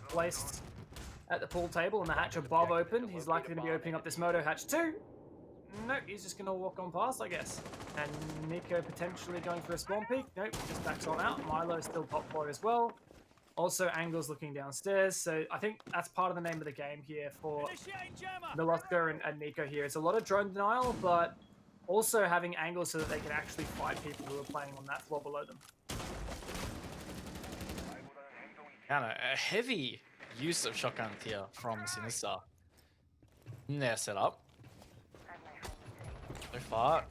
placed at the pool table and the hatch above open. He's likely to be opening up this moto hatch too. Nope, he's just going to walk on past, I guess. And Nico potentially going for a spawn peek. Nope, just backs on out. Milo still top floor as well. Also, Angle's looking downstairs. So I think that's part of the name of the game here for Miloska and Nico here. It's a lot of drone denial, but also having angles so that they can actually fight people who are playing on that floor below them. And a heavy use of shotguns here from Sinister in their setup. So far,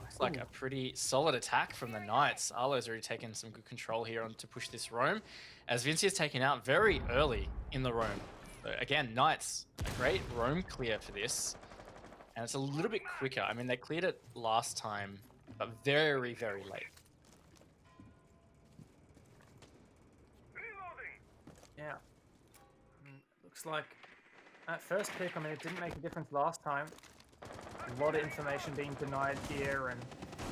looks like a pretty solid attack from the Knights. Arlo's already taken some good control here on to push this roam, as Vinci is taken out very early in the roam. So again, Knights, a great roam clear for this, and it's a little bit quicker. I mean, they cleared it last time, but very, very late. Yeah. Looks like at first pick, I mean, it didn't make a difference last time. A lot of information being denied here, and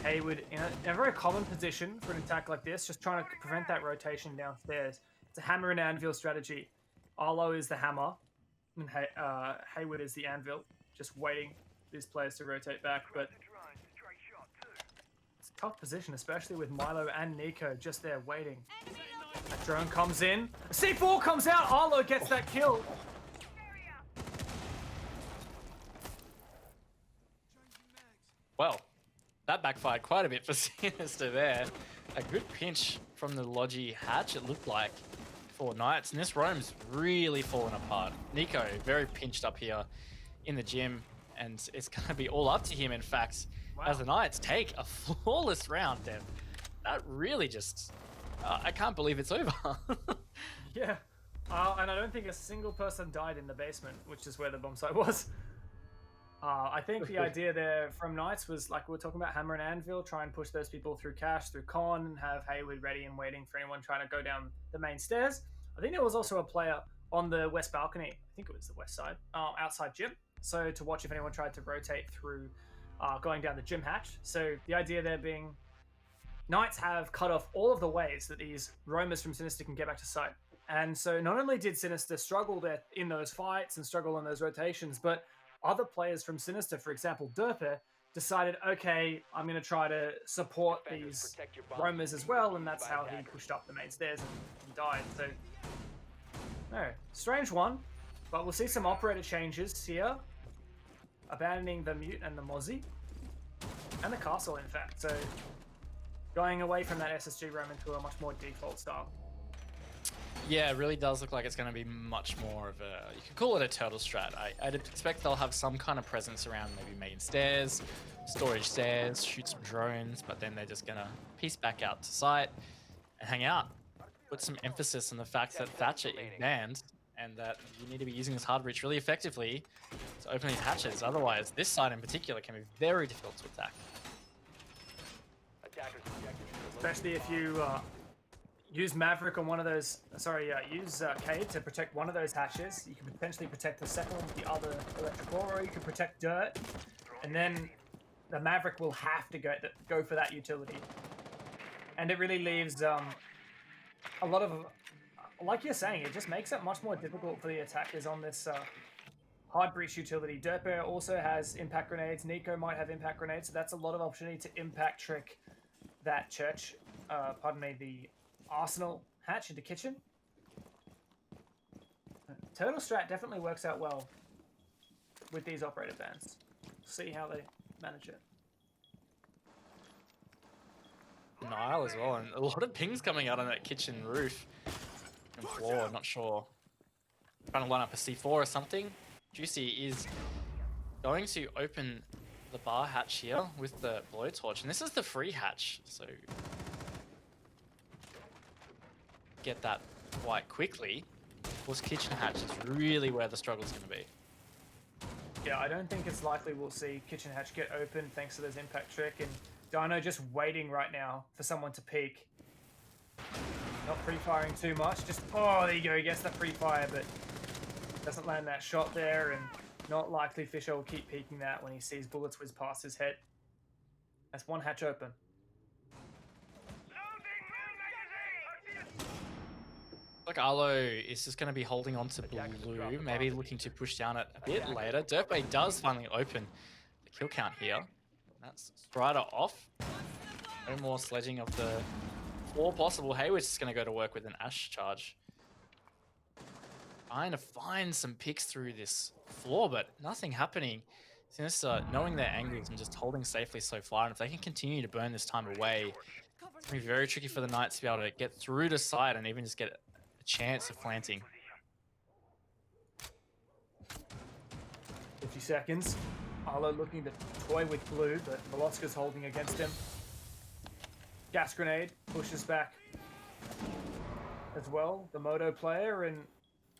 Haywood in a very common position for an attack like this, just trying to prevent that rotation downstairs. It's a hammer and anvil strategy. Arlo is the hammer, and Haywood is the anvil, just waiting for these players to rotate back. But it's a tough position, especially with Milo and Nico just there waiting. A drone comes in. A C4 comes out. Arlo gets that kill. Well, that backfired quite a bit for Sinister there. A good pinch from the Logi hatch, it looked like, for Knights. And this roam's really fallen apart. Nico, very pinched up here in the gym. And it's going to be all up to him, in fact, as the Knights take a flawless round. And that really just... I can't believe it's over. Yeah. And I don't think a single person died in the basement, which is where the bomb site was. I think the idea there from Knights was, like we were talking about, hammer and anvil, try and push those people through cash, through con, and have Haywood ready and waiting for anyone trying to go down the main stairs. I think there was also a player on the west balcony, I think it was the west side, outside gym, so to watch if anyone tried to rotate through going down the gym hatch. So the idea there being Knights have cut off all of the ways that these roamers from Sinister can get back to site. And so not only did Sinister struggle there in those fights and struggle in those rotations, but other players from Sinister, for example, Derper, decided, okay, I'm going to try to support these roamers as well, and that's how he pushed up the main stairs and died. So, no, strange one, but we'll see some operator changes here, abandoning the Mute and the Mozzie, and the Castle, in fact. So, going away from that SSG roam into a much more default style. Yeah, it really does look like it's going to be much more of a... You could call it a turtle strat. I'd expect they'll have some kind of presence around maybe main stairs, storage stairs, shoot some drones, but then they're just going to piece back out to site and hang out. Put some emphasis on the fact that Thatcher is banned and that you need to be using this hard reach really effectively to open these hatches. Otherwise, this side in particular can be very difficult to attack. Especially if you... use Maverick on one of those, use Cade to protect one of those hatches. You can potentially protect the second one with the other electrical, or you can protect Dirt, and then the Maverick will have to go for that utility. And it really leaves a lot of, like you're saying, it just makes it much more difficult for the attackers on this hard breach utility. Derper also has impact grenades, Nico might have impact grenades, so that's a lot of opportunity to impact trick that church, the Arsenal hatch into kitchen. Turtle strat definitely works out well with these operator bans. See how they manage it. Nile as well, and a lot of pings coming out on that kitchen roof and floor. Not sure. Trying to line up a C4 or something. Juicy is going to open the bar hatch here with the blowtorch, and this is the free hatch, so get that quite quickly. Of course, kitchen hatch is really where the struggle is going to be. Yeah, I don't think it's likely we'll see kitchen hatch get open thanks to those impact trick, and Dino just waiting right now for someone to peek. Not pre-firing too much, just, oh, there you go, he gets the pre-fire, but doesn't land that shot there, and not likely Fisher will keep peeking that when he sees bullets whiz past his head. That's one hatch open. Like Arlo is just going to be holding on to blue, maybe looking to push down it a bit later. Dirtbay does finally open the kill count here. That's Strider off. No more sledging of the 4 possible. Hayward's just going to go to work with an Ash charge. Trying to find some picks through this floor, but nothing happening. Sinister knowing their angles and just holding safely so far. And if they can continue to burn this time away, it's going to be very tricky for the Knights to be able to get through to side and even just get a chance of planting. 50 seconds. Arlo looking to toy with blue, but Veloska's holding against him. Gas grenade pushes back as well. The Moto player, and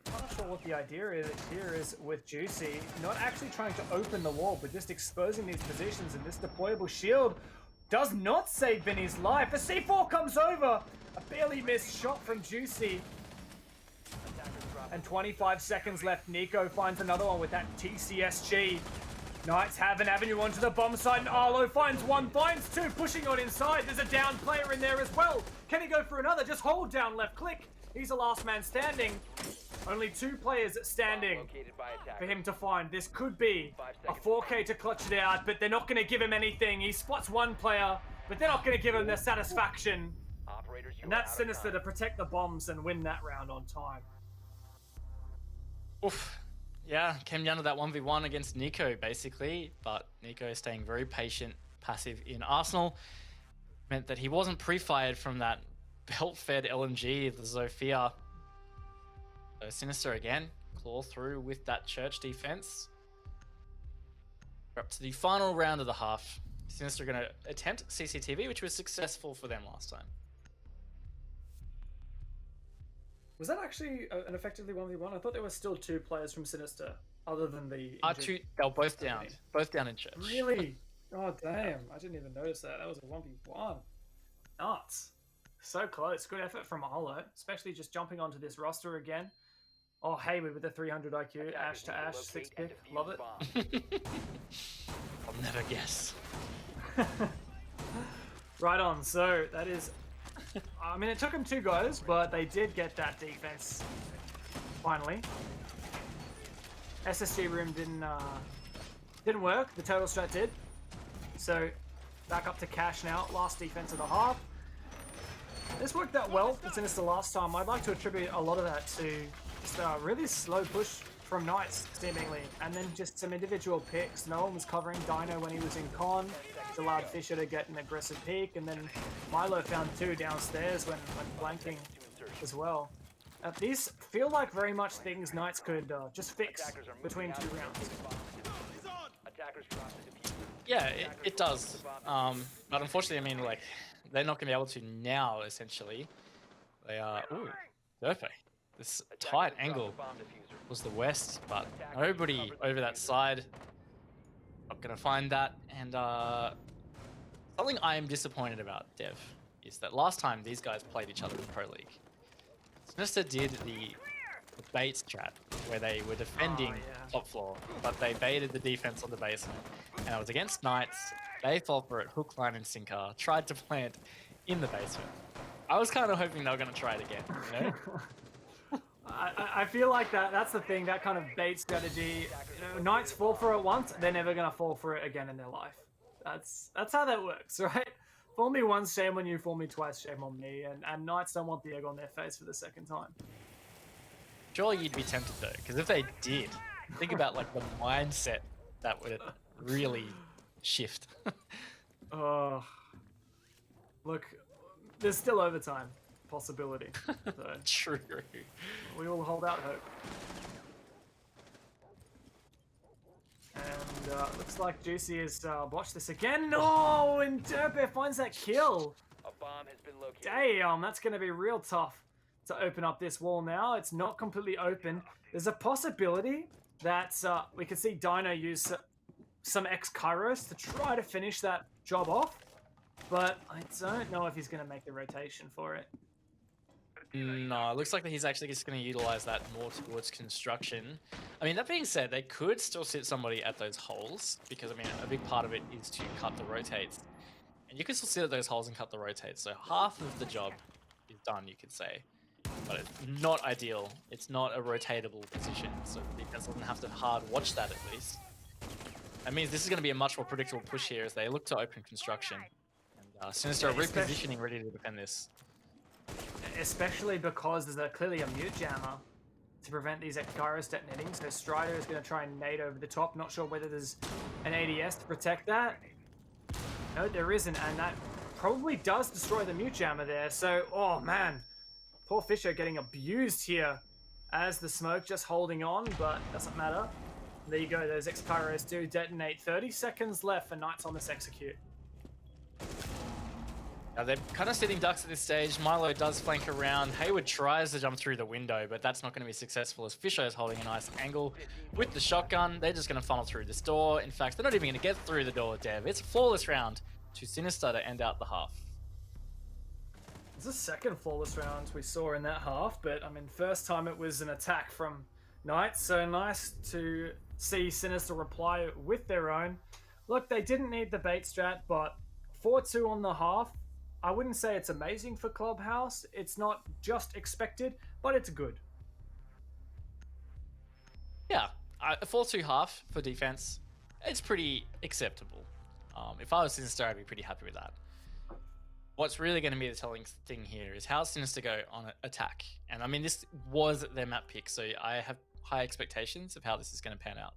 I'm not sure what the idea is here is with Juicy, not actually trying to open the wall, but just exposing these positions, and this deployable shield does not save Vinny's life. A C4 comes over, a barely missed shot from Juicy. And 25 seconds left. Nico finds another one with that TCSG. Knights have an avenue onto the bomb site, and Arlo finds one, finds two, pushing on inside. There's a down player in there as well. Can he go for another? Just hold down left click. He's the last man standing. Only 2 players standing for him to find. This could be a 4K to clutch it out, but they're not going to give him anything. He spots one player, but they're not going to give him the satisfaction. And that's Sinister to protect the bombs and win that round on time. Oof. Yeah, came down to that 1v1 against Nico, basically. But Nico staying very patient, passive in Arsenal. Meant that he wasn't pre-fired from that belt-fed LMG, the Zofia. So Sinister again, claw through with that church defense. We're up to the final round of the half. Sinister going to attempt CCTV, which was successful for them last time. Was that actually an effectively 1v1? I thought there were still 2 players from Sinister, other than the... They were both down. Both down in church. Really? Oh, damn. I didn't even notice that. That was a 1v1. Nuts. So close. Good effort from Arlo, especially just jumping onto this roster again. Oh, Hayward with the 300 IQ. Ash to Ash, 6 pick. Love it. I'll never guess. Right on. So, that is... I mean, it took them 2 goes, but they did get that defense finally. SSG room didn't work. The total strat did. So back up to Cash now. Last defense of the half. This worked out well for Sinister last time. I'd like to attribute a lot of that to just a really slow push from Knights, seemingly, and then just some individual picks. No one was covering Dino when he was in con. It allowed Fisher to get an aggressive peek, and then Milo found 2 downstairs when flanking as well. These feel like very much things Knights could just fix between 2 rounds. Yeah, it does. But unfortunately, I mean, like, they're not going to be able to now, essentially. They are... Ooh, Durfey. This tight angle was the west, but nobody over that side. Not going to find that. And something I am disappointed about, Dev, is that last time these guys played each other in Pro League, Sinister did the bait strat, where they were defending top floor, but they baited the defense on the basement. And it was against Knights. They fell for it, hook, line, and sinker. Tried to plant in the basement. I was kind of hoping they were going to try it again, you know? I feel like that's the thing, that kind of bait strategy. You know, Knights fall for it once, they're never going to fall for it again in their life. That's how that works, right? Fool me once, shame on you. Fool me twice, shame on me. And Knights don't want the egg on their face for the second time. Surely you'd be tempted though, because if they did, think about like the mindset that would really shift. Oh, look, there's still overtime possibility. So True. we will hold out hope. And looks like Juicy has botched this again. No, and Derpe finds that kill. A bomb has been located. Damn, that's going to be real tough to open up this wall now. It's not completely open. There's a possibility that we could see Dino use some X-Kairos to try to finish that job off. But I don't know if he's going to make the rotation for it. No, it looks like he's actually just going to utilize that more towards construction. I mean, that being said, they could still sit somebody at those holes, because, I mean, a big part of it is to cut the rotates. And you can still sit at those holes and cut the rotates, so half of the job is done, you could say. but it's not ideal. It's not a rotatable position, so the defense doesn't have to hard watch that at least. That means this is going to be a much more predictable push here as they look to open construction. And Sinister are repositioning, ready to defend this. Especially because there's clearly a mute jammer to prevent these Gyros detonating. So Strider is going to try and nade over the top. Not sure whether there's an ADS to protect that. No, there isn't, and that probably does destroy the mute jammer there. So, oh man, poor Fisher getting abused here as the smoke just holding on, but doesn't matter. There you go, those X-Pyros do detonate. 30 seconds left for Knights on this execute. Now they're kind of sitting ducks at this stage. Milo does flank around. Hayward tries to jump through the window, but that's not going to be successful as Fisher is holding a nice angle with the shotgun. They're just going to funnel through this door. In fact, they're not even going to get through the door, Dev. It's a flawless round to Sinister to end out the half. It's the second flawless round we saw in that half, but I mean, first time it was an attack from Knights, so nice to see Sinister reply with their own. Look, they didn't need the bait strat, but 4-2 on the half. I wouldn't say it's amazing for Clubhouse. It's not just expected, but it's good. Yeah, a 4-2 half for defense, it's pretty acceptable. If I was Sinister, I'd be pretty happy with that. What's really going to be the telling thing here is how Sinister go on attack. And I mean, this was their map pick, so I have high expectations of how this is going to pan out.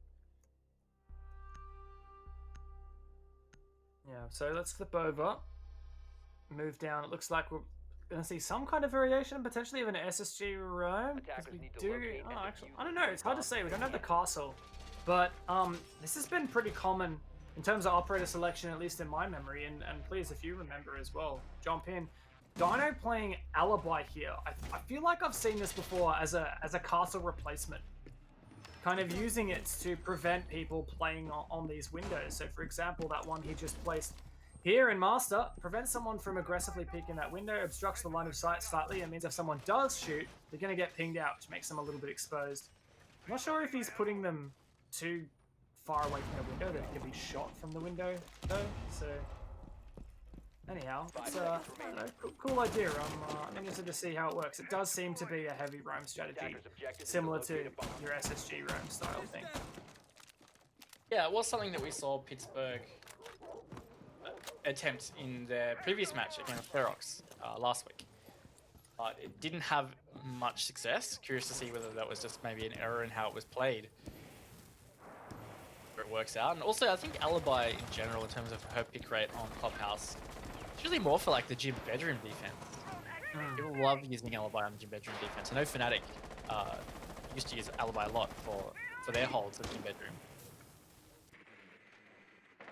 Yeah, so let's flip over. Move down. It looks like we're going to see some kind of variation, potentially of an SSG roam. Because we do... Oh, actually, I don't know. It's hard to say. We don't have the castle. But this has been pretty common in terms of operator selection, at least in my memory. And please, if you remember as well, jump in. Dino playing Alibi here. I feel like I've seen this before as a castle replacement. Kind of using it to prevent people playing on these windows. So, for example, that one he just placed here in Master prevents someone from aggressively peeking that window, obstructs the line of sight slightly, and means if someone does shoot, they're going to get pinged out, which makes them a little bit exposed. I'm not sure if he's putting them too far away from the window that they can be shot from the window, though. So, anyhow, it's a cool idea. I'm interested to see how it works. It does seem to be a heavy roam strategy, similar to your SSG roam style thing. Yeah, it was something that we saw Pittsburgh attempt in their previous match against Ferox last week. But it didn't have much success. Curious to see whether that was just maybe an error in how it was played. Where it works out. And also, I think Alibi in general, in terms of her pick rate on Clubhouse, it's really more for like the gym bedroom defense. People love using Alibi on the gym bedroom defense. I know Fnatic used to use Alibi a lot for their holds in the gym bedroom.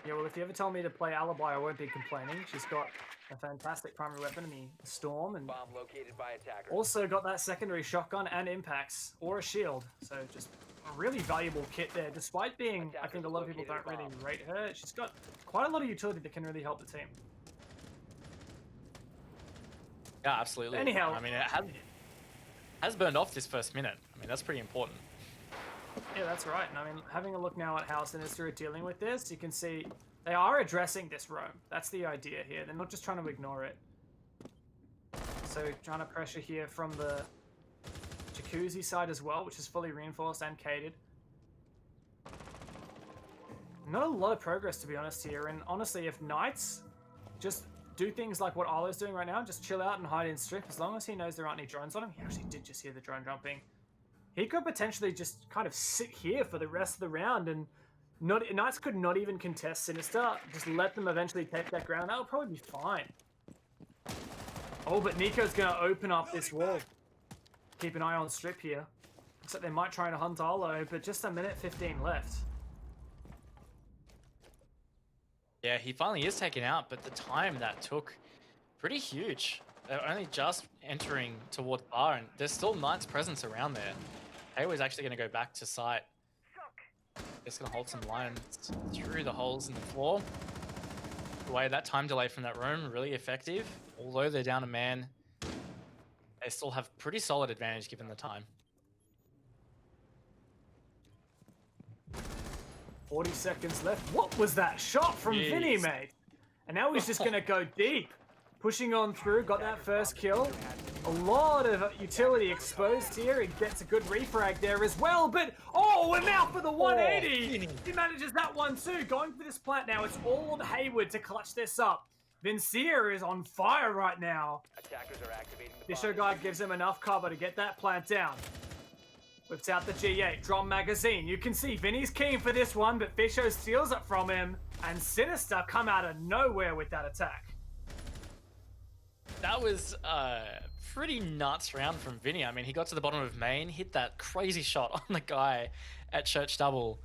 Yeah, well, if you ever tell me to play Alibi, I won't be complaining. She's got a fantastic primary weapon in the Storm, and Bomb located by attacker. also got that secondary shotgun and impacts, or a shield. So just a really valuable kit there, despite being, I think a lot of people don't really rate her. She's got quite a lot of utility that can really help the team. Yeah, absolutely. Anyhow, I mean, it has burned off this first minute. I mean, that's pretty important. Yeah, that's right. And I mean, having a look now at how Sinister are dealing with this, you can see they are addressing this roam. That's the idea here. They're not just trying to ignore it. So trying to pressure here from the Jacuzzi side as well, which is fully reinforced and catered. Not a lot of progress, to be honest, here. And honestly, if Knights just do things like what Arlo's doing right now, just chill out and hide in strip, as long as he knows there aren't any drones on him. He actually did just hear the drone jumping. He could potentially just kind of sit here for the rest of the round, and Knights could not even contest Sinister. Just let them eventually take that ground. That would probably be fine. Oh, but Nico's going to open up this wall. Keep an eye on strip here. Looks like they might try to hunt Arlo, but just a minute 15 left. Yeah, he finally is taken out, but the time that took, pretty huge. They're only just entering towards bar, and there's still Knight's presence around there. Hayward's actually going to go back to site. Just going to hold some lines through the holes in the floor. The way that time delay from that room, really effective. Although they're down a man, they still have pretty solid advantage given the time. 40 seconds left. What was that shot from Vinny, mate? And now he's just going to go deep. Pushing on through, got that first kill. A lot of utility exposed here. He gets a good refrag there as well, but oh, and now for the 180. He manages that one too. Going for this plant now. It's all on Hayward to clutch this up. Vincier is on fire right now. Attackers are activating the Fisher guard gives him enough cover to get that plant down. Whips out the G8, drum magazine. You can see Vinny's keen for this one, but Fisher steals it from him, and Sinister come out of nowhere with that attack. That was pretty nuts round from Vinny. I mean, he got to the bottom of main, hit that crazy shot on the guy at Church Double,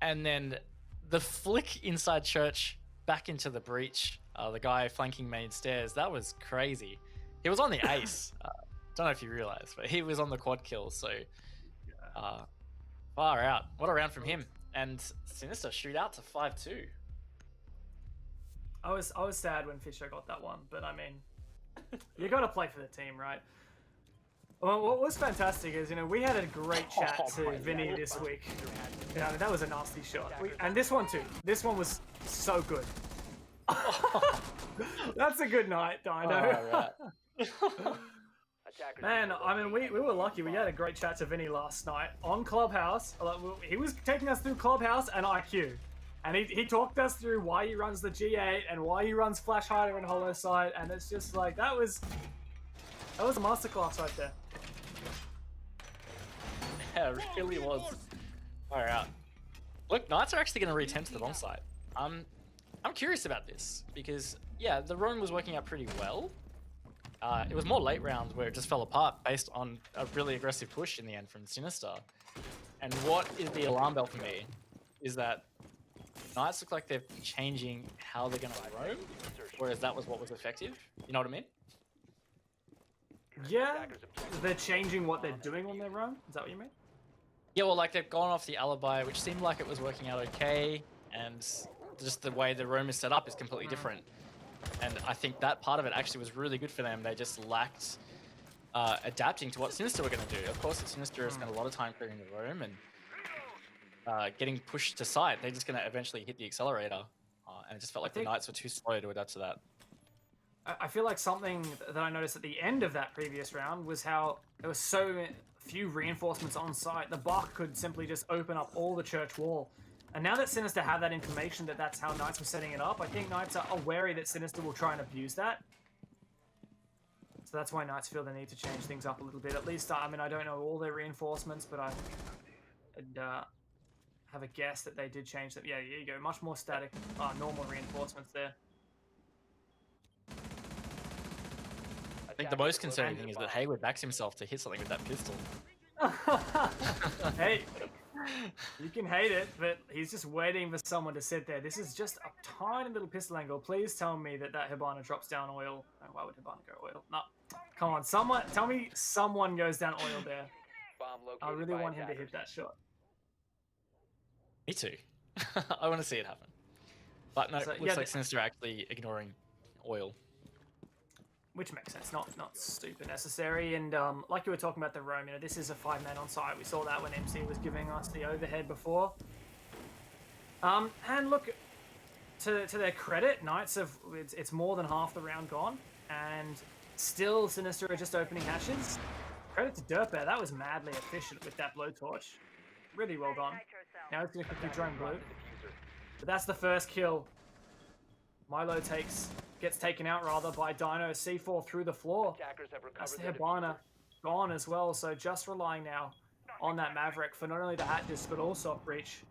and then the flick inside Church back into the breach, the guy flanking main stairs. That was crazy. He was on the ace. Don't know if you realized, but he was on the quad kill, so far out. What a round from him. And Sinister shoot out to 5-2. I was sad when Fisher got that one, but I mean, you got to play for the team, right? Well, what was fantastic is, we had a great chat to Vinny this week. Yeah, I mean, that was a nasty shot. And this one too. This one was so good. That's a good night, Dino. Man, I mean, we were lucky. We had a great chat to Vinny last night on Clubhouse. He was taking us through Clubhouse and IQ. And he talked us through why he runs the G8 and why he runs Flash Hider and Hollow Sight. And it's just like, that was a masterclass right there. Yeah, it really was. Far out. Look, Knights are actually going to re-tent to the bomb site. I'm curious about this because, yeah, the roam was working out pretty well. It was more late rounds where it just fell apart based on a really aggressive push in the end from Sinister. And what is the alarm bell for me is that Knights look like they're changing how they're going to roam, whereas that was what was effective. You know what I mean? Yeah, they're changing what they're doing on their roam. Is that what you mean? Yeah, well, like they've gone off the alibi, which seemed like it was working out okay, and just the way the roam is set up is completely different. And I think that part of it actually was really good for them. They just lacked adapting to what Sinister were going to do. Of course, Sinister has spent a lot of time clearing the roam and getting pushed to site. They're just going to eventually hit the accelerator. And it just felt like the Knights were too slow to adapt to that. I feel like something that I noticed at the end of that previous round was how there was so few reinforcements on site. The Bach could simply just open up all the church wall. And now that Sinister have that information that that's how Knights were setting it up, I think Knights are wary that Sinister will try and abuse that. So that's why Knights feel the need to change things up a little bit. At least, I mean, I don't know all their reinforcements, but I'd have a guess that they did change them. Yeah, here you go. Much more static, normal reinforcements there. I think the most concerning thing is that Hayward backs himself to hit something with that pistol. Hey, you can hate it, but he's just waiting for someone to sit there. This is just a tiny little pistol angle. Please tell me that Hibana drops down oil. Oh, why would Hibana go oil? No. Come on, tell me someone goes down oil there. I really want him to hit that shot. Me too. I want to see it happen. But no, So, it looks yeah, like Sinister actually ignoring oil. Which makes sense, not super necessary. And like you were talking about the roam, this is a 5-man on site. We saw that when MC was giving us the overhead before. And look, to their credit, Knights have it's more than half the round gone, and still Sinister are just opening hashes. Credit to Dirtbear, that was madly efficient with that blowtorch. Really well done. Now he's gonna quickly drone blue. But that's the first kill. Milo gets taken out rather by Dino. C4 through the floor. That's the Hibana gone as well, so just relying now on that Maverick for not only the hat disc but also breach.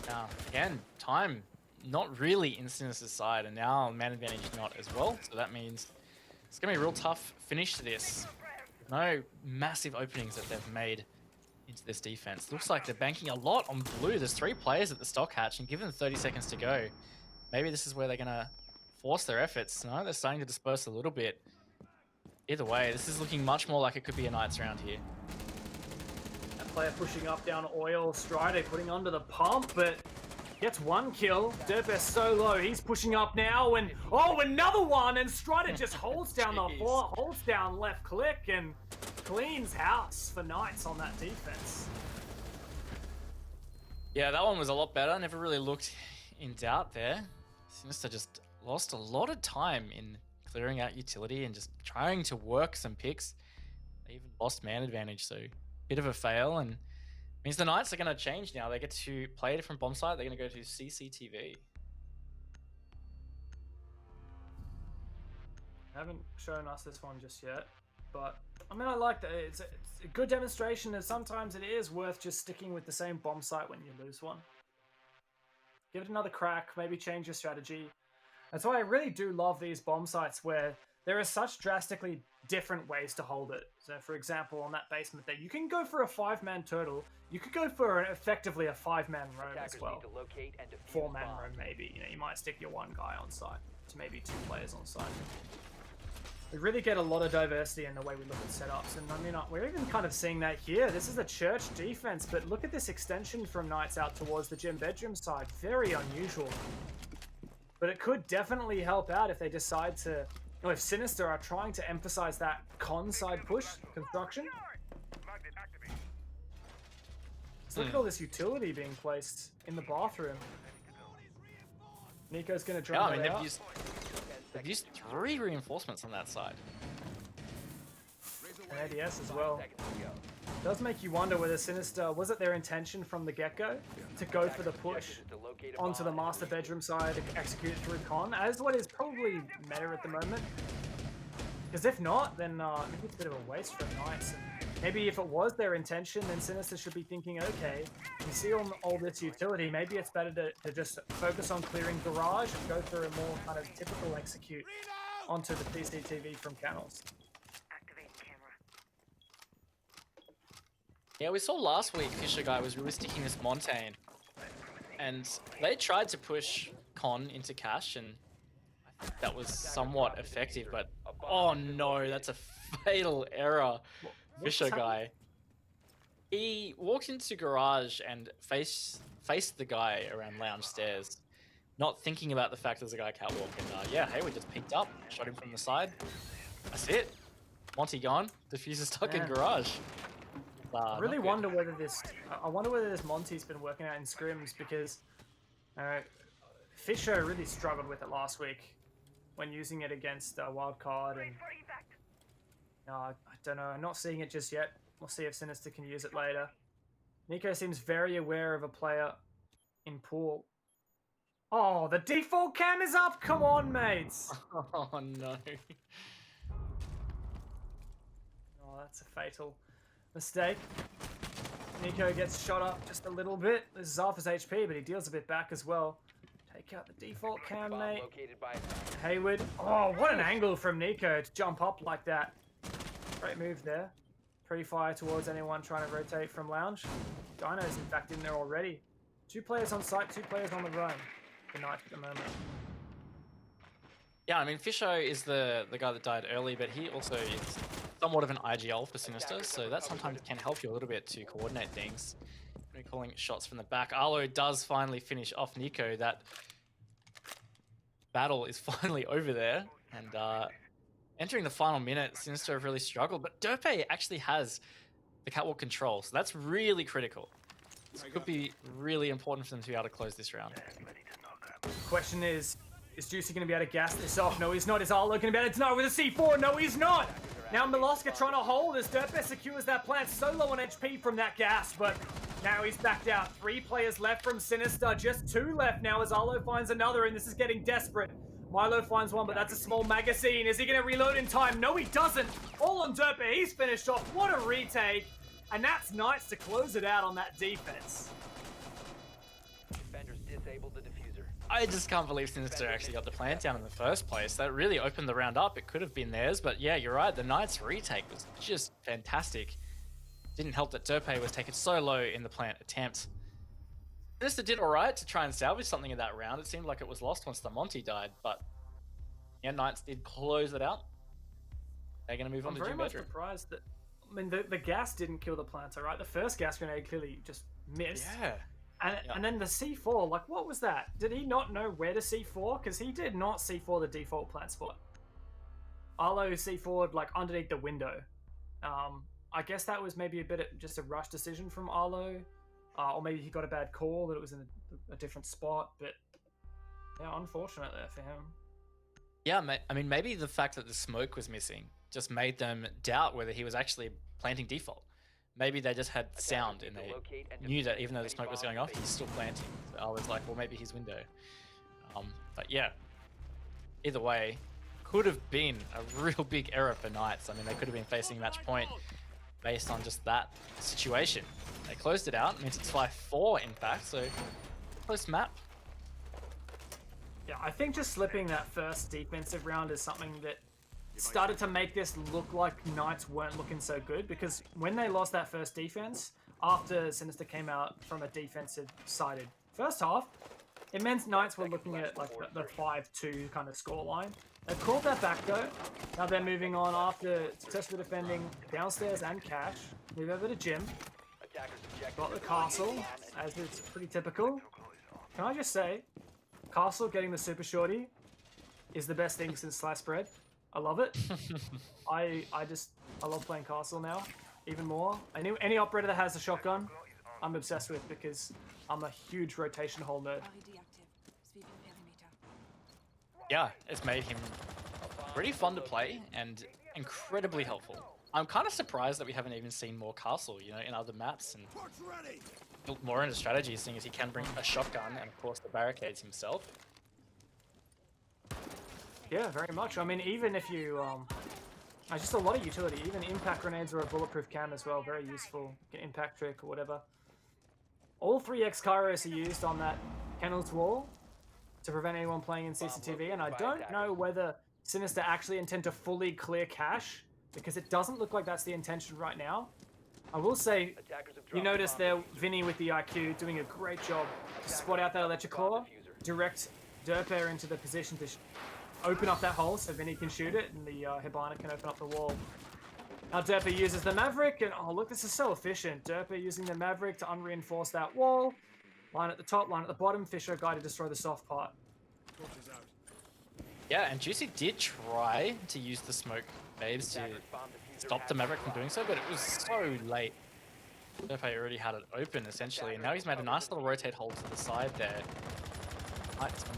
Now, again, time not really in Sinister's side, and now man advantage not as well, so that means it's going to be a real tough finish to this. No massive openings that they've made into this defense. Looks like they're banking a lot on blue. There's 3 players at the stock hatch, and given 30 seconds to go, maybe this is where they're going to force their efforts. No, they're starting to disperse a little bit. Either way, this is looking much more like it could be a Knights round here. That player pushing up down oil. Strider putting under the pump, but gets 1 kill. Dirtbear's so low. He's pushing up now, and oh, another one! And Strider just holds down the floor, holds down left click, and cleans house for Knights on that defense. Yeah, that one was a lot better. Never really looked in doubt there. Sinister just lost a lot of time in clearing out utility and just trying to work some picks. They even lost man advantage, so bit of a fail, and means the Knights are going to change now. They get to play a different bomb site. They're going to go to CCTV. Haven't shown us this one just yet, but I mean, I like that. It's a good demonstration that sometimes it is worth just sticking with the same bomb site when you lose one. Give it another crack, maybe change your strategy. That's why I really do love these bomb sites where there are such drastically different ways to hold it. So, for example, on that basement there, you can go for a 5-man turtle. You could go for effectively a 5-man roam as well. 4-man roam maybe. You might stick your one guy on site to maybe 2 players on site. We really get a lot of diversity in the way we look at setups, and I mean, we're even kind of seeing that here. This is a church defense, but look at this extension from Knights out towards the gym bedroom side. Very unusual. But it could definitely help out if they decide to, if Sinister are trying to emphasize that con side push construction. Look at all this utility being placed in the bathroom. Nico's going to drop it out. They've used 3 reinforcements on that side. And ADS as well. It does make you wonder whether Sinister, was it their intention from the get-go to go for the push onto the master bedroom side, execute it through con, as what is probably meta at the moment? Because if not, then maybe it's a bit of a waste for Knights. Maybe if it was their intention, then Sinister should be thinking, okay, you see all this utility, maybe it's better to just focus on clearing garage and go for a more kind of typical execute onto the CCTV from Canals. Yeah, we saw last week Fisher Guy was really sticking this Montaigne, and they tried to push Con into cash, and I think that was somewhat effective, but oh no, that's a fatal error. Fisher Guy. He walked into garage and faced the guy around lounge stairs, not thinking about the fact there's a guy catwalk, and yeah, Hayward just picked up, shot him from the side. That's it. Monty gone. Diffuser stuck in garage. I really wonder whether this. I wonder whether this Monty's been working out in scrims, because Fisher really struggled with it last week when using it against Wildcard, and I don't know. I'm not seeing it just yet. We'll see if Sinister can use it later. Nico seems very aware of a player in pool. Oh, the default cam is up. Come on, mates. Oh no. Oh, that's a fatal mistake. Nico gets shot up just a little bit. This is off his HP, but he deals a bit back as well. Take out the default cam, mate. Hayward. Oh, what an angle from Nico to jump up like that. Great move there. Pre-fire towards anyone trying to rotate from lounge. Dino's in fact in there already. 2 players on site, 2 players on the run. The Knights at the moment. Yeah, I mean, Fisher is the guy that died early, but he also is somewhat of an IGL for Sinister, so that sometimes can help you a little bit to coordinate things. We're calling shots from the back. Arlo does finally finish off Nico. That battle is finally over there, and entering the final minute, Sinister have really struggled, but Derpe actually has the catwalk control, so that's really critical. This could be really important for them to be able to close this round. Question is Juicy going to be able to gas this off? No, he's not. Is Arlo going to be able to deny with a C4? No, he's not. Now Miloska trying to hold as Derpe secures that plant. So low on HP from that gas, but now he's backed out. 3 players left from Sinister. Just 2 left now as Arlo finds another, and this is getting desperate. Milo finds one, but that's a small magazine. Is he going to reload in time? No, he doesn't. All on Derpe. He's finished off. What a retake. And that's Knights to close it out on that defense. Defenders disabled the diffuser. I just can't believe Sinister actually got the plant down in the first place. That really opened the round up. It could have been theirs, but yeah, you're right. The Knights retake was just fantastic. Didn't help that Derpe was taken so low in the plant attempt. Sinister did alright to try and salvage something in that round. It seemed like it was lost once the Monty died, but yeah, Knights did close it out. They're going to move on to Gym I'm very much Bedroom. surprised that, I mean, the gas didn't kill the planter, right? The first gas grenade clearly just missed. Yeah. And then the C4, like, what was that? Did he not know where to C4? Because he did not C4 the default plant spot. Arlo C4'd, like, underneath the window. I guess that was maybe a bit of just a rush decision from Arlo. Or maybe he got a bad call that it was in a different spot. But Yeah, unfortunate there for him. Yeah, I mean, maybe the fact that the smoke was missing just made them doubt whether he was actually planting default. Maybe they just had sound and they knew that even though the smoke was going off, he's still planting. So I was like, well, maybe his window. But yeah, either way, could have been a real big error for Knights. I mean, they could have been facing match point based on just that situation. They closed it out. It means it's 5-4, in fact, so close map. Yeah, I think just slipping that first defensive round is something that started to make this look like Knights weren't looking so good, because when they lost that first defense, after Sinister came out from a defensive sided first half, it meant Knights were looking at like the 5-2 kind of scoreline. They've called that back though. Now they're moving on after successfully defending downstairs and cash. Move over to Jim. Got the castle, as is pretty typical. Can I just say, Castle getting the super shorty is the best thing since sliced bread. I love it. I love playing Castle now, even more. Any operator that has a shotgun, I'm obsessed with, because I'm a huge rotation hole nerd. Yeah, it's made him pretty fun to play and incredibly helpful. I'm kind of surprised that we haven't even seen more Castle, you know, in other maps and built more into strategy, seeing as he can bring a shotgun and of course the barricades himself. Yeah, very much. I mean, even if you just a lot of utility. Even impact grenades or a bulletproof cam as well, very useful. Get impact trick or whatever. All 3x Kairos are used on that Kennel's wall to prevent anyone playing in CCTV, and I don't know whether Sinister actually intend to fully clear cache, because it doesn't look like that's the intention right now. I will say, you notice there, Vinny with the IQ doing a great job to spot out that electric claw, direct Derper into the position to open up that hole so Vinny can shoot it, and the Hibana can open up the wall. Now Derper uses the Maverick, and oh look, this is so efficient. Derper using the Maverick to unreinforce that wall. Line at the top, line at the bottom, Fisher guy to destroy the soft part. Yeah, and Juicy did try to use the smoke babes to stop the Maverick from doing so, but it was so late. Derpe already had it open essentially, and now he's made a nice little rotate hold to the side there.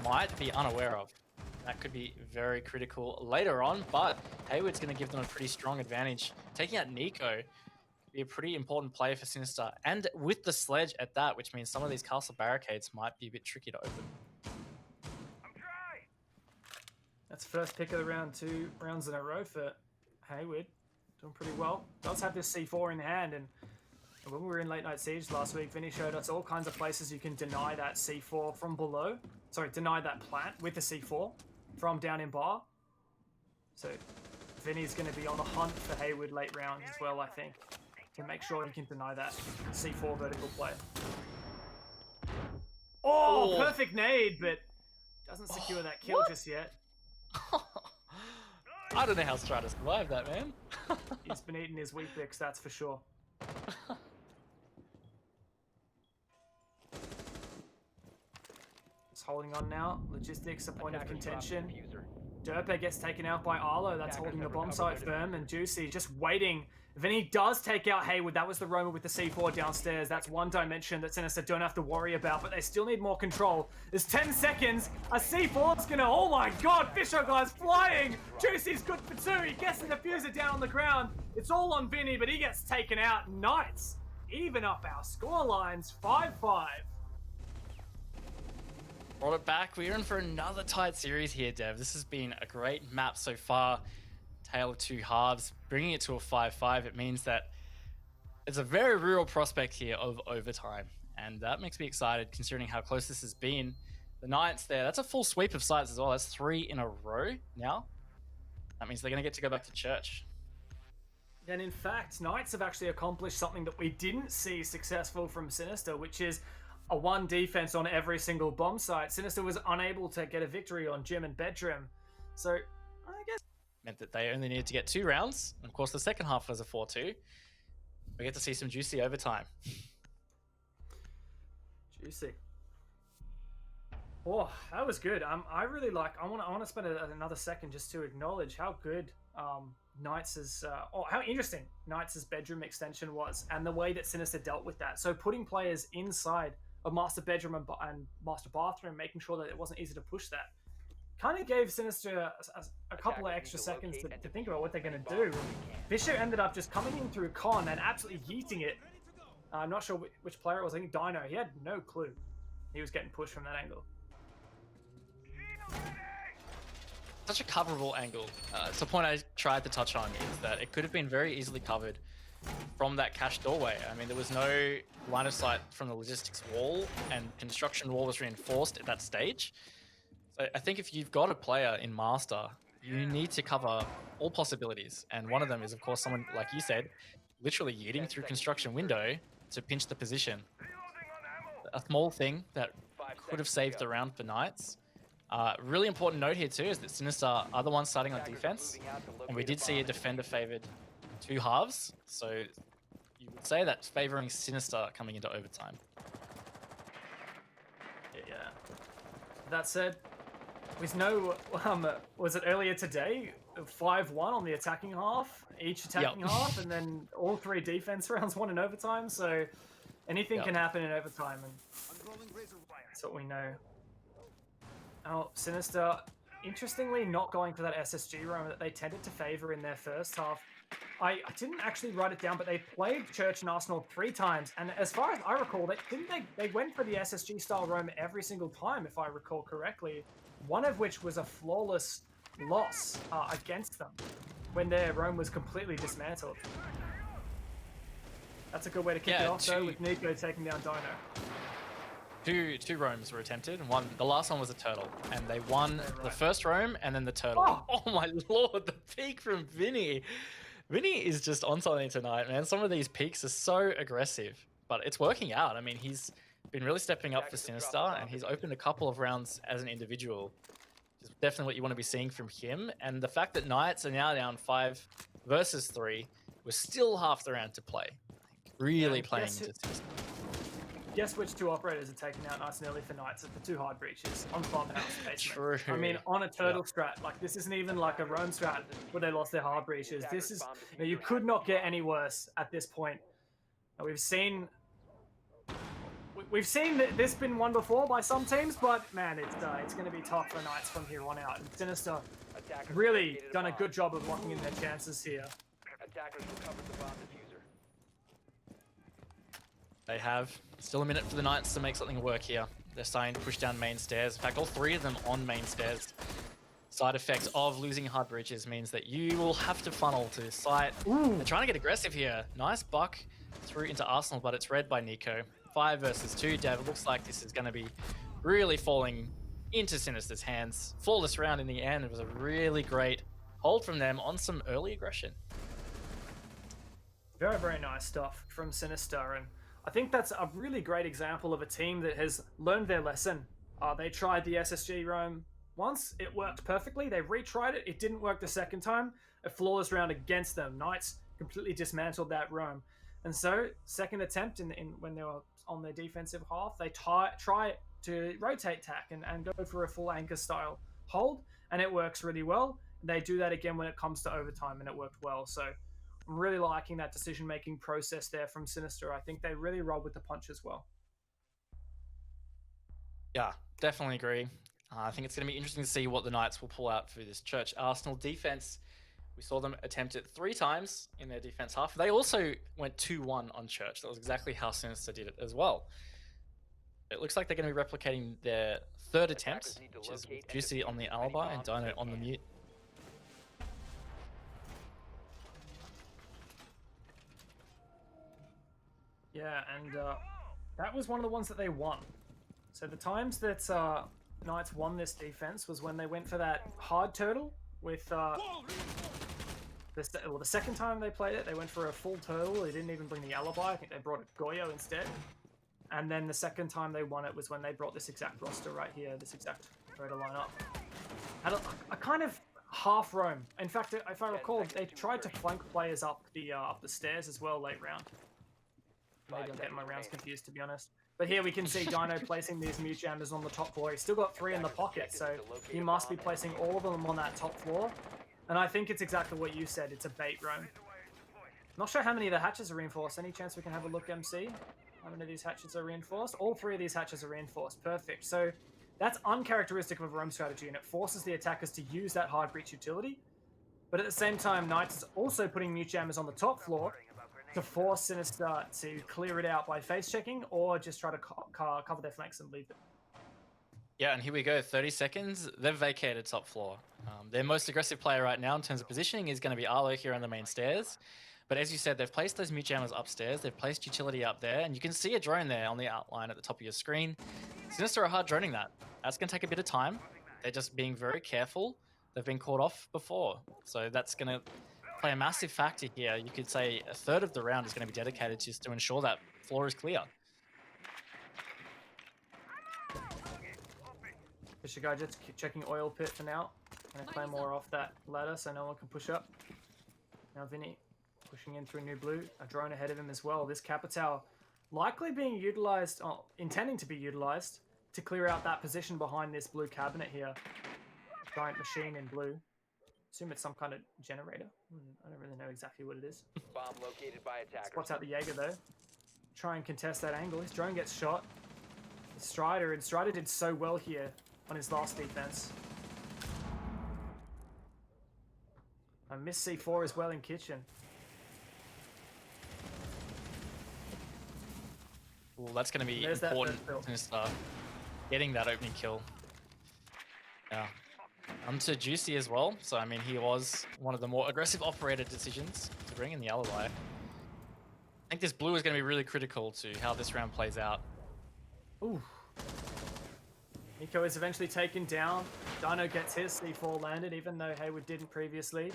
Might be unaware of. That could be very critical later on, but Hayward's going to give them a pretty strong advantage. Taking out Nico could be a pretty important play for Sinister, and with the sledge at that, which means some of these castle barricades might be a bit tricky to open. That's first pick of the round, 2 rounds in a row for Hayward. Doing pretty well. Does have this C4 in hand, and when we were in Late Night Siege last week, Vinny showed us all kinds of places you can deny that C4 from below. Sorry, deny that plant with the C4 from down in bar. So Vinny's going to be on the hunt for Hayward late round as well, I think, to make sure he can deny that C4 vertical play. Oh, perfect nade, but doesn't secure that kill just yet. I don't know how Strata survived that, man. He's been eating his Weet-Bix, that's for sure. It's holding on now. Logistics, a point of contention. Derpe gets taken out by Arlo. That's holding the bomb site firm, and Juicy just waiting. Vinny does take out Hayward. That was the Roma with the C4 downstairs. That's one dimension that Sinister don't have to worry about, but they still need more control. There's 10 seconds. A C4's gonna... Oh my god, Fisher guy's flying! Juicy's good for 2. He gets the diffuser down on the ground. It's all on Vinny, but he gets taken out. Knights even up our score lines. 5-5. Brought it back. We're in for another tight series here, Dev. This has been a great map so far. Tale of two halves. Bringing it to a 5-5, it means that it's a very real prospect here of overtime. And that makes me excited considering how close this has been. The Knights there, that's a full sweep of sites as well. That's 3 in a row now. That means they're going to get to go back to church. And in fact, Knights have actually accomplished something that we didn't see successful from Sinister, which is a 1 defense on every single bomb site. Sinister was unable to get a victory on Gym and Bedroom. So, I guess... meant that they only needed to get 2 rounds. And of course, the second half was a 4-2. We get to see some juicy overtime. Juicy. Oh, that was good. I really like... I want to spend another second just to acknowledge how good Knights' how interesting Knights' bedroom extension was, and the way that Sinister dealt with that. So putting players inside of master bedroom and master bathroom, making sure that it wasn't easy to push that. Kind of gave Sinister a couple of extra seconds to think about what they're going to do. Fisher ended up just coming in through Con and absolutely yeeting it. I'm not sure which player it was. I think Dino. He had no clue he was getting pushed from that angle. Such a coverable angle. It's the point I tried to touch on, is that it could have been very easily covered from that cache doorway. I mean, there was no line of sight from the logistics wall, and construction wall was reinforced at that stage. So I think if you've got a player in Master, you need to cover all possibilities. And one of them is, of course, someone, like you said, literally yeeting through construction window to pinch the position. A small thing that could have saved the round for Knights. Really important note here too is that Sinister are the ones starting on defense, and we did see a defender favored 2 halves, so you would say that's favoring Sinister coming into overtime. Yeah. That said, we know, was it earlier today, 5-1 on the attacking half, each attacking half, and then all 3 defense rounds won in overtime, so anything can happen in overtime, and that's what we know. Now, Sinister, interestingly, not going for that SSG roam that they tended to favor in their first half. I didn't actually write it down, but they played Church and Arsenal 3 times, and as far as I recall, they went for the SSG style roam every single time, if I recall correctly. One of which was a flawless loss against them when their roam was completely dismantled. That's a good way to kick it off, though, with Nico taking down Dino. Two roams were attempted, and the last one was a turtle, and they won the first roam and then the turtle. Oh my lord, the peak from Vinny. Vinny is just on something tonight, man. Some of these peaks are so aggressive, but it's working out. I mean, he's been really stepping up for Sinister, and he's opened a couple of rounds as an individual. Which is definitely what you want to be seeing from him. And the fact that Knights are now down 5 versus 3, was still half the round to play. Really playing into Sinister. Guess which 2 operators are taken out nice and early for Knights at the 2 hard breaches on Clubhouse basement. True. I mean, on a turtle strat. Like, this isn't even like a roam strat where they lost their hard breaches. This is, you could not get any worse at this point. And we've seen this been won before by some teams, but man, it's going to be tough for Knights from here on out. And Sinister really done a good job of locking in their chances here. Attackers recovered the bomb diffuser. They have still a minute for the Knights to make something work here. They're starting to push down main stairs. In fact, all 3 of them on main stairs. Side effect of losing hard breaches means that you will have to funnel to site. They're trying to get aggressive here. Nice buck through into Arsenal, but it's read by Nico. 5 versus 2. Dev, it looks like this is going to be really falling into Sinister's hands. Flawless round in the end. It was a really great hold from them on some early aggression. Very, very nice stuff from Sinister, and I think that's a really great example of a team that has learned their lesson. They tried the SSG roam once, it worked perfectly. They retried it, it didn't work the second time. A flawless round against them. Knights completely dismantled that roam. And so, second attempt when they were on their defensive half, they try to rotate tack and go for a full anchor style hold, and it works really well. They do that again when it comes to overtime, and it worked well. So, I'm really liking that decision-making process there from Sinister. I think they really roll with the punch as well. Yeah, definitely agree. I think it's going to be interesting to see what the Knights will pull out for this Church Arsenal defense. We saw them attempt it 3 times in their defense half. They also went 2-1 on Church. That was exactly how Sinister did it as well. It looks like they're going to be replicating their 3rd attempt, which is Juicy on the alibi and Dino on the mute. Yeah, and that was one of the ones that they won. So the times that Knights won this defense was when they went for that hard turtle with... the second time they played it, they went for a full turtle. They didn't even bring the alibi. I think they brought a Goyo instead. And then the second time they won it was when they brought this exact roster right here, this exact rotor lineup. Had a kind of half roam. In fact, if I recall, they tried to flank players up the stairs as well late round. Maybe I'm getting my rounds confused, to be honest. But here we can see Dino placing these mute jammers on the top floor. He's still got 3 in the pocket, so he must be placing all of them on that top floor. And I think it's exactly what you said. It's a bait roam. Not sure how many of the hatches are reinforced. Any chance we can have a look, MC? How many of these hatches are reinforced? All 3 of these hatches are reinforced. Perfect. So that's uncharacteristic of a roam strategy, and it forces the attackers to use that hard breach utility. But at the same time, Knights is also putting mute jammers on the top floor to force Sinister to clear it out by face checking or just try to cover their flanks and leave them. Yeah, and here we go. 30 seconds. They've vacated top floor. Their most aggressive player right now in terms of positioning is going to be Arlo here on the main stairs. But as you said, they've placed those mute jammers upstairs. They've placed utility up there, and you can see a drone there on the outline at the top of your screen. Sinister are hard droning that. That's going to take a bit of time. They're just being very careful. They've been caught off before, so that's going to play a massive factor here. You could say a third of the round is going to be dedicated just to ensure that floor is clear. Fisher guy just keep checking oil pit for now. Gonna claim more off that ladder so no one can push up. Now Vinny pushing in through new blue. A drone ahead of him as well. This Capital likely being utilized, intending to be utilized to clear out that position behind this blue cabinet here. Giant machine in blue. Assume it's some kind of generator. I don't really know exactly what it is. Bomb located by attackers. Spots out the Jaeger though. Try and contest that angle. His drone gets shot. Strider did so well here on his last defense. I missed C4 as well in kitchen. Well, that's going to be There's important that to start getting that opening kill. Yeah. To Juicy as well. So, I mean, he was one of the more aggressive operator decisions to bring in the alibi. I think this blue is going to be really critical to how this round plays out. Ooh. Nico is eventually taken down. Dino gets his C4 landed, even though Hayward didn't previously.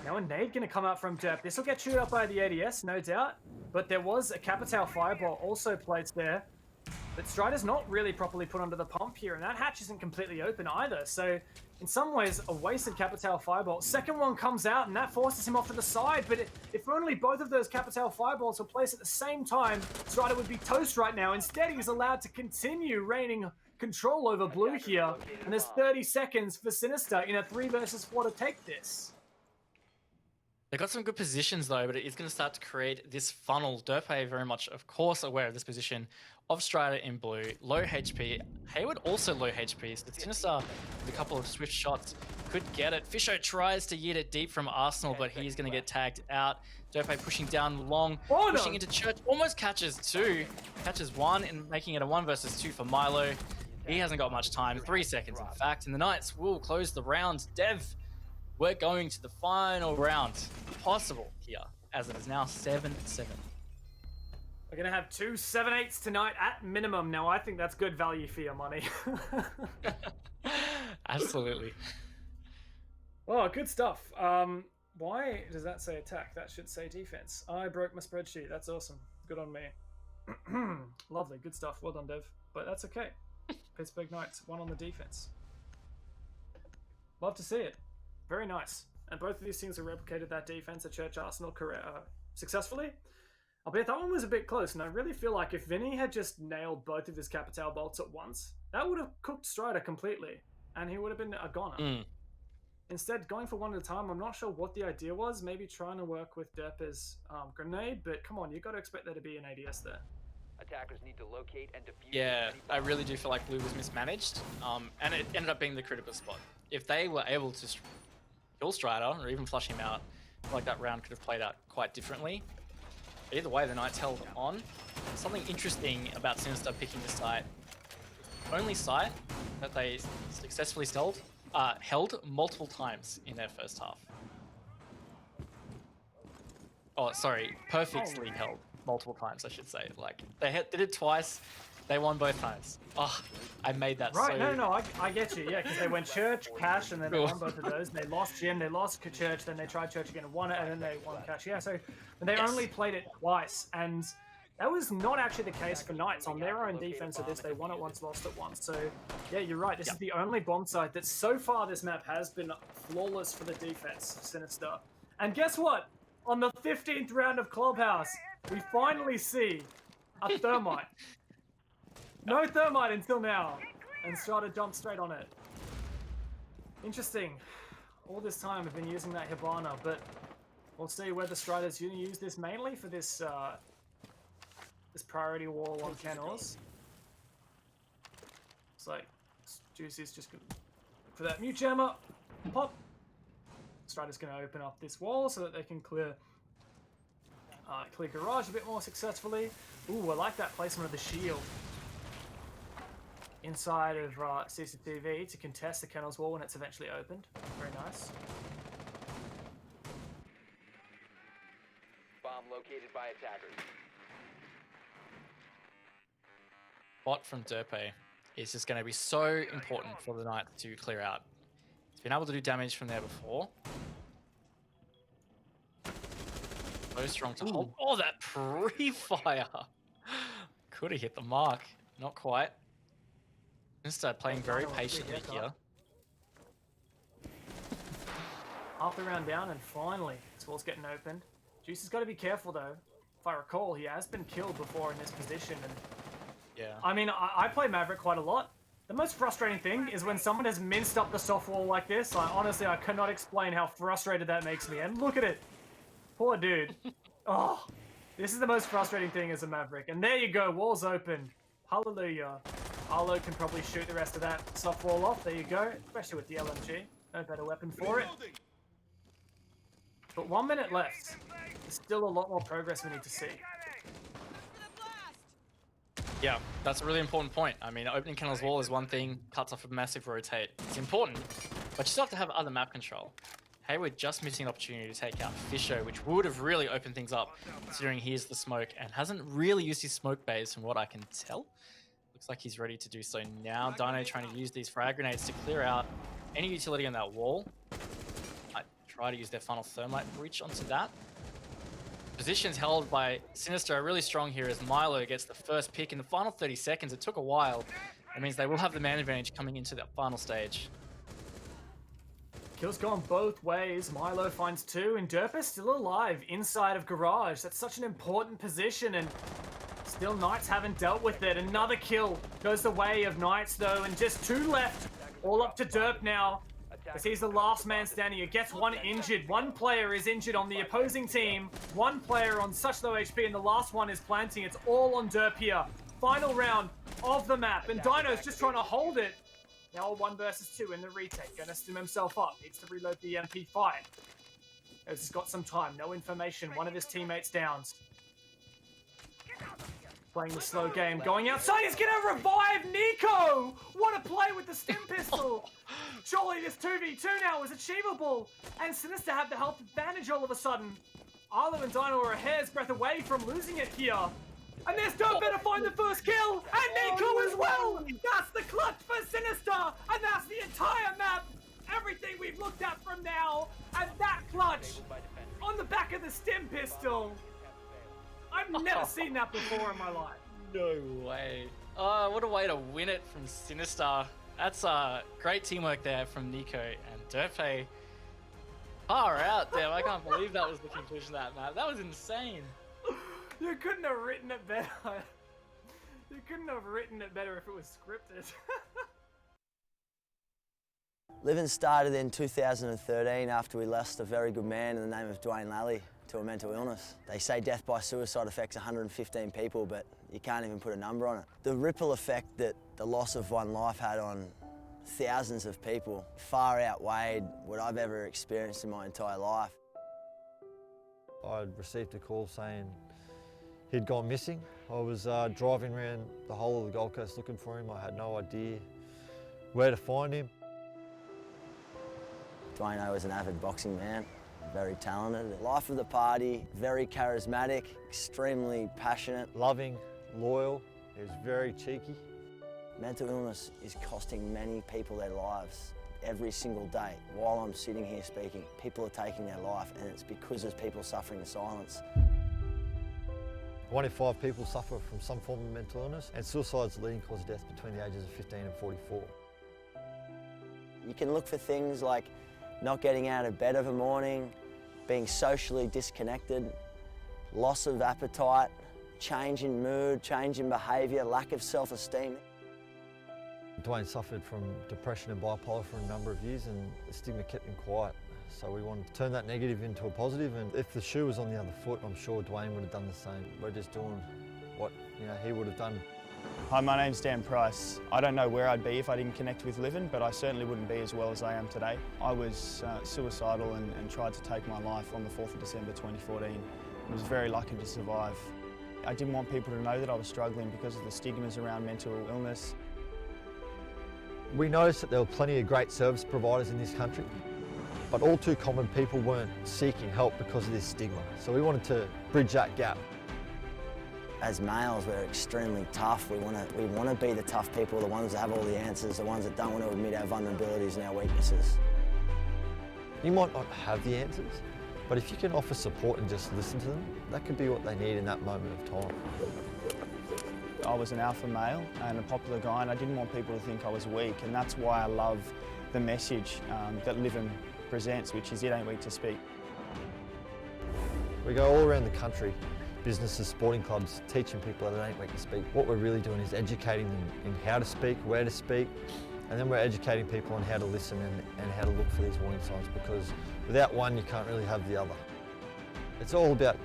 Now a nade going to come out from Derp. This will get chewed up by the ADS, no doubt. But there was a Capital Fireball also placed there. But Strider's not really properly put under the pump here, and that hatch isn't completely open either. So, in some ways, a wasted Capital Fireball. Second one comes out, and that forces him off to the side. But if only both of those Capital Fireballs were placed at the same time, Strider would be toast right now. Instead, he's allowed to continue reigning control over blue here. And there's 30 seconds for Sinister in a 3 versus 4 to take this. They've got some good positions though, but it is going to start to create this funnel. Derpe very much, of course, aware of this position of Strider in blue. Low HP. Hayward also low HP. So Sinister, with a couple of swift shots, could get it. Fisho tries to yeet it deep from Arsenal, but he's going to get tagged out. Derpe pushing down long, pushing into Church. Almost catches 2. Catches 1 and making it a 1 versus 2 for Milo. He hasn't got much time. 3 seconds, in fact. And the Knights will close the round. Dev, we're going to the final round possible here, as it is now 7-7. We're going to have 2 7-8s tonight at minimum. Now, I think that's good value for your money. Absolutely. Oh, good stuff. Why does that say attack? That should say defense. I broke my spreadsheet. That's awesome. Good on me. Lovely. Good stuff. Well done, Dev. But that's okay. Pittsburgh Knights, 1 on the defense. Love to see it. Very nice. And both of these teams have replicated that defense at Church Arsenal successfully. Albeit that one was a bit close, and I really feel like if Vinny had just nailed both of his Capital bolts at once, that would have cooked Strider completely, and he would have been a goner. Instead, going for 1 at a time, I'm not sure what the idea was. Maybe trying to work with Derpe's grenade, but come on, you've got to expect there to be an ADS there. Attackers need to locate and defuse. Yeah, I really do feel like blue was mismanaged, and it ended up being the critical spot. If they were able to kill Strider or even flush him out, I feel like that round could have played out quite differently. But either way, the Knights held on. Something interesting about Sinister picking the site. Only site that they successfully held multiple times in their first half. Oh, sorry, perfectly held multiple times, I should say. Like, they did it twice, they won both times. Oh, I made that right, so... no, I get you, yeah, because they went Church, Cash, and then they won both of those. They lost Jim, they lost Church, then they tried Church again and won it, and then they won Cash. Yeah, so they only played it twice, and that was not actually the case for Knights. On their own defense of this, they won it once, lost it once. So, yeah, you're right. This is the only bomb site that so far this map has been flawless for the defense, Sinister. And guess what? On the 15th round of Clubhouse, we finally see a Thermite. No Thermite until now. And Strider jumped straight on it. Interesting. All this time I've been using that Hibana, but we'll see whether Strider's going to use this mainly for this this priority wall on kennels. It's like Juicy's just gonna look for that mute jammer. Pop. Strider's gonna open up this wall so that they can clear garage a bit more successfully. Ooh, I like that placement of the shield inside of CCTV to contest the kennels wall when it's eventually opened. Very nice. Bomb located by attackers. Bot from Derpe is just going to be so important for the Knights to clear out. He's been able to do damage from there before. So strong to hold. Oh, that pre-fire! Could have hit the mark. Not quite. Instead, playing very patiently here. Half the round down, and finally, this wall's getting opened. Juice has got to be careful, though. If I recall, he has been killed before in this position. And Yeah. I mean, I play Maverick quite a lot. The most frustrating thing is when someone has minced up the soft wall like this. Honestly, I cannot explain how frustrated that makes me. And look at it. Poor dude. Oh, this is the most frustrating thing as a Maverick. And there you go, wall's open. Hallelujah. Arlo can probably shoot the rest of that soft wall off. There you go, especially with the LMG. No better weapon for it. But 1 minute left. There's still a lot more progress we need to see. Yeah, that's a really important point. I mean, opening Kennel's wall is one thing, cuts off a massive rotate. It's important, but you still have to have other map control. Hayward just missing an opportunity to take out Fisher, which would have really opened things up, considering he is the smoke and hasn't really used his smoke bays from what I can tell. Looks like he's ready to do so now. Dino trying to use these frag grenades to clear out any utility on that wall. I try to use their funnel thermite breach onto that. Positions held by Sinister are really strong here as Milo gets the first pick in the final 30 seconds. It took a while. That means they will have the man advantage coming into that final stage. Kill's gone both ways. Milo finds two, and Derpa's still alive inside of garage. That's such an important position, and still Knights haven't dealt with it. Another kill goes the way of Knights, though, and just two left. All up to Derp now, as he's the last man standing. He gets one injured. One player is injured on the opposing team. One player on such low HP, and the last one is planting. It's all on Derp here. Final round of the map, and Dino's just trying to hold it. Now 1 versus 2 in the retake. Gonna stim himself up. Needs to reload the MP5. He's got some time. No information. One of his teammates downs. Playing the slow game. Going outside. He's gonna revive Nico! What a play with the stim pistol! Surely this 2v2 now is achievable. And Sinister have the health advantage all of a sudden. Arlo and Dino are a hair's breadth away from losing it here. And there's Derpa to find the first kill, and Nico as well! That's the clutch for Sinister, and that's the entire map! Everything we've looked at from now, and that clutch on the back of the stim pistol! I've never seen that before in my life. No way. Oh, what a way to win it from Sinister. That's great teamwork there from Nico and Derpe. Far out, damn, I can't believe that was the conclusion of that map. That was insane. You couldn't have written it better. You couldn't have written it better if it was scripted. Living started in 2013 after we lost a very good man in the name of Dwayne Lally to a mental illness. They say death by suicide affects 115 people, but you can't even put a number on it. The ripple effect that the loss of one life had on thousands of people far outweighed what I've ever experienced in my entire life. I received a call saying he'd gone missing. I was driving around the whole of the Gold Coast looking for him. I had no idea where to find him. Dwayne was an avid boxing man, very talented. Life of the party, very charismatic, extremely passionate. Loving, loyal, he was very cheeky. Mental illness is costing many people their lives every single day. While I'm sitting here speaking, people are taking their life, and it's because there's people suffering in silence. 1 in 5 people suffer from some form of mental illness, and suicide's the leading cause of death between the ages of 15 and 44. You can look for things like not getting out of bed of a morning, being socially disconnected, loss of appetite, change in mood, change in behaviour, lack of self-esteem. Dwayne suffered from depression and bipolar for a number of years, and the stigma kept him quiet. So we wanted to turn that negative into a positive, and if the shoe was on the other foot, I'm sure Dwayne would have done the same. We're just doing what he would have done. Hi, my name's Dan Price. I don't know where I'd be if I didn't connect with Livin, but I certainly wouldn't be as well as I am today. I was suicidal and tried to take my life on the 4th of December 2014. I was very lucky to survive. I didn't want people to know that I was struggling because of the stigmas around mental illness. We noticed that there were plenty of great service providers in this country, but all too common people weren't seeking help because of this stigma. So we wanted to bridge that gap. As males, we're extremely tough. We want to be the tough people, the ones that have all the answers, the ones that don't want to admit our vulnerabilities and our weaknesses. You might not have the answers, but if you can offer support and just listen to them, that could be what they need in that moment of time. I was an alpha male and a popular guy, and I didn't want people to think I was weak, and that's why I love the message that Livin presents, which is it ain't weak to speak. We go all around the country, businesses, sporting clubs, teaching people that it ain't weak to speak. What we're really doing is educating them in how to speak, where to speak, and then we're educating people on how to listen and how to look for these warning signs, because without one you can't really have the other. It's all about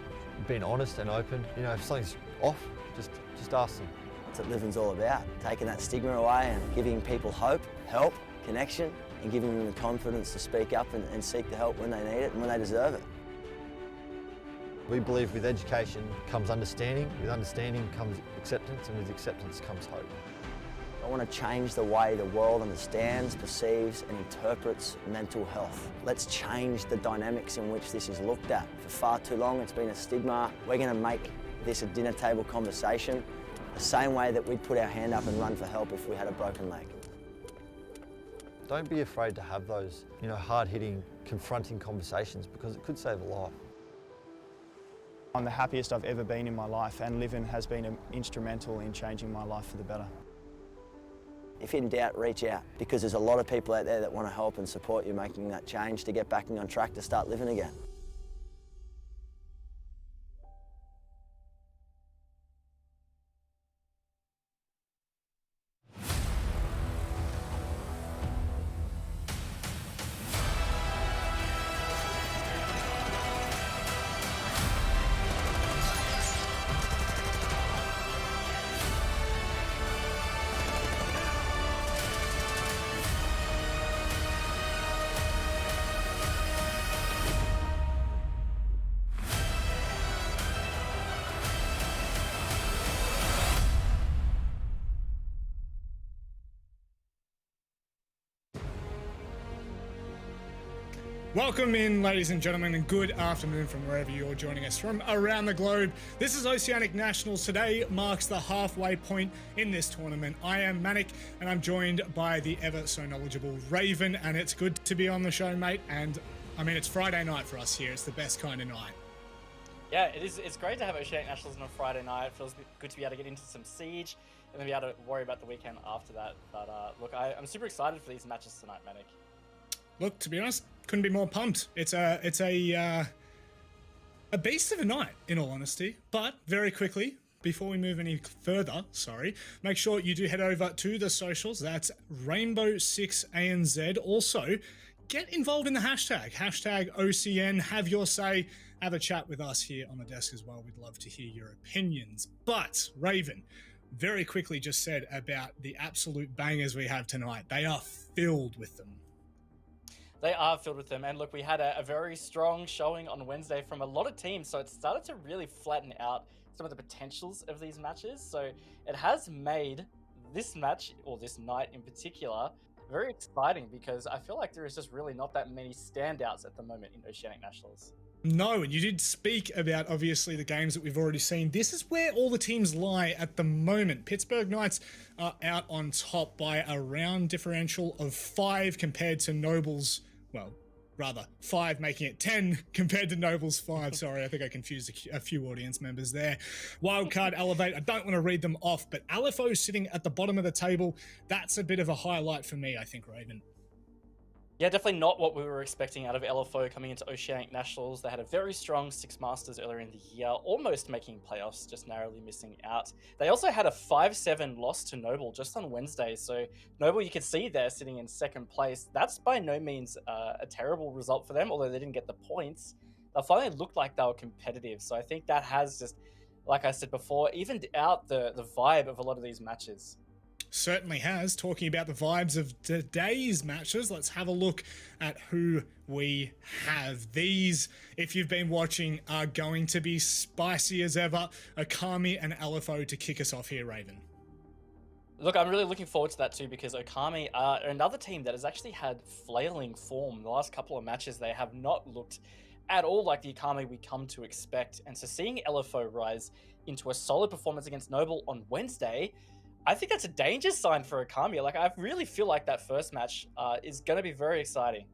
being honest and open. If something's off, just ask them. That's what living's all about, taking that stigma away and giving people hope, help, connection, and giving them the confidence to speak up and seek the help when they need it and when they deserve it. We believe with education comes understanding, with understanding comes acceptance, and with acceptance comes hope. I want to change the way the world understands, perceives and interprets mental health. Let's change the dynamics in which this is looked at. For far too long it's been a stigma. We're going to make this a dinner table conversation, the same way that we'd put our hand up and run for help if we had a broken leg. Don't be afraid to have those, hard-hitting, confronting conversations, because it could save a life. I'm the happiest I've ever been in my life, and Livin has been instrumental in changing my life for the better. If in doubt, reach out, because there's a lot of people out there that want to help and support you making that change to get back on track to start living again. Welcome in, ladies and gentlemen, and good afternoon from wherever you're joining us from around the globe. This is Oceanic Nationals. Today marks the halfway point in this tournament. I am Manic, and I'm joined by the ever so knowledgeable Raven, and it's good to be on the show, mate. And I mean, it's Friday night for us here. It's the best kind of night. Yeah, it is. It's great to have Oceanic Nationals on a Friday night. It feels good to be able to get into some Siege and then be able to worry about the weekend after that. But look, I'm super excited for these matches tonight, Manic. Look, to be honest, couldn't be more pumped. It's a beast of a night, in all honesty. But very quickly, before we move any further, make sure you do head over to the socials. That's Rainbow6ANZ. Also, get involved in the hashtag OCN. Have your say. Have a chat with us here on the desk as well. We'd love to hear your opinions. But Raven, very quickly just said about the absolute bangers we have tonight. They are filled with them. They are filled with them. And look, we had a very strong showing on Wednesday from a lot of teams. So it started to really flatten out some of the potentials of these matches. So it has made this match, or this night in particular, very exciting, because I feel like there is just really not that many standouts at the moment in Oceanic Nationals. No, and you did speak about, obviously, the games that we've already seen. This is where all the teams lie at the moment. Pittsburgh Knights are out on top by a round differential of 5 compared to Nobles, well, rather 5 making it 10 compared to Nobles 5. Sorry, I think I confused a few audience members there. Wildcard Elevate, I don't want to read them off, but LFO sitting at the bottom of the table, that's a bit of a highlight for me, I think, Raven. Yeah, definitely not what we were expecting out of LFO coming into Oceanic Nationals. They had a very strong Six Masters earlier in the year, almost making playoffs, just narrowly missing out. They also had a 5-7 loss to Noble just on Wednesday. So Noble, you can see there sitting in second place. That's by no means a terrible result for them, although they didn't get the points. They finally looked like they were competitive. So I think that has just like I said before, evened out the vibe of a lot of these matches. Certainly has. Talking about the vibes of today's matches, let's have a look at who we have. These, if you've been watching, are going to be spicy as ever. Okami and LFO to kick us off here, Raven. Look, I'm really looking forward to that too, because Okami are another team that has actually had flailing form. The last couple of matches, they have not looked at all like the Okami we come to expect. And so seeing LFO rise into a solid performance against Noble on Wednesday, I think that's a danger sign for Okami. Like, I really feel like that first match is going to be very exciting.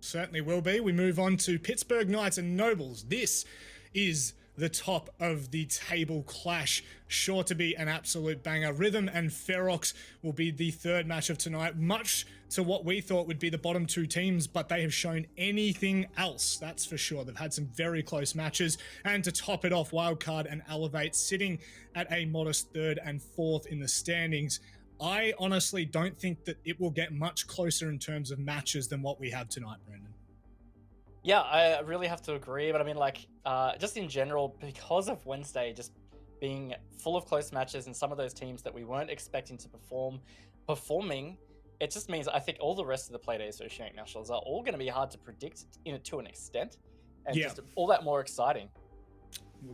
Certainly will be. We move on to Pittsburgh Knights and Nobles. This is the top of the table clash. Sure to be an absolute banger. Rhythm and Ferox will be the third match of tonight, much to what we thought would be the bottom two teams, but they have shown anything else, that's for sure. They've had some very close matches, and to top it off, Wildcard and Elevate sitting at a modest third and fourth in the standings. I honestly don't think that it will get much closer in terms of matches than what we have tonight, Brendan. Yeah, I really have to agree. But I mean, like, just in general, because of Wednesday just being full of close matches and some of those teams that we weren't expecting to performing, it just means I think all the rest of the Playdays Oceanic Nationals are all going to be hard to predict to an extent, and just all that more exciting.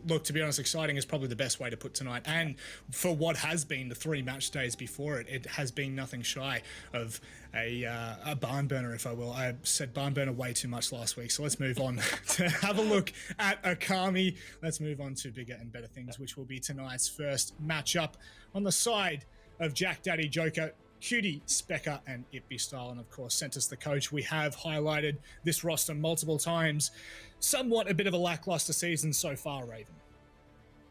Look, to be honest, exciting is probably the best way to put tonight. And for what has been the 3 match days before it, it has been nothing shy of a barn burner, if I will. I said barn burner way too much last week, so let's move on to have a look at Okami. Let's move on to bigger and better things, which will be tonight's first matchup. On the side of Jack Daddy Joker, Cutie, Specker, and Ippy Style, and of course, Centus the coach. We have highlighted this roster multiple times. Somewhat a bit of a lackluster season so far, Raven.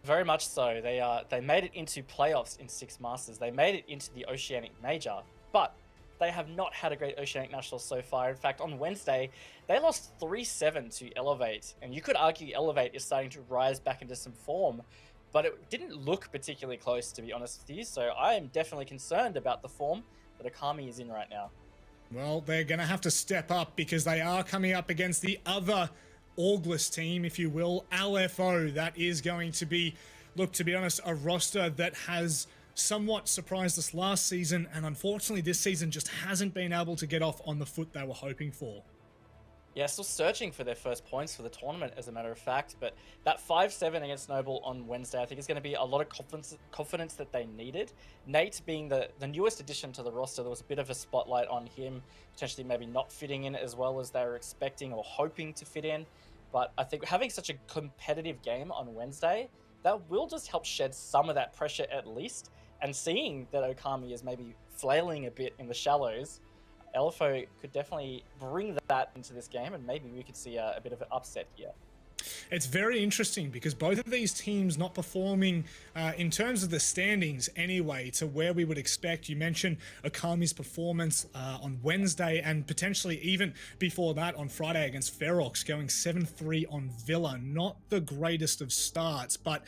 Very much so. They made it into playoffs in 6 Masters. They made it into the Oceanic Major, but they have not had a great Oceanic National so far. In fact, on Wednesday, they lost 3-7 to Elevate, and you could argue Elevate is starting to rise back into some form, but it didn't look particularly close, to be honest with you. So I am definitely concerned about the form that Okami is in right now. Well, they're going to have to step up because they are coming up against the other Orgless team, if you will, LFO. That is going to be, look, to be honest, a roster that has somewhat surprised us last season, and unfortunately this season just hasn't been able to get off on the foot they were hoping for. Yeah, still searching for their first points for the tournament, as a matter of fact. But that 5-7 against Noble on Wednesday, I think is going to be a lot of confidence that they needed. Nate being the newest addition to the roster, there was a bit of a spotlight on him, potentially maybe not fitting in as well as they were expecting or hoping to fit in. But I think having such a competitive game on Wednesday, that will just help shed some of that pressure at least. And seeing that Okami is maybe flailing a bit in the shallows, LFO could definitely bring that into this game, and maybe we could see a bit of an upset here. It's very interesting because both of these teams not performing in terms of the standings anyway to where we would expect. You mentioned Okami's performance on Wednesday and potentially even before that on Friday against Ferox, going 7-3 on Villa. Not the greatest of starts, but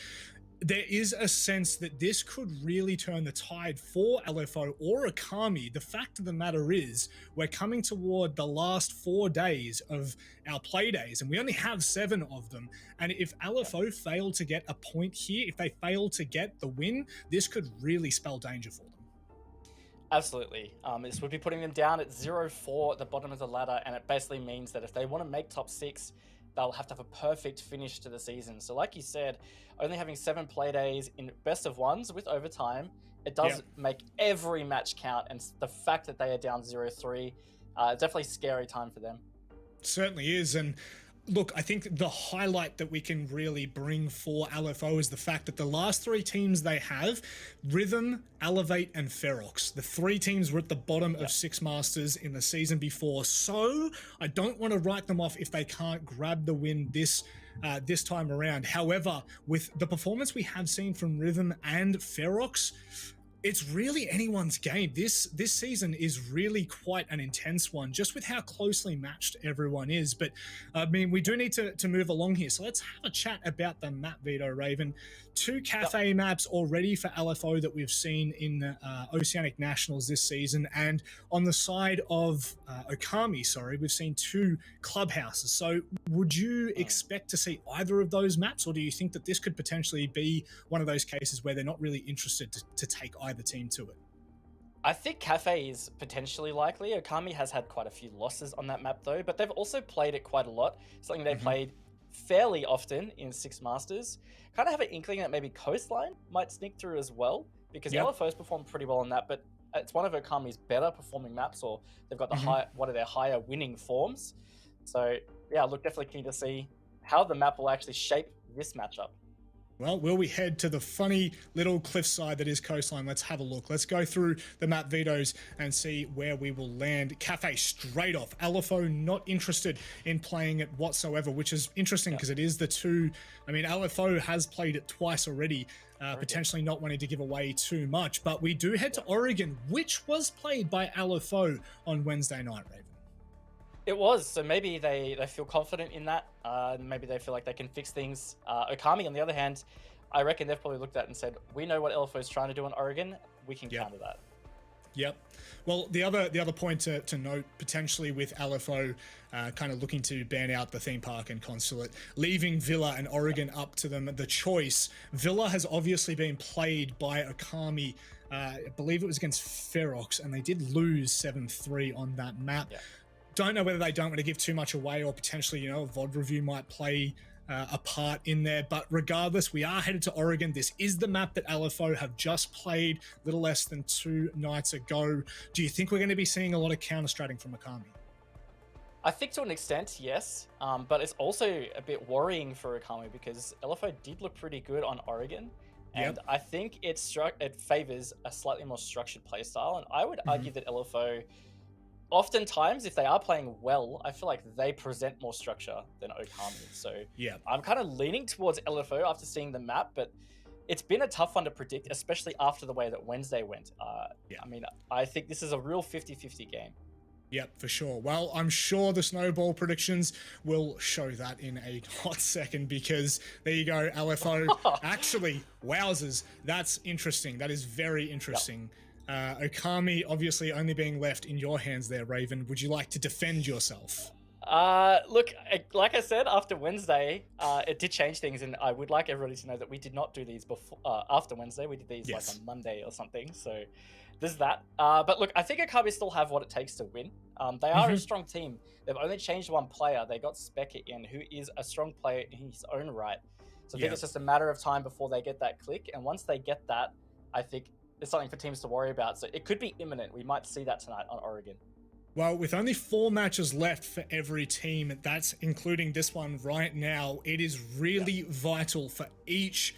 there is a sense that this could really turn the tide for LFO or Okami. The fact of the matter is we're coming toward the last 4 days of our play days, and we only have 7 of them. And if LFO fail to get a point here, if they fail to get the win, this could really spell danger for them. Absolutely. This would be putting them down at 0-4 at the bottom of the ladder, and it basically means that if they want to make top 6, they'll have to have a perfect finish to the season. So like you said, only having 7 play days in best of ones with overtime, it does make every match count. And the fact that they are down 0-3, definitely scary time for them. Certainly is. And look, I think the highlight that we can really bring for LFO is the fact that the last 3 teams they have, Rhythm, Elevate, and Ferox, the 3 teams were at the bottom of 6 Masters in the season before. So I don't want to write them off if they can't grab the win this time around. However, with the performance we have seen from Rhythm and Ferox, it's really anyone's game. This season is really quite an intense one, just with how closely matched everyone is. But I mean, we do need to move along here. So let's have a chat about the map veto, Raven. 2 cafe maps already for LFO that we've seen in the Oceanic Nationals this season, and on the side of Okami, we've seen 2 clubhouses. So would you expect to see either of those maps, or do you think that this could potentially be one of those cases where they're not really interested to take either team to it? I think Cafe is potentially likely. Okami has had quite a few losses on that map though, but they've also played it quite a lot. Something they played fairly often in Six Masters. Kind of have an inkling that maybe Coastline might sneak through as well, because LFO's performed pretty well on that, but it's one of Okami's better performing maps, or they've got the one of their higher winning forms. So yeah, look, definitely keen to see how the map will actually shape this matchup. Well, will we head to the funny little cliffside that is Coastline? Let's have a look. Let's go through the map vetoes and see where we will land. Cafe straight off. LFO not interested in playing it whatsoever, which is interesting because it is the 2. I mean, LFO has played it twice already, potentially not wanting to give away too much. But we do head to Oregon, which was played by LFO on Wednesday night, Raven. It was, so maybe they feel confident in that. Maybe they feel like they can fix things. Okami, on the other hand, I reckon they've probably looked at it and said, we know what LFO is trying to do in Oregon. We can counter that. Yep. Well, the other point to note, potentially with LFO kind of looking to ban out the theme park and consulate, leaving Villa and Oregon up to them, the choice. Villa has obviously been played by Okami. I believe it was against Ferox, and they did lose 7-3 on that map. Yeah. Don't know whether they don't want to give too much away, or potentially, a VOD review might play a part in there. But regardless, we are headed to Oregon. This is the map that LFO have just played a little less than 2 nights ago. Do you think we're going to be seeing a lot of counter-stratting from Okami? I think to an extent, yes. But it's also a bit worrying for Okami because LFO did look pretty good on Oregon. And I think it favors a slightly more structured playstyle. And I would argue that LFO, oftentimes, if they are playing well, I feel like they present more structure than Okami. So I'm kind of leaning towards LFO after seeing the map, but it's been a tough one to predict, especially after the way that Wednesday went. I mean, I think this is a real 50-50 game. Yep, for sure. Well, I'm sure the snowball predictions will show that in a hot second, because there you go, LFO. Actually, wowzers, that's interesting. That is very interesting. Okami obviously only being left in your hands there, Raven. Would you like to defend yourself? Look, like I said, after Wednesday, it did change things, and I would like everybody to know that we did not do these before. After Wednesday, we did these like on Monday or something. So there's that. But look, I think Okami still have what it takes to win. They are a strong team. They've only changed one player. They got Specker in, who is a strong player in his own right. So I think it's just a matter of time before they get that click. And once they get that, I think it's something for teams to worry about. So it could be imminent. We might see that tonight on Oregon. Well, with only 4 matches left for every team, that's including this one right now, it is really vital for each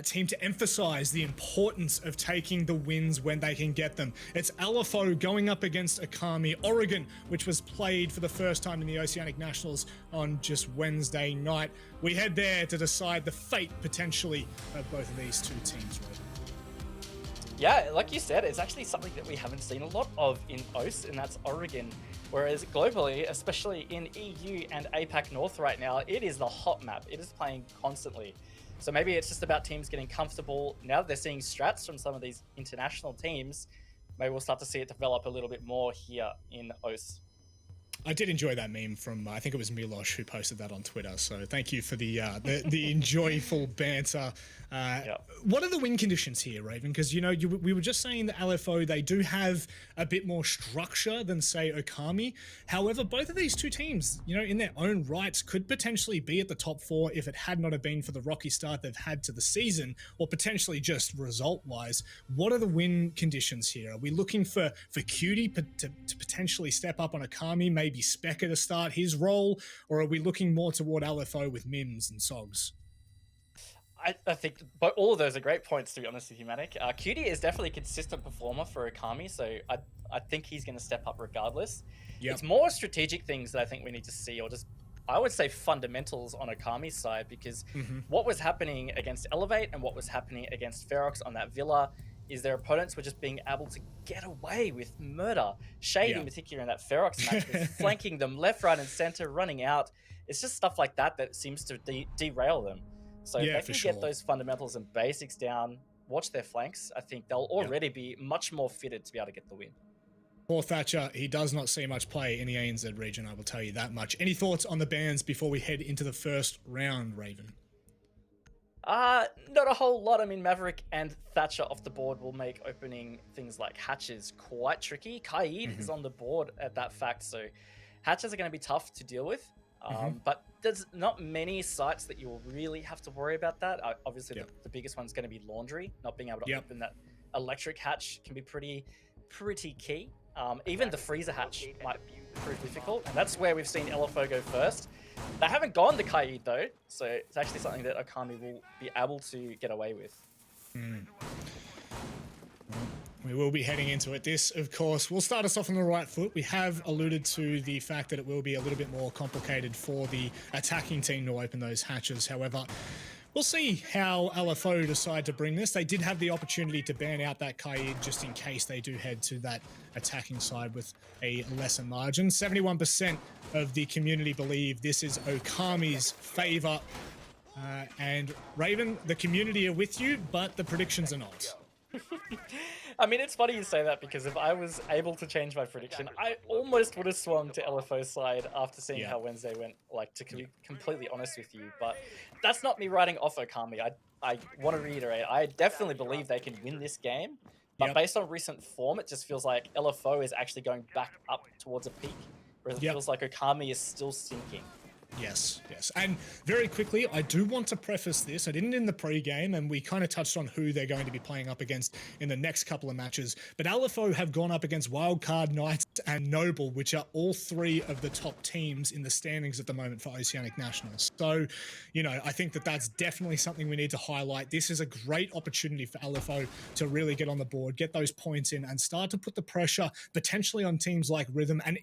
team to emphasize the importance of taking the wins when they can get them. It's LFO going up against Okami. Oregon, which was played for the first time in the Oceanic Nationals on just Wednesday night. We head there to decide the fate, potentially, of both of these 2 teams, Raven. Yeah, like you said, it's actually something that we haven't seen a lot of in OCE, and that's Oregon. Whereas globally, especially in EU and APAC North right now, it is the hot map. It is playing constantly. So maybe it's just about teams getting comfortable. Now that they're seeing strats from some of these international teams, maybe we'll start to see it develop a little bit more here in OCE. I did enjoy that meme from, I think it was Milosh who posted that on Twitter. So thank you for the enjoyable banter. What are the win conditions here, Raven? Because, we were just saying that LFO, they do have a bit more structure than, say, Okami. However, both of these 2 teams, in their own rights, could potentially be at the top 4 if it had not have been for the rocky start they've had to the season, or potentially just result-wise. What are the win conditions here? Are we looking for Cutie to potentially step up on Okami, maybe Specker to start his role, or are we looking more toward LFO with Mims and Sogs? I think but all of those are great points, to be honest with you, Manic. Cutie is definitely a consistent performer for Okami, so I think he's going to step up regardless. It's more strategic things that I think we need to see, or just, I would say, fundamentals on Okami's side, because what was happening against Elevate and what was happening against Ferox on that Villa, is their opponents were just being able to get away with murder. Shade in particular in that Ferox match was flanking them left, right, and center, running out. It's just stuff like that that seems to derail them. So if they can get those fundamentals and basics down, watch their flanks, I think they'll already be much more fitted to be able to get the win. Poor Thatcher, he does not see much play in the ANZ region, I will tell you that much. Any thoughts on the bans before we head into the first round, Raven? Not a whole lot. I mean, Maverick and Thatcher off the board will make opening things like hatches quite tricky. Kaid is on the board at that fact, so hatches are going to be tough to deal with. But there's not many sites that you will really have to worry about that. Obviously, the biggest one's going to be laundry. Not being able to open that electric hatch can be pretty key. Even the freezer hatch might prove difficult, and that's where we've seen LFO go first. They haven't gone to Kaid though, so it's actually something that Okami will be able to get away with. We will be heading into it. This, of course, will start us off on the right foot. We have alluded to the fact that it will be a little bit more complicated for the attacking team to open those hatches. However, we'll see how LFO decide to bring this. They did have the opportunity to ban out that Kaid just in case they do head to that attacking side with a lesser margin. 71% of the community believe this is Okami's favor. And Raven, the community are with you, but the predictions are not. I mean, it's funny you say that because if I was able to change my prediction, I almost would have swung to LFO's side after seeing how Wednesday went, like, to be completely honest with you. But that's not me writing off Okami. I want to reiterate, I definitely believe they can win this game. But based on recent form, it just feels like LFO is actually going back up towards a peak, whereas it feels like Okami is still sinking. Yes, yes. And very quickly, I do want to preface this. I didn't in the pre-game, and we kind of touched on who they're going to be playing up against in the next couple of matches. But LFO have gone up against Wildcard Knights and Noble, which are all three of the top teams in the standings at the moment for Oceanic Nationals. So, you know, I think that that's definitely something we need to highlight. This is a great opportunity for LFO to really get on the board, get those points in, and start to put the pressure potentially on teams like Rhythm and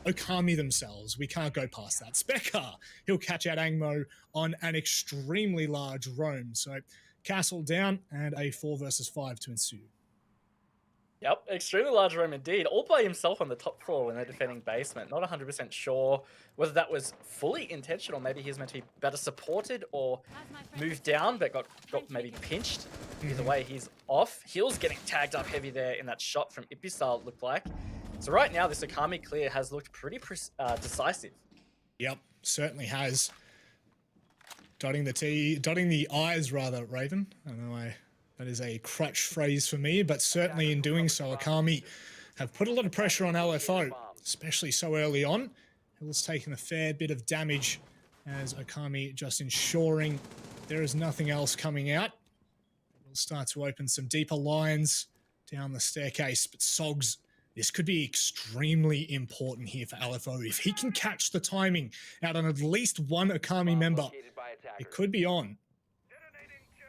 Okami themselves. We can't go past that. Specker, he'll catch out Angmo on an extremely large roam. So castle down and a 4 versus 5 to ensue. Yep, extremely large room indeed. All by himself on the top floor when they're defending basement. Not 100% sure whether that was fully intentional. Maybe he's meant to be better supported or moved down, but got maybe pinched. Either way, he's off. Heel's getting tagged up heavy there in that shot from Ippistyle, it looked like. So right now, this Okami clear has looked pretty decisive. Yep, certainly has. Dotting the I's rather, Raven. I know that is a crutch phrase for me, but certainly in doing so, Okami have put a lot of pressure on LFO, especially so early on. Hill's taken a fair bit of damage as Okami just ensuring there is nothing else coming out. We'll start to open some deeper lines down the staircase, but Sogs, this could be extremely important here for LFO. If he can catch the timing out on at least one Okami member, it could be on.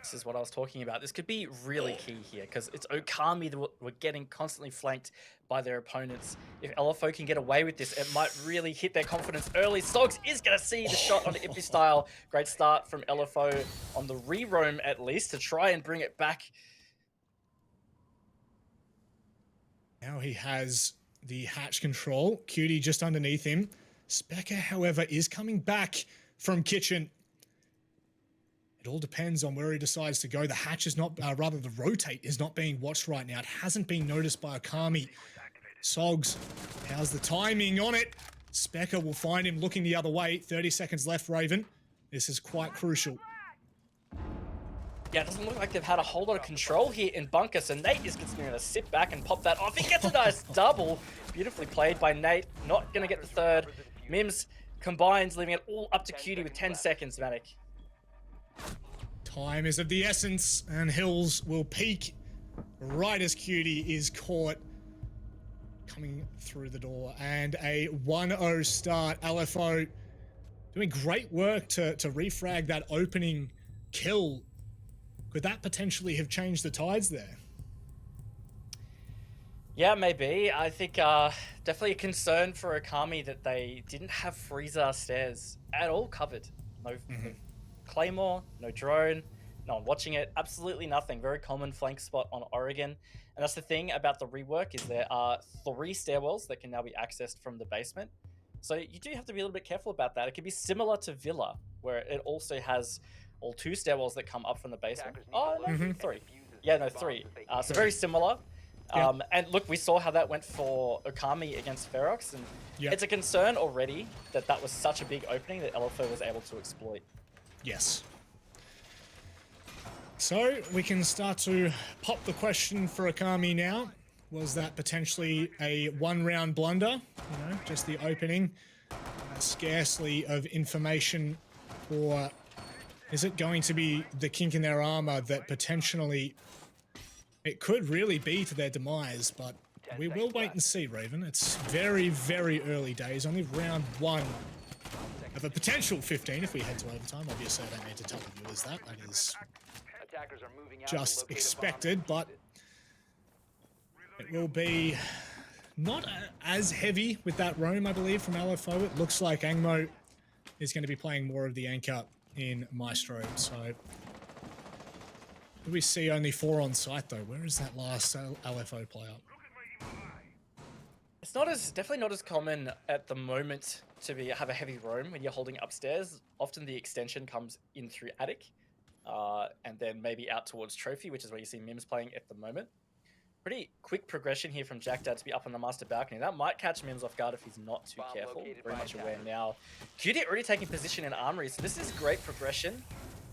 This is what I was talking about. This could be really key here because it's Okami that we're getting constantly flanked by their opponents. If LFO can get away with this, it might really hit their confidence early. Sogs is going to see the shot on the Ippistyle. Great start from LFO on the re-roam at least to try and bring it back. Now he has the hatch control. Cutie just underneath him. Specker, however, is coming back from kitchen. It all depends on where he decides to go. The hatch is not, rather the rotate is not being watched right now. It hasn't been noticed by Okami. Sogs, how's the timing on it? Specker will find him looking the other way. 30 seconds left, Raven. This is quite crucial. Yeah, it doesn't look like they've had a whole lot of control here in bunker, so Nate is considering to sit back and pop that off. He gets a nice double. Beautifully played by Nate. Not going to get the third. Mims combines, leaving it all up to Cutie with 10 seconds, Matic. Time is of the essence, and Hills will peak right as Cutie is caught coming through the door. And a 1-0 start. LFO doing great work to refrag that opening kill. Could that potentially have changed the tides there? Yeah, maybe. I think definitely a concern for Okami that they didn't have freezer stairs at all covered. No Claymore, no drone. no one watching it. Absolutely nothing. Very common flank spot on Oregon. And that's the thing about the rework is there are 3 stairwells that can now be accessed from the basement. So you do have to be a little bit careful about that. It could be similar to Villa, where it also has all 2 stairwells that come up from the basement. Oh, no, 3. Yeah, no, 3. So very similar. Yep. And look, we saw how that went for Okami against Ferox, and Yep. it's a concern already that that was such a big opening that LFO was able to exploit. Yes. So we can start to pop the question for Okami now. Was that potentially a one-round blunder? You know, just the opening, scarcely of information, or is it going to be the kink in their armor that potentially it could really be to their demise? But we will wait and see, Raven. It's very, very early days. Only round 1 of a potential 15 if we head to overtime. Obviously, I don't need to tell the viewers that. That is Attackers are moving out to just locate a bomb expected, but it will be not as heavy with that roam, I believe, from LFO. It looks like Angmo is going to be playing more of the anchor in Maestro. So do we see only 4 on site, though? Where is that last LFO player? It's definitely not as common at the moment to have a heavy roam when you're holding upstairs. Often the extension comes in through attic, and then maybe out towards trophy, which is where you see Mims playing at the moment. Pretty quick progression here from Jack Dad to be up on the master balcony. That might catch Mims off guard if he's not too careful. Very much aware now. QD already taking position in Armory, so this is great progression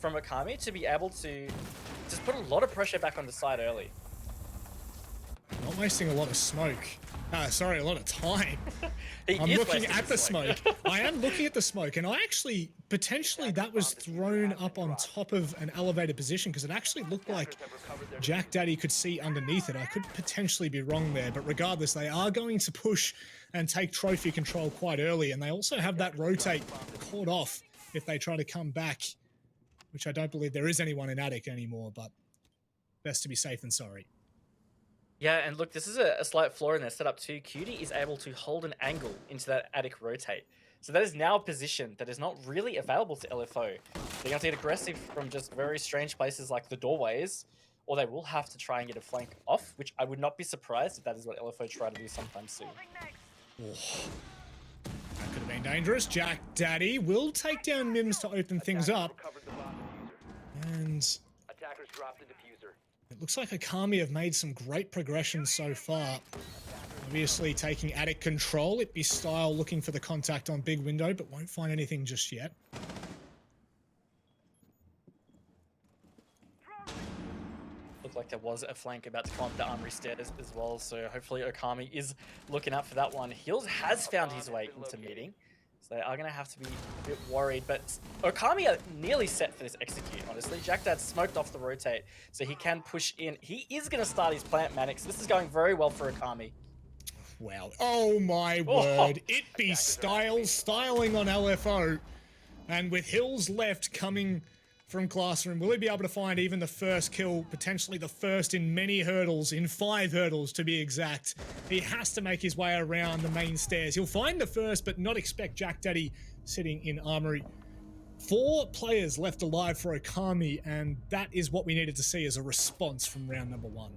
from Okami to be able to just put a lot of pressure back on the side early. Not wasting a lot of smoke. Sorry, a lot of time. I'm is looking wasting at the smoke. I am looking at the smoke, and I actually, potentially, that was thrown up on top of an elevated position because it actually looked like Jack Daddy could see underneath it. I could potentially be wrong there, but regardless, they are going to push and take trophy control quite early, and they also have that rotate caught off if they try to come back, which I don't believe there is anyone in attic anymore, but best to be safe than sorry. Yeah, and look, this is a slight flaw in their setup too. Cutie is able to hold an angle into that attic rotate. So that is now a position that is not really available to LFO. They're going to have to get aggressive from just very strange places like the doorways, or they will have to try and get a flank off, which I would not be surprised if that is what LFO try to do sometime soon. Oh, that could have been dangerous. Jack Daddy will take down Mims to open things up. And Attackers dropped the diffuser. it looks like Okami have made some great progression so far. Obviously taking attic control. It'd be Style looking for the contact on big window, but won't find anything just yet. Looked like there was a flank about to come up the armory stairs as well, so hopefully Okami is looking out for that one. Heels has found his way into meeting, so they are going to have to be a bit worried, but Okami are nearly set for this execute, honestly. Jack Dad smoked off the rotate, so he can push in. He is going to start his plant Mannix. This is going very well for Okami. Wow. Oh my word. It be Style styling on LFO. And with Hills left coming from Classroom, will he be able to find even the first kill, potentially the first in many hurdles, in 5 hurdles to be exact? He has to make his way around the main stairs. He'll find the first, but not expect Jack Daddy sitting in Armory. 4 players left alive for Okami, and that is what we needed to see as a response from round number 1.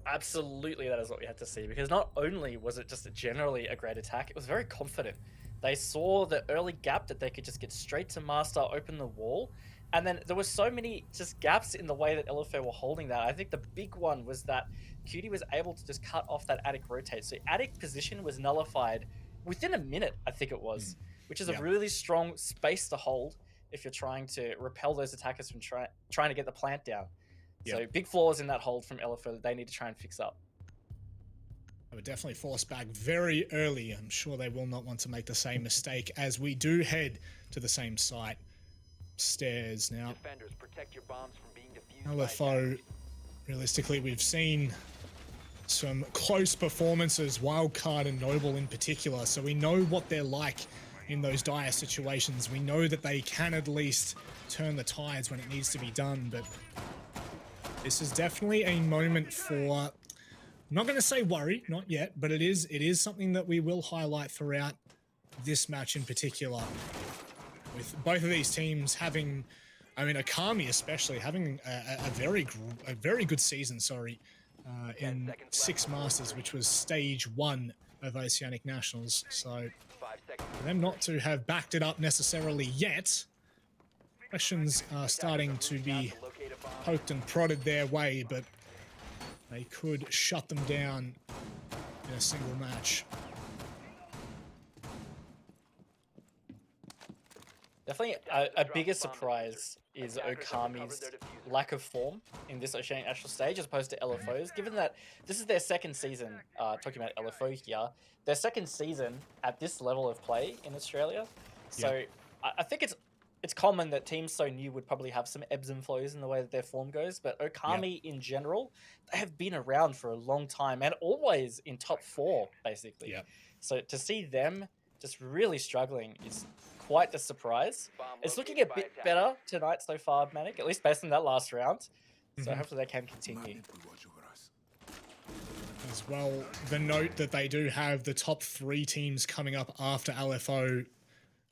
Absolutely, that is what we had to see, because not only was it just generally a great attack, it was very confident. They saw the early gap that they could just get straight to Master, open the wall, and then there were so many just gaps in the way that LFO were holding that. I think the big one was that Cutie was able to just cut off that attic rotate. So attic position was nullified within a minute, I think it was, which is a really strong space to hold if you're trying to repel those attackers from trying to get the plant down. So big flaws in that hold from LFO that they need to try and fix up. I would definitely force back very early. I'm sure they will not want to make the same mistake as we do head to the same site. Stairs now. Defenders, protect your bombs from being defused. LFO, realistically, we've seen some close performances, Wildcard and Noble in particular, so we know what they're like in those dire situations. We know that they can at least turn the tides when it needs to be done, but this is definitely a moment for, I'm not going to say worry, not yet, but it is something that we will highlight throughout this match in particular. With both of these teams having I mean, Akami especially having a very good season, in Six Masters, which was stage 1 of Oceanic Nationals. So 5 seconds. for them not to have backed it up necessarily yet, questions are starting to be Locate a bomb. poked and prodded their way, but they could shut them down in a single match. Definitely a bigger surprise is Okami's lack of form in this Oceanic National stage as opposed to LFO's, given that this is their second season, talking about LFO here, their second season at this level of play in Australia. So I think it's common that teams so new would probably have some ebbs and flows in the way that their form goes, but Okami in general, they have been around for a long time and always in top 4, basically. Yep. So to see them just really struggling is quite the surprise. It's looking a bit better tonight so far, Manic, at least based on that last round. So hopefully they can continue. As well, the note that they do have the top 3 teams coming up after LFO.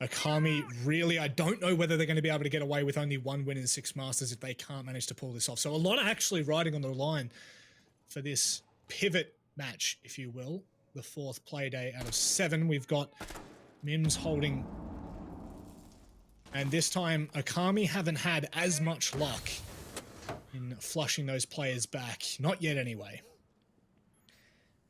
Akami, really, I don't know whether they're going to be able to get away with only 1 win in Six Masters if they can't manage to pull this off. So a lot actually riding on the line for this pivot match, if you will. The 4th Playday out of 7. We've got Mims holding. And this time, Akami haven't had as much luck in flushing those players back. Not yet, anyway.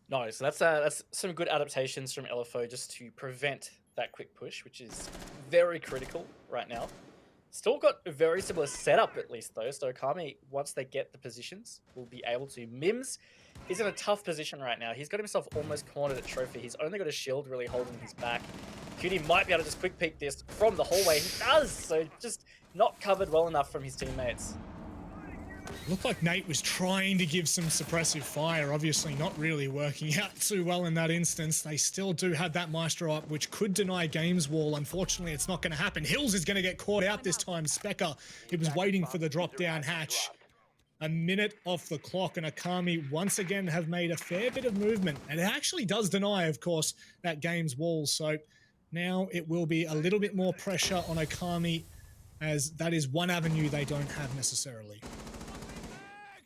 No, so that's some good adaptations from LFO just to prevent that quick push, which is very critical right now. Still got a very similar setup at least though, so Okami, once they get the positions, will be able to. Mims, he's in a tough position right now. He's got himself almost cornered at Trophy. He's only got a shield really holding his back. Cutie might be able to just quick peek this from the hallway. He does, so just not covered well enough from his teammates. Looked like Nate was trying to give some suppressive fire, obviously not really working out too well in that instance. They still do have that Maestro up, which could deny Games Wall. Unfortunately, it's not going to happen. Hills is going to get caught out this time. Specker, he was waiting for the drop-down hatch. A minute off the clock, and Akami once again have made a fair bit of movement. And it actually does deny, of course, that Games Wall. So now it will be a little bit more pressure on Okami, as that is one avenue they don't have necessarily.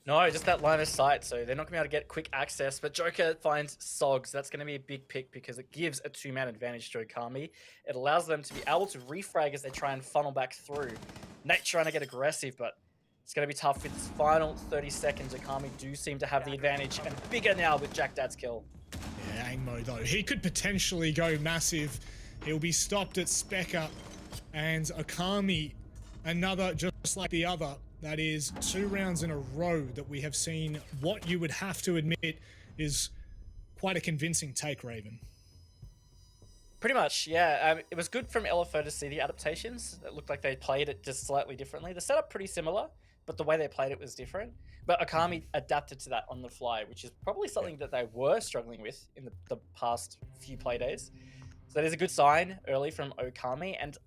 No, just that line of sight, so they're not going to be able to get quick access, but Joker finds Sogs. That's going to be a big pick because it gives a 2-man advantage to Okami. It allows them to be able to refrag as they try and funnel back through. Nate trying to get aggressive, but it's going to be tough with this final 30 seconds. Okami do seem to have the advantage, and bigger now with Jack Dad's kill. Yeah, Angmo though, he could potentially go massive. He'll be stopped at Specker, and Okami, another just like the other. That is 2 rounds in a row that we have seen what you would have to admit is quite a convincing take, Raven. Pretty much, yeah. It was good from LFO to see the adaptations. It looked like they played it just slightly differently. The setup pretty similar, but the way they played it was different. But Okami adapted to that on the fly, which is probably something that they were struggling with in the past few play days. So that is a good sign early from Okami, and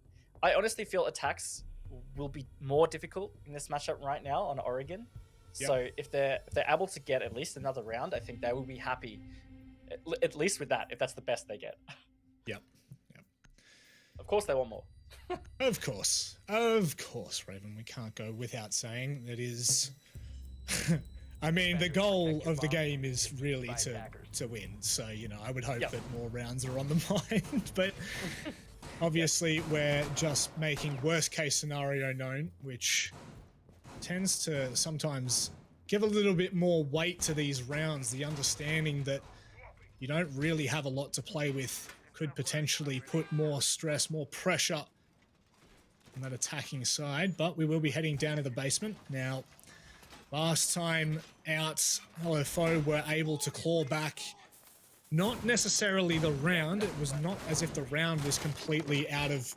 I honestly feel attacks will be more difficult in this matchup right now on Oregon. Yep. So if they're able to get at least another round, I think they will be happy, at least with that, if that's the best they get. Yep. Of course they want more. Of course, Raven. We can't go without saying that is. I mean, the goal of the game is really to win. So I would hope that more rounds are on the mind, but. Obviously, we're just making worst case scenario known, which tends to sometimes give a little bit more weight to these rounds. The understanding that you don't really have a lot to play with could potentially put more stress, more pressure on that attacking side, but we will be heading down to the basement. Now, last time out, LFO were able to claw back. Not necessarily the round. It was not as if the round was completely out of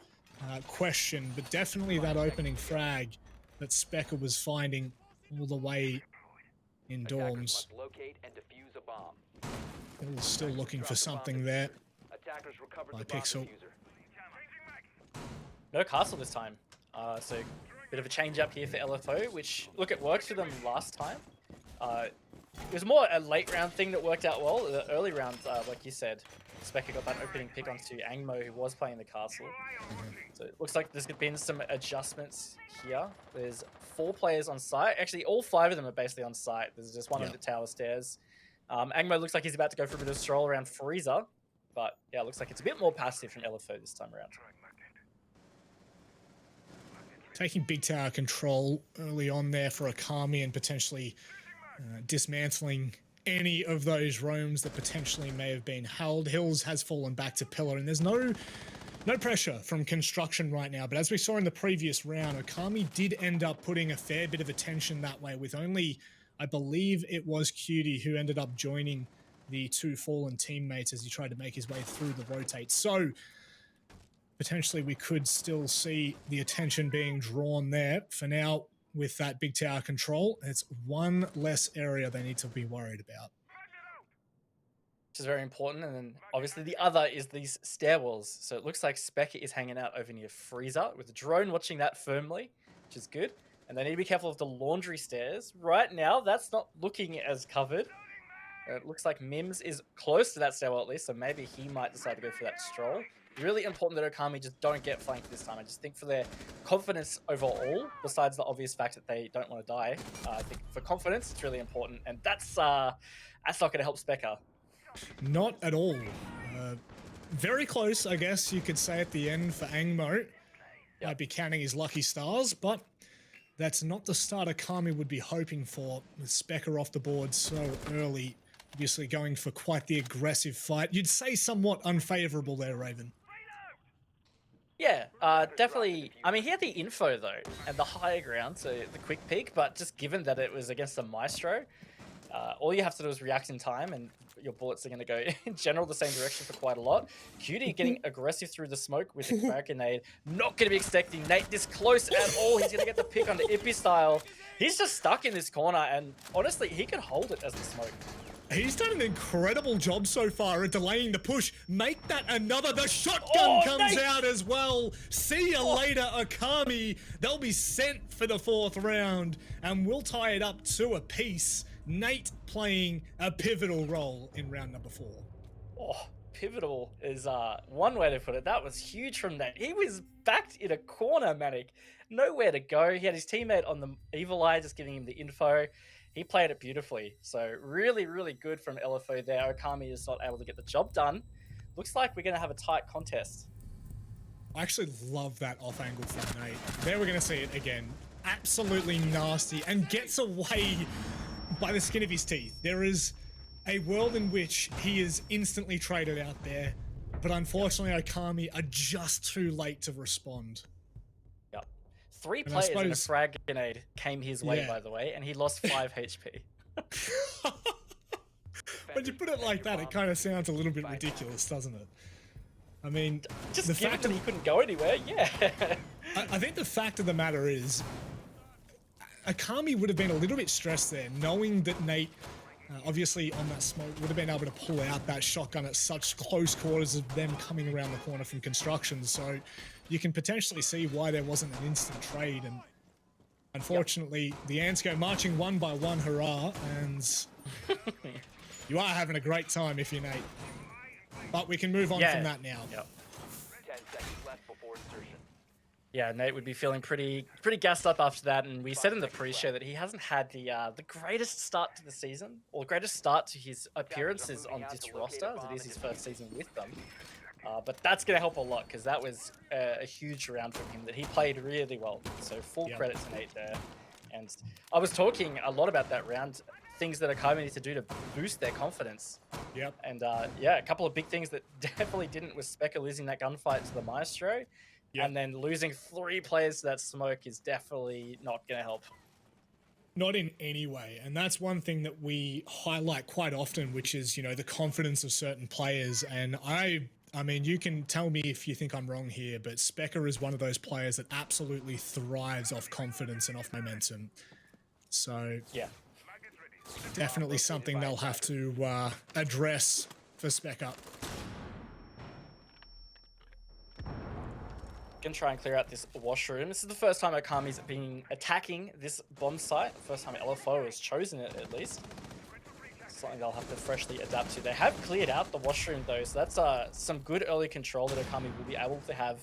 question, but definitely that opening frag that Specker was finding all the way in dorms. Locate and defuse a bomb. He was still looking for something there. Attackers recovered By the bomb Pixel. diffuser. No castle this time. So bit of a change up here for LFO, which, look, it worked for them last time. It was more a late round thing that worked out well. The early round, like you said, Specker got that opening pick onto Angmo, who was playing the castle. So it looks like there's been some adjustments here. There's 4 players on site. Actually, all 5 of them are basically on site. There's just one on the tower stairs. Angmo looks like he's about to go for a bit of a stroll around Freezer. But yeah, it looks like it's a bit more passive from LFO this time around. Taking big tower control early on there for Akami and potentially dismantling any of those roams that potentially may have been held. Hills has fallen back to pillar, and there's no pressure from construction right now. But as we saw in the previous round, Akami did end up putting a fair bit of attention that way, with only, I believe it was Cutie who ended up joining the 2 fallen teammates as he tried to make his way through the rotate. So potentially we could still see the attention being drawn there. For now, with that big tower control, it's one less area they need to be worried about. Which is very important. And then obviously the other is these stairwells. So it looks like Specker is hanging out over near Freezer with the drone watching that firmly, which is good. And they need to be careful of the laundry stairs. Right now, that's not looking as covered. It looks like Mims is close to that stairwell at least, so maybe he might decide to go for that stroll. Really important that Okami just don't get flanked this time. I just think for their confidence overall, besides the obvious fact that they don't want to die, I think for confidence, it's really important. And that's not going to help Specker. Not at all. Very close, I guess you could say at the end for Angmo. Might be counting his lucky stars, but that's not the start Akami would be hoping for, with Specker off the board so early. Obviously going for quite the aggressive fight. You'd say somewhat unfavorable there, Raven. Yeah, definitely. I mean, he had the info, though, and the higher ground, so the quick peek, but just given that it was against the Maestro, all you have to do is react in time, and your bullets are going to go in general the same direction for quite a lot. Cutie getting aggressive through the smoke with the crack grenade. Not going to be expecting Nate this close at all. He's going to get the pick on the Ippy style. He's just stuck in this corner, and honestly, he could hold it as the smoke. He's done an incredible job so far at delaying the push. Make that another. The shotgun comes out as well. See you later, Akami. They'll be sent for the 4th round, and we'll tie it up to a piece. Nate playing a pivotal role in round number 4. Oh, pivotal is one way to put it. That was huge from Nate. He was backed in a corner, Manic. Nowhere to go. He had his teammate on the Evil Eye just giving him the info. He played it beautifully. So really, really good from LFO there. Okami is not able to get the job done. Looks like we're going to have a tight contest. I actually love that off angle from Nate. There we're going to see it again. Absolutely nasty, and gets away by the skin of his teeth. There is a world in which he is instantly traded out there, but unfortunately Okami are just too late to respond. Yep. 3 players in a frag grenade came his way, by the way, and he lost 5 HP. When you put it like that, it kind of sounds a little bit ridiculous, doesn't it? I mean, just the given fact that he couldn't go anywhere, yeah. I think the fact of the matter is, Akami would have been a little bit stressed there, knowing that Nate, obviously on that smoke, would have been able to pull out that shotgun at such close quarters of them coming around the corner from construction. So you can potentially see why there wasn't an instant trade. And unfortunately, the Ants go marching one by one, hurrah, and you are having a great time if you're Nate. But we can move on from that now. Yep. 10 seconds left before insertion. Yeah, Nate would be feeling pretty gassed up after that, and we said in the pre-show that he hasn't had the greatest start to the season, or greatest start to his appearances on this roster, as it is his first season with them. But that's going to help a lot, because that was a huge round from him that he played really well. So full credit to Nate there. And I was talking a lot about that round, things that Akami need to do to boost their confidence. Yep. And yeah, a couple of big things that definitely didn't was Specker losing that gunfight to the Maestro. Yep. And then losing 3 players to that smoke is definitely not going to help. Not in any way. And that's one thing that we highlight quite often, which is, you know, the confidence of certain players. And I mean, you can tell me if you think I'm wrong here, but Specker is one of those players that absolutely thrives off confidence and off momentum. So yeah, definitely something they'll have to address for Specker. Gonna try and clear out this washroom. This is the first time Okami's been attacking this bomb site. The first time LFO has chosen it, at least. something they'll have to freshly adapt to. They have cleared out the washroom though, so that's some good early control that Okami will be able to have.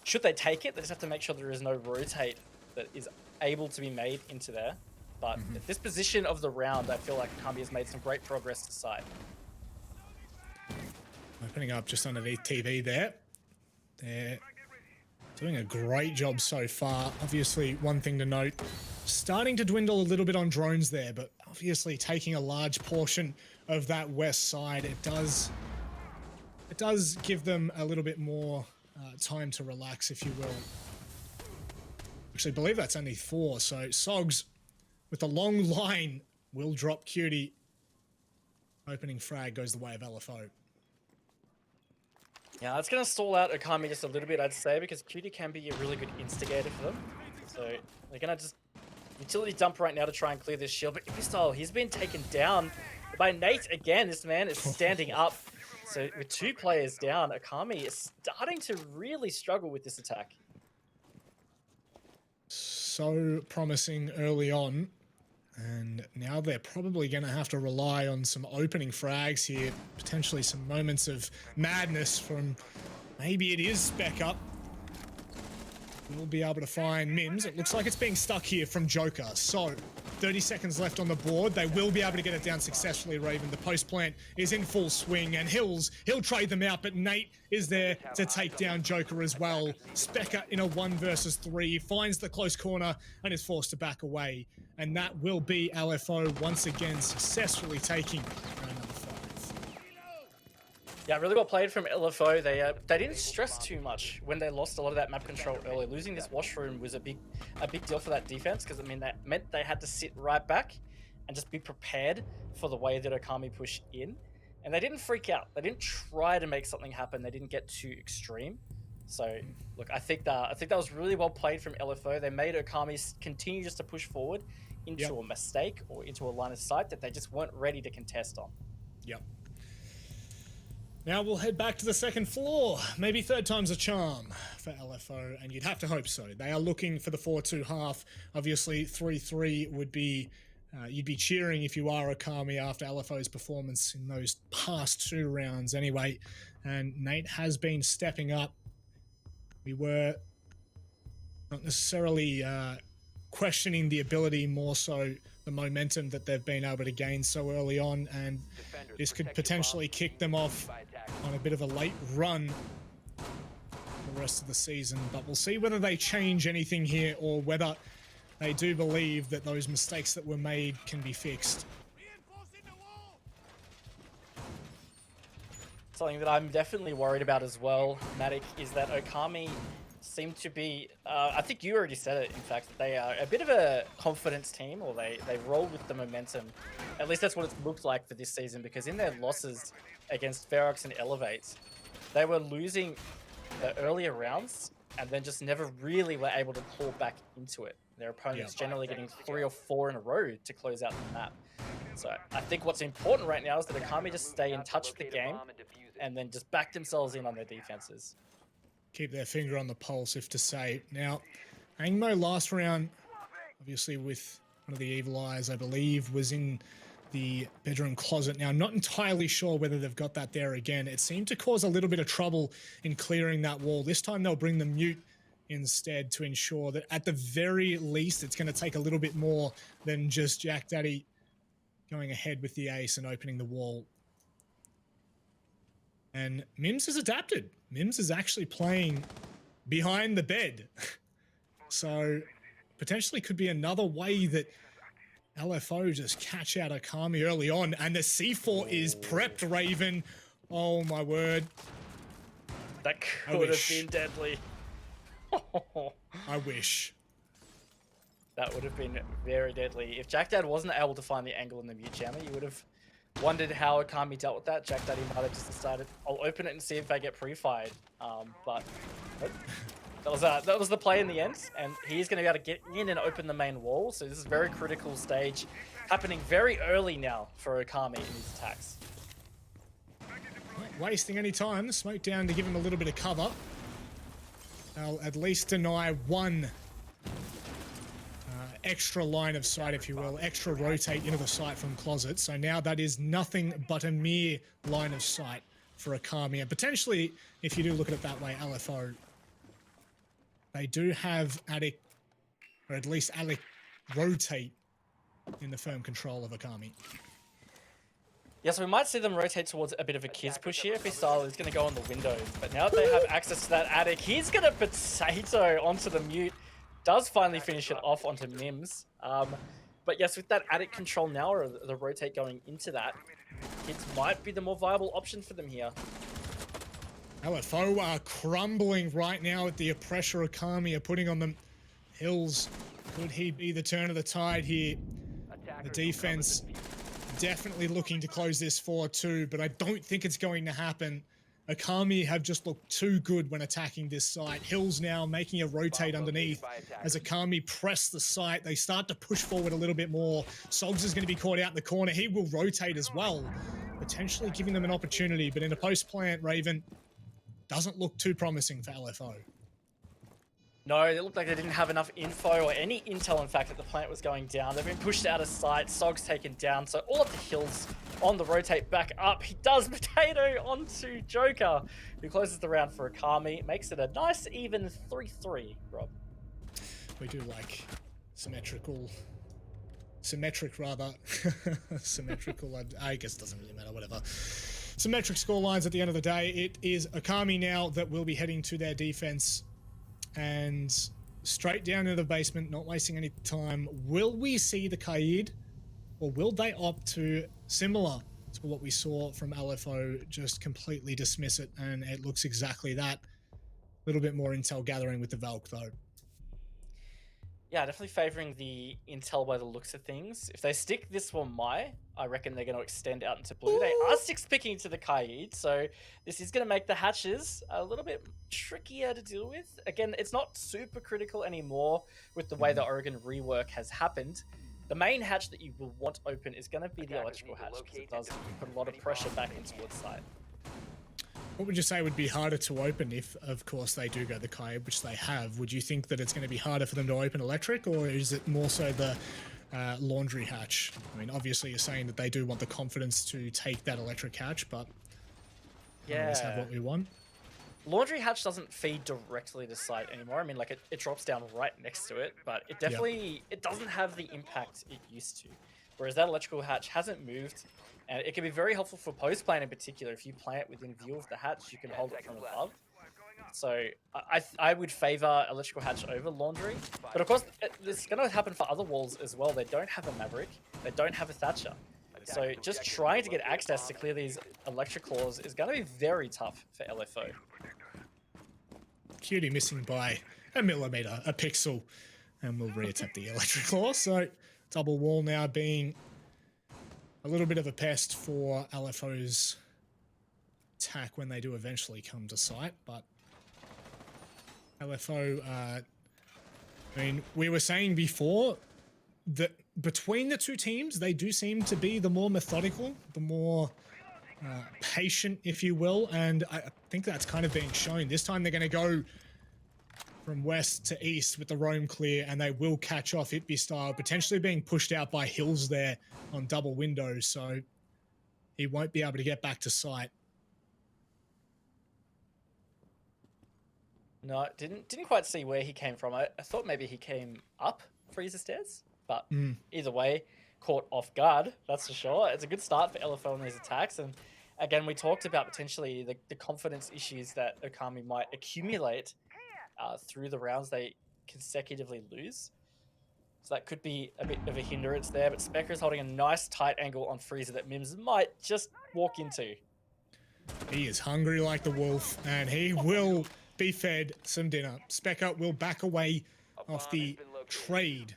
Should they take it, they just have to make sure there is no rotate that is able to be made into there. But at this position of the round, I feel like Okami has made some great progress to side. Opening up just underneath TV there. They're doing a great job so far. Obviously, one thing to note, starting to dwindle a little bit on drones there, but obviously taking a large portion of that west side, it does give them a little bit more time to relax, if you will. Actually, I believe that's only 4, so Sogs with a long line will drop Cutie. Opening frag goes the way of LFO. Yeah, that's going to stall out Okami just a little bit, I'd say, because Cutie can be a really good instigator for them. So they're going to just utility dump right now to try and clear this shield. But Ibistyle, he's been taken down by Nate again. This man is standing up. So with 2 players down, Okami is starting to really struggle with this attack. So promising early on. And now they're probably going to have to rely on some opening frags here. Potentially some moments of madness from maybe it is Spec Up. We'll be able to find Mims. It looks like it's being stuck here from Joker. So 30 seconds left on the board. They will be able to get it down successfully, Raven. The post plant is in full swing, and he'll trade them out, but Nate is there to take down Joker as well. Specker in a 1 versus 3 finds the close corner and is forced to back away. And that will be LFO once again successfully taking round number 5. Yeah, really well played from LFO. They didn't stress too much when they lost a lot of that map control early. Losing this washroom was a big deal for that defense, because that meant they had to sit right back and just be prepared for the way that Okami pushed in. And they didn't freak out. They didn't try to make something happen. They didn't get too extreme. So look, I think that was really well played from LFO. They made Okami continue just to push forward into a mistake or into a line of sight that they just weren't ready to contest on. Yep. Now we'll head back to the second floor. Maybe third time's a charm for LFO, and you'd have to hope so. They are looking for the 4-2 half. Obviously, 3-3 would be... you'd be cheering if you are Okami after LFO's performance in those past 2 rounds anyway. And Nate has been stepping up. We were not necessarily questioning the ability, more so the momentum that they've been able to gain so early on, and this could potentially kick them off on a bit of a late run the rest of the season. But we'll see whether they change anything here, or whether they do believe that those mistakes that were made can be fixed. Something that I'm definitely worried about as well, Matic, is that Okami seem to be, I think you already said it, in fact, that they are a bit of a confidence team, or they roll with the momentum. At least that's what it's looked like for this season, because in their losses against Ferox and Elevates, they were losing the earlier rounds and then just never really were able to claw back into it. Their opponents generally getting 3 or 4 in a row to close out the map. So I think what's important right now is that Okami just stay in touch with the game and then just back themselves in on their defenses. Keep their finger on the pulse, if to say. Now, Angmo last round, obviously with one of the evil eyes, I believe, was in the bedroom closet. Now, I'm not entirely sure whether they've got that there again. It seemed to cause a little bit of trouble in clearing that wall. This time they'll bring the mute instead to ensure that at the very least it's going to take a little bit more than just Jack Daddy going ahead with the ace and opening the wall. And Mims has adapted. Mims is actually playing behind the bed. So potentially could be another way that LFO just catch out Okami early on. And the C4 is prepped, Raven. Oh my word. That could have been deadly. I wish. That would have been very deadly. If Jack Dad wasn't able to find the angle in the mute jammer, you would have wondered how Okami dealt with that. Jack Daddy might have just decided, I'll open it and see if I get pre-fired. But nope. That was the play in the end, and he's going to be able to get in and open the main wall. So this is a very critical stage, happening very early now for Okami in his attacks. Not wasting any time. The smoke down to give him a little bit of cover. They'll at least deny one extra line of sight, if you will, extra rotate into the site from closet. So now that is nothing but a mere line of sight for Akami. And potentially, if you do look at it that way, LFO, they do have Attic, or at least Alec, rotate in the firm control of Akami. Yeah, so we might see them rotate towards a bit of a kids push here. Pistol is going to go on the windows, but now that they have access to that attic, he's going to potato onto the mute. Does finally finish it off onto Mims. But yes, with that attic control now, or the rotate going into that, kids might be the more viable option for them here. LFO are crumbling right now at the pressure Akami are putting on them. Hills, could he be the turn of the tide here? The defense definitely looking to close this 4-2, but I don't think it's going to happen. Akami have just looked too good when attacking this site. Hills now making a rotate underneath as Akami press the site. They start to push forward a little bit more. Sogs is going to be caught out in the corner. He will rotate as well, potentially giving them an opportunity, but in a post-plant, Raven doesn't look too promising for LFO. No, it looked like they didn't have enough info or any intel, in fact, that the plant was going down. They've been pushed out of sight. Sog's taken down, so all up the Hills on the rotate back up. He does potato onto Joker, who closes the round for Akami. Makes it a nice, even 3-3, Rob. We do like symmetrical, I guess it doesn't really matter, whatever. Symmetric score lines at the end of the day. It is Akami now that will be heading to their defense and straight down into the basement, not wasting any time. Will we see the Kaid, or will they opt to, similar to what we saw from LFO, just completely dismiss it? And it looks exactly that. A little bit more intel gathering with the Valk though. Yeah, definitely favoring the intel by the looks of things. If they stick this one I reckon they're going to extend out into blue. They are 6-picking to the Kaid, so this is going to make the hatches a little bit trickier to deal with. Again, it's not super critical anymore with the way the Oregon rework has happened. The main hatch that you will want open is going to be the electrical hatch, because it does put a lot of pressure back in towards side. What would you say would be harder to open if, of course, they do go the Kaid, which they have? Would you think that it's going to be harder for them to open electric, or is it more so the laundry hatch? I mean, obviously you're saying that they do want the confidence to take that electric hatch, but we always have what we want. Laundry hatch doesn't feed directly to site anymore. I mean, like it drops down right next to it, but it definitely, it doesn't have the impact it used to. Whereas that electrical hatch hasn't moved, and it can be very helpful for post plant in particular. If you plant within view of the hatch, you can hold it from above. So I would favor electrical hatch over laundry, but of course it's going to happen for other walls as well. They don't have a Maverick, they don't have a Thatcher, so just trying to get access to clear these electric claws is going to be very tough for LFO. Cutie missing by a millimeter, a pixel, and we'll reattempt the electric claw. So double wall now being a little bit of a pest for LFO's attack when they do eventually come to site, but LFO, I mean, we were saying before that between the two teams, they do seem to be the more methodical, the more patient, if you will, and I think that's kind of being shown. This time they're going to go from west to east with the roam clear, and they will catch off Itby style, potentially being pushed out by Hills there on double windows, so he won't be able to get back to site. No, didn't quite see where he came from. I thought maybe he came up Freezer stairs, but either way, caught off guard, that's for sure. It's a good start for LFO in these attacks, and again, we talked about potentially the confidence issues that Okami might accumulate through the rounds they consecutively lose. So that could be a bit of a hindrance there, but Specker is holding a nice tight angle on Freezer that Mims might just walk into. He is hungry like the wolf, and he will be fed some dinner. Specker will back away off the trade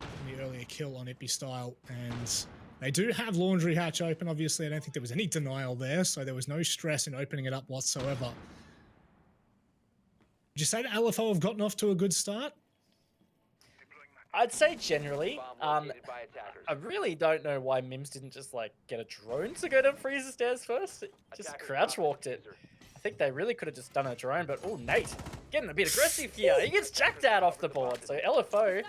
in the earlier kill on Ippy style, and they do have laundry hatch open. Obviously, I don't think there was any denial there, so there was no stress in opening it up whatsoever. Would you say that LFO have gotten off to a good start? I'd say generally. I really don't know why Mims didn't just like get a drone to go down Freezer stairs first. Just crouch walked it. I think they really could have just done a drone, but oh, Nate getting a bit aggressive here. He gets jacked out off the board. So LFO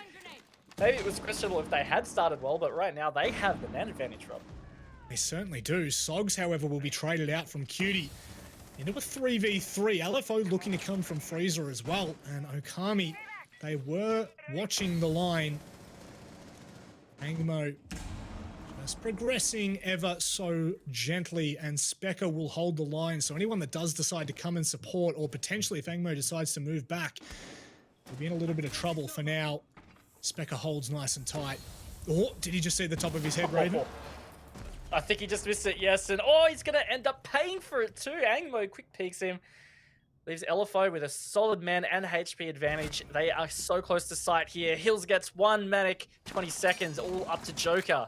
Maybe it was questionable if they had started well, but right now they have the man advantage, Rob. They certainly do. Sogs, however, will be traded out from Cutie into a 3v3. LFO looking to come from Freezer as well. And Okami, they were watching the line. Angmo just progressing ever so gently, and Specker will hold the line. So anyone that does decide to come and support, or potentially if Angmo decides to move back, will be in a little bit of trouble. For now, Specker holds nice and tight. Oh, did he just see the top of his head, Raven? I think he just missed it, yes. And oh, he's going to end up paying for it too. Angmo quick peeks him. Leaves LFO with a solid man and HP advantage. They are so close to sight here. Hills gets one manic, 20 seconds, all up to Joker.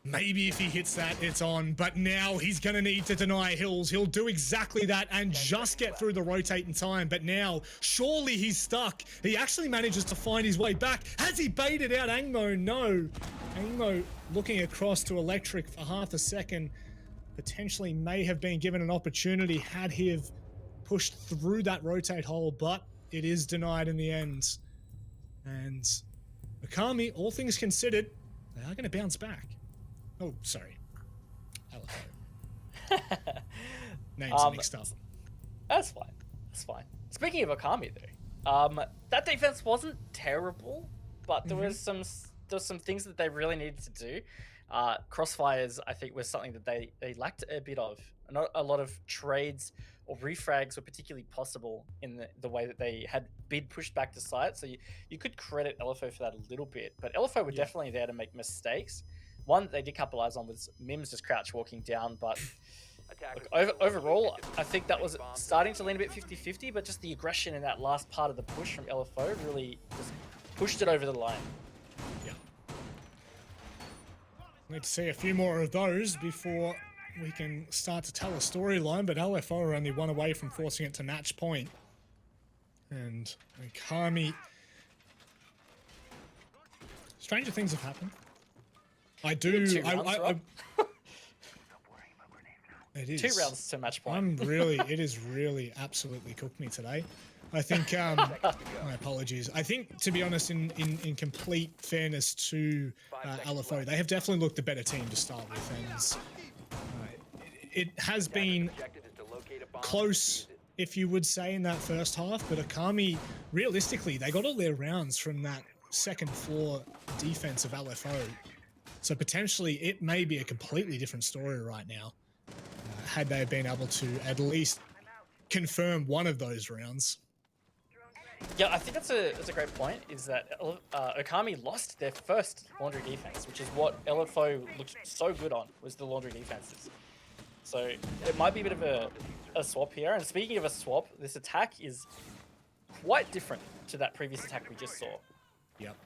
Maybe if he hits that, it's on. But now he's going to need to deny Hills. He'll do exactly that and just get through the rotate in time. But now, surely he's stuck. He actually manages to find his way back. Has he baited out Angmo? No. Angmo looking across to Electric for half a second. Potentially may have been given an opportunity had he have pushed through that rotate hole, but it is denied in the end. And Okami, all things considered, they are going to bounce back. Oh, sorry. LFO. Names are mixed up. That's fine. That's fine. Speaking of Okami, though, that defense wasn't terrible, but there was some things that they really needed to do. Crossfires, I think, was something that they lacked a bit of. Not a lot of trades or refrags were particularly possible in the way that they had bid pushed back to site. So you could credit LFO for that a little bit, but LFO were definitely there to make mistakes. One that they did capitalize on was Mims just crouch walking down, but look, overall, I think that was starting to lean a bit 50-50, but just the aggression in that last part of the push from LFO really just pushed it over the line. Yeah. Need to see a few more of those before we can start to tell a storyline, but LFO are only one away from forcing it to match point. And Okami... Stranger things have happened. It is. 2 rounds to match point. It has really absolutely cooked me today. I think, my apologies. I think, to be honest, in complete fairness to LFO, they have definitely looked the better team to start with. And it has been close, if you would say, in that first half, but Okami, realistically, they got all their rounds from that second floor defense of LFO. So potentially it may be a completely different story right now, had they been able to at least confirm one of those rounds. Yeah, I think that's a great point, is that Okami lost their first laundry defense, which is what LFO looked so good on, was the laundry defenses. So it might be a bit of a swap here. And speaking of a swap, this attack is quite different to that previous attack we just saw. Yep.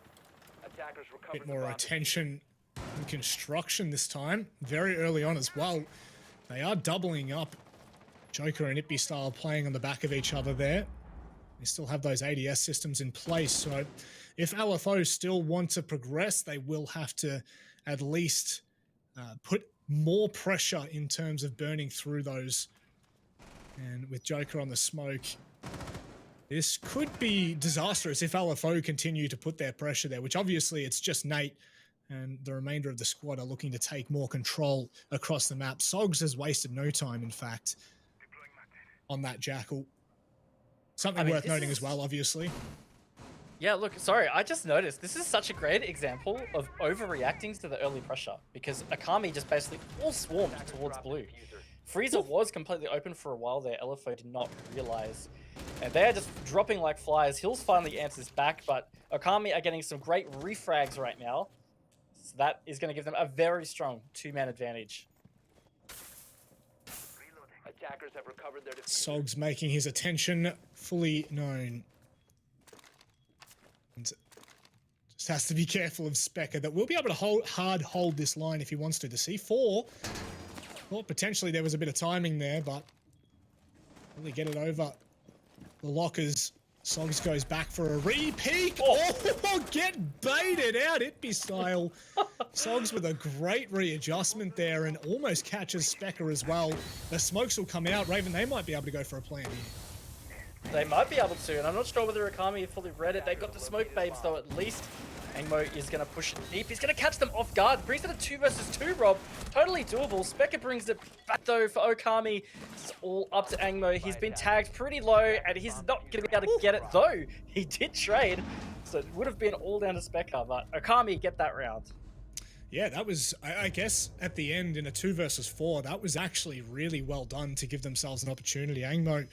A bit more attention in construction this time, very early on as well. They are doubling up. Joker and Ippy style playing on the back of each other there. They still have those ADS systems in place, so if LFO still want to progress, they will have to at least put more pressure in terms of burning through those. And with Joker on the smoke, this could be disastrous if LFO continue to put their pressure there, which obviously it's just Nate and the remainder of the squad are looking to take more control across the map. Sogs has wasted no time, in fact, on that Jackal. Something worth noting as well, obviously. Yeah, look, sorry, I just noticed this is such a great example of overreacting to the early pressure, because Okami just basically all swarmed towards blue. Freezer was completely open for a while there. LFO did not realize. And they're just dropping like flies. Hills finally answers back, but Okami are getting some great refrags right now. So that is going to give them a very strong 2-man advantage. Attackers have recovered their defuse. Sogs making his attention fully known. And just has to be careful of Specker that will be able to hold this line if he wants to. The C4, well, potentially there was a bit of timing there, but really get it over the lockers. Sogs goes back for a re-peek. Oh, get baited out, Itby style. Sogs with a great readjustment there and almost catches Specker as well. The smokes will come out. Raven, they might be able to go for a plan here. They might be able to, and I'm not sure whether Okami fully read it. They got the smoke babes though at least, Angmo is going to push it deep. He's going to catch them off guard. Brings it a 2 versus 2, Rob. Totally doable. Specker brings it back, though, for Okami. It's all up to Angmo. He's been tagged pretty low, and he's not going to be able to get it, though. He did trade, so it would have been all down to Specker, but Okami get that round. Yeah, that was, I guess, at the end in a 2 versus 4, that was actually really well done to give themselves an opportunity. Angmo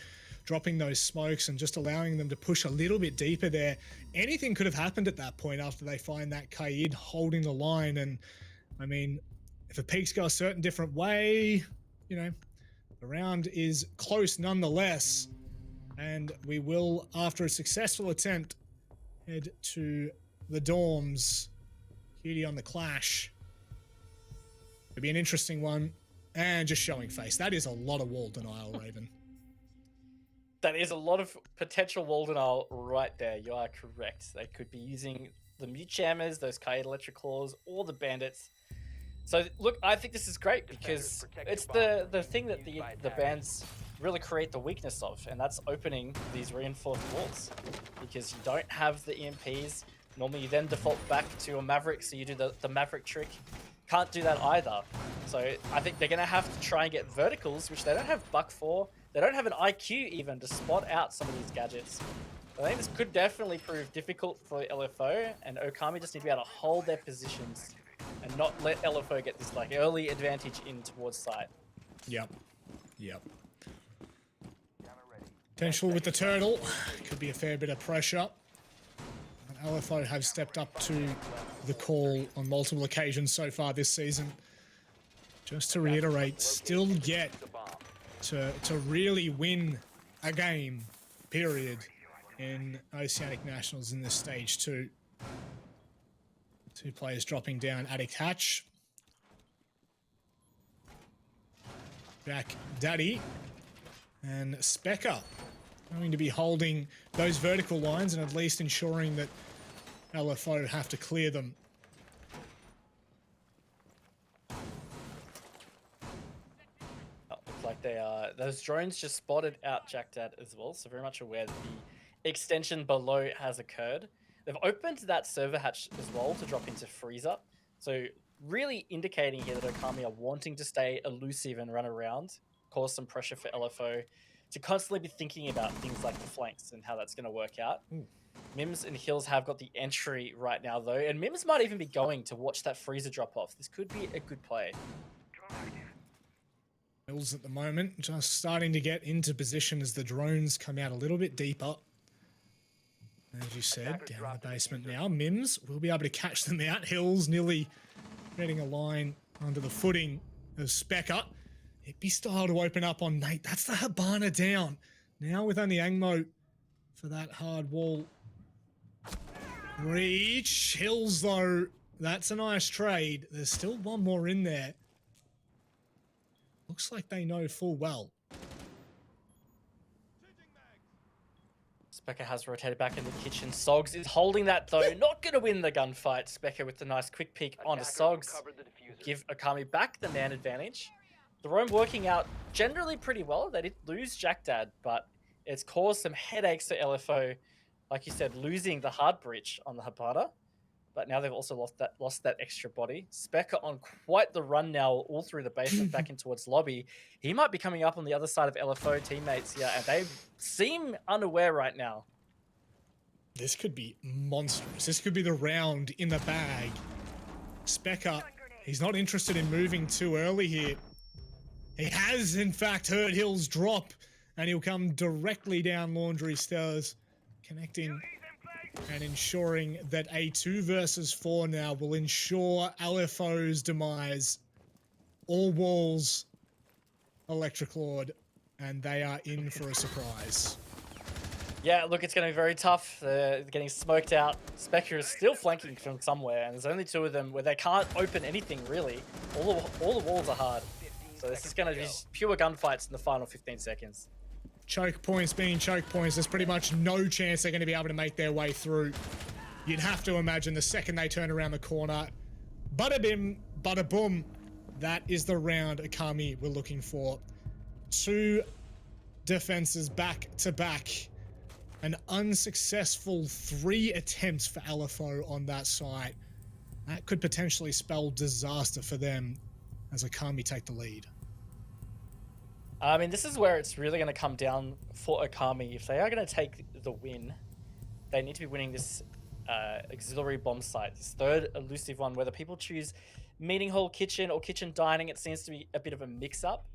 dropping those smokes and just allowing them to push a little bit deeper there. Anything could have happened at that point after they find that Kaid holding the line. And, I mean, if the peaks go a certain different way, you know, the round is close nonetheless. And we will, after a successful attempt, head to the dorms. Cutie on the clash. It'll be an interesting one. And just showing face. That is a lot of wall denial, Raven. That is a lot of potential wall denial right there. You are correct. They could be using the mute jammers, those Kaid electric claws, or the bandits. So look, I think this is great because it's the thing that the bands really create the weakness of, and that's opening these reinforced walls. Because you don't have the EMPs. Normally you then default back to a Maverick, so you do the Maverick trick. Can't do that either. So I think they're going to have to try and get verticals, which they don't have buck for. They don't have an IQ even to spot out some of these gadgets. I think this could definitely prove difficult for LFO, and Okami just need to be able to hold their positions and not let LFO get this like early advantage in towards side. Yep. Potential with the turtle. Could be a fair bit of pressure. And LFO have stepped up to the call on multiple occasions so far this season. Just to reiterate, still yet to really win a game, period, in Oceanic Nationals in this stage 2. 2 players dropping down. Addict Hatch. Jack Daddy. And Specker going to be holding those vertical lines and at least ensuring that LFO have to clear them. Like they are, those drones just spotted out Jack Dad as well, so very much aware that the extension below has occurred. They've opened that server hatch as well to drop into freezer, so really indicating here that Okami are wanting to stay elusive and run around, cause some pressure for LFO to constantly be thinking about things like the flanks and how that's going to work out. Mims and Hills have got the entry right now though, and Mims might even be going to watch that freezer drop off. This could be a good play. Hills at the moment, just starting to get into position as the drones come out a little bit deeper. As you said, down in the basement now. Mims will be able to catch them out. Hills nearly getting a line under the footing of Specker. Hippie style to open up on Nate. That's the Habana down. Now with only Angmo for that hard wall reach. Hills though, that's a nice trade. There's still one more in there. Looks like they know full well. Specker has rotated back in the kitchen. Sogs is holding that though. Not going to win the gunfight. Specker with the nice quick peek onto Sogs. Give Okami back the man advantage. The roam working out generally pretty well. They did lose Jack Dad, but it's caused some headaches to LFO. Like you said, losing the hard breach on the Habana. But now they've also lost that extra body. Specker on quite the run now, all through the basement back in towards lobby. He might be coming up on the other side of LFO teammates here, and they seem unaware right now. This could be monstrous. This could be the round in the bag. Specker, he's not interested in moving too early here. He has, in fact, heard Hills drop, and he'll come directly down Laundry Stairs, connecting and ensuring that a 2 versus 4 now will ensure LFO's demise. All walls, Electric Lord, and they are in for a surprise. Yeah, look, it's going to be very tough. They're getting smoked out. Spectre is still flanking from somewhere, and there's only 2 of them where they can't open anything, really. All the walls are hard. So this is going to be pure gunfights in the final 15 seconds. Choke points being choke points, there's pretty much no chance they're going to be able to make their way through. You'd have to imagine the second they turn around the corner, bada bim, bada boom, that is the round Okami we're looking for. 2 defenses back to back. An unsuccessful 3 attempts for LFO on that site. That could potentially spell disaster for them as Akami take the lead. I mean, this is where it's really going to come down for Akami. If they are going to take the win, they need to be winning this auxiliary bomb site, this third elusive one, whether people choose meeting hall kitchen or kitchen dining. It seems to be a bit of a mix-up.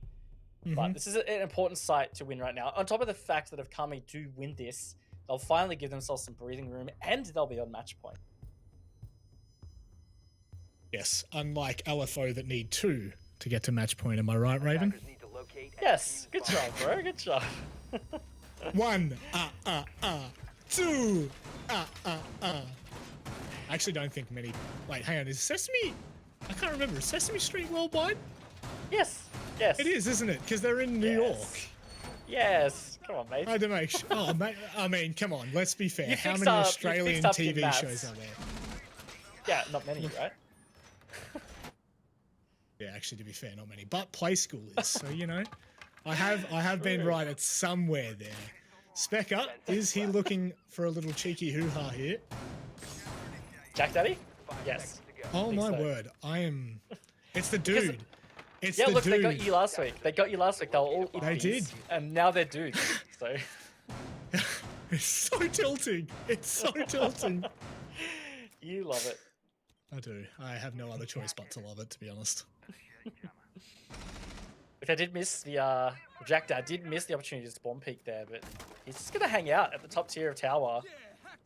But this is an important site to win right now. On top of the fact that if Kami do win this, they'll finally give themselves some breathing room and they'll be on match point. Yes, unlike LFO that need 2 to get to match point. Am I right, Raven? Attackers need to locate and Yes, defuse good bombs. job, bro. Good job. 1, 2, I actually don't think many... Wait, hang on, is Sesame... I can't remember, is Sesame Street worldwide? Yes, yes. It is, isn't it? Because they're in New York. Yes. Come on, mate. I had to make sure. Oh, mate, I mean, come on, let's be fair. You How fixed many up- you Australian fixed up your TV maths. shows are there? Yeah, not many, right? Yeah, actually, to be fair, not many. But Play School is, so you know. I have been right at somewhere there. Specker, is he looking for a little cheeky hoo-ha here? Jack Daddy? Yes. Oh think my so. word, I am... It's the dude. It's Yeah, the look, dude. they got you last week. They got you last week. They were all They ippies, did. And now they're dudes. So It's so tilting. It's so tilting. you love it. I do. I have no other choice but to love it, to be honest. Look, I did miss the Jack Dad did miss the opportunity to spawn peek there, but he's just gonna hang out at the top tier of tower.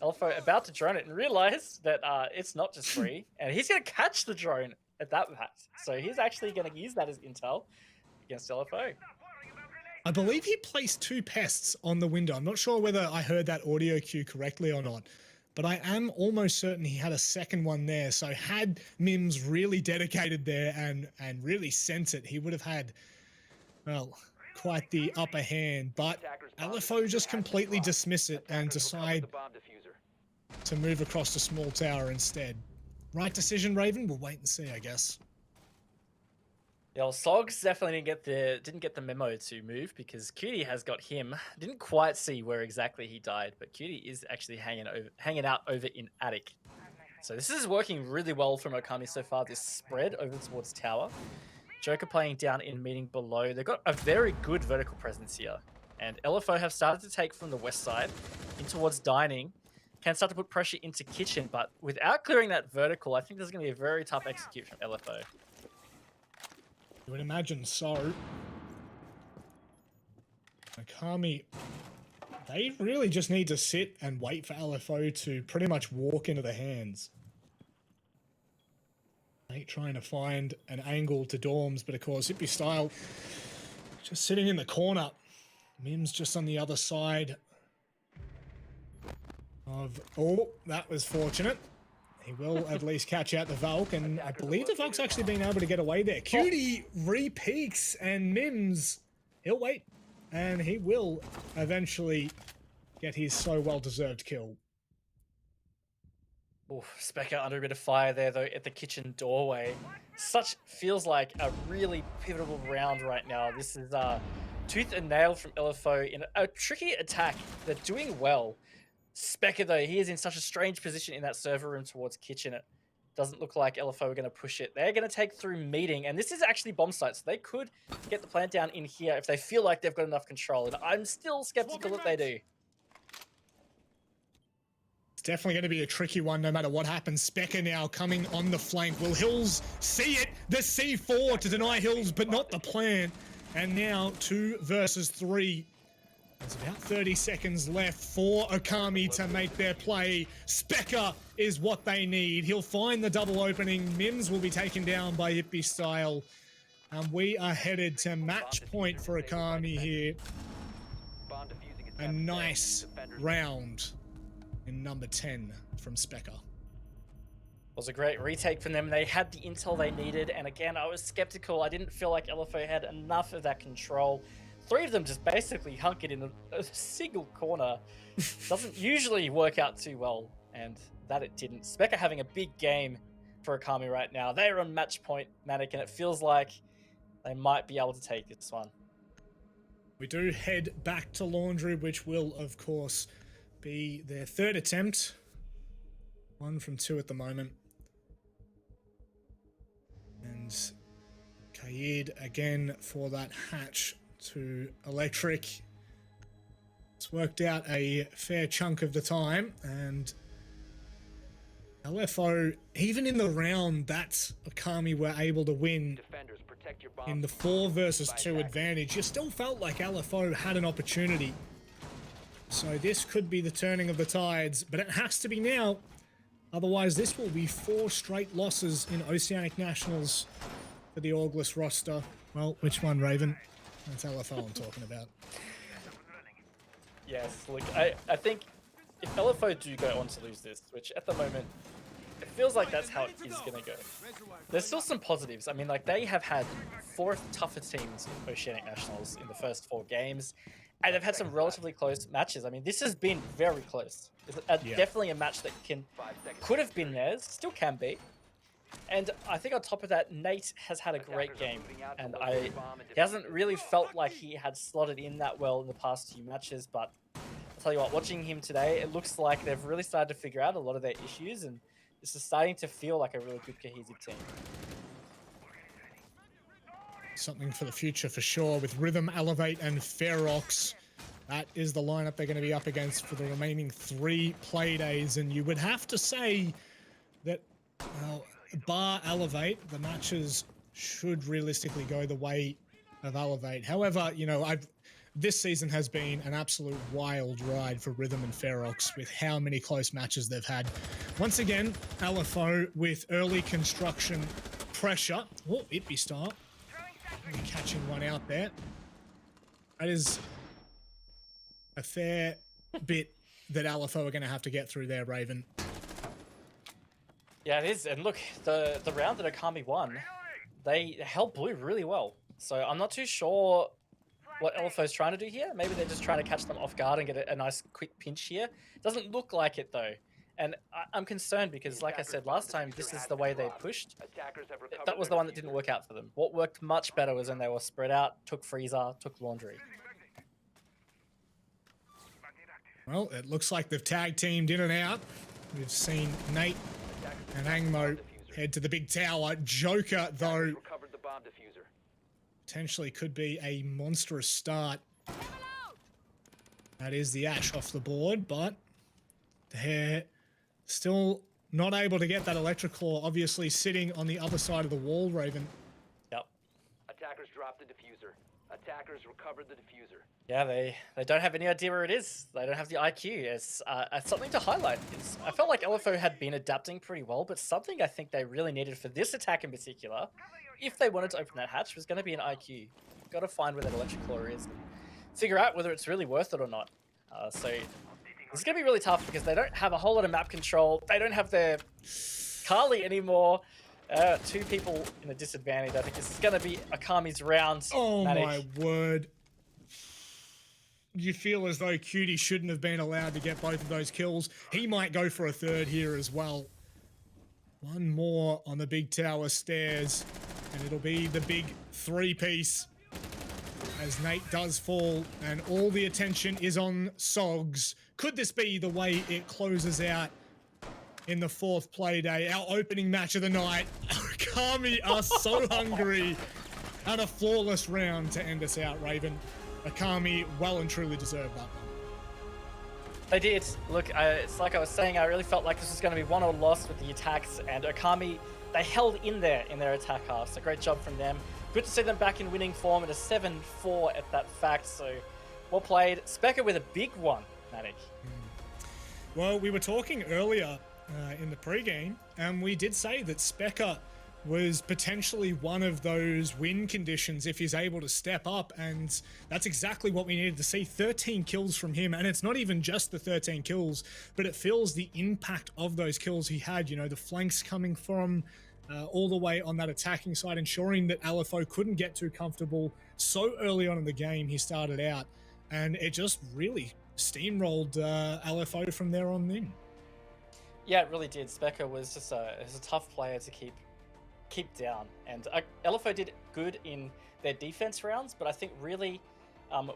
Alpha about to drone it and realize that it's not just free, and he's gonna catch the drone at that fact. So he's actually gonna use that as intel against LFO. I believe he placed 2 pests on the window. I'm not sure whether I heard that audio cue correctly or not, but I am almost certain he had a second one there. So had Mims really dedicated there and really sent it, he would have had, well, quite the upper hand. But LFO just completely dismiss it and Attackers recovered decide the bomb diffuser. to move across to small tower instead. Right decision, Raven? We'll wait and see, I guess. Yeah, well, Sogs definitely didn't get the memo to move because Cutie has got him. Didn't quite see where exactly he died, but Cutie is actually hanging out over in attic. So this is working really well from Okami so far. This spread over towards tower. Joker playing down in meeting below. They've got a very good vertical presence here, and LFO have started to take from the west side in towards dining. Can start to put pressure into kitchen, but without clearing that vertical, I think there's going to be a very tough execute from LFO. You would imagine so. Akami, they really just need to sit and wait for LFO to pretty much walk into the hands. They trying to find an angle to dorms, but of course, Hippie Style just sitting in the corner. Mims just on the other side of... Oh, that was fortunate. He will at least catch out the Valk, and I believe the Valk's actually been able to get away there. Cutie re-peaks, and Mims, he'll wait, and he will eventually get his so well-deserved kill. Oof, Specker under a bit of fire there, though, at the kitchen doorway. Such feels like a really pivotal round right now. This is tooth and nail from LFO in a tricky attack. They're doing well. Specker, though, he is in such a strange position in that server room towards kitchen. It doesn't look like LFO are going to push it. They're going to take through meeting, and this is actually bomb site, so they could get the plant down in here if they feel like they've got enough control, and I'm still skeptical that they do. It's definitely going to be a tricky one no matter what happens. Specker now coming on the flank. Will Hills see it? The C4 to deny Hills, but not the plant. And now 2 versus 3. There's about 30 seconds left for Okami to make their play. Specker is what they need. He'll find the double opening. Mims will be taken down by Hippie Style. And we are headed to match point for Okami here. Bomb defusing A attempt nice failed. Defenders round in number 10 from Specker. Was a great retake from them. They had the intel they needed, and again, I was skeptical. I didn't feel like LFO had enough of that control. 3 of them just basically hunkered in a single corner. Doesn't usually work out too well, and that it didn't. Specker having a big game for Okami right now. They're on match point, Matic, and it feels like they might be able to take this one. We do head back to Laundry, which will, of course, be their third attempt. 1 from 2 at the moment. And Kaid again for that hatch to Electric. It's worked out a fair chunk of the time, and LFO, even in the round that Akami were able to win Defenders, protect your bomb. in the 4 versus 2 advantage, you still felt like LFO had an opportunity. So this could be the turning of the tides, but it has to be now. Otherwise, this will be 4 straight losses in Oceanic Nationals for the August roster. Well, which one, Raven? That's LFO I'm talking about. Yes, look, I think if LFO do go on to lose this, which at the moment, it feels like that's how it is going to go. There's still some positives. I mean, like, they have had 4 of the toughest teams in Oceanic Nationals in the first 4 games, and they've had some relatively close matches. I mean, this has been very close. It's definitely a match that could have been theirs, still can be. And I think on top of that, Nate has had a great game, and he hasn't really felt like he had slotted in that well in the past few matches, but I'll tell you what, watching him today, it looks like they've really started to figure out a lot of their issues, and this is starting to feel like a really good cohesive team. Something for the future for sure with Rhythm, Elevate, and Ferox. That is the lineup they're going to be up against for the remaining 3 play days, and you would have to say that, well, bar Elevate, the matches should realistically go the way of Elevate. However, you know, this season has been an absolute wild ride for Rhythm and Ferox with how many close matches they've had. Once again, LFO with early construction pressure. Oh, Itby style. Really catching one out there. That is a fair bit that LFO are going to have to get through there, Raven. Yeah, it is. And look, the round that Akami won, they held blue really well. So I'm not too sure what LFO's trying to do here. Maybe they're just trying to catch them off guard and get a nice quick pinch here. Doesn't look like it though. And I'm concerned because, like I said last time, this is the way they pushed. That was the one that didn't work out for them. What worked much better was when they were spread out, took freezer, took laundry. Well, it looks like they've tag teamed in and out. We've seen Nate and Angmo head to the big tower. Joker, though, potentially could be a monstrous start. That is the Ash off the board, but they're still not able to get that Electric Claw, obviously sitting on the other side of the wall, Raven. Yep. Attackers dropped the diffuser. Attackers recovered the diffuser. Yeah, they don't have any idea where it is. They don't have the IQ. It's something to highlight. I felt like LFO had been adapting pretty well, but something I think they really needed for this attack in particular, if they wanted to open that hatch, was going to be an IQ. Got to find where that Electric Claw is and figure out whether it's really worth it or not. So it's going to be really tough because they don't have a whole lot of map control. They don't have their Carly anymore. 2 people in a disadvantage. I think this is going to be Akami's round. Oh my word. You feel as though Cutie shouldn't have been allowed to get both of those kills. He might go for a third here as well. One more on the big tower stairs, and it'll be the big 3-piece as Nate does fall, and all the attention is on Sogs. Could this be the way it closes out in the 4th play day, our opening match of the night? Akami are so hungry, and a flawless round to end us out, Raven. Akami well and truly deserved that one. They did. Look, it's like I was saying, I really felt like this was going to be 1-0 loss with the attacks, and Akami, they held in there in their attack half, so great job from them. Good to see them back in winning form at a 7-4 at that fact, so well played. Specker with a big one, Matic. Well, we were talking earlier in the pregame, and we did say that Specker was potentially one of those win conditions if he's able to step up, and that's exactly what we needed to see. 13 kills from him, and it's not even just the 13 kills, but it feels the impact of those kills he had. You know, the flanks coming from all the way on that attacking side, ensuring that LFO couldn't get too comfortable so early on in the game he started out, and it just really steamrolled LFO from there on in. Yeah, it really did. Specker was just a tough player to keep down, and LFO did good in their defense rounds, but I think really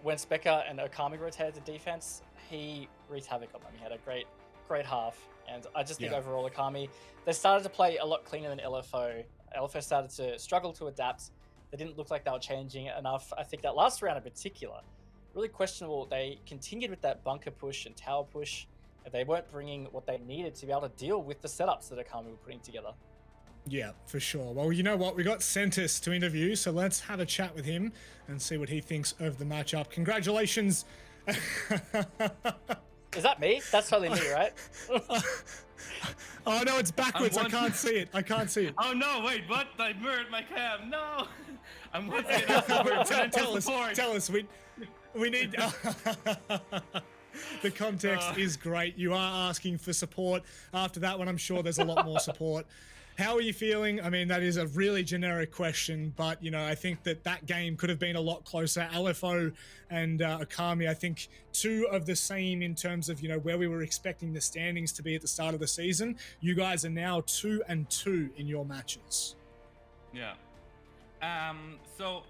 When Specker and Okami rotated to defense, he wreaked havoc on them. He had a great half. And I just think overall Okami, they started to play a lot cleaner than LFO. LFO started to struggle to adapt. They didn't look like they were changing enough. I think that last round in particular, really questionable. They continued with that bunker push and tower push. They weren't bringing what they needed to be able to deal with the setups that Okami were putting together. Yeah, for sure. Well, you know what? We got Centis to interview, so let's have a chat with him and see what he thinks of the matchup. Congratulations. Is that me? That's totally me, right? Oh, no, it's backwards. I can't see it. I can't see it. Oh, no, wait, what? I mirrored my cam. No. I'm once again Tell us. We need... The context is great. You are asking for support. After that one, I'm sure there's a lot more support. How are you feeling? I mean, that is a really generic question, but, you know, I think that game could have been a lot closer. LFO and Okami, I think, two of the same in terms of, you know, where we were expecting the standings to be at the start of the season. You guys are now 2-2 in your matches. Yeah. So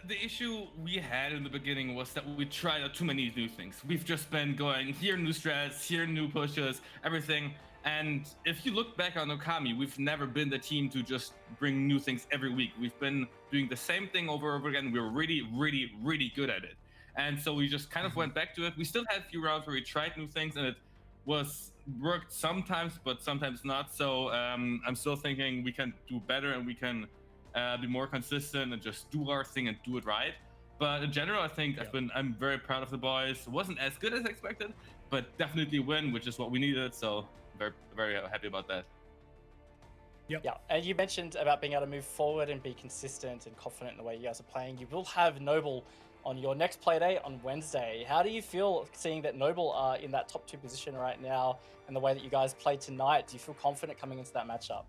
the issue we had in the beginning was that we tried out too many new things. We've just been going here new strats, here new pushes, everything. And if you look back on Okami, we've never been the team to just bring new things every week. We've been doing the same thing over and over again. We're really good at it. And so we just kind of went back to it. We still had a few rounds where we tried new things and it worked sometimes, but sometimes not. So I'm still thinking we can do better and we can be more consistent and just do our thing and do it right. But in general, I think I'm very proud of the boys. It wasn't as good as expected, but definitely a win, which is what we needed. So very happy about that. Yeah, and you mentioned about being able to move forward and be consistent and confident in the way you guys are playing. You will have Noble on your next Playday on Wednesday. How do you feel seeing that Noble are in that top 2 position right now and the way that you guys played tonight? Do you feel confident coming into that matchup?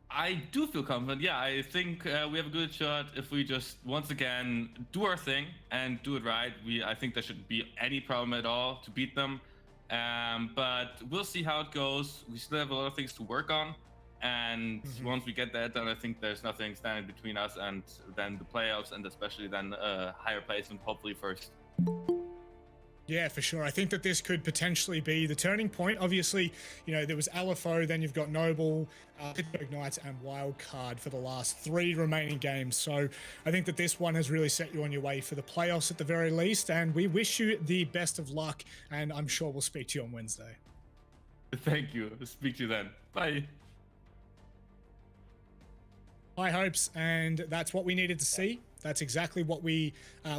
I do feel confident. Yeah, I think we have a good shot if we just once again do our thing and do it right. I think there shouldn't be any problem at all to beat them. But we'll see how it goes. We still have a lot of things to work on, and once we get that done, I think there's nothing standing between us and then the playoffs, and especially then higher placement, hopefully first. Yeah, for sure. I think that this could potentially be the turning point. Obviously, you know, there was LFO, then you've got Noble, Pittsburgh Knights, and Wildcard for the last 3 remaining games. So I think that this one has really set you on your way for the playoffs at the very least. And we wish you the best of luck. And I'm sure we'll speak to you on Wednesday. Thank you. Speak to you then. Bye. High hopes, and that's what we needed to see. That's exactly what we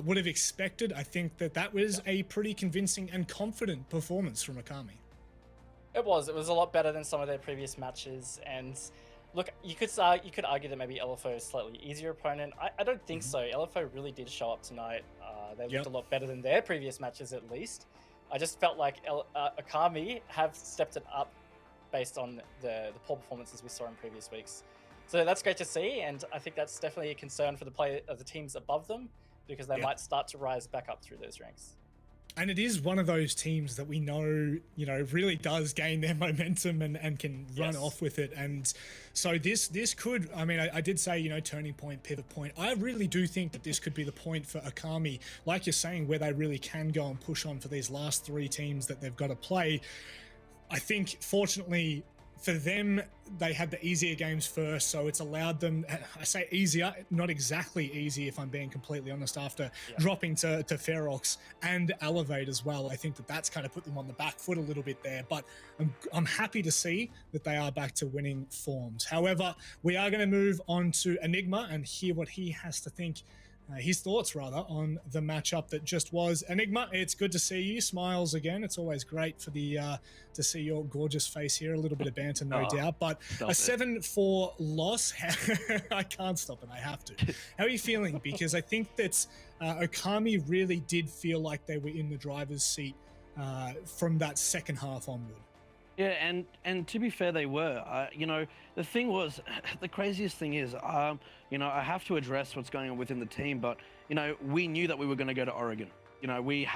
would have expected. I think that was a pretty convincing and confident performance from Okami. It was a lot better than some of their previous matches. And look, you could argue that maybe LFO is a slightly easier opponent. I don't think so. LFO really did show up tonight. They looked a lot better than their previous matches, at least. I just felt like Okami have stepped it up based on the poor performances we saw in previous weeks. So that's great to see, and I think that's definitely a concern for the teams above them, because they might start to rise back up through those ranks. And it is one of those teams that we know, you know, really does gain their momentum and can run off with it. And so this could, I mean, I did say, you know, turning point, pivot point. I really do think that this could be the point for Okami, like you're saying, where they really can go and push on for these last 3 teams that they've got to play. I think, fortunately, for them, they had the easier games first, so it's allowed them, I say easier, not exactly easy if I'm being completely honest, after dropping to Ferox and Elevate as well. I think that's kind of put them on the back foot a little bit there, but I'm happy to see that they are back to winning forms. However, we are going to move on to Enigma and hear what he has to think, his thoughts rather, on the matchup that just was. Enigma, it's good to see you. Smiles again. It's always great for to see your gorgeous face here. A little bit of banter, no doubt, but a 7-4 loss. I can't stop it. I have to. How are you feeling? Because I think that Okami really did feel like they were in the driver's seat from that second half onward. Yeah, and to be fair, they were. You know, the thing was, the craziest thing is, you know, I have to address what's going on within the team, but, you know, we knew that we were going to go to Oregon. You know, we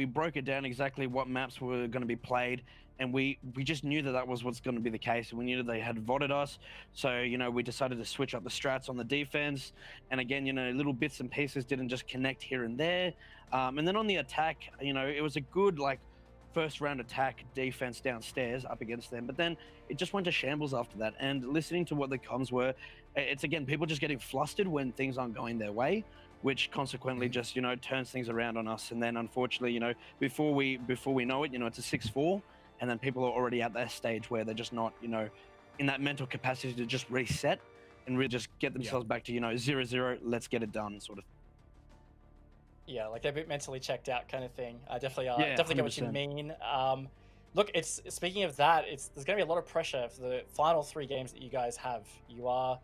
broke it down exactly what maps were going to be played, and we just knew that that was what's going to be the case. We knew that they had voted us, so we decided to switch up the strats on the defense. And again, little bits and pieces didn't just connect here and there. And then on the attack, it was a good first round attack defense downstairs up against them, but then it just went to shambles after that. And listening to what the comms were, it's again people just getting flustered when things aren't going their way, which consequently just turns things around on us. And then unfortunately, before we know it, it's a 6-4, and then people are already at that stage where they're just not in that mental capacity to just reset and really just get themselves back to 0-0, let's get it done sort of. Yeah, like they're a bit mentally checked out kind of thing. I definitely Yeah, definitely get what you 100%. mean. Look, it's speaking of that, there's going to be a lot of pressure for the final 3 games that you guys have. You are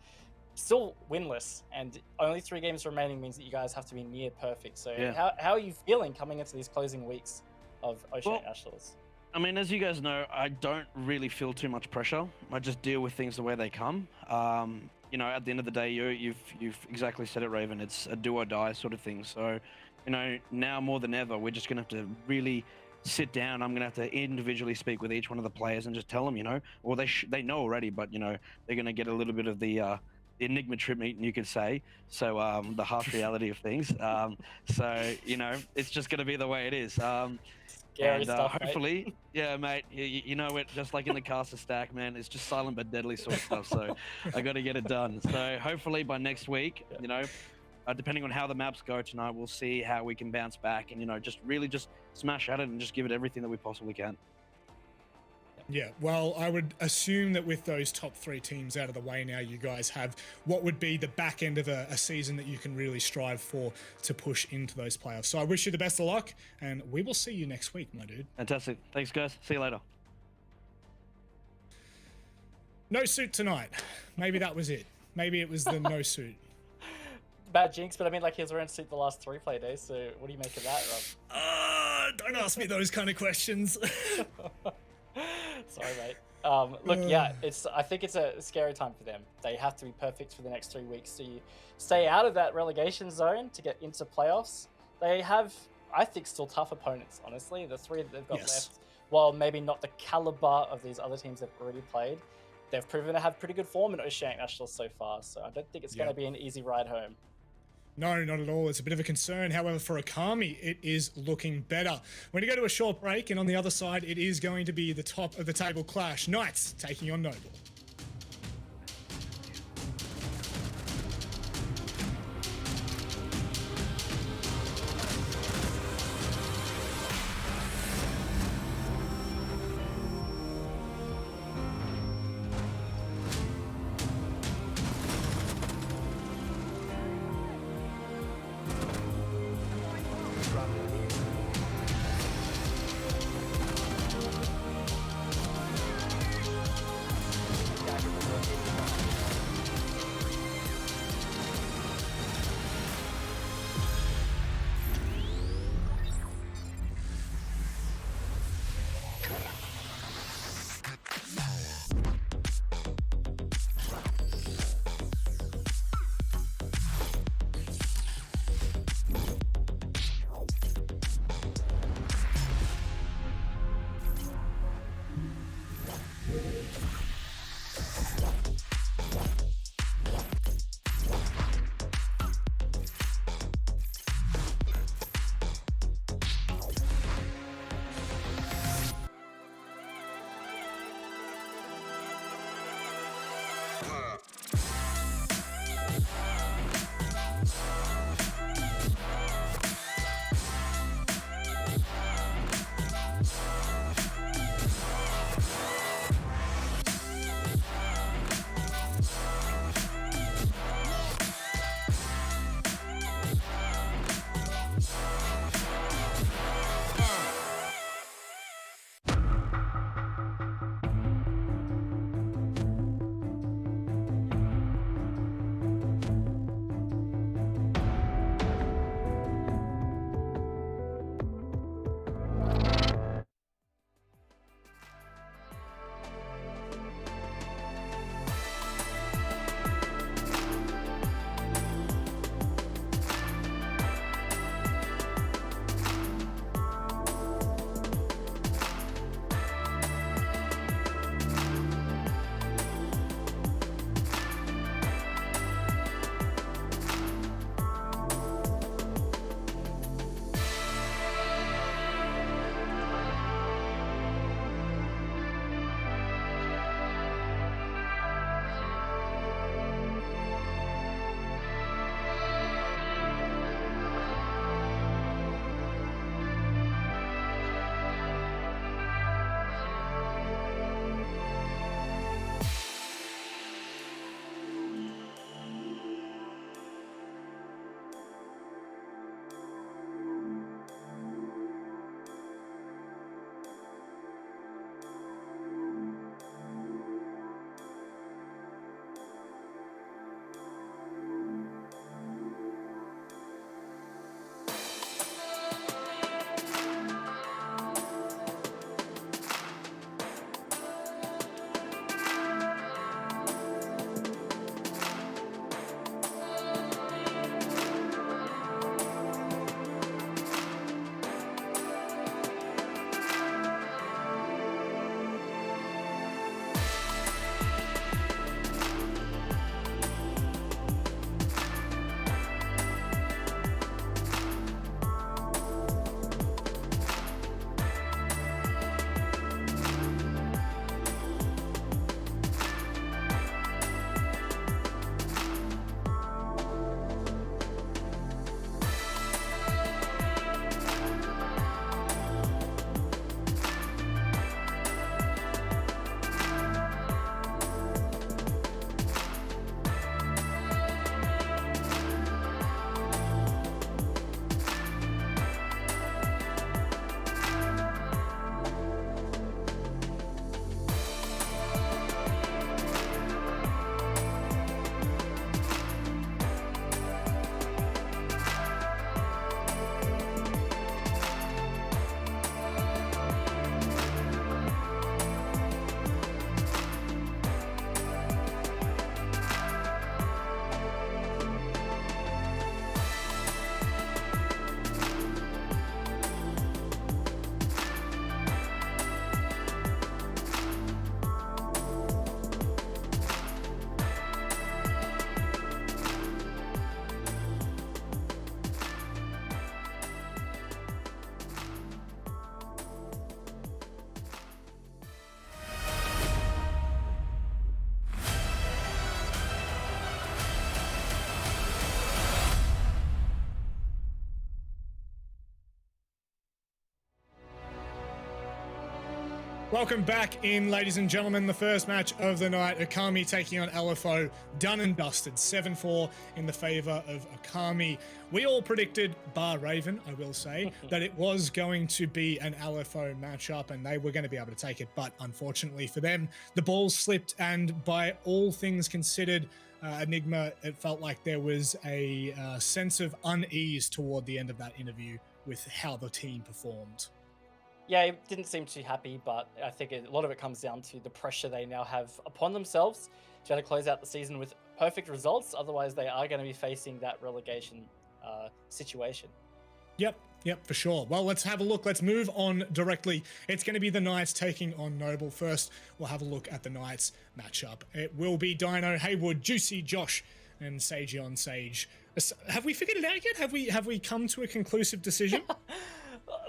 still winless, and only 3 games remaining means that you guys have to be near perfect. So how are you feeling coming into these closing weeks of Oceanic Nationals? I mean, as you guys know, I don't really feel too much pressure. I just deal with things the way they come. At the end of the day, you've exactly said it, Raven. It's a do or die sort of thing. So, now more than ever, we're just gonna have to really sit down. I'm gonna have to individually speak with each one of the players and just tell them, or they know already, but they're gonna get a little bit of the enigma treatment, you could say. So the harsh reality of things. It's just gonna be the way it is. Scary stuff, hopefully, mate. yeah, mate, you know it, just like in the caster stack, man, it's just silent but deadly sort of stuff. So I got to get it done. So hopefully by next week, depending on how the maps go tonight, we'll see how we can bounce back and, just really just smash at it and just give it everything that we possibly can. Yeah, well, I would assume that with those top 3 teams out of the way now, you guys have what would be the back end of a season that you can really strive for to push into those playoffs. So I wish you the best of luck, and we will see you next week, my dude. Fantastic. Thanks, guys. See you later. No suit tonight. Maybe that was it. Maybe it was the no suit. Bad jinx, but I mean, he was wearing a suit the last 3 play days, so what do you make of that, Rob? Don't ask me those kind of questions. Sorry, mate. Look, I think it's a scary time for them. They have to be perfect for the next 3 weeks to stay out of that relegation zone to get into playoffs. They have, I think, still tough opponents, honestly. The 3 that they've got left, while maybe not the caliber of these other teams they've already played, they've proven to have pretty good form in Oceanic Nationals so far. So I don't think it's going to be an easy ride home. No, not at all. It's a bit of a concern. However, for Akami, it is looking better. We're going to go to a short break, and on the other side, it is going to be the top of the table clash. Knights taking on Noble. Welcome back in, ladies and gentlemen. The first match of the night, Akami taking on LFO. Done and dusted, 7-4 in the favor of Akami. We all predicted, bar Raven, I will say, that it was going to be an LFO matchup and they were going to be able to take it. But unfortunately for them, the ball slipped, and by all things considered, Enigma, it felt like there was a sense of unease toward the end of that interview with how the team performed. Yeah, he didn't seem too happy, but I think a lot of it comes down to the pressure they now have upon themselves to try to close out the season with perfect results. Otherwise, they are going to be facing that relegation situation. Yep, for sure. Well, let's have a look. Let's move on directly. It's going to be the Knights taking on Noble. First, we'll have a look at the Knights matchup. It will be Dino, Haywood, Juicy, Josh, and Sagey on Sage. Have we figured it out yet? Have we come to a conclusive decision?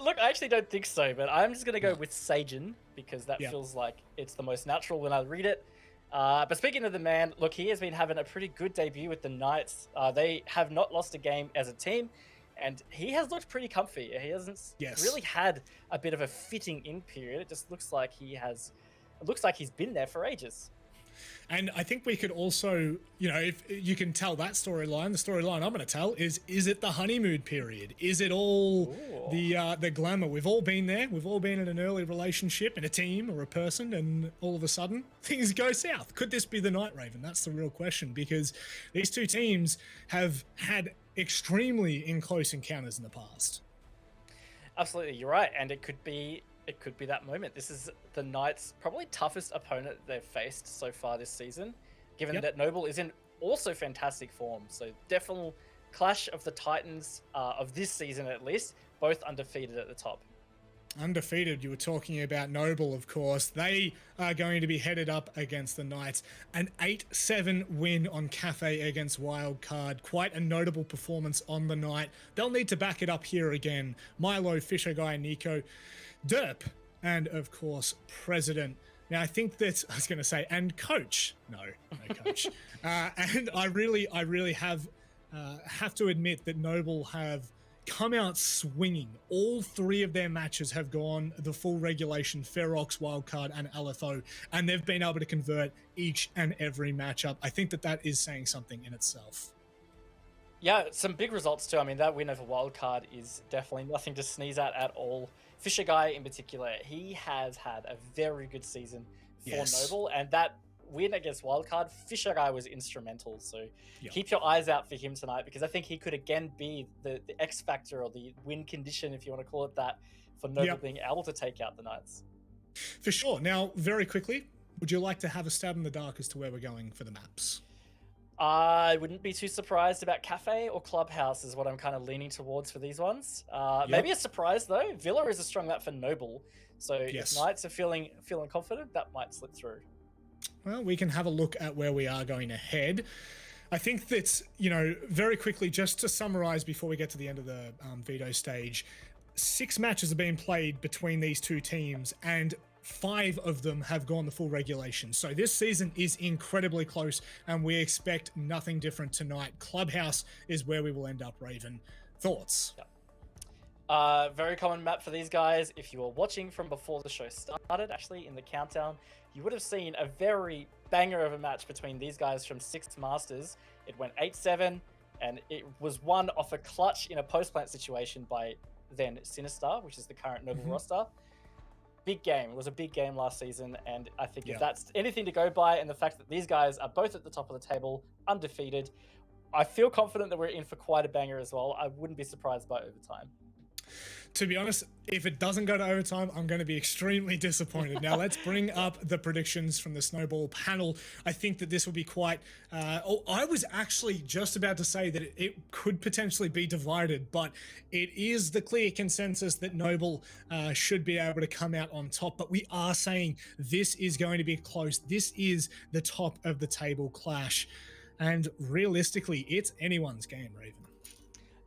Look, I actually don't think so, but I'm just going to go with Sajin because that feels like it's the most natural when I read it. But speaking of the man, look, he has been having a pretty good debut with the Knights. They have not lost a game as a team, and he has looked pretty comfy. He hasn't really had a bit of a fitting in period. It just looks like he's been there for ages. And I think we could also, if you can tell that storyline, the storyline I'm going to tell is it the honeymoon period? Is it all the glamour? We've all been there. We've all been in an early relationship, in a team or a person, and all of a sudden things go south. Could this be the Night Raven? That's the real question, because these two teams have had extremely in close encounters in the past. Absolutely, you're right. And it could be that moment. This is the Knights' probably toughest opponent they've faced so far this season, given that Noble is in also fantastic form. So definitely clash of the Titans of this season at least, both undefeated at the top. Undefeated, you were talking about Noble, of course. They are going to be headed up against the Knights. An 8-7 win on Cafe against Wildcard. Quite a notable performance on the night. They'll need to back it up here again. Milo, Fisher Guy, Nico, Derp, and of course, President. Now, I think that I was going to say, and Coach. No Coach. And I really have to admit that Noble have come out swinging. All three of their matches have gone the full regulation, Ferox, Wildcard, and LFO, and they've been able to convert each and every matchup. I think that is saying something in itself. Yeah, some big results too. I mean, that win over Wildcard is definitely nothing to sneeze at all. Fisher Guy in particular, he has had a very good season for Noble, and that win against Wildcard, Fisher Guy was instrumental. So keep your eyes out for him tonight, because I think he could again be the X factor or the win condition, if you want to call it that, for Noble being able to take out the Knights. For sure. Now, very quickly, would you like to have a stab in the dark as to where we're going for the maps? I wouldn't be too surprised about Cafe or Clubhouse is what I'm kind of leaning towards for these ones. Maybe a surprise though. Villa is a strong map for Noble, so if Knights are feeling confident, that might slip through. Well, we can have a look at where we are going to head. I think that, very quickly, just to summarize before we get to the end of the veto stage, 6 matches are being played between these two teams, and 5 of them have gone the full regulation. So this season is incredibly close, and we expect nothing different tonight. Clubhouse is where we will end up, Raven. Thoughts? Very common map for these guys. If you were watching from before the show started, actually in the countdown, you would have seen a very banger of a match between these guys from 6 Masters. It went 8-7, and it was won off a clutch in a post-plant situation by then Sinister, which is the current Noble roster. Big game. It was a big game last season, and I think if that's anything to go by, and the fact that these guys are both at the top of the table, undefeated, I feel confident that we're in for quite a banger as well. I wouldn't be surprised by overtime. To be honest, if it doesn't go to overtime, I'm going to be extremely disappointed. Now, let's bring up the predictions from the Snowball panel. I think that this will be quite... I was actually just about to say that it could potentially be divided, but it is the clear consensus that Noble should be able to come out on top. But we are saying this is going to be close. This is the top of the table clash. And realistically, it's anyone's game, Raven.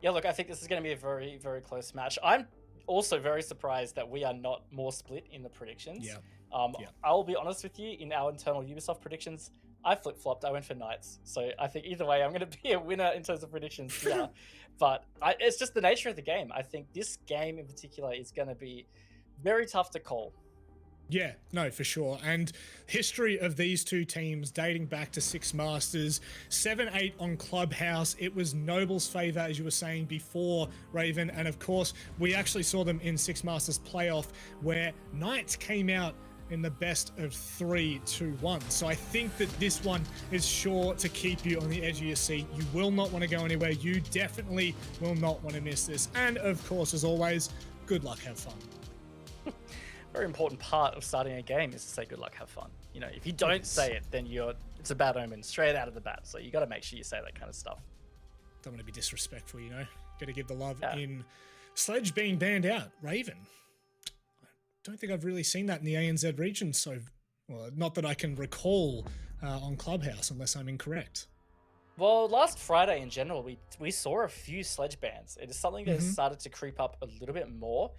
Yeah, look, I think this is going to be a very, very close match. I'm also very surprised that we are not more split in the predictions. I'll be honest with you, in our internal Ubisoft predictions, I flip-flopped. I went for Knights. So I think either way, I'm going to be a winner in terms of predictions here. But it's just the nature of the game. I think this game in particular is going to be very tough to call. Yeah, no, for sure. And history of these two teams dating back to Six Masters, 7-8 on Clubhouse. It was Noble's favor, as you were saying before, Raven. And of course, we actually saw them in Six Masters playoff where Knights came out in the best of 3-2-1. So I think that this one is sure to keep you on the edge of your seat. You will not want to go anywhere. You definitely will not want to miss this. And of course, as always, good luck, have fun. Very important part of starting a game is to say good luck, have fun. You know, if you don't say it, then it's a bad omen straight out of the bat. So you got to make sure you say that kind of stuff. Don't want to be disrespectful, you know. Got to give the love in Sledge being banned out. Raven. I don't think I've really seen that in the ANZ region. So, well, not that I can recall on Clubhouse, unless I'm incorrect. Well, last Friday in general, we saw a few Sledge bans. It is something that has started to creep up a little bit more.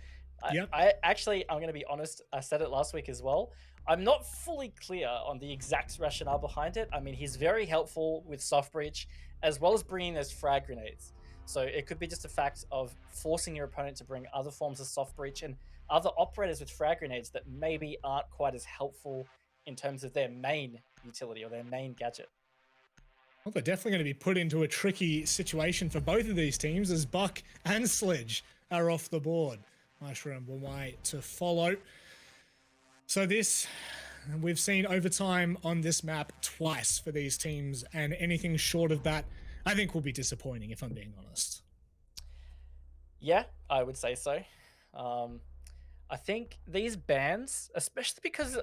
I actually, I'm going to be honest, I said it last week as well. I'm not fully clear on the exact rationale behind it. I mean, he's very helpful with soft breach, as well as bringing those frag grenades. So it could be just a fact of forcing your opponent to bring other forms of soft breach and other operators with frag grenades that maybe aren't quite as helpful in terms of their main utility or their main gadget. Well, they're definitely going to be put into a tricky situation for both of these teams as Buck and Sledge are off the board. Mushroom will wait to follow. So we've seen overtime on this map twice for these teams, and anything short of that, I think will be disappointing, if I'm being honest. Yeah, I would say so. I think these bans, especially because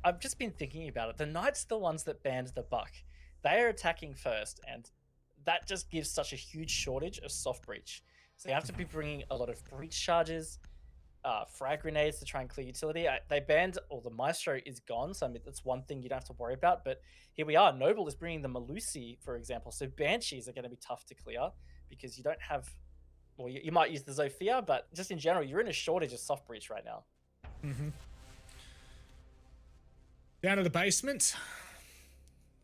I've just been thinking about it, the Knights are the ones that banned the Buck. They are attacking first, and that just gives such a huge shortage of soft breach. So you have to be bringing a lot of breach charges, frag grenades to try and clear utility. They banned, or the Maestro is gone, so I mean, that's one thing you don't have to worry about. But here we are. Noble is bringing the Malusi, for example. So Banshees are going to be tough to clear because you don't have, well, you might use the Zofia, but just in general, you're in a shortage of soft breach right now. Down to the basement.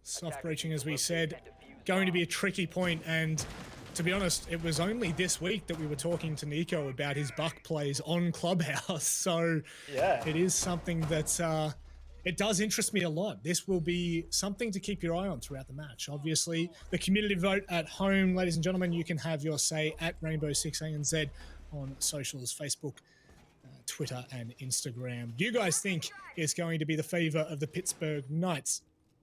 Soft breaching, as we said, going to be a tricky point, and to be honest, it was only this week that we were talking to Nico about his Buck plays on Clubhouse. So yeah, it is something that it does interest me a lot. This will be something to keep your eye on throughout the match. Obviously, the community vote at home, ladies and gentlemen, you can have your say at Rainbow6ANZ on socials, Facebook, Twitter, and Instagram. You guys think it's going to be the favor of the Pittsburgh Knights?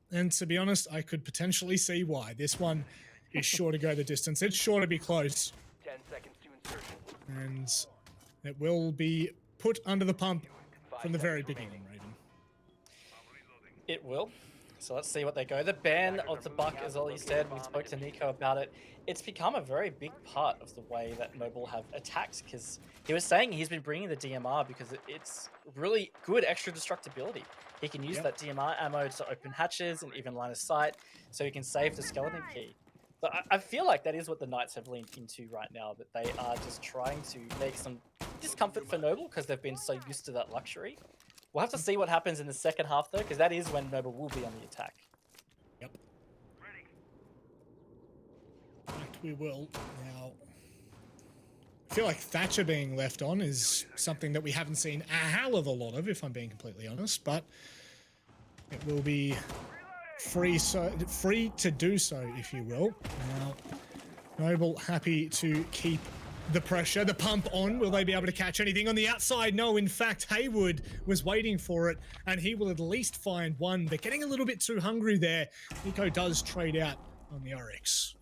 And to be honest, I could potentially see why. This one is sure to go the distance. It's sure to be close. 10 seconds to insertion. And it will be put under the pump from the very beginning, Raven. It will. So let's see what they go. The ban of the Buck, as Ollie said, we spoke to Nico about it. It's become a very big part of the way that Noble have attacked, because he was saying he's been bringing the DMR because it's really good extra destructibility. He can use that DMR ammo to open hatches and even line of sight, so he can save the skeleton key. But I feel like that is what the Knights have leaned into right now, that they are just trying to make some discomfort for Noble because they've been so used to that luxury. We'll have to see what happens in the second half, though, because that is when Noble will be on the attack. Yep. We will. Now, I feel like Thatcher being left on is something that we haven't seen a hell of a lot of, if I'm being completely honest, but it will be free to do so, if you will. Now, Noble happy to keep the pressure, the pump on. Will they be able to catch anything on the outside? No, in fact, Haywood was waiting for it, and he will at least find one. They're getting a little bit too hungry there. Nico does trade out on the Oryx.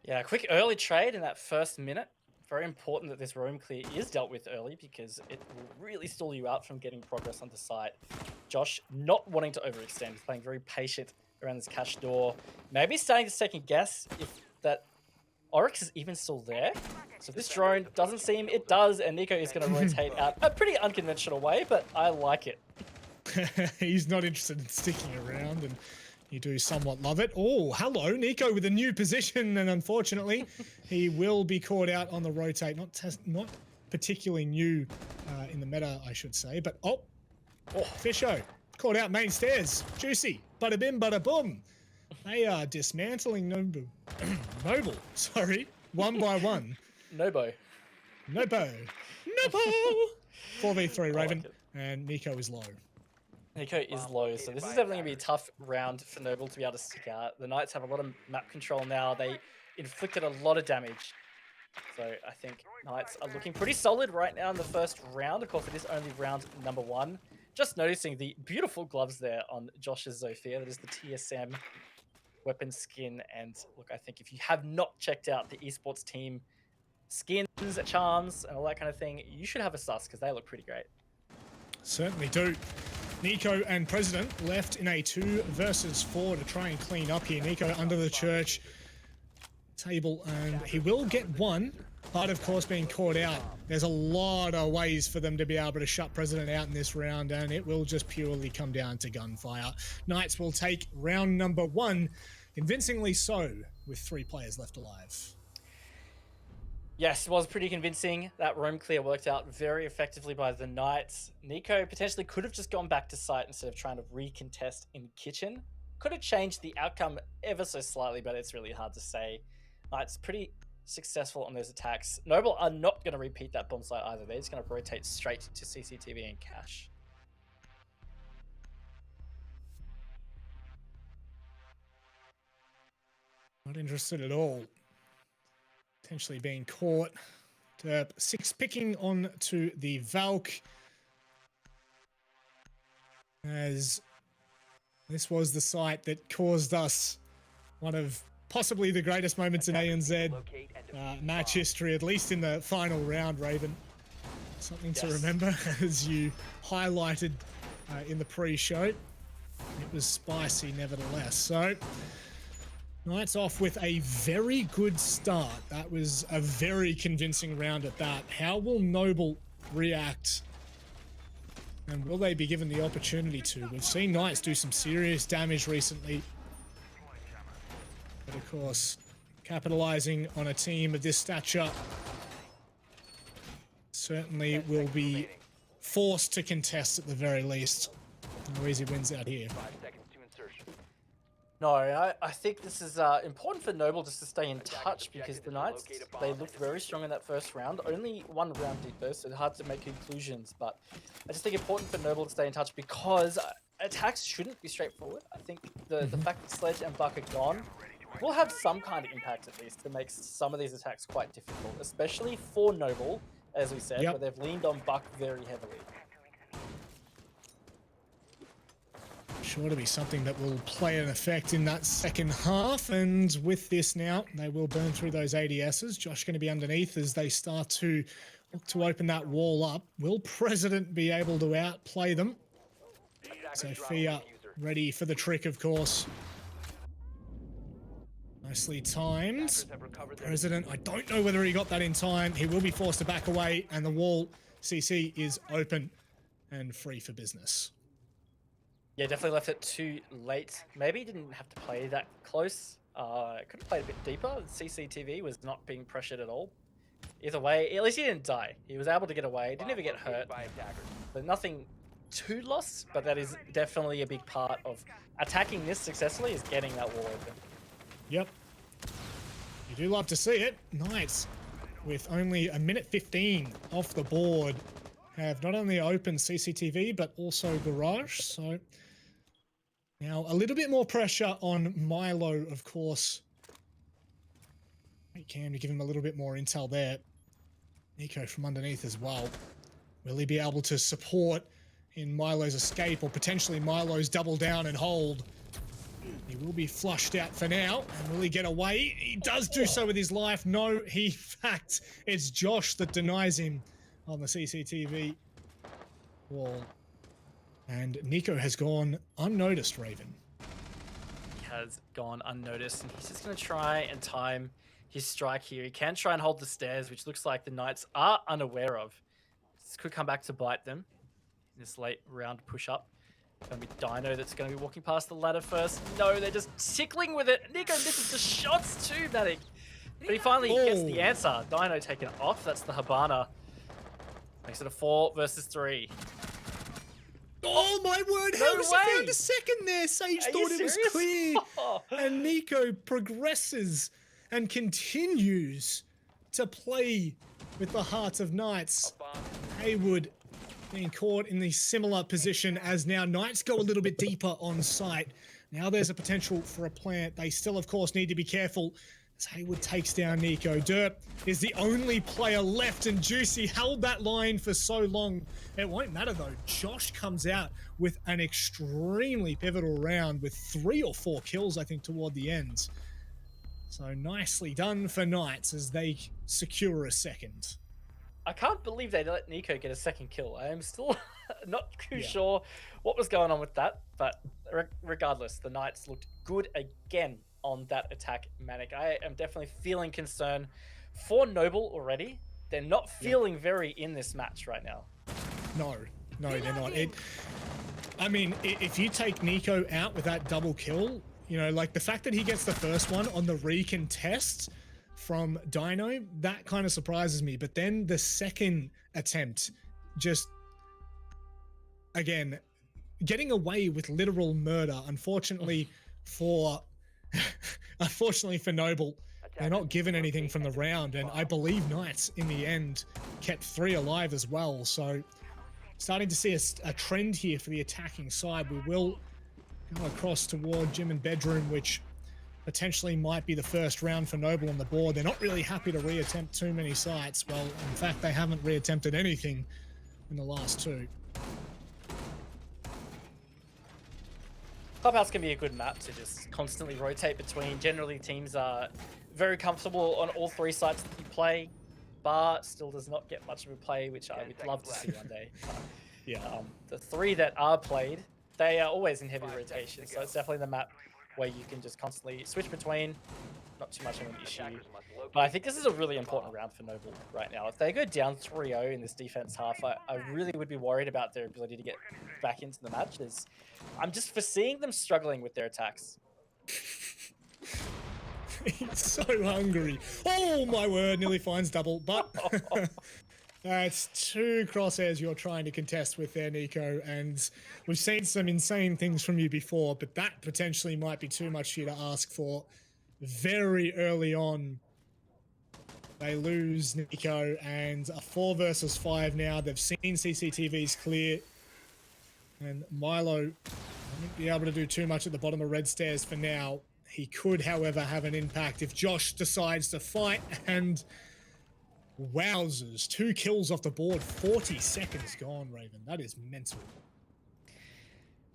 Yeah, quick early trade in that first minute. Very important that this roam clear is dealt with early because it will really stall you out from getting progress onto site. Josh not wanting to overextend. He's playing very patient around this cache door. Maybe starting to second guess if that Oryx is even still there. So this drone doesn't seem, it does, and Nico is going to rotate out a pretty unconventional way, but I like it. He's not interested in sticking around, and you do somewhat love it. Oh, hello, Nico with a new position, and unfortunately, he will be caught out on the rotate. Not particularly new in the meta, I should say, but oh, Fisho, caught out main stairs. Juicy, bada bim, bada boom. They are dismantling Noble, one by one. Nobo. 4v3, Raven. and Nico is low. Nico is low, so this is definitely going to be a tough round for Noble to be able to stick out. The Knights have a lot of map control now. They inflicted a lot of damage. So I think Knights are looking pretty solid right now in the first round. Of course, it is only round number 1. Just noticing the beautiful gloves there on Josh's Zofia. That is the TSM weapon skin. And look, I think if you have not checked out the esports team skins, charms, and all that kind of thing, you should have a sus because they look pretty great. Certainly do. Nico and President left in a 2 versus 4 to try and clean up here. Nico under the church table, and he will get one, but of course being caught out. There's a lot of ways for them to be able to shut President out in this round, and it will just purely come down to gunfire. Knights will take round number 1, convincingly so, with 3 players left alive. Yes, it was pretty convincing. That roam clear worked out very effectively by the Knights. Nico potentially could have just gone back to site instead of trying to recontest in kitchen. Could have changed the outcome ever so slightly, but it's really hard to say. Knights pretty successful on those attacks. Noble are not going to repeat that bomb site either. They're just going to rotate straight to CCTV and cash. Not interested at all. Potentially being caught. Derp 6 picking on to the Valk. As this was the site that caused us one of possibly the greatest moments in ANZ match history, at least in the final round, Raven. Something to remember, as you highlighted in the pre-show. It was spicy nevertheless. So Knights off with a very good start. That was a very convincing round at that. How will Noble react? And will they be given the opportunity to? We've seen Knights do some serious damage recently. But of course, capitalizing on a team of this stature certainly will be forced to contest at the very least. No easy wins out here. 5 seconds to insertion. No, I think this is important for Noble just to stay in touch because the Knights, they looked very strong in that first round. Only 1 round deep though, so it's hard to make conclusions. But I just think important for Noble to stay in touch because attacks shouldn't be straightforward. I think the fact that Sledge and Buck are gone will have some kind of impact at least to make some of these attacks quite difficult, especially for Noble, as we said, where they've leaned on Buck very heavily. Sure to be something that will play an effect in that second half, and with this now, they will burn through those ADSs. Josh going to be underneath as they start to look to open that wall up. Will President be able to outplay them? Sophia ready for the trick, of course. Nicely timed. President, I don't know whether he got that in time. He will be forced to back away, and the wall CC is open and free for business. Yeah, definitely left it too late. Maybe he didn't have to play that close. Could have played a bit deeper. CCTV was not being pressured at all. Either way, at least he didn't die. He was able to get away. Didn't even get hurt. But nothing too lost, but that is definitely a big part of attacking this successfully is getting that wall open. Yep. You do love to see it. Knights, with only 1:15 off the board, have not only opened CCTV, but also Garage. So now a little bit more pressure on Milo, of course. Great Cam to give him a little bit more intel there. Nico from underneath as well. Will he be able to support in Milo's escape, or potentially Milo's double down and hold? He will be flushed out for now. And will he get away? He does do so with his life. No, in fact, it's Josh that denies him on the CCTV wall. And Nico has gone unnoticed, Raven. He has gone unnoticed, and he's just going to try and time his strike here. He can try and hold the stairs, which looks like the Knights are unaware of. This could come back to bite them in this late round push-up. Going to be Dino that's going to be walking past the ladder first. No, they're just tickling with it. Nico misses the shots too, Matic. But he finally gets the answer. Dino taken off. That's the Habana. Makes it a 4 versus 3. Oh my word, No how has way. he found a second there? Sage Are thought you it was serious? clear. And Nico progresses and continues to play with the hearts of Knights. Haywood being caught in the similar position as now Knights go a little bit deeper on site. Now there's a potential for a plant. They still, of course, need to be careful as Haywood takes down Nico. Derp is the only player left, and Juicy held that line for so long. It won't matter, though. Josh comes out with an extremely pivotal round with 3 or 4 kills, I think, toward the end. So nicely done for Knights as they secure a second. I can't believe they let Nico get a second kill. I am still not too sure what was going on with that, but regardless, the Knights looked good again on that attack, Manic. I am definitely feeling concern for Noble already. They're not feeling very in this match right now. No, they're not. I mean, if you take Nico out with that double kill, you know, like the fact that he gets the first one on the recontest from Dino, that kind of surprises me. But then the second attempt, just, again, getting away with literal murder. Unfortunately for Noble, they're not given anything from the round. And I believe Knights, in the end, kept 3 alive as well. So starting to see a trend here for the attacking side. We will go across toward Gym and Bedroom, which potentially might be the first round for Noble on the board. They're not really happy to reattempt too many sites. Well, in fact, they haven't reattempted anything in the last 2. Clubhouse can be a good map to just constantly rotate between. Generally, teams are very comfortable on all 3 sites that you play. Bar still does not get much of a play, which I would love to see one day. The 3 that are played, they are always in heavy rotation, so it's definitely the map where you can just constantly switch between. Not too much of an issue. But I think this is a really important round for Noble right now. If they go down 3-0 in this defense half, I really would be worried about their ability to get back into the match. I'm just foreseeing them struggling with their attacks. He's so hungry. Oh my word, nearly finds double, but it's 2 crosshairs you're trying to contest with there, Nico, and we've seen some insane things from you before, but that potentially might be too much for you to ask for very early on. They lose Nico, and a 4 versus 5 now. They've seen CCTVs clear, and Milo won't be able to do too much at the bottom of red stairs for now. He could, however, have an impact if Josh decides to fight, and wowzers, 2 kills off the board, 40 seconds gone, Raven. That is mental.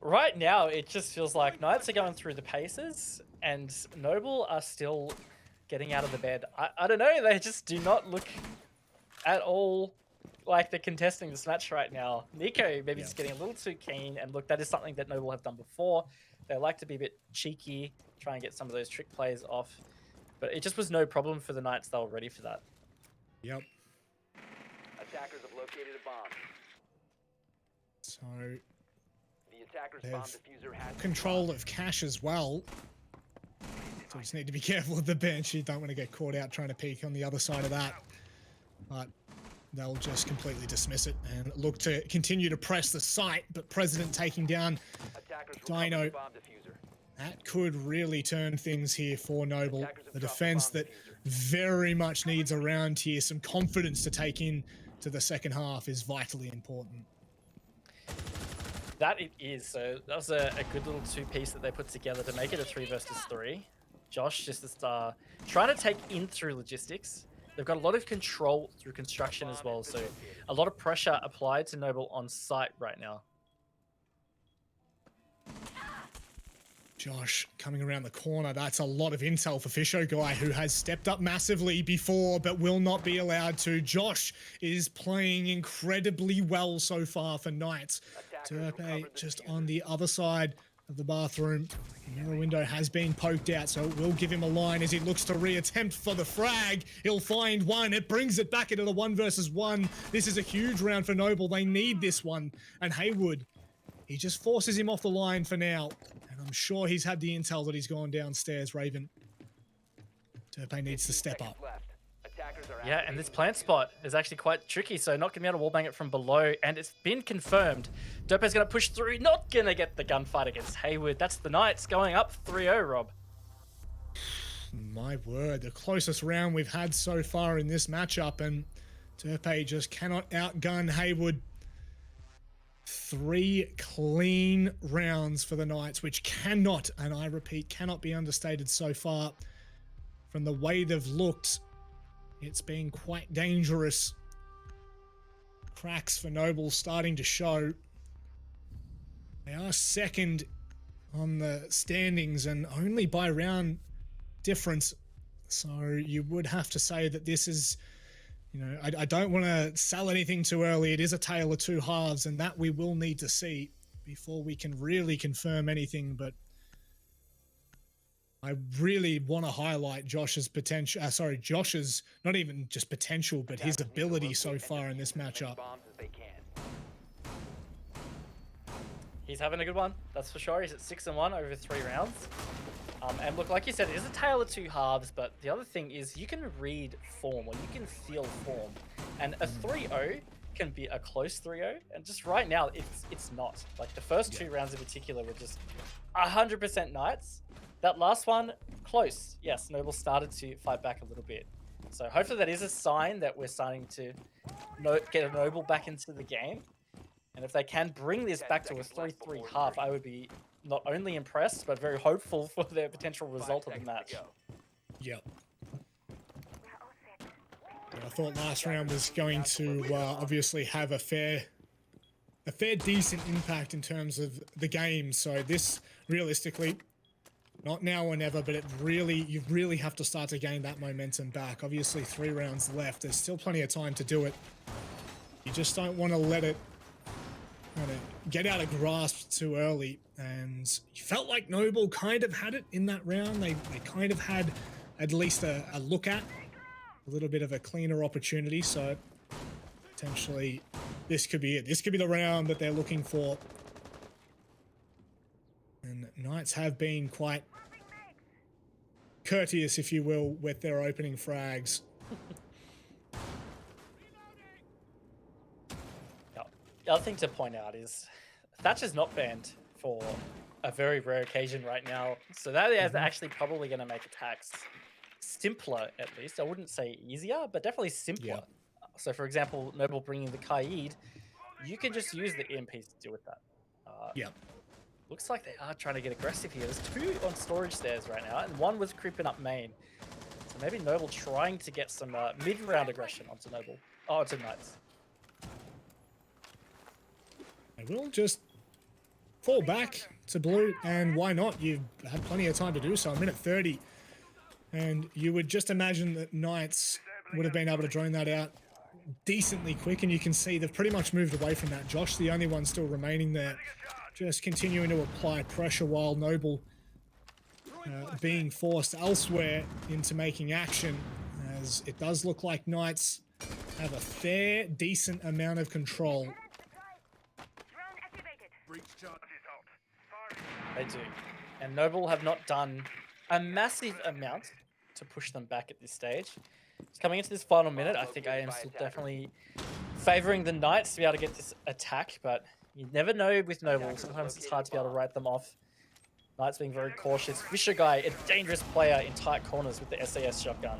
Right now, it just feels like Knights are going through the paces, and Noble are still getting out of the bed. I don't know, they just do not look at all like they're contesting this match right now. Nico maybe just getting a little too keen, and look, that is something that Noble have done before. They like to be a bit cheeky, try and get some of those trick plays off, but it just was no problem for the Knights. They were ready for that. Yep. Attackers have located a bomb. So The attacker's bomb diffuser has control of cash as well. So just need to be careful of the bench. You don't want to get caught out trying to peek on the other side of that. But they'll just completely dismiss it and look to continue to press the site. But President taking down Dino. That could really turn things here for Noble. The defense that very much needs around here. Some confidence to take in to the second half is vitally important. That it is. So that was a good little 2-piece that they put together to make it a 3 versus 3. Josh just trying to take in through logistics. They've got a lot of control through construction as well, so a lot of pressure applied to Noble on site right now. Josh coming around the corner. That's a lot of intel for Fisho Guy, who has stepped up massively before but will not be allowed to. Josh is playing incredibly well so far for Knights. Turpe just on the other side of the bathroom. The mirror window has been poked out, so it will give him a line as he looks to reattempt for the frag. He'll find one. It brings it back into the 1 versus 1. This is a huge round for Noble. They need this one. And Haywood, he just forces him off the line for now. And I'm sure he's had the intel that he's gone downstairs, Raven. Turpe needs to step up. Yeah, and this plant spot is actually quite tricky, so not going to be able to wallbang it from below, and it's been confirmed. Dope's going to push through, not going to get the gunfight against Haywood. That's the Knights going up 3-0, Rob. My word, the closest round we've had so far in this matchup, and Turpe just cannot outgun Haywood. 3 clean rounds for the Knights, which cannot, and I repeat, cannot be understated so far. From the way they've looked, it's been quite dangerous. Cracks for Noble starting to show. They are second on the standings and only by round difference. So you would have to say that this is, I don't want to sell anything too early. It is a tale of two halves, and that we will need to see before we can really confirm anything. But I really want to highlight Josh's potential. Josh's not even just potential, but his ability so far in this matchup. He's having a good one, that's for sure. He's at 6-1 over 3 rounds. And look, like you said, it is a tale of two halves, but the other thing is you can read form, or you can feel form. And a 3-0 can be a close 3-0, and just right now, it's not. Like, the first 2 rounds in particular were just 100% Knights. That last one, close. Yes, Noble started to fight back a little bit. So hopefully that is a sign that we're starting to get a Noble back into the game. And if they can bring this back to a 3-3 half, I would be not only impressed, but very hopeful for their potential result of the match. Yep. I thought last round was going to obviously have a fair decent impact in terms of the game. So this, realistically, not now or never, but you really have to start to gain that momentum back. Obviously, 3 rounds left. There's still plenty of time to do it. You just don't want to let it kind of get out of grasp too early. And you felt like Noble kind of had it in that round. They kind of had at least a look at a little bit of a cleaner opportunity. So potentially this could be it. This could be the round that they're looking for. And Knights have been quite courteous, if you will, with their opening frags. The other thing to point out is Thatcher's not banned for a very rare occasion right now. So that is actually probably going to make attacks simpler, at least. I wouldn't say easier, but definitely simpler. Yeah. So, for example, Noble bringing the Kaid, you can just use the EMPs to deal with that. Looks like they are trying to get aggressive here. There's 2 on storage stairs right now, and 1 was creeping up main. So maybe Noble trying to get some mid-round aggression onto Noble. Oh, onto Knights. They will just fall back to blue, and why not? You've had plenty of time to do so. A minute 30. And you would just imagine that Knights would have been able to drone that out decently quick, and you can see they've pretty much moved away from that. Josh, the only one still remaining there, just continuing to apply pressure while Noble being forced elsewhere into making action, as it does look like Knights have a fair, decent amount of control. They do. And Noble have not done a massive amount to push them back at this stage. Just coming into this final minute, I think I am still definitely favoring the Knights to be able to get this attack, but you never know with Noble. Sometimes it's hard to be able to write them off. Knights being very cautious. Fisher Guy, a dangerous player in tight corners with the SAS shotgun.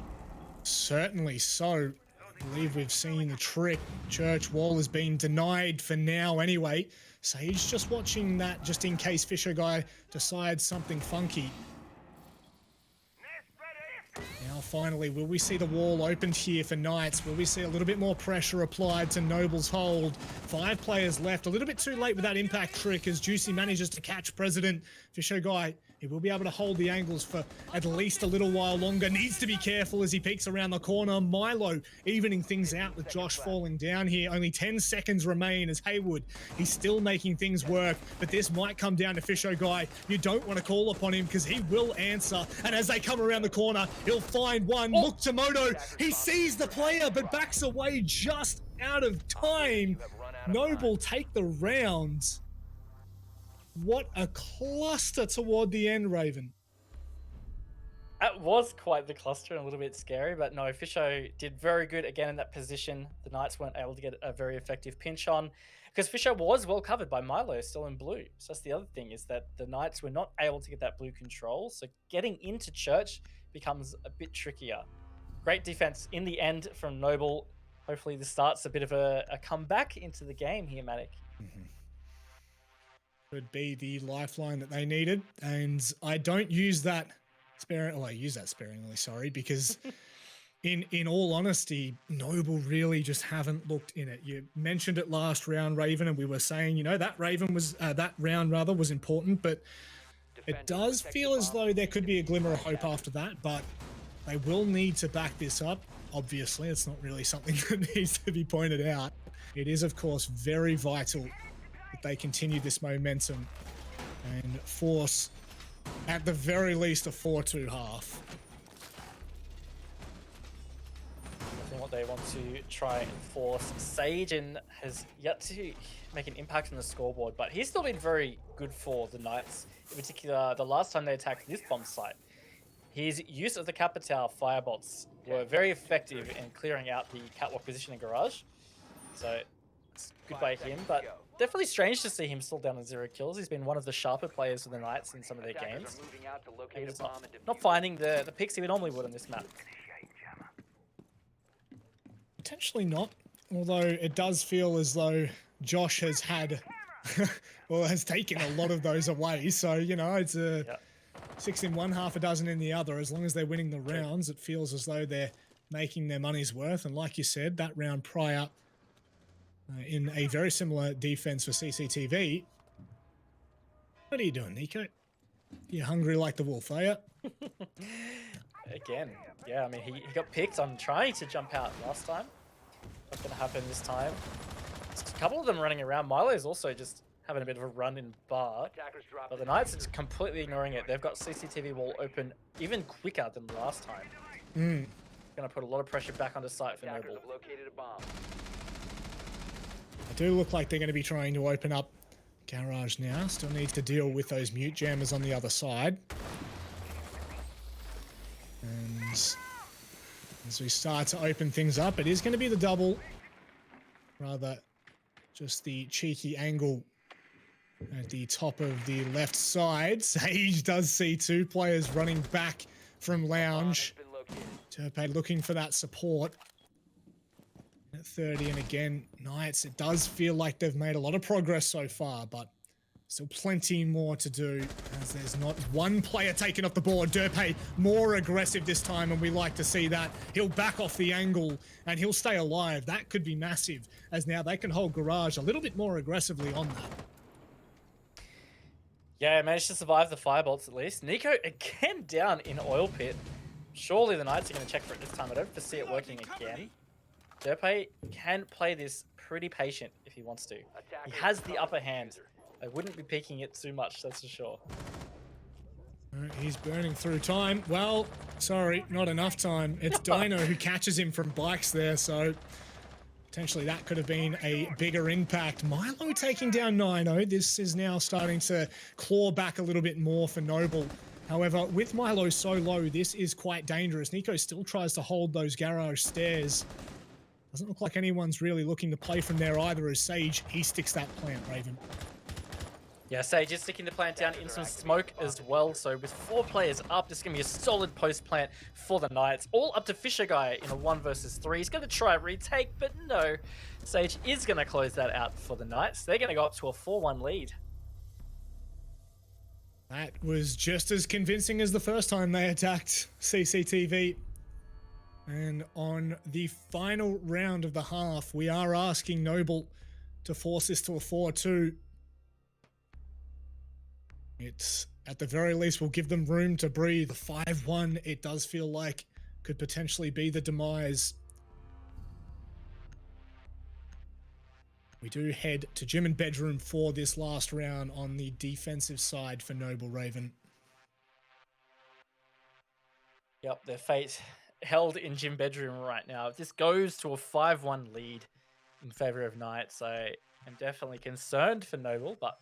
Certainly so. I believe we've seen the trick. Church wall has been denied for now anyway. Sage just watching that just in case Fisher Guy decides something funky. Now finally, will we see the wall opened here for Knights? Will we see a little bit more pressure applied to Noble's hold? 5 players left. A little bit too late with that impact trick as Juicy manages to catch President. Fisher Guy, he will be able to hold the angles for at least a little while longer. Needs to be careful as he peeks around the corner. Milo evening things out with Josh falling down here. Only 10 seconds remain as Haywood, he's still making things work, but this might come down to Fisher Guy. You don't want to call upon him because he will answer. And as they come around the corner, he'll find one. Look to Moto. He sees the player, but backs away just out of time. Noble take the round. What a cluster toward the end, Raven. That was quite the cluster and a little bit scary, but no, Fisher did very good again in that position. The Knights weren't able to get a very effective pinch on because Fisher was well covered by Milo, still in blue. So that's the other thing, is that the Knights were not able to get that blue control. So getting into Church becomes a bit trickier. Great defense in the end from Noble. Hopefully this starts a bit of a comeback into the game here, Matic. would be the lifeline that they needed. And I don't use that sparingly. Well, I use that sparingly, sorry, because in all honesty, Noble really just haven't looked in it. You mentioned it last round, Raven, and we were saying, you know, that round rather was important, but it does feel as though there could be a glimmer of hope after that, but they will need to back this up. Obviously, it's not really something that needs to be pointed out. It is, of course, very vital that they continue this momentum and force, at the very least, a 4-2 half. I think what they want to try and force. Sage has yet to make an impact on the scoreboard, but he's still been very good for the Knights. In particular, the last time they attacked this bomb site, his use of the Capital firebots were very effective in clearing out the catwalk position in garage. So it's good by him, but definitely strange to see him still down to 0 kills. He's been one of the sharper players for the Knights in some of their games. Maybe just not finding the picks he normally would on this map. Potentially not, although it does feel as though Josh has had, well, has taken a lot of those away. So, you know, it's a 6 in one, half a dozen in the other. As long as they're winning the rounds, it feels as though they're making their money's worth. And like you said, that round prior, in a very similar defense for CCTV. What are you doing, Nico? You're hungry like the wolf, are you? Again, yeah, I mean, he got picked on trying to jump out last time. Not going to happen this time. There's a couple of them running around. Milo's also just having a bit of a run in bar. But the Knights are just completely ignoring it. They've got CCTV wall open even quicker than last time. Going to put a lot of pressure back onto site for Noble. They do look like they're going to be trying to open up garage now. Still needs to deal with those mute jammers on the other side. And as we start to open things up, it is going to be the double. Rather, just the cheeky angle at the top of the left side. Sage does see 2 players running back from lounge. Turpe looking for that support. At 30, and again, Knights, it does feel like they've made a lot of progress so far, but still plenty more to do, as there's not one player taken off the board. Derpe more aggressive this time, and we like to see that. He'll back off the angle, and he'll stay alive. That could be massive, as now they can hold garage a little bit more aggressively on that. Yeah, managed to survive the firebolts at least. Nico again down in oil pit. Surely the Knights are going to check for it this time. I don't foresee it working again. Derpe can play this pretty patient if he wants to. He has the upper hand. I wouldn't be peeking it too much, that's for sure. He's burning through time. Well, sorry, not enough time. It's Dino who catches him from bikes there, so potentially that could have been a bigger impact. Milo taking down Nino. This is now starting to claw back a little bit more for Noble. However, with Milo so low, this is quite dangerous. Nico still tries to hold those garage stairs. Doesn't look like anyone's really looking to play from there either, as Sage, he sticks that plant, Raven. Yeah, Sage is sticking the plant down in some smoke as well. So with 4 players up, this is going to be a solid post plant for the Knights. All up to Fisher Guy in a 1 versus 3. He's going to try a retake, but no. Sage is going to close that out for the Knights. They're going to go up to a 4-1 lead. That was just as convincing as the first time they attacked CCTV. And on the final round of the half, we are asking Noble to force this to a 4-2. It's, at the very least, will give them room to breathe. The 5-1, it does feel like, could potentially be the demise. We do head to gym and bedroom for this last round on the defensive side for Noble, Raven. Yep, their fate held in gym bedroom right now. If this goes to a 5-1 lead in favor of Knights, I am definitely concerned for Noble, but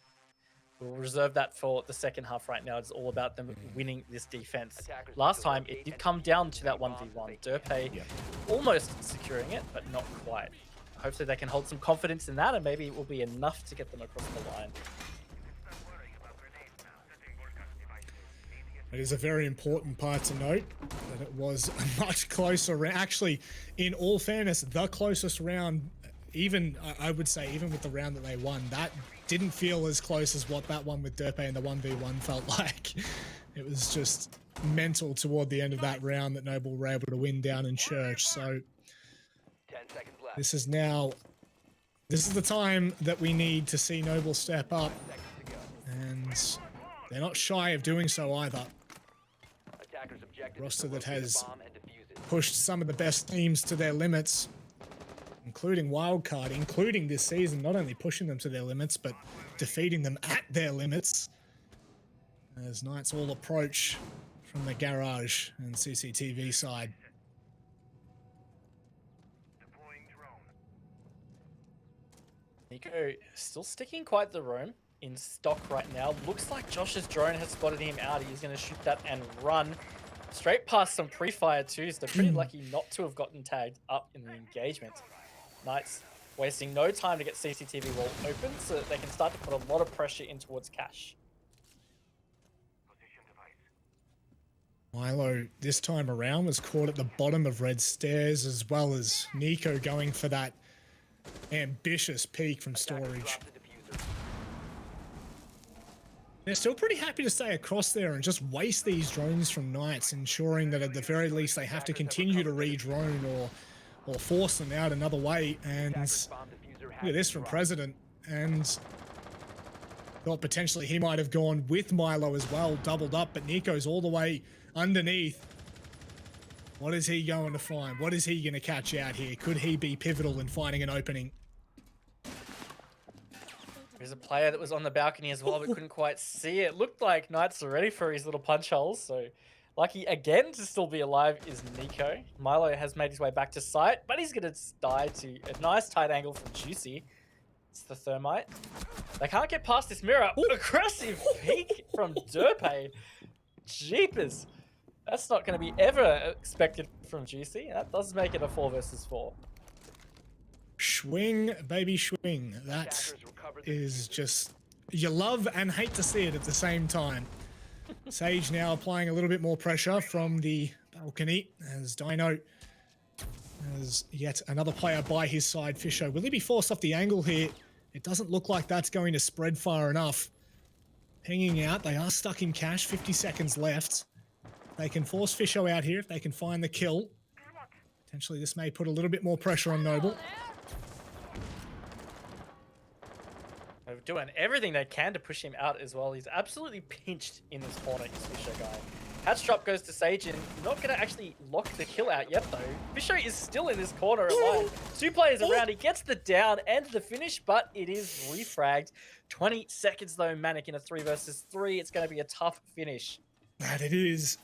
we'll reserve that for the second half right now. It's all about them winning this defense. Last time, it did come down to that 1v1. Derpe almost securing it, but not quite. Hopefully they can hold some confidence in that, and maybe it will be enough to get them across the line. It is a very important part to note that it was a much closer round. Actually, in all fairness, the closest round, even, I would say, even with the round that they won, that didn't feel as close as what that one with Derpe and the 1v1 felt like. It was just mental toward the end of that round that Noble were able to win down in Church. So 10 seconds left. this is the time that we need to see Noble step up. And they're not shy of doing so either. Attackers objective Roster is to that locate a has bomb and defuse it. pushed some of the best teams to their limits, including Wildcard, including this season, not only pushing them to their limits, but defeating them at their limits. As Knights all approach from the garage and CCTV side. Nico still sticking quite the roam in stock right now. Looks like Josh's drone has spotted him out. He's going to shoot that and run straight past some pre-fire too. So they're pretty lucky not to have gotten tagged up in the engagement. Knights wasting no time to get CCTV wall open so that they can start to put a lot of pressure in towards Cash. Milo, this time around, was caught at the bottom of red stairs, as well as Nico going for that ambitious peek from storage. Drop the diffuser. They're still pretty happy to stay across there and just waste these drones from Knights, ensuring that at the very least they have to continue to re-drone or force them out another way. And Bomb diffuser look has at this been from dropped. President, and thought potentially he might have gone with Milo as well, doubled up, but Nico's all the way underneath. What is he going to find? What is he going to catch out here? Could he be pivotal in finding an opening? There's a player that was on the balcony as well, but couldn't quite see it. Looked like Knights are ready for his little punch holes, so lucky again to still be alive is Nico. Milo has made his way back to site, but he's going to die to a nice tight angle from Juicy. It's the Thermite. They can't get past this mirror. Ooh, aggressive peek from Derpe. Jeepers. That's not going to be ever expected from Juicy. That does make it a 4 versus 4. Swing, baby, swing. That Attackers recover the is diffuser. just, you love and hate to see it at the same time. Sage now applying a little bit more pressure from the balcony as Dino has yet another player by his side. Fisher, will he be forced off the angle here? It doesn't look like that's going to spread far enough. Hanging out, they are stuck in cash, 50 seconds left. They can force Fisho out here if they can find the kill. Potentially this may put a little bit more pressure on Noble. They're doing everything they can to push him out as well. He's absolutely pinched in this corner, this Fisher guy. Hatch drop goes to Sage, and not going to actually lock the kill out yet, though. Fisher is still in this corner alive. 2 players around. He gets the down and the finish, but it is refragged. 20 seconds, though, Manic in a 3 versus 3. It's going to be a tough finish. That it is.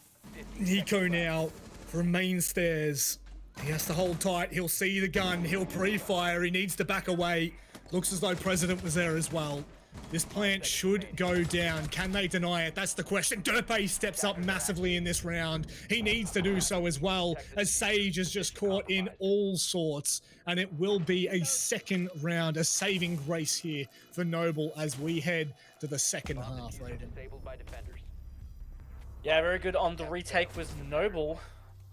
Nico now from main stairs. He has to hold tight. He'll see the gun. He'll pre-fire. He needs to back away. Looks as though President was there as well. This plant should go down. Can they deny it? That's the question. Derpe steps up massively in this round. He needs to do so as well, as Sage is just caught in all sorts. And it will be a second round, a saving grace here for Noble as we head to the second half, Raiden. Disabled by defenders. Yeah, very good on the retake was Noble.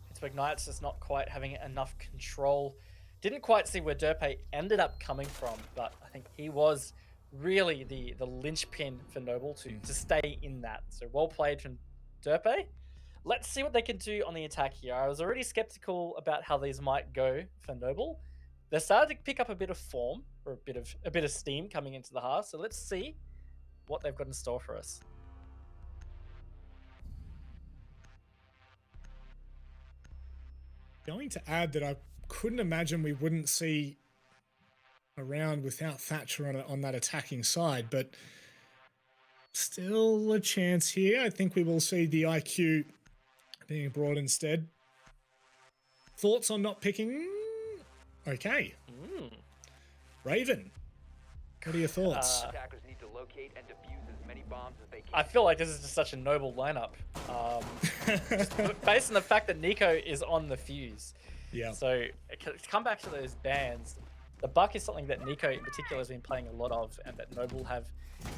Pittsburgh Knights just not quite having enough control. Didn't quite see where Derpe ended up coming from, but I think he was really the linchpin for Noble to stay in that. So well played from Derpe. Let's see what they can do on the attack here. I was already skeptical about how these might go for Noble. They're starting to pick up a bit of form, or a bit of steam coming into the half. So let's see what they've got in store for us. Going to add that I couldn't imagine we wouldn't see a round without Thatcher on that attacking side, but still a chance here. I think we will see the IQ being brought instead. Thoughts on not picking? Okay. Raven, what are your thoughts? Attackers need to locate and defuse as many bombs as they can. I feel like this is just such a Noble lineup. Based on the fact that Nico is on the fuse. Yeah. So to come back to those bans, the buck is something that Nico in particular has been playing a lot of, and that Noble have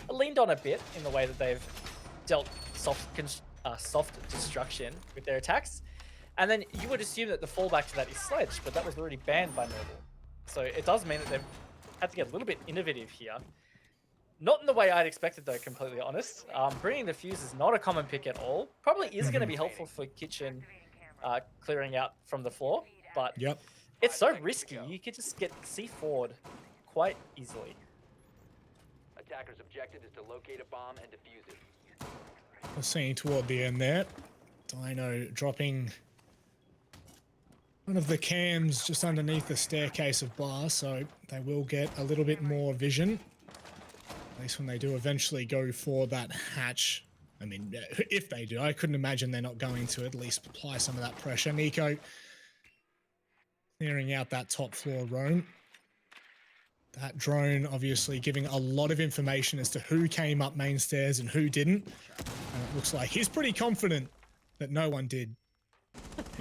leaned on a bit in the way that they've dealt soft destruction with their attacks. And then you would assume that the fallback to that is Sledge, but that was already banned by Noble. So it does mean that they've had to get a little bit innovative here. Not in the way I'd expected, though, completely honest. Bringing the fuse is not a common pick at all. Probably is going to be helpful for Kitchen clearing out from the floor, but Yep. it's so risky. You could just get C4'd quite easily. Attacker's objective is to locate a bomb and defuse it. We're seeing toward the end there. Dino dropping one of the cams just underneath the staircase of bar, so they will get a little bit more vision. At least when they do eventually go for that hatch. I mean, if they do, I couldn't imagine they're not going to at least apply some of that pressure. Nico clearing out that top floor roam. That drone obviously giving a lot of information as to who came up main stairs and who didn't. And it looks like he's pretty confident that no one did.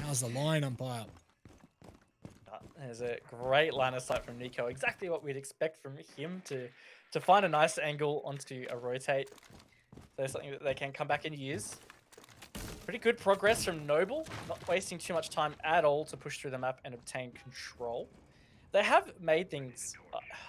How's the line, umpire? There's a great line of sight from Nico. Exactly what we'd expect from him to find a nice angle onto a rotate. So something that they can come back and use. Pretty good progress from Noble. Not wasting too much time at all to push through the map and obtain control. They have made things,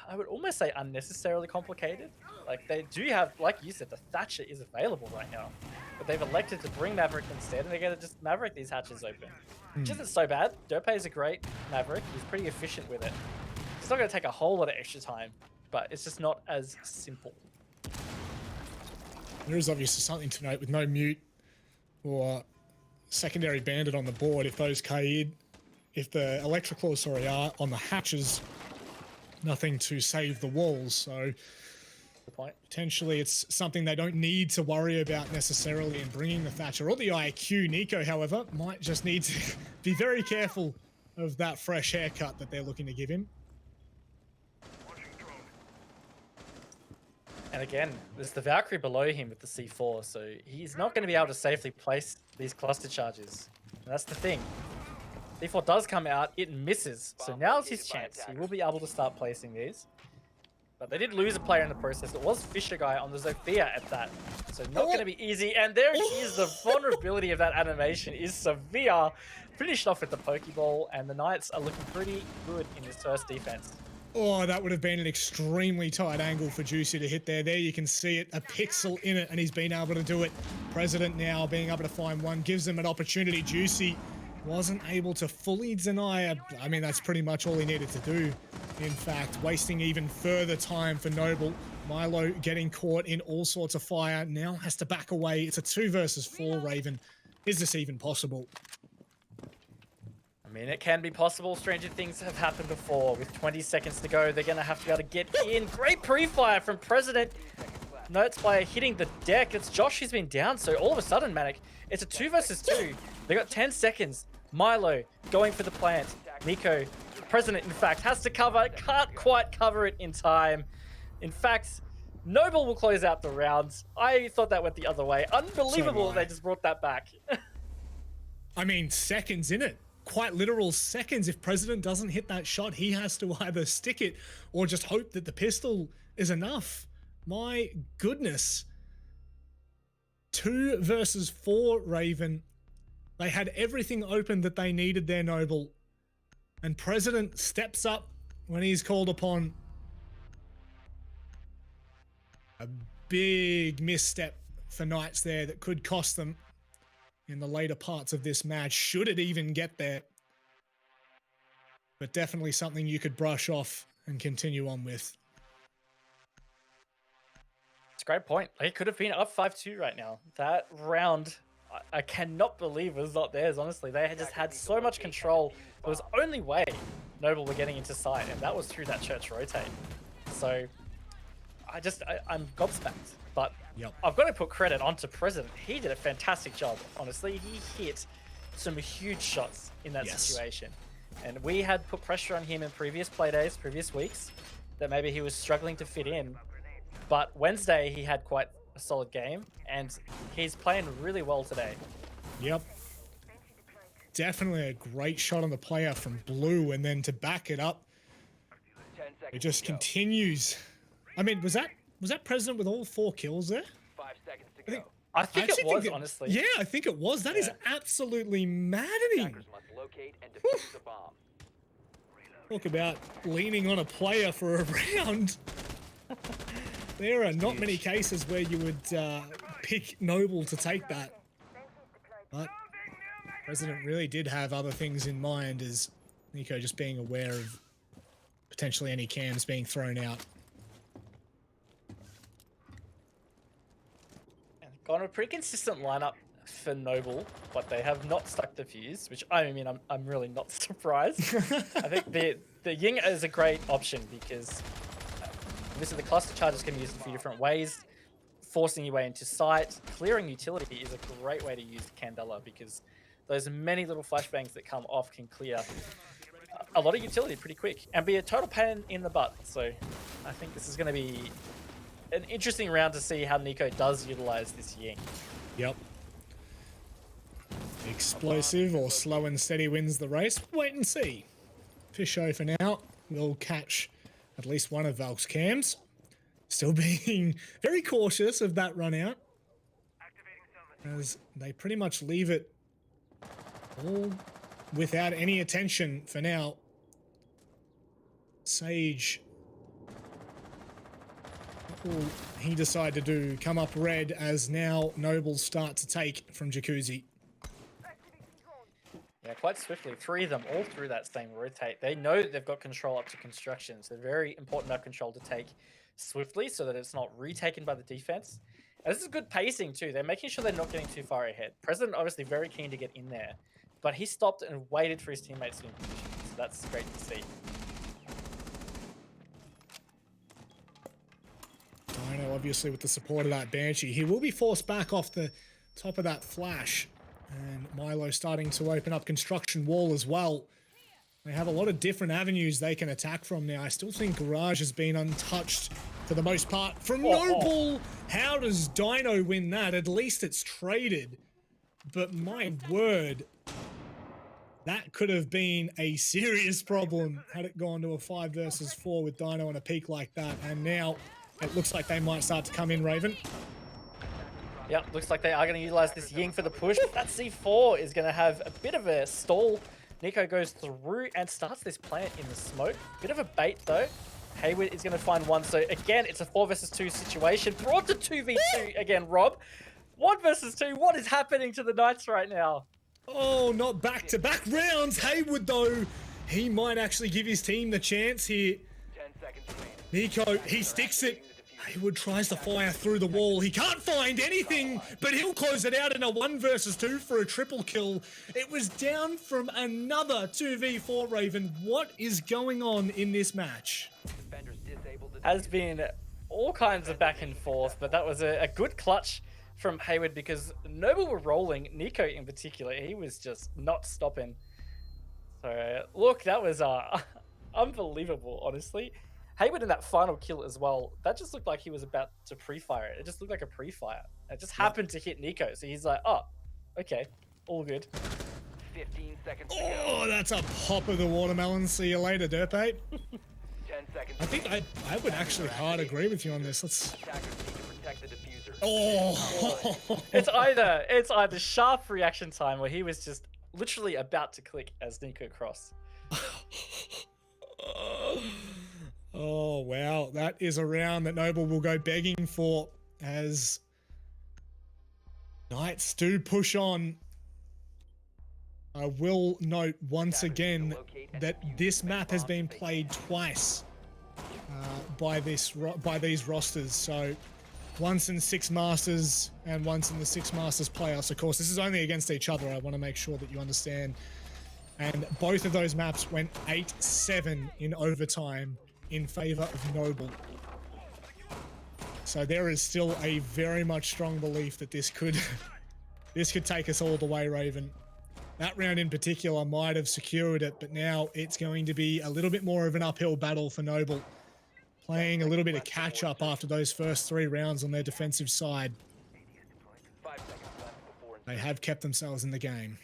I would almost say, unnecessarily complicated. Like, they do have, like you said, the Thatcher is available right now. But they've elected to bring Maverick instead, and they're going to just Maverick these hatches open. Which isn't so bad. Dope is a great Maverick. He's pretty efficient with it. It's not going to take a whole lot of extra time, but it's just not as simple. There is obviously something to note with no mute or secondary bandit on the board. If those Kaid, if the electrical, sorry, are on the hatches, nothing to save the walls. So potentially it's something they don't need to worry about necessarily in bringing the Thatcher or the IQ. Nico, however, might just need to be very careful of that fresh haircut that they're looking to give him. And again, there's the Valkyrie below him with the C4, so he's not going to be able to safely place these cluster charges. And that's the thing. C4 does come out, it misses. So now's his chance. He will be able to start placing these. But they did lose a player in the process. It was Fisher Guy on the Zofia at that. So not going to be easy. And there he is. The vulnerability of that animation is severe. Finished off with the Pokeball, and the Knights are looking pretty good in this first defense. Oh, that would have been an extremely tight angle for Juicy to hit there. There you can see it, a pixel in it, and he's been able to do it. President now being able to find one, gives them an opportunity. Juicy wasn't able to fully deny it. I mean, that's pretty much all he needed to do. In fact, wasting even further time for Noble. Milo getting caught in all sorts of fire, now has to back away. It's a 2 versus 4, Raven. Is this even possible? I mean, it can be possible. Stranger things have happened before. With 20 seconds to go, they're going to have to be able to get in. Great pre-fire from President. Notes by hitting the deck. It's Josh who's been down, so all of a sudden, Manic, it's a 2 versus 2. They got 10 seconds. Milo going for the plant. Nico, President, in fact, has to cover. Can't quite cover it in time. In fact, Noble will close out the rounds. I thought that went the other way. Unbelievable that they just brought that back. I mean, seconds in it. Quite literal seconds. If President doesn't hit that shot, he has to either stick it or just hope that the pistol is enough. My goodness. 2 versus 4, Raven. They had everything open that they needed there, Noble. And President steps up when he's called upon. A big misstep for Knights there that could cost them in the later parts of this match, should it even get there. But definitely something you could brush off and continue on with. It's a great point. They could have been up 5-2 right now. That round, I cannot believe was not theirs, honestly. They had just had so much control. It was only way Noble were getting into sight, and that was through that church rotate. So, I'm gobsmacked. But I've got to put credit onto President. He did a fantastic job, honestly. He hit some huge shots in that situation. And we had put pressure on him in previous playdays, previous weeks, that maybe he was struggling to fit in. But Wednesday, he had quite a solid game, and he's playing really well today. Yep. Definitely a great shot on the player from Blue, and then to back it up, it just continues. I mean, was that President with all 4 kills there? 5 seconds to go. I think it was, honestly. Yeah, I think it was. That is absolutely maddening. Attackers must locate and defuse the bomb. Talk about leaning on a player for a round. There are not many cases where you would pick Noble to take that. But President really did have other things in mind, as Nico just being aware of potentially any cams being thrown out. Gone a pretty consistent lineup for Noble, but they have not stuck the fuse, which I mean, I'm really not surprised. I think the Ying is a great option because obviously the cluster charges can be used in a few different ways. Forcing your way into sight, clearing utility is a great way to use Candela because those many little flashbangs that come off can clear a lot of utility pretty quick and be a total pain in the butt. So I think this is going to be an interesting round to see how Nico does utilize this Ying. Yep. Explosive or slow and steady wins the race. Wait and see. Fisho for now will catch at least one of Valk's cams. Still being very cautious of that run out, as they pretty much leave it all without any attention for now. Sage, what will he decide to do? Come up red as now Nobles start to take from Jacuzzi. Yeah, quite swiftly. 3 of them all through that same rotate. They know that they've got control up to construction, so very important to have control to take swiftly so that it's not retaken by the defense. And this is good pacing too. They're making sure they're not getting too far ahead. President obviously very keen to get in there, but he stopped and waited for his teammates to be in position. So that's great to see. Dino obviously with the support of that Banshee. He will be forced back off the top of that flash. And Milo starting to open up construction wall as well. They have a lot of different avenues they can attack from now. I still think Garage has been untouched for the most part. From Noble, how does Dino win that? At least it's traded. But my word, that could have been a serious problem had it gone to a 5 versus 4 with Dino on a peak like that. And now it looks like they might start to come in, Raven. Yep, looks like they are going to utilize this Ying for the push. That C4 is going to have a bit of a stall. Nico goes through and starts this plant in the smoke. Bit of a bait though. Hayward is going to find one. So again, it's a 4 versus 2 situation. Brought to 2v2 again, Rob. 1 versus 2. What is happening to the Knights right now? Oh, not back-to-back rounds. Hayward, though, he might actually give his team the chance here. 10 seconds remaining. Nico, he sticks it. Hayward tries to fire through the wall. He can't find anything, but he'll close it out in a 1 versus 2 for a triple kill. It was down from another 2v4, Raven. What is going on in this match? Defenders disabled the Has been all kinds of back and forth, but that was a good clutch from Hayward because Noble were rolling. Nico in particular, he was just not stopping. So look, that was unbelievable, honestly. Hayward in that final kill as well, that just looked like he was about to pre-fire it. It just looked like a pre-fire. It just happened to hit Nico, so he's like, oh, okay, all good. 15 seconds to go. Oh, that's a pop of the watermelon. See you later, Derpate. 10 seconds. I think I would actually hard agree with you on this. Let's... Attackers need to protect the diffuser. Oh! It's either sharp reaction time or he was just literally about to click as Nico crossed. Oh, wow. That is a round that Noble will go begging for as Knights do push on. I will note once again that this map has been played twice by these rosters. So once in 6 Masters and once in the 6 Masters playoffs. Of course, this is only against each other. I want to make sure that you understand. And both of those maps went 8-7 in overtime in favor of Noble. So there is still a very much strong belief that this could take us all the way, Raven. That round in particular might have secured it, but now it's going to be a little bit more of an uphill battle for Noble. Playing a little bit of catch up after those first 3 rounds on their defensive side. 5 seconds left before They have kept themselves in the game.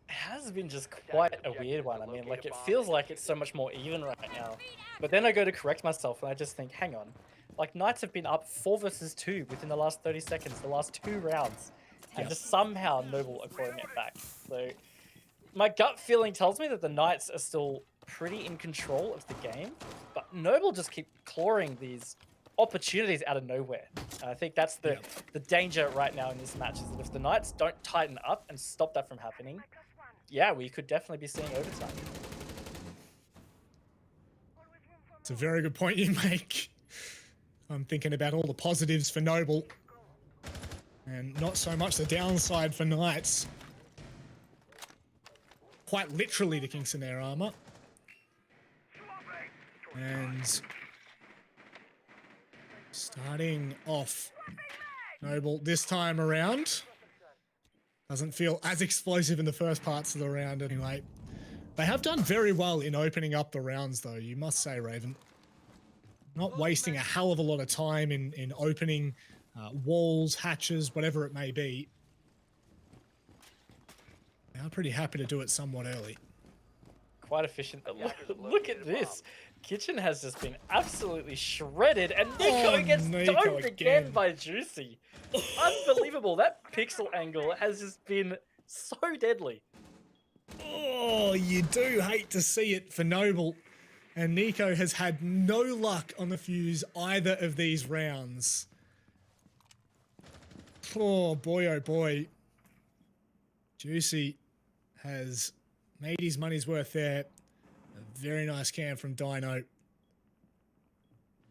It has been just quite a weird one. I mean, like, it feels like it's so much more even right now. But then I go to correct myself and I just think, hang on. Like, Knights have been up 4 versus 2 within the last 30 seconds, the last 2 rounds. And just somehow Noble are clawing it back. So my gut feeling tells me that the Knights are still pretty in control of the game. But Noble just keep clawing these opportunities out of nowhere. And I think that's the danger right now in this match, is that if the Knights don't tighten up and stop that from happening, yeah, we could definitely be seeing overtime. It's a very good point you make. I'm thinking about all the positives for Noble and not so much the downside for Knights. Quite literally the kinks in their armor. And starting off, Noble this time around doesn't feel as explosive in the first parts of the round anyway. They have done very well in opening up the rounds though, you must say, Raven. Not wasting a hell of a lot of time in opening walls, hatches, whatever it may be. They are pretty happy to do it somewhat early. Quite efficient. Look at this. Kitchen has just been absolutely shredded, and Nico gets doped again by Juicy. Unbelievable. That pixel angle has just been so deadly. Oh, you do hate to see it for Noble. And Nico has had no luck on the fuse either of these rounds. Oh boy. Juicy has made his money's worth there. A very nice cam from Dino.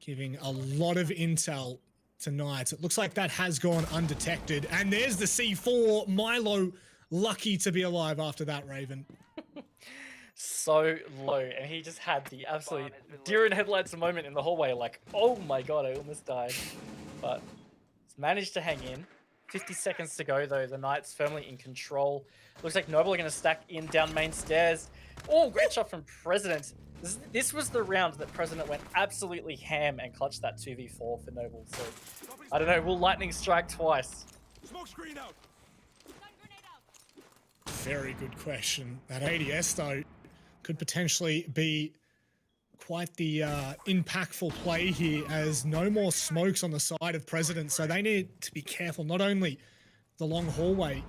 Giving a lot of intel tonight. It looks like that has gone undetected. And there's the C4. Milo lucky to be alive after that, Raven. So low, and he just had the absolute deer in headlights moment in the hallway, like, oh my god, I almost died. But he's managed to hang in. 50 seconds to go though, the Knights firmly in control. Looks like Noble are going to stack in down main stairs. Oh, great shot from President. This was the round that President went absolutely ham and clutched that 2v4 for Noble. So, I don't know, will Lightning strike twice? Smoke screen out. Very good question. That ADS though could potentially be quite the impactful play here, as no more smokes on the side of President, so they need to be careful. Not only the long hallway,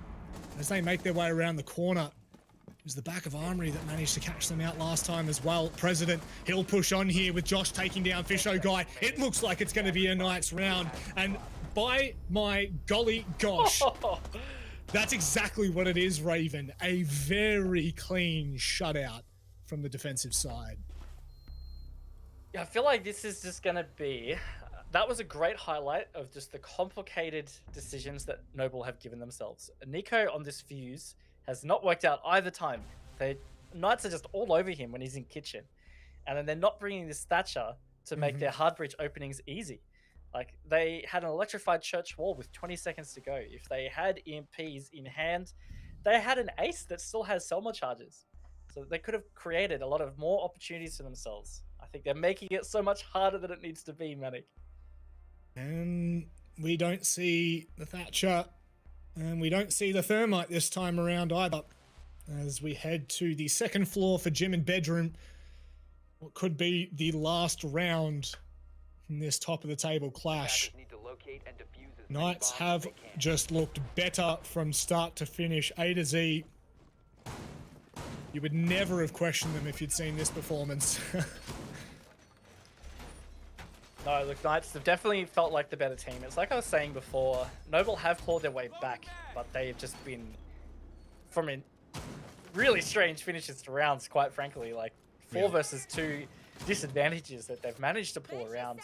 as they make their way around the corner. It was the back of Armory that managed to catch them out last time as well. President, he'll push on here with Josh taking down Fisho Guy. It looks like it's going to be a Knights round, and by my golly gosh, that's exactly what it is, Raven. A very clean shutout from the defensive side. Yeah, I feel like this is just going to be... That was a great highlight of just the complicated decisions that Noble have given themselves. Nico on this fuse has not worked out either time. The Knights are just all over him when he's in kitchen. And then they're not bringing this Thatcher to make their hard breach openings easy. Like, they had an electrified church wall with 20 seconds to go. If they had EMPs in hand, they had an ace that still has Selma charges. So they could have created a lot of more opportunities for themselves. I think they're making it so much harder than it needs to be, Manic. And we don't see the Thatcher, and we don't see the Thermite this time around either. As we head to the second floor for gym and bedroom, what could be the last round in this top of the table clash. Knights have just looked better from start to finish, A to Z. You would never have questioned them if you'd seen this performance. No, look, Knights have definitely felt like the better team. It's like I was saying before, Noble have clawed their way back, but they've just been from really strange finishes to rounds, quite frankly. Like 4 versus 2 disadvantages that they've managed to pull around.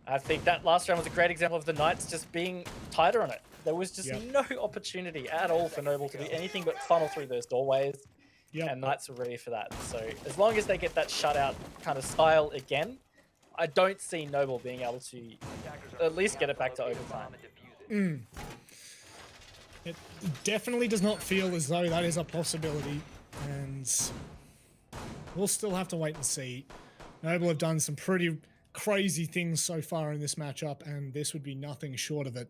I think that last round was a great example of the Knights just being tighter on it. There was just no opportunity at all for Noble to do anything but funnel through those doorways. And Knights were ready for that. So as long as they get that shutout kind of style again, I don't see Noble being able to at least get it back to overtime. It definitely does not feel as though that is a possibility, and we'll still have to wait and see. Noble have done some pretty crazy things so far in this matchup, and this would be nothing short of it.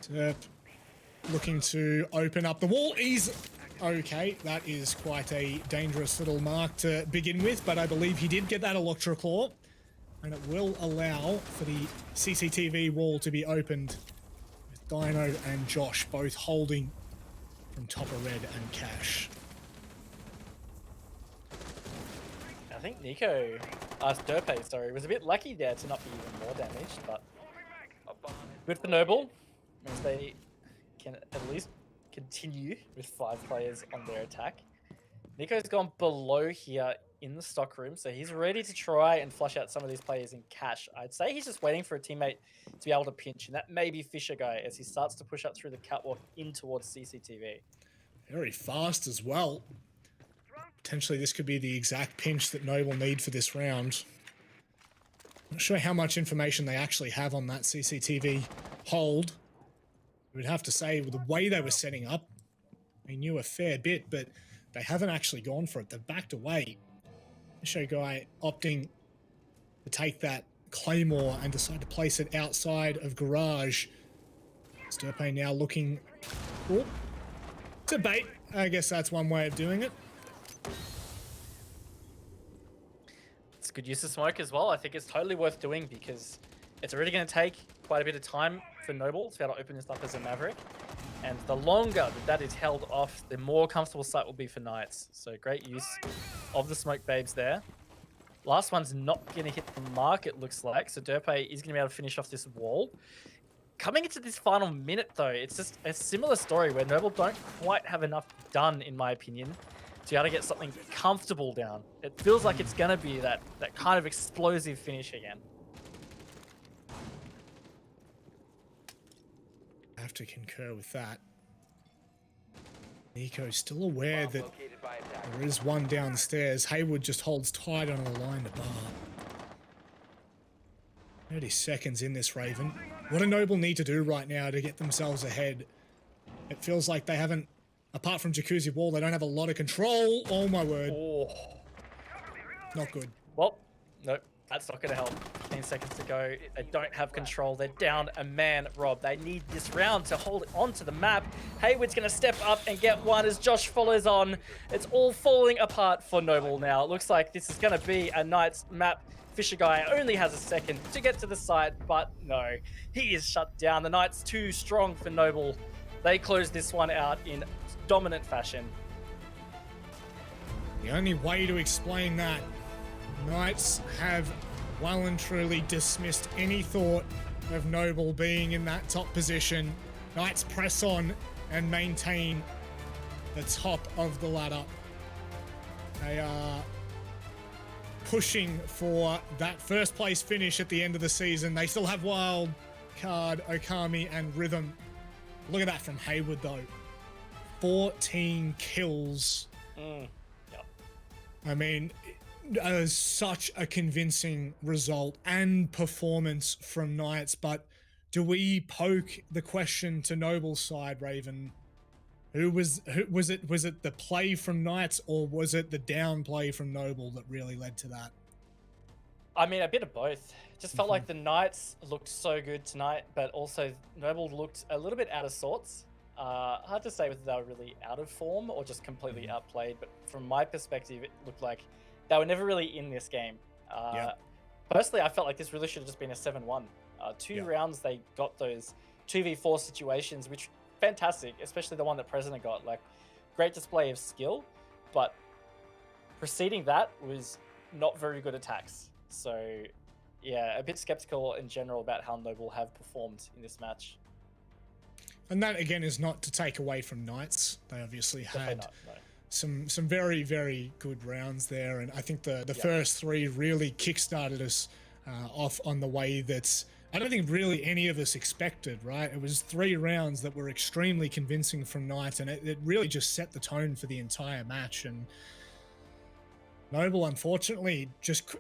Terp looking to open up the wall. Okay, that is quite a dangerous little mark to begin with, but I believe he did get that Electro Claw, and it will allow for the CCTV wall to be opened with Dino and Josh both holding from top of red and Cash. I think Nico, Derpe, sorry, was a bit lucky there to not be even more damaged, but good for Noble. Means they can at least continue with 5 players on their attack. Nico's gone below here in the stock room, so he's ready to try and flush out some of these players in cash. I'd say he's just waiting for a teammate to be able to pinch, and that may be Fisher Guy as he starts to push up through the catwalk in towards CCTV. Very fast as well. Potentially this could be the exact pinch that Noble need for this round. Not sure how much information they actually have on that CCTV hold. I would have to say, with the way they were setting up, they knew a fair bit, but they haven't actually gone for it. They've backed away. Fisher Guy opting to take that Claymore and decide to place it outside of Garage. Sturpe now looking to bait. I guess that's one way of doing it. It's good use of smoke as well. I think it's totally worth doing because it's already going to take quite a bit of time for Noble to be able to open this up as a Maverick. And the longer that is held off, the more comfortable sight will be for Knights. So great use of the smoke babes there. Last one's not going to hit the mark, it looks like. So Derpe is going to be able to finish off this wall. Coming into this final minute, though, it's just a similar story where Noble don't quite have enough done, in my opinion, to be able to get something comfortable down. It feels like it's going to be that kind of explosive finish again. I have to concur with that. Nico's still aware that there is one downstairs. Haywood just holds tight on the line to bar. 30 seconds in this, Raven. What do Noble need to do right now to get themselves ahead? It feels like they haven't, apart from Jacuzzi Wall, they don't have a lot of control. Oh my word. Oh. Not good. Well, nope, that's not going to help. 15 seconds to go. They don't have control. They're down a man, Rob. They need this round to hold it onto the map. Haywood's going to step up and get one as Josh follows on. It's all falling apart for Noble now. It looks like this is going to be a Knights map. Fisher Guy only has a second to get to the site, but no, he is shut down. The Knights too strong for Noble. They close this one out in dominant fashion. The only way to explain that, Knights have well and truly dismissed any thought of Noble being in that top position. Knights press on and maintain the top of the ladder. They are pushing for that first place finish at the end of the season. They still have Wild Card, Okami, and Rhythm. Look at that from Haywood, though. 14 kills. Yep. I mean, such a convincing result and performance from Knights, but do we poke the question to Noble's side, Raven? Was it the play from Knights, or was it the down play from Noble that really led to that? I mean, a bit of both. Just felt like the Knights looked so good tonight, but also Noble looked a little bit out of sorts. Hard to say whether they were really out of form or just completely outplayed, but from my perspective, it looked like they were never really in this game. Personally, I felt like this really should have just been a 7-1. Two rounds, they got those 2v4 situations, which fantastic, especially the one that President got. Like, great display of skill, but preceding that was not very good attacks. So, yeah, a bit skeptical in general about how Noble have performed in this match. And that, again, is not to take away from Knights. They obviously had not, no. some very, very good rounds there. And I think the first 3 really kickstarted us off on the way that's, I don't think really any of us expected, right? It was 3 rounds that were extremely convincing from Knights, and it really just set the tone for the entire match. And Noble, unfortunately,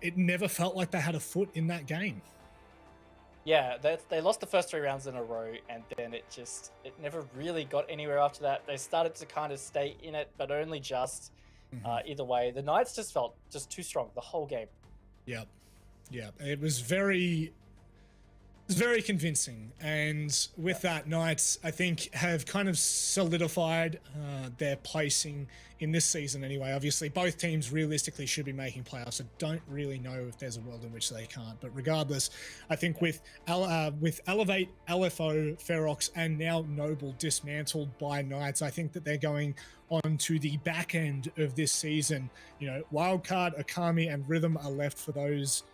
it never felt like they had a foot in that game. Yeah, they lost the first 3 rounds in a row, and then it never really got anywhere after that. They started to kind of stay in it, but only just. Either way, the Knights just felt just too strong the whole game. Yep. It was very It's very convincing, and with that, Knights, I think, have kind of solidified their placing in this season anyway. Obviously, both teams realistically should be making playoffs. I don't really know if there's a world in which they can't, but regardless, I think with Elevate, LFO, Ferox, and now Noble dismantled by Knights, I think that they're going on to the back end of this season. You know, Wildcard, Akami, and Rhythm are left for those,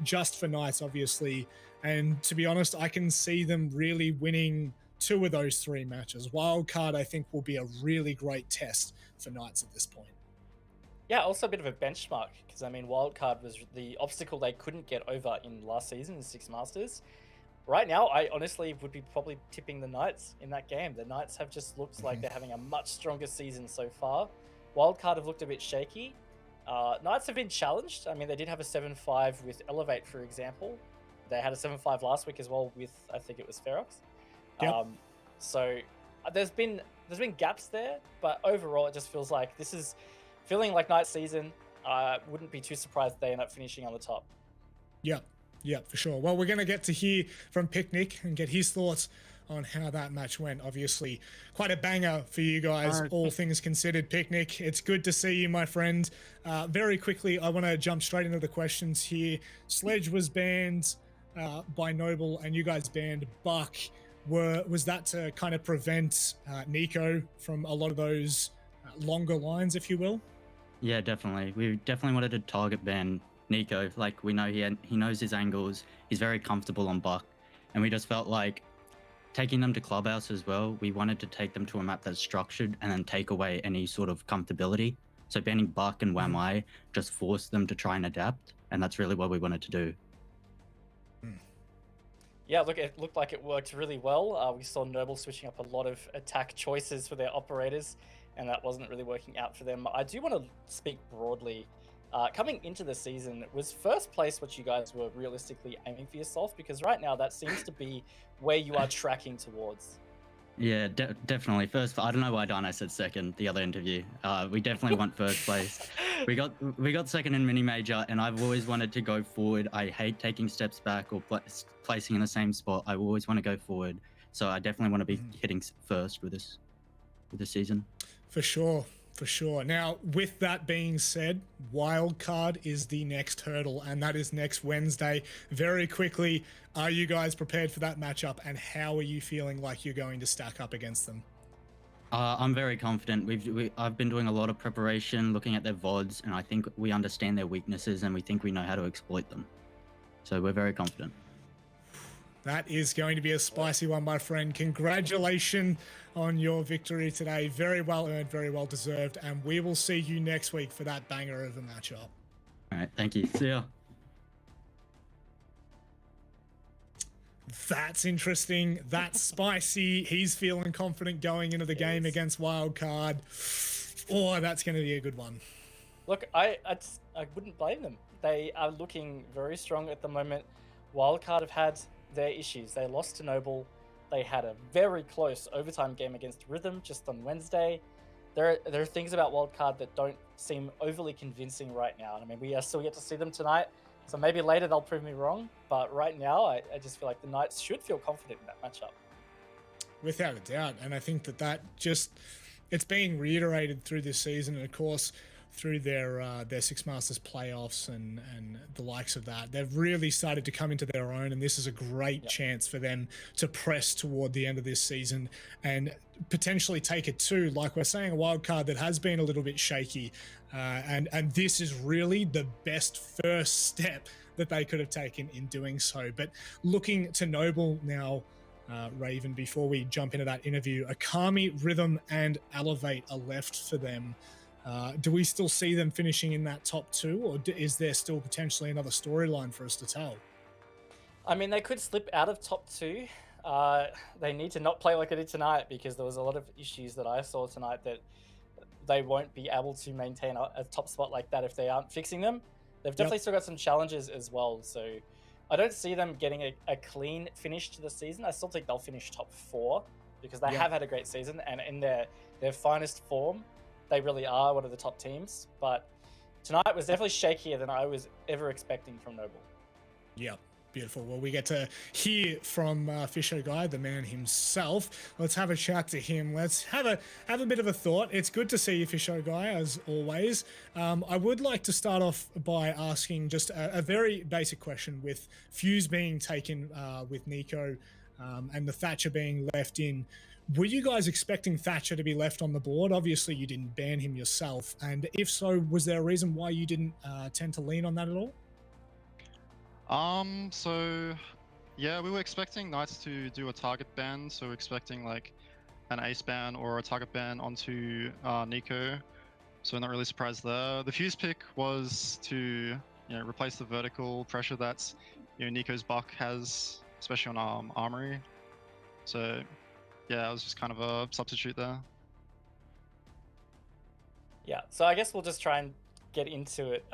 just for Knights, obviously. And to be honest, I can see them really winning 2 of those 3 matches. Wildcard, I think, will be a really great test for Knights at this point. Yeah, also a bit of a benchmark, because I mean, Wildcard was the obstacle they couldn't get over in last season in Six Masters. Right now, I honestly would be probably tipping the Knights in that game. The Knights have just looked like they're having a much stronger season so far. Wildcard have looked a bit shaky. Knights have been challenged. I mean, they did have a 7-5 with Elevate, for example. They had a 7-5 last week as well with, I think it was Ferox. Yep. So there's been gaps there, but overall it just feels like this is feeling like Knights season. Wouldn't be too surprised if they end up finishing on the top. Yeah, for sure. Well, we're going to get to hear from Picnic and get his thoughts on how that match went. Obviously, quite a banger for you guys, all things considered. Picnic, it's good to see you, my friend. Very quickly, I want to jump straight into the questions here. Sledge was banned by Noble, and you guys banned Buck. Was that to kind of prevent Nico from a lot of those longer lines, if you will? Yeah, definitely. We definitely wanted to target ban Nico. Like, we know he knows his angles. He's very comfortable on Buck, and we just felt like taking them to Clubhouse as well. We wanted to take them to a map that's structured and then take away any sort of comfortability. So banning Buck and Wamai just forced them to try and adapt, and that's really what we wanted to do. Yeah, look, it looked like it worked really well. We saw Noble switching up a lot of attack choices for their operators, and that wasn't really working out for them. I do want to speak broadly. Coming into the season, was first place what you guys were realistically aiming for yourself? Because right now that seems to be where you are tracking towards. Yeah, definitely. First, I don't know why Dino said second, the other interview. We definitely want first place. We got second in mini major, and I've always wanted to go forward. I hate taking steps back or placing in the same spot. I always want to go forward. So I definitely want to be hitting first with this season. For sure. Now, with that being said, Wildcard is the next hurdle, and that is next Wednesday. Very quickly, are you guys prepared for that matchup, and how are you feeling like you're going to stack up against them? I'm very confident. I've been doing a lot of preparation, looking at their VODs, and I think we understand their weaknesses, and we think we know how to exploit them. So we're very confident. That is going to be a spicy one, my friend. Congratulations on your victory today. Very well earned, very well deserved. And we will see you next week for that banger of a matchup. All right, thank you. See ya. That's interesting. That's spicy. He's feeling confident going into the game against Wildcard. Oh, that's going to be a good one. Look, I wouldn't blame them. They are looking very strong at the moment. Wildcard have had their issues. They lost to Noble. They had a very close overtime game against Rhythm just on Wednesday. There are things about Wildcard that don't seem overly convincing right now. I mean, we are still yet to see them tonight, so maybe later they'll prove me wrong. But right now, I just feel like the Knights should feel confident in that matchup. Without a doubt. And I think that it's being reiterated through this season, and of course through their Six Masters playoffs and the likes of that. They've really started to come into their own, and this is a great chance for them to press toward the end of this season and potentially take it to, like we're saying, a wild card that has been a little bit shaky. And this is really the best first step that they could have taken in doing so. But looking to Noble now, Raven, before we jump into that interview, Akami, Rhythm, and Elevate are left for them. Do we still see them finishing in that top 2, or is there still potentially another storyline for us to tell? I mean, they could slip out of top 2. They need to not play like they did tonight, because there was a lot of issues that I saw tonight that they won't be able to maintain a top spot like that if they aren't fixing them. They've definitely still got some challenges as well, so I don't see them getting a clean finish to the season. I still think they'll finish top 4, because they have had a great season, and in their finest form, they really are one of the top teams. But tonight was definitely shakier than I was ever expecting from Noble. Yeah, Beautiful. Well, we get to hear from Fisher Guy, the man himself. Let's have a chat to him. Let's have a bit of a thought. It's good to see you, Fisher Guy, as always. I would like to start off by asking just a very basic question. With Fuse being taken with Nico and the Thatcher being left in, were you guys expecting Thatcher to be left on the board? Obviously, you didn't ban him yourself. And if so, was there a reason why you didn't tend to lean on that at all? So yeah, we were expecting Knights to do a target ban, so we're expecting like an ace ban or a target ban onto Nico. So we're not really surprised there. The Fuse pick was to replace the vertical pressure that Nico's buck has, especially on Armory. So yeah, it was just kind of a substitute there. Yeah, so I guess we'll just try and get into it.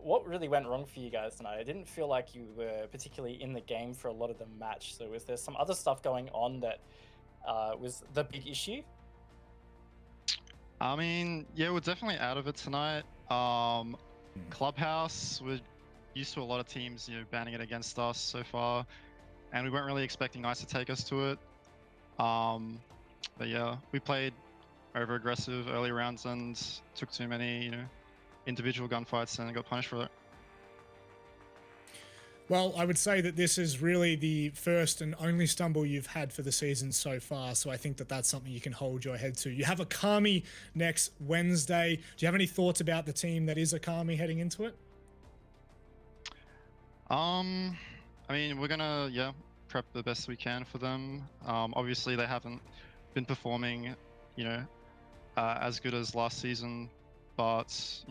What really went wrong for you guys tonight? I didn't feel like you were particularly in the game for a lot of the match. So was there some other stuff going on that was the big issue? I mean, yeah, we're definitely out of it tonight. Clubhouse, we're used to a lot of teams, banning it against us so far, and we weren't really expecting Knights to take us to it. But yeah, we played over aggressive early rounds and took too many, individual gunfights and got punished for it. Well, I would say that this is really the first and only stumble you've had for the season so far, so I think that that's something you can hold your head to. You have Akami next Wednesday. Do you have any thoughts about the team that is Akami heading into it? I mean, we're gonna, prep the best we can for them. Obviously, they haven't been performing, as good as last season, but,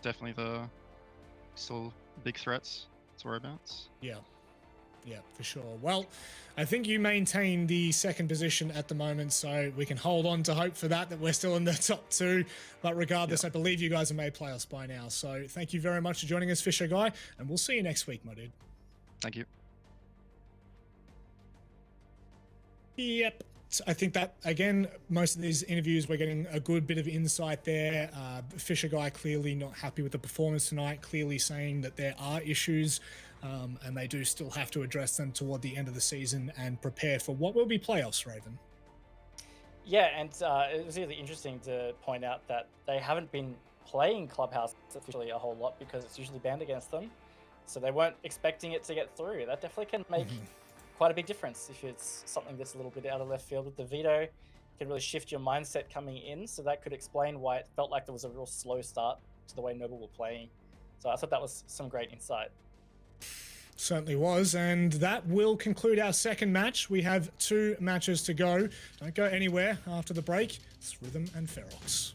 definitely still big threats to worry about. Yeah, for sure. Well, I think you maintain the second position at the moment, so we can hold on to hope for that we're still in the top two. But regardless, I believe you guys have made playoffs by now. So thank you very much for joining us, Fisher Guy, and we'll see you next week, my dude. Thank you. Yep. I think that, again, most of these interviews, we're getting a good bit of insight there. Fisher Guy clearly not happy with the performance tonight, clearly saying that there are issues and they do still have to address them toward the end of the season and prepare for what will be playoffs, Raven. Yeah, and it was really interesting to point out that they haven't been playing Clubhouse officially a whole lot because it's usually banned against them. So they weren't expecting it to get through. That definitely can make quite a big difference if it's something that's a little bit out of left field with the veto. It can really shift your mindset coming in, so that could explain why it felt like there was a real slow start to the way Noble were playing. So I thought that was some great insight. Certainly was, and that will conclude our second match. We have 2 matches to go. Don't go anywhere after the break. It's Rhythm and Ferox.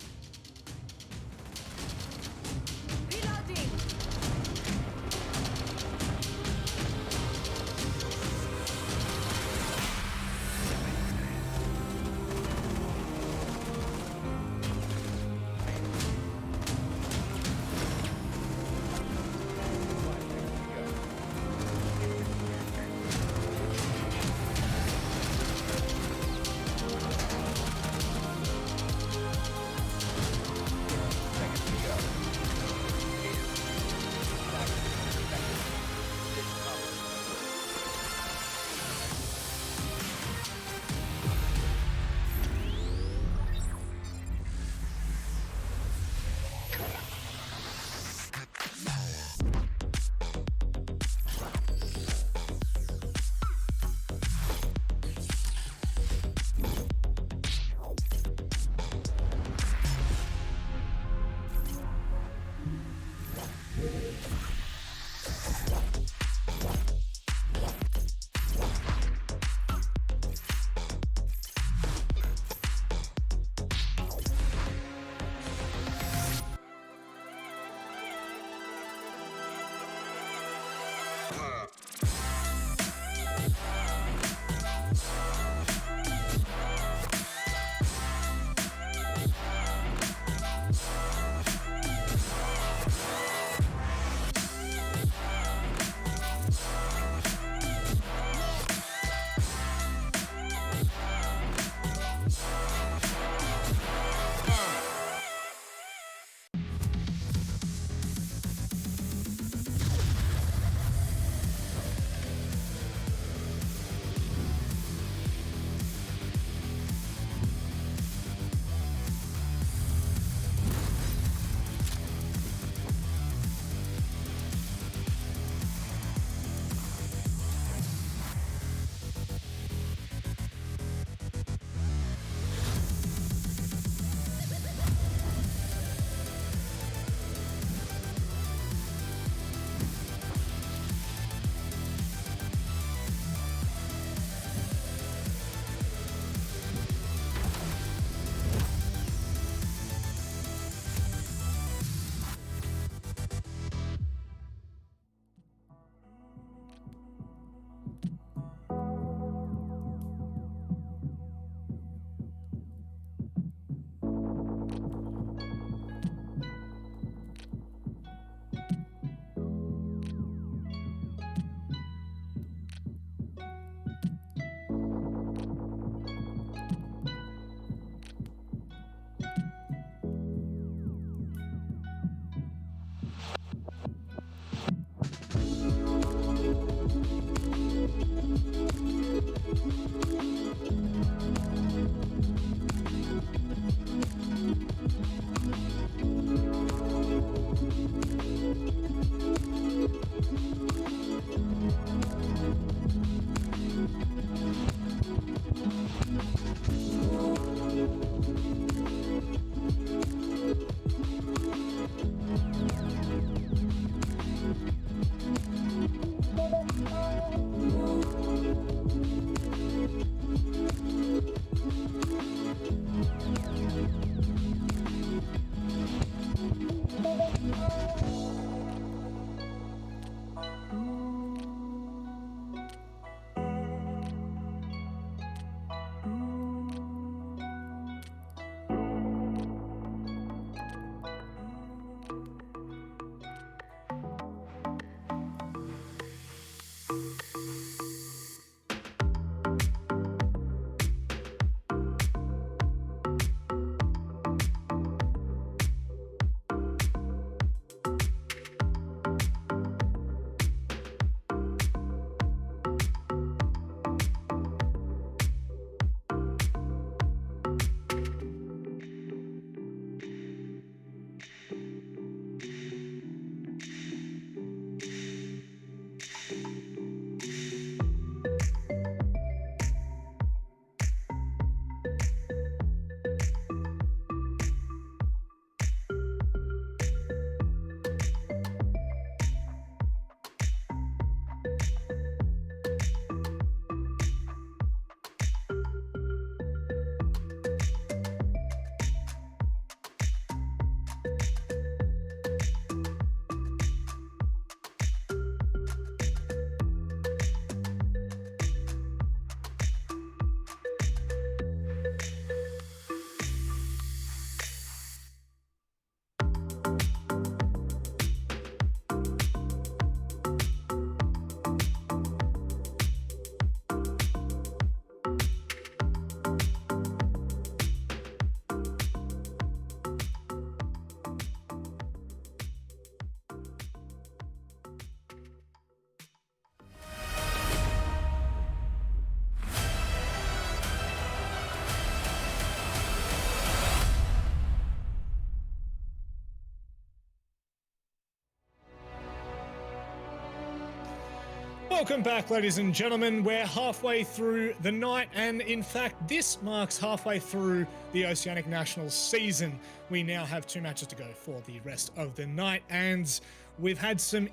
Welcome back, ladies and gentlemen. We're halfway through the night, and in fact, this marks halfway through the Oceanic National season. We now have 2 matches to go for the rest of the night, and we've had some,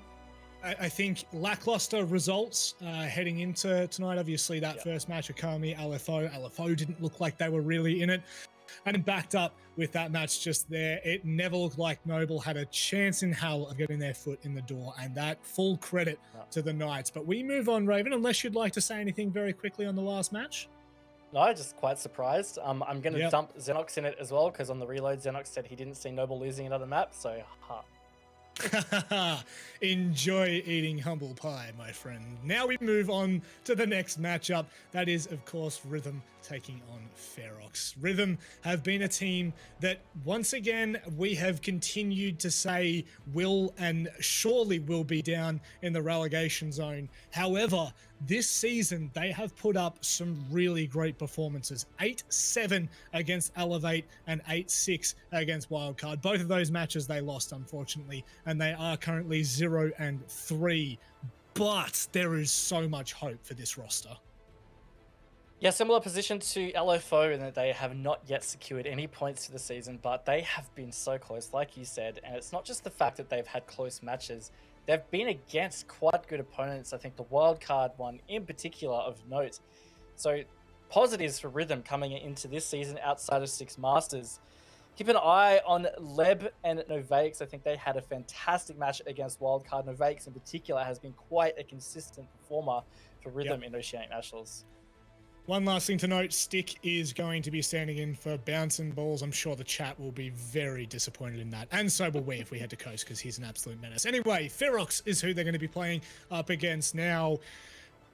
I think, lackluster results heading into tonight. Obviously, that first match, Okami, LFO didn't look like they were really in it. And backed up with that match just there, it never looked like Noble had a chance in hell of getting their foot in the door, and that full credit to the Knights. But we move on, Raven, unless you'd like to say anything very quickly on the last match. No, just quite surprised. I'm going to dump Xenox in it as well, because on the reload, Xenox said he didn't see Noble losing another map, so Enjoy eating humble pie, my friend. Now we move on to the next matchup. That is, of course, Rhythm taking on Ferox. Rhythm have been a team that, once again, we have continued to say will and surely will be down in the relegation zone. However, this season, they have put up some really great performances. 8-7 against Elevate and 8-6 against Wildcard. Both of those matches they lost, unfortunately, and they are currently 0-3. But there is so much hope for this roster. yeah, similar position to LFO in that they have not yet secured any points to the season, but they have been so close, like you said. And it's not just the fact that they've had close matches. They've been against quite good opponents. I think the wildcard one in particular of note. So positives for Rhythm coming into this season outside of Six Masters. Keep an eye on Leb and Novakes. I think they had a fantastic match against Wildcard. Novakes in particular has been quite a consistent performer for Rhythm in Oceanic Nationals. One last thing to note, Stick is going to be standing in for Bouncing Balls. I'm sure the chat will be very disappointed in that. And so will we if we head to Coast, because he's an absolute menace. Anyway, Ferox is who they're going to be playing up against now.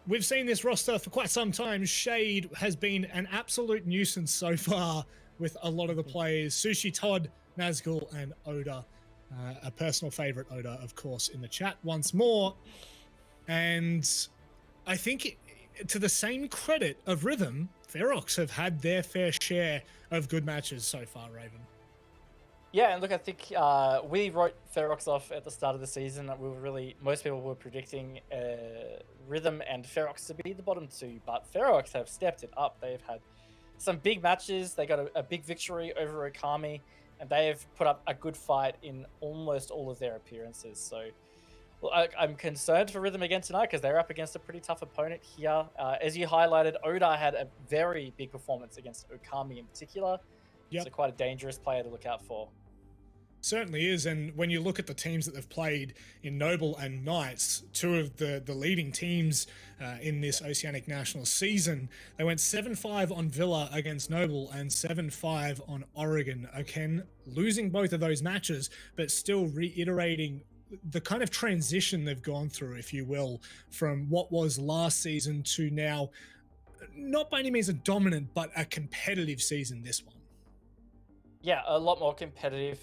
We've seen this roster for quite some time. Shade has been an absolute nuisance so far with a lot of the players. Sushi Todd, Nazgul, and Oda. A personal favorite, Oda, of course, in the chat once more. And I think to the same credit of Rhythm, Ferox have had their fair share of good matches so far, Raven. Yeah, and look, I think we wrote Ferox off at the start of the season. Most people were predicting Rhythm and Ferox to be the bottom two, but Ferox have stepped it up. They've had some big matches. They got a big victory over Okami, and they have put up a good fight in almost all of their appearances. So I'm concerned for Rhythm again tonight because they're up against a pretty tough opponent here. As you highlighted, Oda had a very big performance against Okami in particular. So quite a dangerous player to look out for. Certainly is, and when you look at the teams that they've played in Noble and Knights, two of the leading teams in this Oceanic National season, they went 7-5 on Villa against Noble and 7-5 on Oregon. Again, losing both of those matches, but still reiterating the kind of transition they've gone through, if you will, from what was last season to now, not by any means a dominant, but a competitive season, this one. Yeah, a lot more competitive.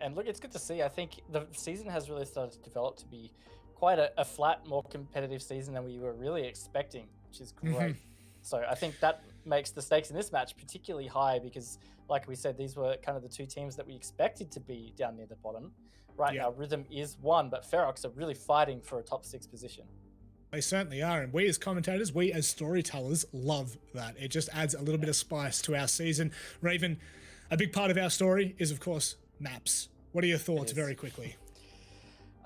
And look, it's good to see. I think the season has really started to develop to be quite a flat, more competitive season than we were really expecting, which is great. So I think that makes the stakes in this match particularly high because, like we said, these were kind of the two teams that we expected to be down near the bottom. Right now, Rhythm is one, but Ferox are really fighting for a top 6 position. They certainly are, and we as commentators, we as storytellers love that. It just adds a little bit of spice to our season. Raven, a big part of our story is, of course, maps. What are your thoughts very quickly?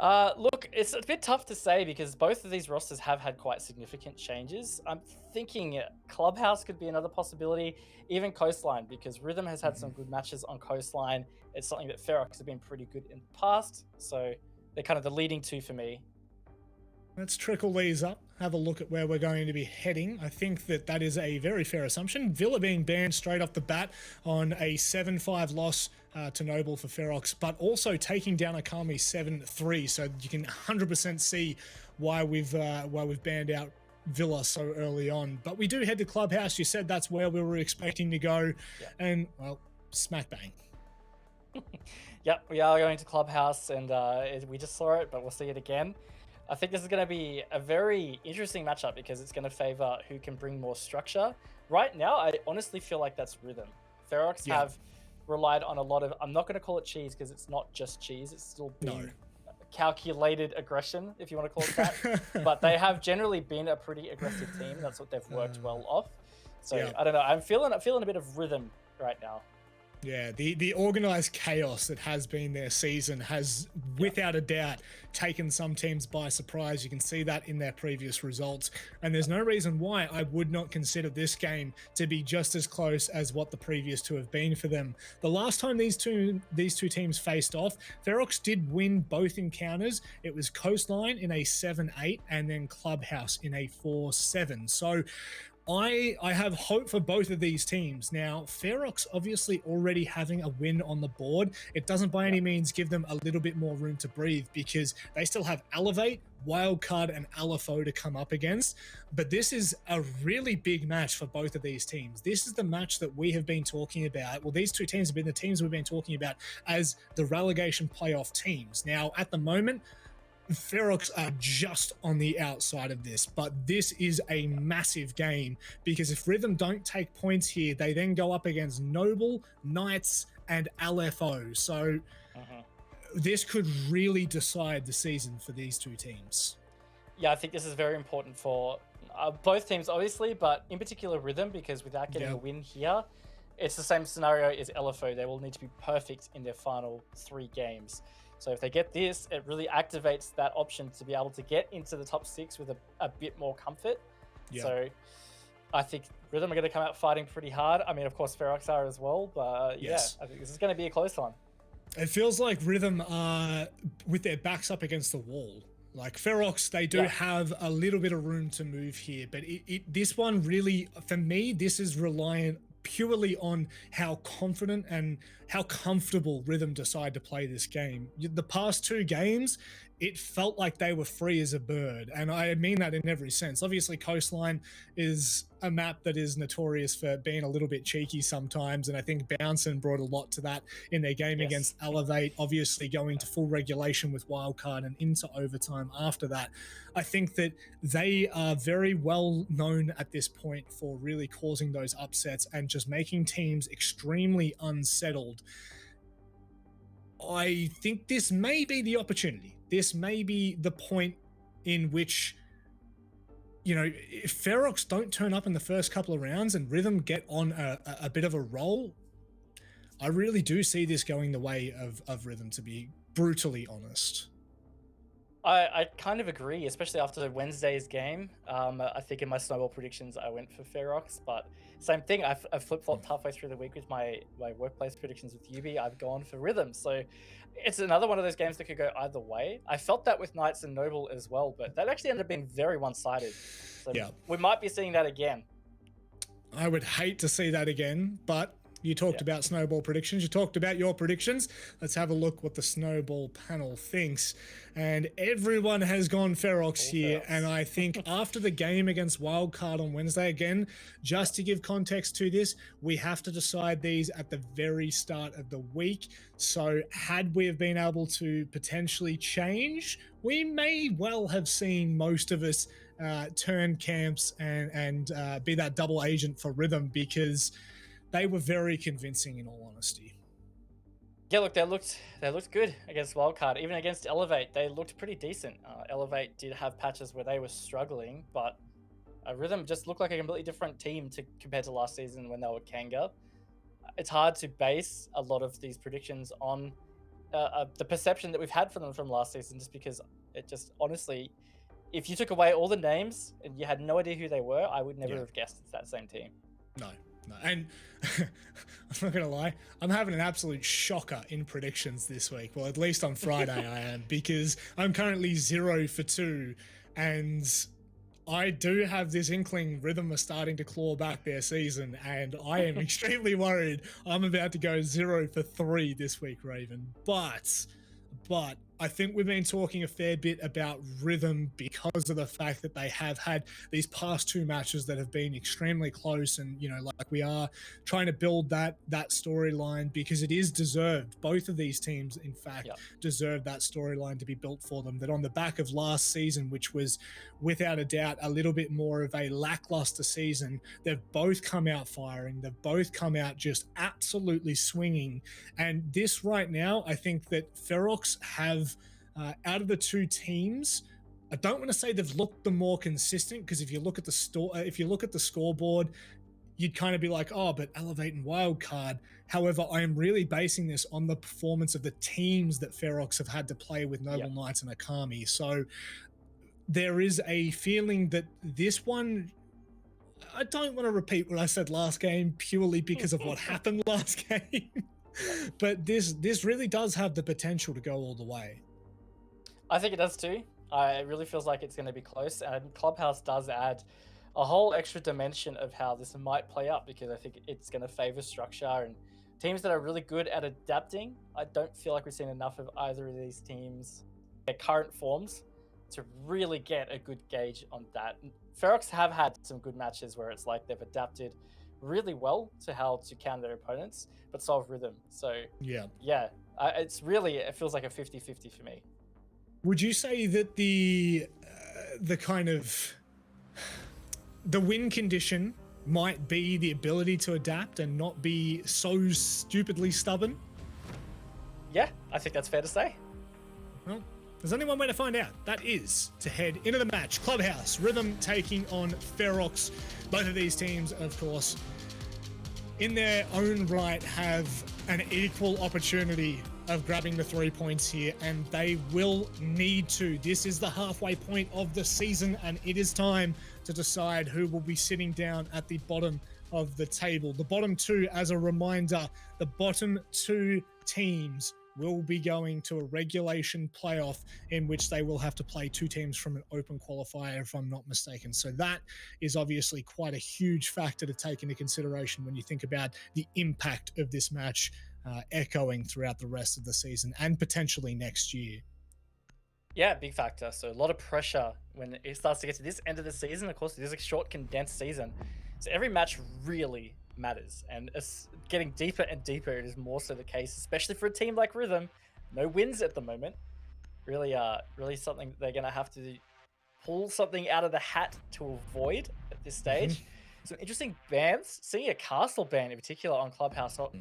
Look, it's a bit tough to say because both of these rosters have had quite significant changes. I'm thinking Clubhouse could be another possibility, even Coastline, because Rhythm has had some good matches on Coastline. It's something that Ferox have been pretty good in the past, so they're kind of the leading two for me. Let's trickle these up, have a look at where we're going to be heading. I think that is a very fair assumption. Villa being banned straight off the bat on a 7-5 loss to Noble for Ferox, but also taking down Okami 7-3. So you can 100% see why we've banned out Villa so early on. But we do head to Clubhouse. You said that's where we were expecting to go, and well, smack bang. Yep, we are going to Clubhouse, and we just saw it, but we'll see it again. I think this is going to be a very interesting matchup because it's going to favor who can bring more structure. Right now, I honestly feel like that's Rhythm. Ferox have relied on a lot of, I'm not going to call it cheese because it's not just cheese. It's still been calculated aggression, if you want to call it that. But they have generally been a pretty aggressive team. That's what they've worked well off. So Yeah. I don't know. I'm feeling a bit of rhythm right now. Yeah, the organized chaos that has been their season has, without a doubt, taken some teams by surprise. You can see that in their previous results, and there's no reason why I would not consider this game to be just as close as what the previous two have been for them. The last time these two teams faced off, Ferox did win both encounters. It was Coastline in a 7-8 and then Clubhouse in a 4-7. So I have hope for both of these teams. Now, Ferox obviously already having a win on the board, it doesn't by any means give them a little bit more room to breathe because they still have Elevate, Wildcard, and LFO to come up against. But this is a really big match for both of these teams. This is the match that we have been talking about. Well, these two teams have been the teams we've been talking about as the relegation playoff teams. Now, at the moment, Ferox are just on the outside of this, but this is a massive game because if Rhythm don't take points here, they then go up against Noble, Knights, and LFO. So this could really decide the season for these two teams. Yeah, I think this is very important for both teams, obviously, but in particular Rhythm, because without getting a win here, it's the same scenario as LFO. They will need to be perfect in their final 3 games. So if they get this, it really activates that option to be able to get into the top 6 with a bit more comfort. Yeah. So I think Rhythm are going to come out fighting pretty hard. I mean, of course, Ferox are as well, but yes. Yeah, I think this is going to be a close one. It feels like Rhythm are with their backs up against the wall. Like Ferox, they do have a little bit of room to move here, but this one really, for me, this is reliant purely on how confident and how comfortable Rhythm decide to play this game. The past 2 games, it felt like they were free as a bird, and I mean that in every sense. Obviously, Coastline is a map that is notorious for being a little bit cheeky sometimes, and I think Bouncin brought a lot to that in their game against Elevate, obviously going to full regulation with Wildcard and into overtime after that. I think that they are very well known at this point for really causing those upsets and just making teams extremely unsettled. I think this may be the opportunity. This may be the point in which, you know, if Ferox don't turn up in the first couple of rounds and Rhythm get on a bit of a roll, I really do see this going the way of Rhythm, to be brutally honest. I kind of agree, especially after Wednesday's game. I think in my snowball predictions, I went for Ferox, but same thing. I've flip-flopped halfway through the week with my workplace predictions with Yubi. I've gone for Rhythm. So it's another one of those games that could go either way. I felt that with Knights and Noble as well, but that actually ended up being very one-sided. So we might be seeing that again. I would hate to see that again, but you talked about snowball predictions. You talked about your predictions. Let's have a look what the snowball panel thinks. And everyone has gone Ferox here. And I think after the game against Wildcard on Wednesday, again, just to give context to this, we have to decide these at the very start of the week. So had we have been able to potentially change, we may well have seen most of us turn camps and be that double agent for Rhythm, because they were very convincing, in all honesty. Yeah, look, they looked good against Wildcard. Even against Elevate, they looked pretty decent. Elevate did have patches where they were struggling, but Rhythm just looked like a completely different team compared to last season when they were Kanga. It's hard to base a lot of these predictions on the perception that we've had from them from last season, just because it just, honestly, if you took away all the names and you had no idea who they were, I would never have guessed it's that same team. No. And I'm not going to lie, I'm having an absolute shocker in predictions this week. Well, at least on Friday I am, because I'm currently 0 for 2, and I do have this inkling Rhythm are starting to claw back their season, and I am extremely worried I'm about to go 0 for 3 this week, Raven. But I think we've been talking a fair bit about Rhythm because of the fact that they have had these past 2 matches that have been extremely close, and, you know, like, we are trying to build that storyline because it is deserved. Both of these teams, in fact, deserve that storyline to be built for them, that on the back of last season, which was without a doubt a little bit more of a lackluster season, they've both come out firing. They've both come out just absolutely swinging. And this right now, I think that Ferox have out of the two teams, I don't want to say they've looked the more consistent, because if you look at the scoreboard, you'd kind of be like, oh, but Elevate and Wildcard. However, I am really basing this on the performance of the teams that Ferox have had to play with Noble Knights and Akami. So there is a feeling that this one, I don't want to repeat what I said last game purely because of what happened last game. But this really does have the potential to go all the way. I think it does too. It really feels like it's going to be close, and Clubhouse does add a whole extra dimension of how this might play out, because I think it's going to favor structure and teams that are really good at adapting. I don't feel like we've seen enough of either of these teams, their current forms, to really get a good gauge on that. Ferox have had some good matches where it's like they've adapted really well to how to counter their opponents, but solve rhythm. So yeah, it feels like a 50-50 for me. Would you say that the kind of the win condition might be the ability to adapt and not be so stupidly stubborn? Yeah, I think that's fair to say. Well, there's only one way to find out. That is to head into the match. Clubhouse, Rhythm taking on Ferox. Both of these teams, of course, in their own right, have an equal opportunity of grabbing the 3 points here, and they will need to. This is the halfway point of the season, and it is time to decide who will be sitting down at the bottom of the table. The bottom two, as a reminder, the bottom two teams will be going to a regulation playoff in which they will have to play two teams from an open qualifier, if I'm not mistaken. So that is obviously quite a huge factor to take into consideration when you think about the impact of this match echoing throughout the rest of the season and potentially next year. Yeah, big factor. So a lot of pressure when it starts to get to this end of the season. Of course, it is a short, condensed season. So every match really matters. And it's getting deeper and deeper. It is more so the case, especially for a team like Rhythm. No wins at the moment. Really something they're going to have to pull something out of the hat to avoid at this stage. Some interesting bans. Seeing a castle ban in particular on Clubhouse, not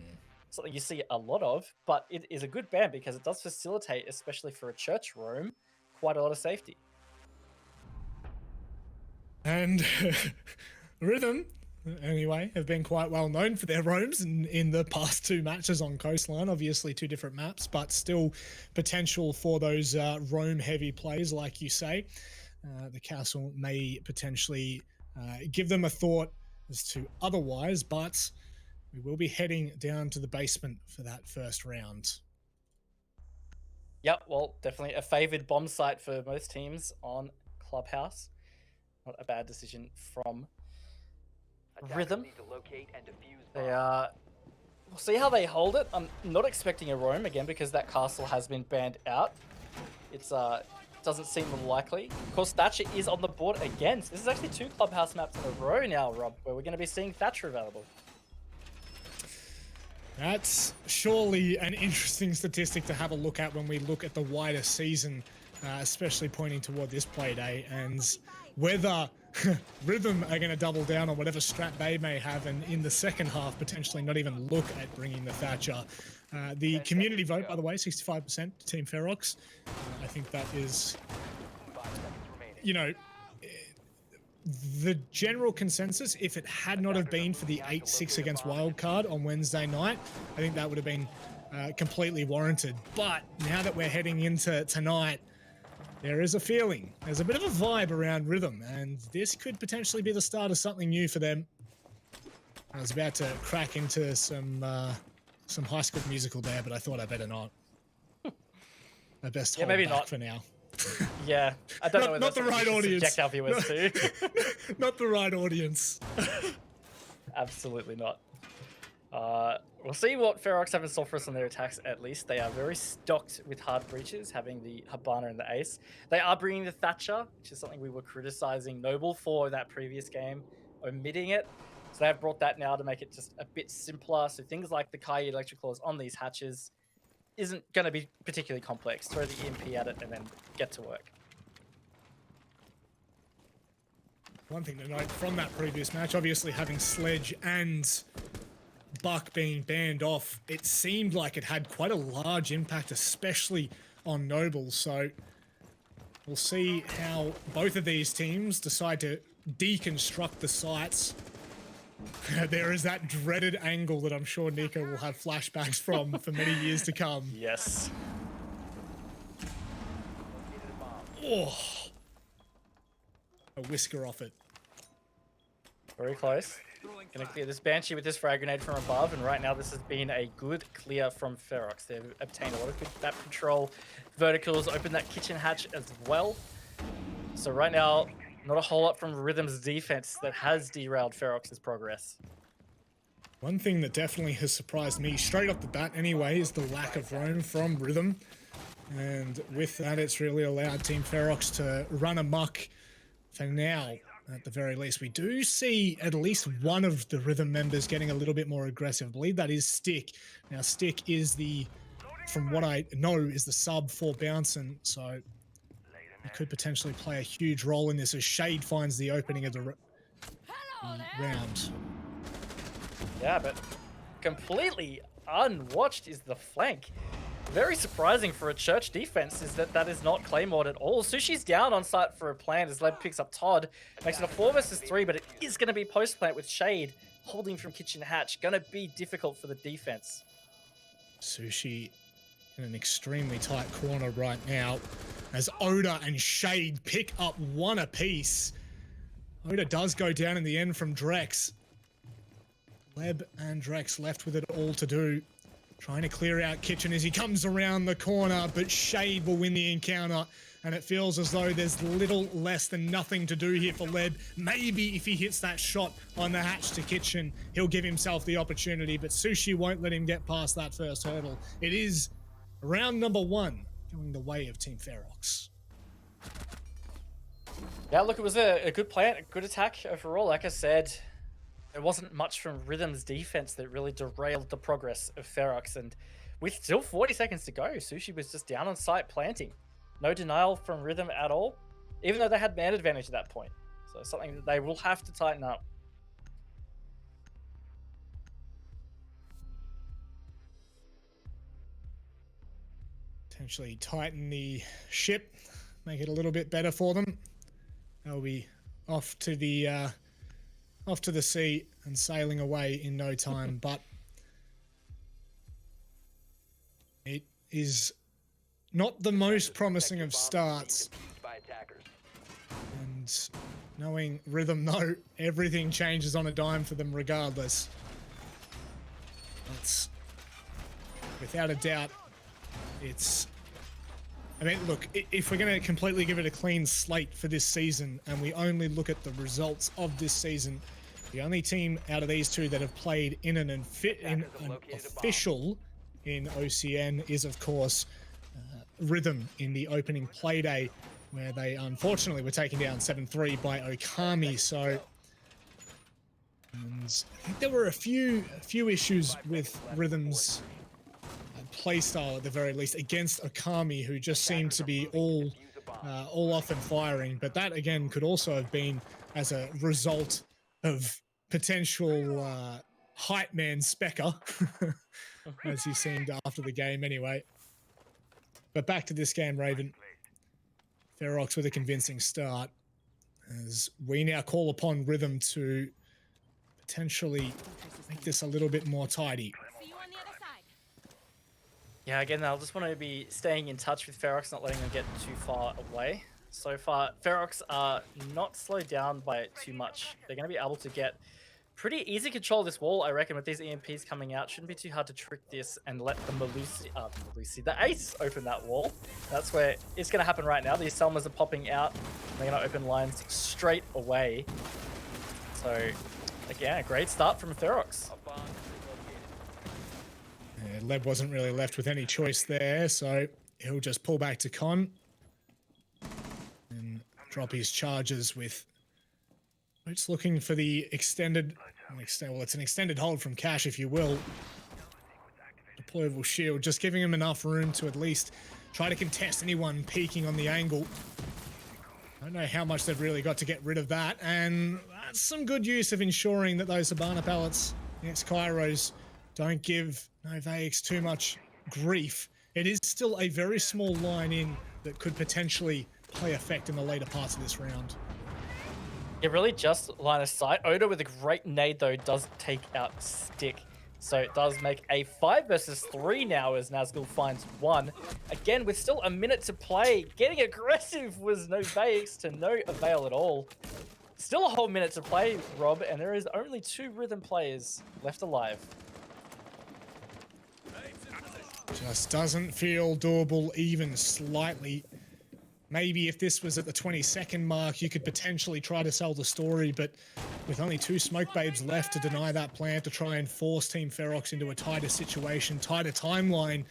something you see a lot of, but it is a good ban because it does facilitate, especially for a church roam, quite a lot of safety. And Rhythm, anyway, have been quite well known for their roams in the past two matches on Coastline. Obviously two different maps, but still potential for those roam-heavy plays, like you say. The castle may potentially give them a thought as to otherwise, but we will be heading down to the basement for that first round. Yep, well, definitely a favored bomb site for most teams on Clubhouse. Not a bad decision from Rhythm. We'll see how they hold it. I'm not expecting a roam again because that castle has been banned out. It's doesn't seem likely. Of course, Thatcher is on the board again. So this is actually two Clubhouse maps in a row now, Rob, where we're going to be seeing Thatcher available. That's surely an interesting statistic to have a look at when we look at the wider season, especially pointing toward this play day, and whether Rhythm are going to double down on whatever strat they may have, and in the second half potentially not even look at bringing the Thatcher. The community vote, by the way, 65% to Team Ferox. I think that is, you know, the general consensus. If it had not have been for the 8-6 against Wildcard on Wednesday night, I think that would have been completely warranted. But now that we're heading into tonight, there is a feeling, there's a bit of a vibe around Rhythm, and this could potentially be the start of something new for them. I was about to crack into some High School Musical there, but I thought I better not. I best hold maybe back not for now. Yeah, I don't know whether not the right audience. Subject our viewers to. Not the right audience. Absolutely not. We'll see what Ferox have in store for us on their attacks. At least they are very stocked with hard breaches, having the Habana and the Ace. They are bringing the Thatcher, which is something we were criticizing Noble for that previous game, omitting it. So they have brought that now to make it just a bit simpler. So things like the Kai Electric Claws on these hatches isn't going to be particularly complex. Throw the EMP at it and then get to work. One thing to note from that previous match, obviously having Sledge and Buck being banned off, it seemed like it had quite a large impact, especially on Noble. So we'll see how both of these teams decide to deconstruct the sites. There is that dreaded angle that I'm sure Nico will have flashbacks from for many years to come. Yes. Oh, a whisker off it. Very close. Gonna clear this Banshee with this frag grenade from above, and right now this has been a good clear from Ferox. They've obtained a lot of good map control. Verticals, open that kitchen hatch as well. So right now, not a whole lot from Rhythm's defense that has derailed Ferox's progress. One thing that definitely has surprised me, straight off the bat anyway, is the lack of roam from Rhythm. And with that, it's really allowed Team Ferox to run amok for now, at the very least. We do see at least one of the Rhythm members getting a little bit more aggressive. I believe that is Stick. Now, Stick is the, from what I know, is the sub for Bouncin', so he could potentially play a huge role in this as Shade finds the opening of the round. Yeah, but completely unwatched is the flank. Very surprising for a Church defense is that is not Claymored at all. Sushi's down on site for a plant as Leb picks up Todd. Makes it a 4 versus 3, but it is going to be post-plant with Shade holding from kitchen hatch. Going to be difficult for the defense. Sushi in an extremely tight corner right now as Oda and Shade pick up one apiece. Oda does go down in the end from Drex. Leb and Drex left with it all to do. Trying to clear out Kitchen as he comes around the corner, but Shade will win the encounter. And it feels as though there's little less than nothing to do here for Leb. Maybe if he hits that shot on the hatch to Kitchen, he'll give himself the opportunity, but Sushi won't let him get past that first hurdle. It is round number 1 going the way of Team Ferox. Yeah, look, it was a good plant, a good attack overall. Like I said, there wasn't much from Rhythm's defense that really derailed the progress of Ferox. And with still 40 seconds to go, Sushi was just down on site planting. No denial from Rhythm at all, even though they had man advantage at that point. So something that they will have to tighten up. Potentially tighten the ship, make it a little bit better for them. They'll be off to the sea and sailing away in no time, but it is not the most promising of starts. And knowing Rhythm, no, everything changes on a dime for them regardless. It's, without a doubt, it's... I mean, look, if we're going to completely give it a clean slate for this season and we only look at the results of this season, the only team out of these two that have played in an official in OCN is, of course, Rhythm in the opening Playday, where they unfortunately were taken down 7-3 by Okami. So, and I think there were a few issues with Rhythm's playstyle at the very least against Okami, who just seemed to be all off and firing. But that again could also have been as a result of potential hype man Specker, as he seemed after the game anyway. But back to this game, Raven. Ferox with a convincing start, as we now call upon Rhythm to potentially make this a little bit more tidy. Yeah, again, they'll just want to be staying in touch with Ferox, not letting them get too far away. So far, Ferox are not slowed down by it too much. They're going to be able to get pretty easy control of this wall, I reckon, with these EMPs coming out. Shouldn't be too hard to trick this and let the the Ace open that wall. That's where it's going to happen right now. These Selmas are popping out. They're going to open lines straight away. So, again, a great start from Ferox. Yeah, Leb wasn't really left with any choice there, so he'll just pull back to Con and drop his charges with... It's looking for the extended... Well, it's an extended hold from Cash, if you will. Deployable shield, just giving him enough room to at least try to contest anyone peeking on the angle. I don't know how much they've really got to get rid of that, and that's some good use of ensuring that those Habana pallets, next Kairos, don't give Novaics too much grief It is still a very small line in that could potentially play effect in the later parts of this round. It really just line of sight. Oda with a great nade though does take out Stick. So it does make a 5 versus 3 now as Nazgul finds 1. Again, with still a minute to play, getting aggressive was Novaics to no avail at all. Still a whole minute to play, Rob, and there is only 2 Rhythm players left alive. Just doesn't feel doable even slightly. Maybe if this was at the 20-second mark, you could potentially try to sell the story, but with only 2 smoke babes left to deny that plant to try and force Team Ferox into a tighter situation, tighter timeline,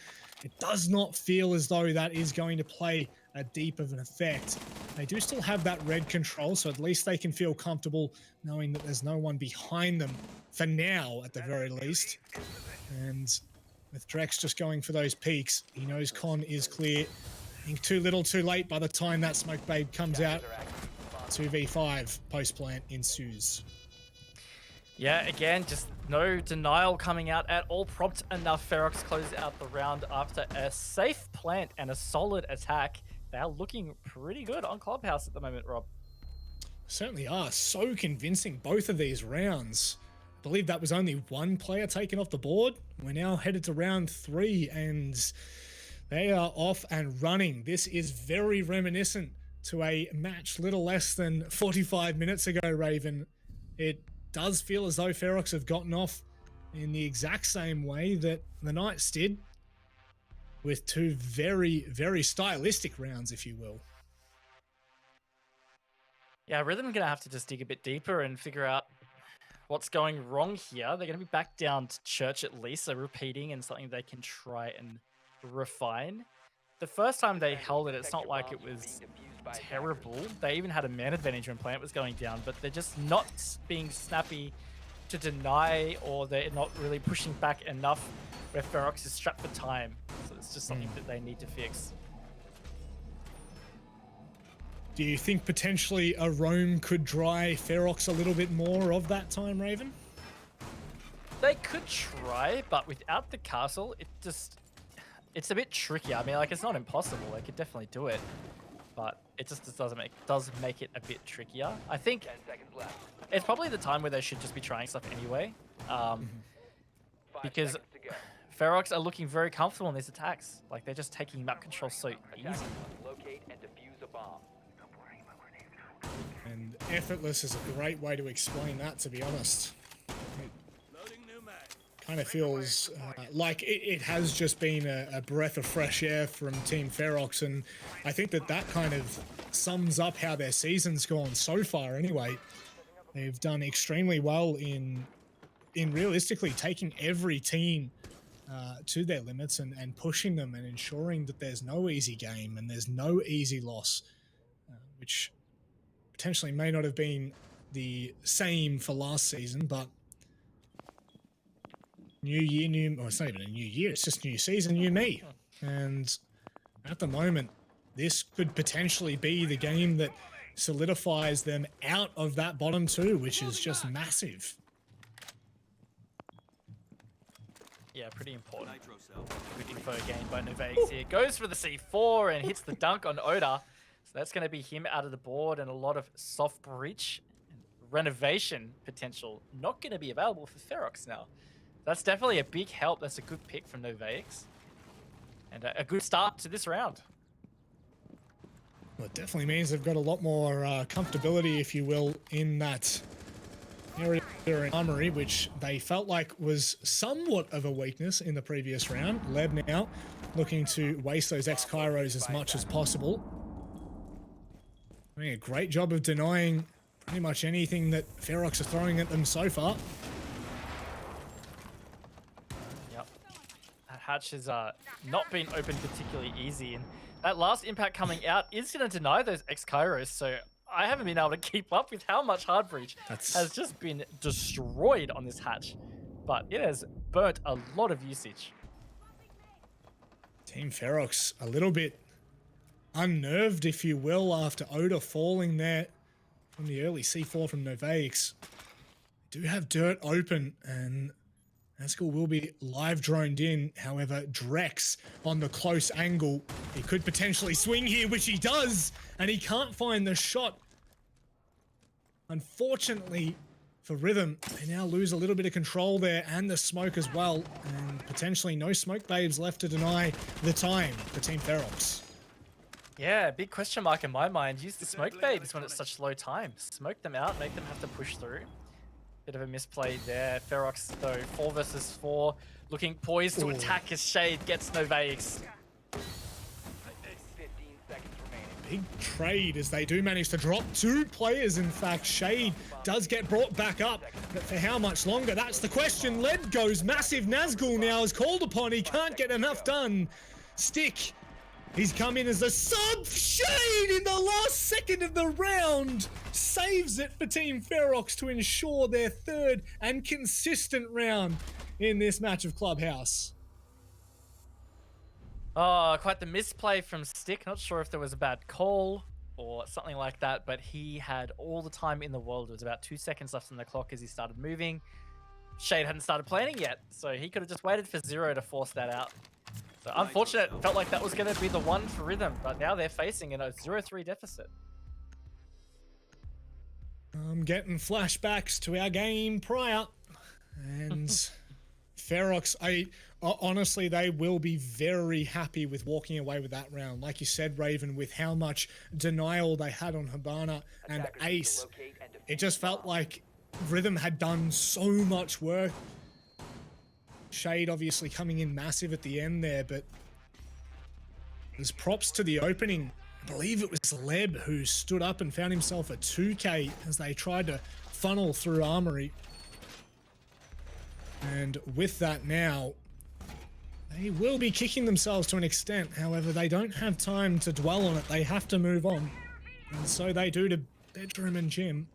it does not feel as though that is going to play a deep of an effect. They do still have that red control, so at least they can feel comfortable knowing that there's no one behind them, for now at the very least. And with Drex just going for those peaks, he knows Con is clear. I think too little too late by the time that smoke babe comes out. 2v5 post plant ensues. Yeah, again, just no denial coming out at all. Prompt enough. Ferox closes out the round after a safe plant and a solid attack. They are looking pretty good on Clubhouse at the moment, Rob. Certainly are. So convincing, both of these rounds. I believe that was only 1 player taken off the board. We're now headed to round 3 and they are off and running. This is very reminiscent to a match little less than 45 minutes ago, Raven. It does feel as though Ferox have gotten off in the exact same way that the Knights did, with 2 very, very stylistic rounds, if you will. Yeah, Rhythm are going to have to just dig a bit deeper and figure out what's going wrong here. They're going to be back down to church at least, so repeating and something they can try and refine. The first time they held it, it's not like it was terrible. They even had a man advantage when plant was going down, but they're just not being snappy to deny, or they're not really pushing back enough where Ferox is strapped for time. So it's just something that they need to fix. Do you think potentially a roam could dry Ferox a little bit more of that time, Raven? They could try, but without the castle, it's a bit trickier. I mean, like, it's not impossible. They could definitely do it, but it just does make it a bit trickier. I think 10 seconds left. it's probably the time where they should just be trying stuff anyway, 5 because seconds to go. Ferox are looking very comfortable in these attacks. Like, they're just taking map control so easy. Attackers must locate and defuse a bomb. And effortless is a great way to explain that, to be honest. Kind of feels like it has just been a breath of fresh air from Team Ferox, and I think that kind of sums up how their season's gone so far anyway. They've done extremely well in realistically taking every team to their limits and pushing them and ensuring that there's no easy game and there's no easy loss, which potentially may not have been the same for last season, but new year, well, it's not even a new year, it's just new season, new me. And at the moment, this could potentially be the game that solidifies them out of that bottom 2, which is just massive. Yeah, pretty important. Good info gained by Novaics here. Goes for the C4 and hits the dunk on Oda. So that's going to be him out of the board, and a lot of soft breach and renovation potential not going to be available for Ferox now. That's definitely a big help. That's a good pick from Novaics. And a good start to this round. Well, it definitely means they've got a lot more comfortability, if you will, in that area in Armory, which they felt like was somewhat of a weakness in the previous round. Leb now looking to waste those X-Kairos as much as possible. Doing a great job of denying pretty much anything that Ferox are throwing at them so far. Yep. That hatch has not been opened particularly easy, and that last impact coming out is going to deny those X-Kairos, so I haven't been able to keep up with how much hard breach has just been destroyed on this hatch, but it has burnt a lot of usage. Team Ferox a little bit unnerved, if you will, after Oda falling there from the early C4 from Novaics. Do have dirt open, and Nazgul will be live droned in. However, Drex on the close angle. He could potentially swing here, which he does, and he can't find the shot. Unfortunately for Rhythm, they now lose a little bit of control there and the smoke as well. And potentially no smoke babes left to deny the time for Team Ferox. Yeah, big question mark in my mind. Use the smoke babes when it's such low time. Smoke them out, make them have to push through. Bit of a misplay there. Ferox, though, 4 versus 4. Looking poised to attack as Shade gets no Vegas. 15 seconds remaining. Big trade as they do manage to drop 2 players. In fact, Shade does get brought back up, but for how much longer? That's the question. Lead goes massive. Nazgul now is called upon. He can't get enough done. Stick. He's come in as a sub. Shade in the last second of the round saves it for Team Ferox to ensure their 3rd and consistent round in this match of Clubhouse. Oh, quite the misplay from Stick. Not sure if there was a bad call or something like that, but he had all the time in the world. There was about 2 seconds left on the clock as he started moving. Shade hadn't started planning yet, so he could have just waited for 0 to force that out. So unfortunate, felt like that was going to be the one for Rhythm, but now they're facing in a 0-3 deficit. I'm getting flashbacks to our game prior, and Ferox, honestly, they will be very happy with walking away with that round. Like you said, Raven, with how much denial they had on Hibana and Ace, it just felt like Rhythm had done so much work. Shade obviously coming in massive at the end there, but there's props to the opening. I believe it was Leb who stood up and found himself a 2K as they tried to funnel through Armory. And with that now, they will be kicking themselves to an extent. However, they don't have time to dwell on it. They have to move on. And so they do to bedroom and gym.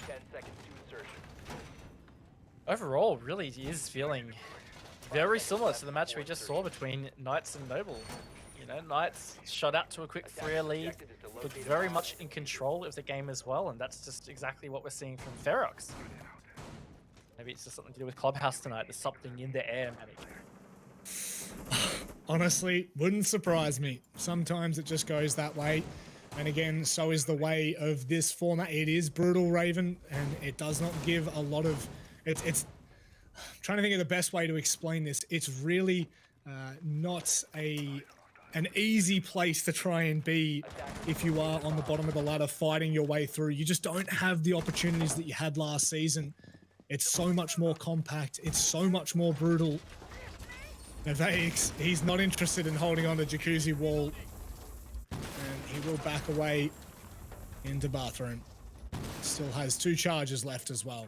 10 seconds to insertion. Overall, really is feeling very similar to the match we just saw between Knights and Noble. You know, Knights shot out to a quick 3-0 lead, looked very much in control of the game as well, and that's just exactly what we're seeing from Ferox. Maybe it's just something to do with Clubhouse tonight. There's something in the air, Manny. Honestly, wouldn't surprise me. Sometimes it just goes that way. And again, so is the way of this format. It is brutal, Raven, and it does not give a lot of... It's I'm trying to think of the best way to explain this. It's really not an easy place to try and be if you are on the bottom of the ladder fighting your way through. You just don't have the opportunities that you had last season. It's so much more compact. It's so much more brutal. Nevaix, he's not interested in holding on to Jacuzzi wall. And he will back away into bathroom. Still has 2 charges left as well.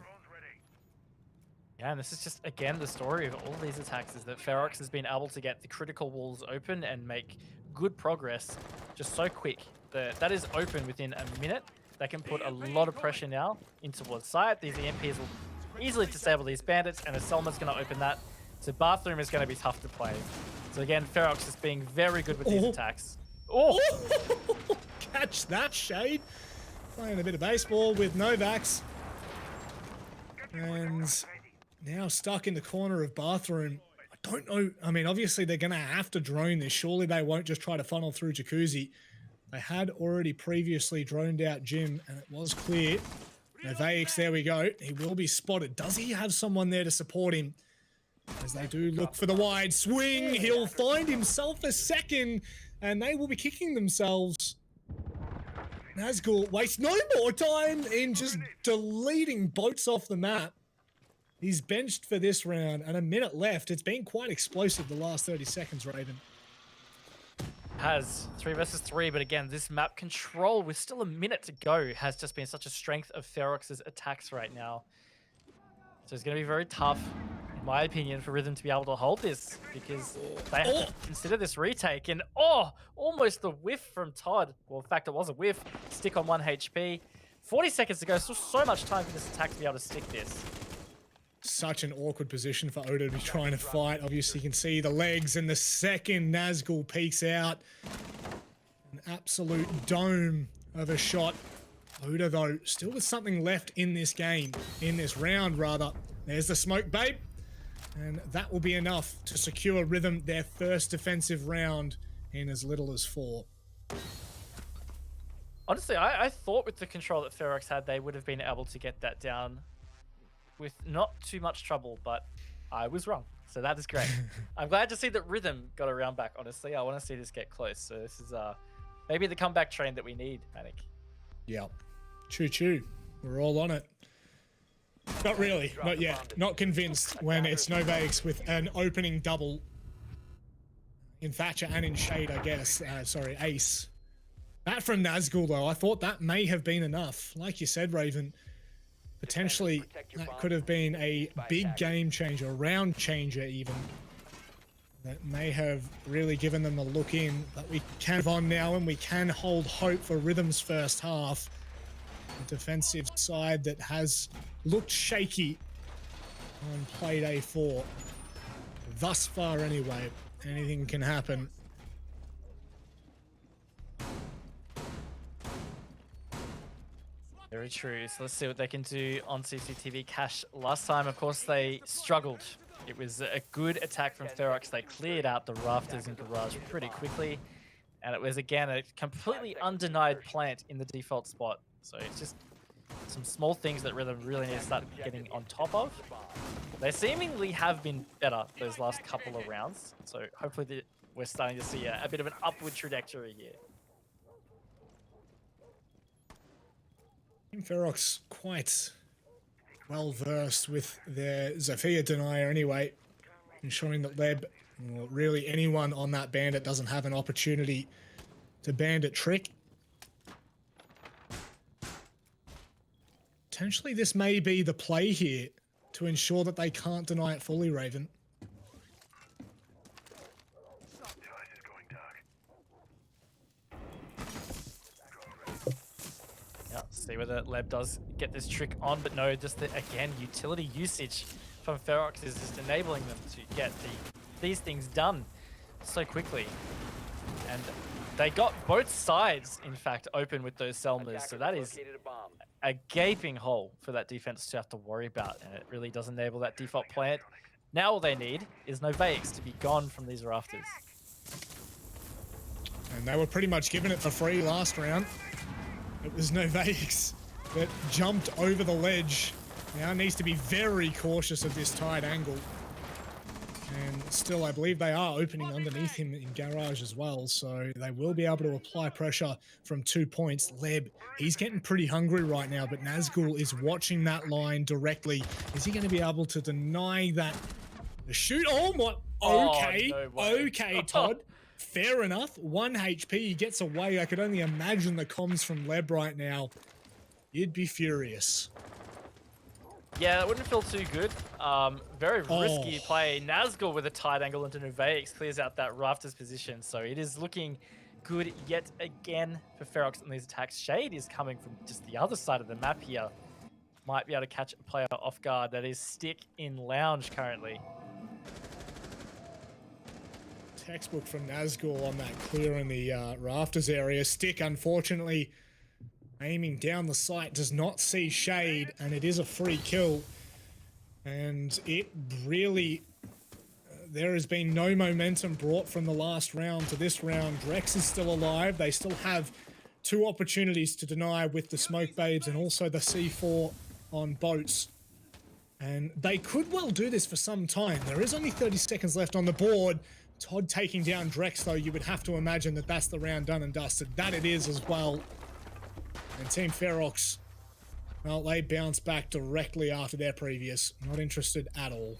Yeah, and this is just, again, the story of all these attacks is that Ferox has been able to get the critical walls open and make good progress just so quick. That is open within a minute. They can put a lot of pressure now in towards site. These EMPs will easily disable these bandits, and Selma's going to open that. So bathroom is going to be tough to play. So again, Ferox is being very good with these attacks. Oh! Catch that, Shade. Playing a bit of baseball with Novax. And... now stuck in the corner of bathroom. I don't know. I mean, obviously they're going to have to drone this. Surely they won't just try to funnel through Jacuzzi. They had already previously droned out Jim, and it was clear. Nevaix, there we go. He will be spotted. Does he have someone there to support him? As they do look for the wide swing, he'll find himself a second, and they will be kicking themselves. Nazgul wastes no more time in just deleting boats off the map. He's benched for this round, and a minute left. It's been quite explosive the last 30 seconds, Raven. Has 3 versus 3, but again, this map control with still a minute to go has just been such a strength of Ferox's attacks right now. So it's going to be very tough, in my opinion, for Rhythm to be able to hold this, because they have to consider this retake. And almost the whiff from Todd. Well, in fact, it was a whiff. Stick on 1 HP. 40 seconds to go. Still so much time for this attack to be able to stick this. Such an awkward position for Oda to be trying to fight. Obviously, you can see the legs, and the second Nazgul peeks out. An absolute dome of a shot Oda, though, still with something left in this game, in this round, rather. There's the smoke, babe. And that will be enough to secure Rhythm their first defensive round in as little as 4. Honestly, I thought with the control that Ferox had, they would have been able to get that down with not too much trouble, but I was wrong. So that is great. I'm glad to see that Rhythm got a round back, honestly. I want to see this get close. So this is maybe the comeback train that we need, Manic. Yep. Choo-choo. We're all on it. Not really. Not yet. Not convinced when it's Novakes with an opening double in Thatcher and in Shade, I guess. Sorry, Ace. That from Nazgul, though, I thought that may have been enough. Like you said, Raven, potentially that could have been a big game changer, round changer even. That may have really given them a look in. But we can move on now and we can hold hope for Rhythm's first half. A defensive side that has looked shaky on Playday 4. Thus far anyway, anything can happen. Very true. So let's see what they can do on CCTV Cash. Last time, of course, they struggled. It was a good attack from Ferox. They cleared out the rafters and garage pretty quickly. And it was, again, a completely undenied plant in the default spot. So it's just some small things that Rhythm really need to start getting on top of. They seemingly have been better those last couple of rounds. So hopefully we're starting to see a bit of an upward trajectory here. Ferox quite well versed with their Zofia denier anyway, ensuring that Leb, or really anyone on that bandit, doesn't have an opportunity to bandit trick. Potentially this may be the play here to ensure that they can't deny it fully, Raven. See whether Leb does get this trick on, but no, just the, again, utility usage from Ferox is just enabling them to get these things done so quickly. And they got both sides, in fact, open with those Selmas, so that is a gaping hole for that defense to have to worry about, and it really does enable that default plant. Now all they need is Novakes to be gone from these rafters. And they were pretty much given it for free last round. It was Novakes that jumped over the ledge. Now needs to be very cautious of this tight angle. And still, I believe they are opening underneath him in garage as well, so they will be able to apply pressure from 2 points. Leb, he's getting pretty hungry right now, but Nazgul is watching that line directly. Is he going to be able to deny that? The shoot? Oh my! Okay, no way. okay, Todd. Fair enough. 1 HP, he gets away. I could only imagine the comms from Leb right now. You'd be furious. Yeah, that wouldn't feel too good. Very risky play. Nazgul with a tight angle into Novakes clears out that rafters position, so it is looking good yet again for Ferox on these attacks. Shade is coming from just the other side of the map here. Might be able to catch a player off guard. That is Stick in Lounge currently. Textbook from Nazgul on that clear in the rafters area. Stick, unfortunately, aiming down the sight, does not see Shade, and it is a free kill. And it really... there has been no momentum brought from the last round to this round. Drex is still alive. They still have 2 opportunities to deny with the Smoke Babes and also the C4 on boats. And they could well do this for some time. There is only 30 seconds left on the board. Todd taking down Drex, though, you would have to imagine that that's the round done and dusted. That it is as well. And Team Ferox, well, they bounce back directly after their previous. Not interested at all.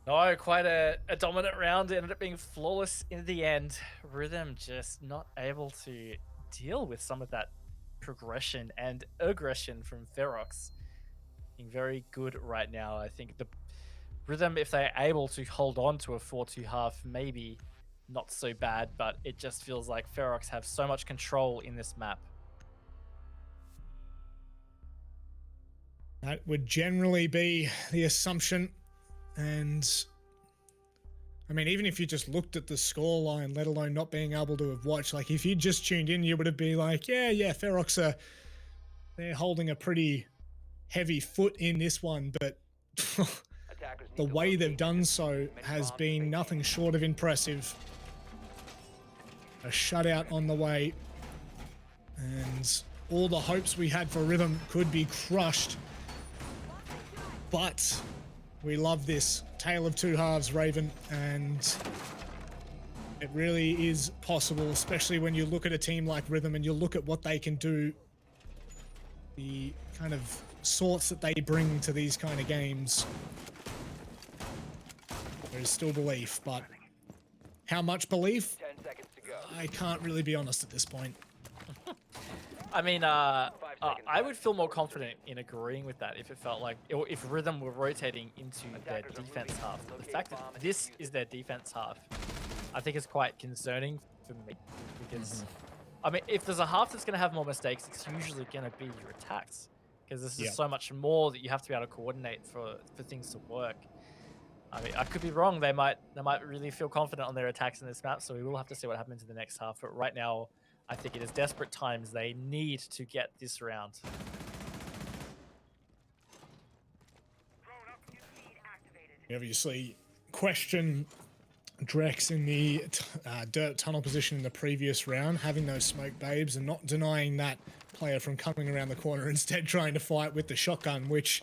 No, quite a dominant round. It ended up being flawless in the end. Rhythm just not able to deal with some of that progression and aggression from Ferox. Being very good right now. I think the Rhythm, if they're able to hold on to a 4-2 half, maybe not so bad, but it just feels like Ferox have so much control in this map. That would generally be the assumption, and I mean, even if you just looked at the scoreline, let alone not being able to have watched, like if you just tuned in, you would have been like, yeah, Ferox they're holding a pretty heavy foot in this one, but the way they've done so has been nothing short of impressive. A shutout on the way, and all the hopes we had for Rhythm could be crushed. But we love this tale of two halves, Raven, and it really is possible, especially when you look at a team like Rhythm and you look at what they can do, the kind of sorts that they bring to these kind of games. There's still belief, but how much belief? 10 seconds to go. I can't really be honest at this point. I mean, I would feel more confident in agreeing with that if it felt like, if Rhythm were rotating into their defense half. The fact that this is their defense half, I think is quite concerning for me, because, I mean, if there's a half that's going to have more mistakes, it's usually going to be your attacks, because this is so much more that you have to be able to coordinate for things to work. I mean, I could be wrong. They might really feel confident on their attacks in this map, so we will have to see what happens in the next half. But right now, I think it is desperate times. They need to get this round. You obviously question Drex in the dirt tunnel position in the previous round, having those smoke babes and not denying that player from coming around the corner, instead trying to fight with the shotgun, which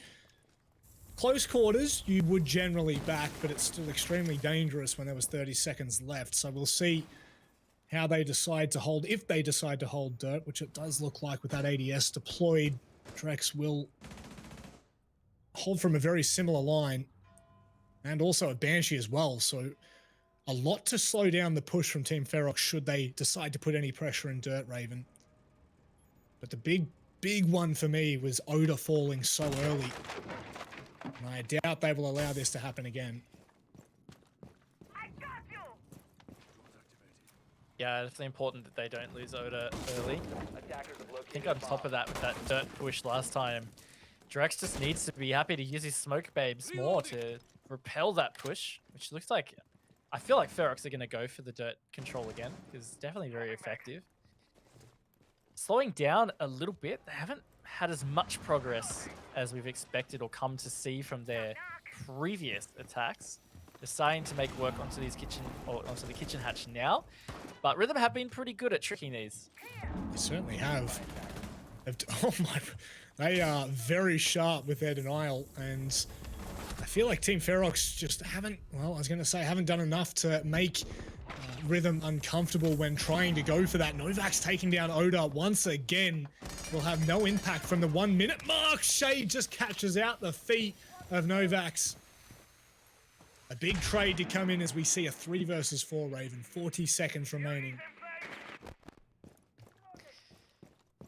close quarters you would generally back, but it's still extremely dangerous when there was 30 seconds left. So we'll see how they decide to hold, if they decide to hold dirt, which it does look like with that ADS deployed. Drex will hold from a very similar line, and also a Banshee as well, so a lot to slow down the push from Team Ferox should they decide to put any pressure in dirt, Raven. But the big one for me was Oda falling so early, and I doubt they will allow this to happen again. Yeah, it's important that they don't lose Oda early. I think on top of that, with that dirt push last time, Drex just needs to be happy to use his smoke babes more to repel that push, which looks like, I feel like Ferox are going to go for the dirt control again, because it's definitely very effective. Slowing down a little bit, they haven't had as much progress as we've expected or come to see from their previous attacks. They're starting to make work onto these onto the kitchen hatch now, but Rhythm have been pretty good at tricking these. They certainly have. Oh my, they are very sharp with their denial, and I feel like Team Ferox just haven't, well, I was going to say haven't done enough to make Rhythm uncomfortable when trying to go for that. Novak's taking down Oda once again. Will have no impact from the 1 minute mark. Shade just catches out the feet of Novak's. A big trade to come in as we see a 3 versus 4 Raven. 40 seconds remaining.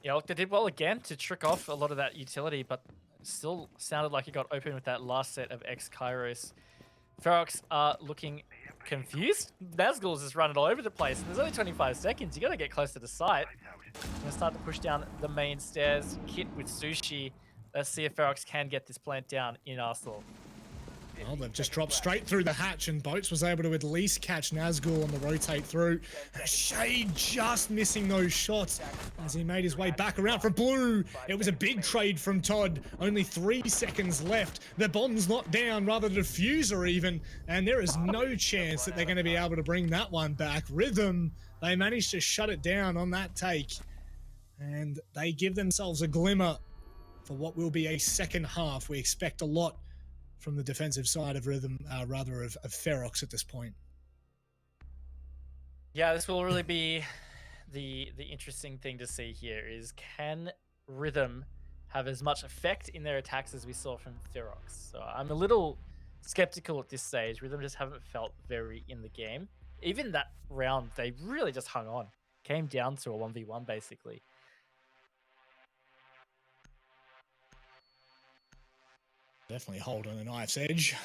Yeah, look, they did well again to trick off a lot of that utility, but still sounded like it got open with that last set of X-Kairos. Ferox are looking confused. Nazgul's just running all over the place, and there's only 25 seconds. You gotta get close to the site. I'm gonna start to push down the main stairs. Kit with Sushi. Let's see if Ferox can get this plant down in Arsenal. Well, they've just dropped straight through the hatch, and Boats was able to at least catch Nazgul on the rotate through. Shade just missing those shots as he made his way back around for Blue. It was a big trade from Todd. Only 3 seconds left. The bomb's not down, rather the diffuser even, and there is no chance that they're going to be able to bring that one back. Rhythm, they managed to shut it down on that take, and they give themselves a glimmer for what will be a second half. We expect a lot from the defensive side of Rhythm, of Ferox at this point. Yeah, this will really be the interesting thing to see here is, can Rhythm have as much effect in their attacks as we saw from Ferox? So I'm a little skeptical at this stage. Rhythm just haven't felt very in the game. Even that round, they really just hung on. Came down to a 1v1 basically. Definitely hold on a knife's edge.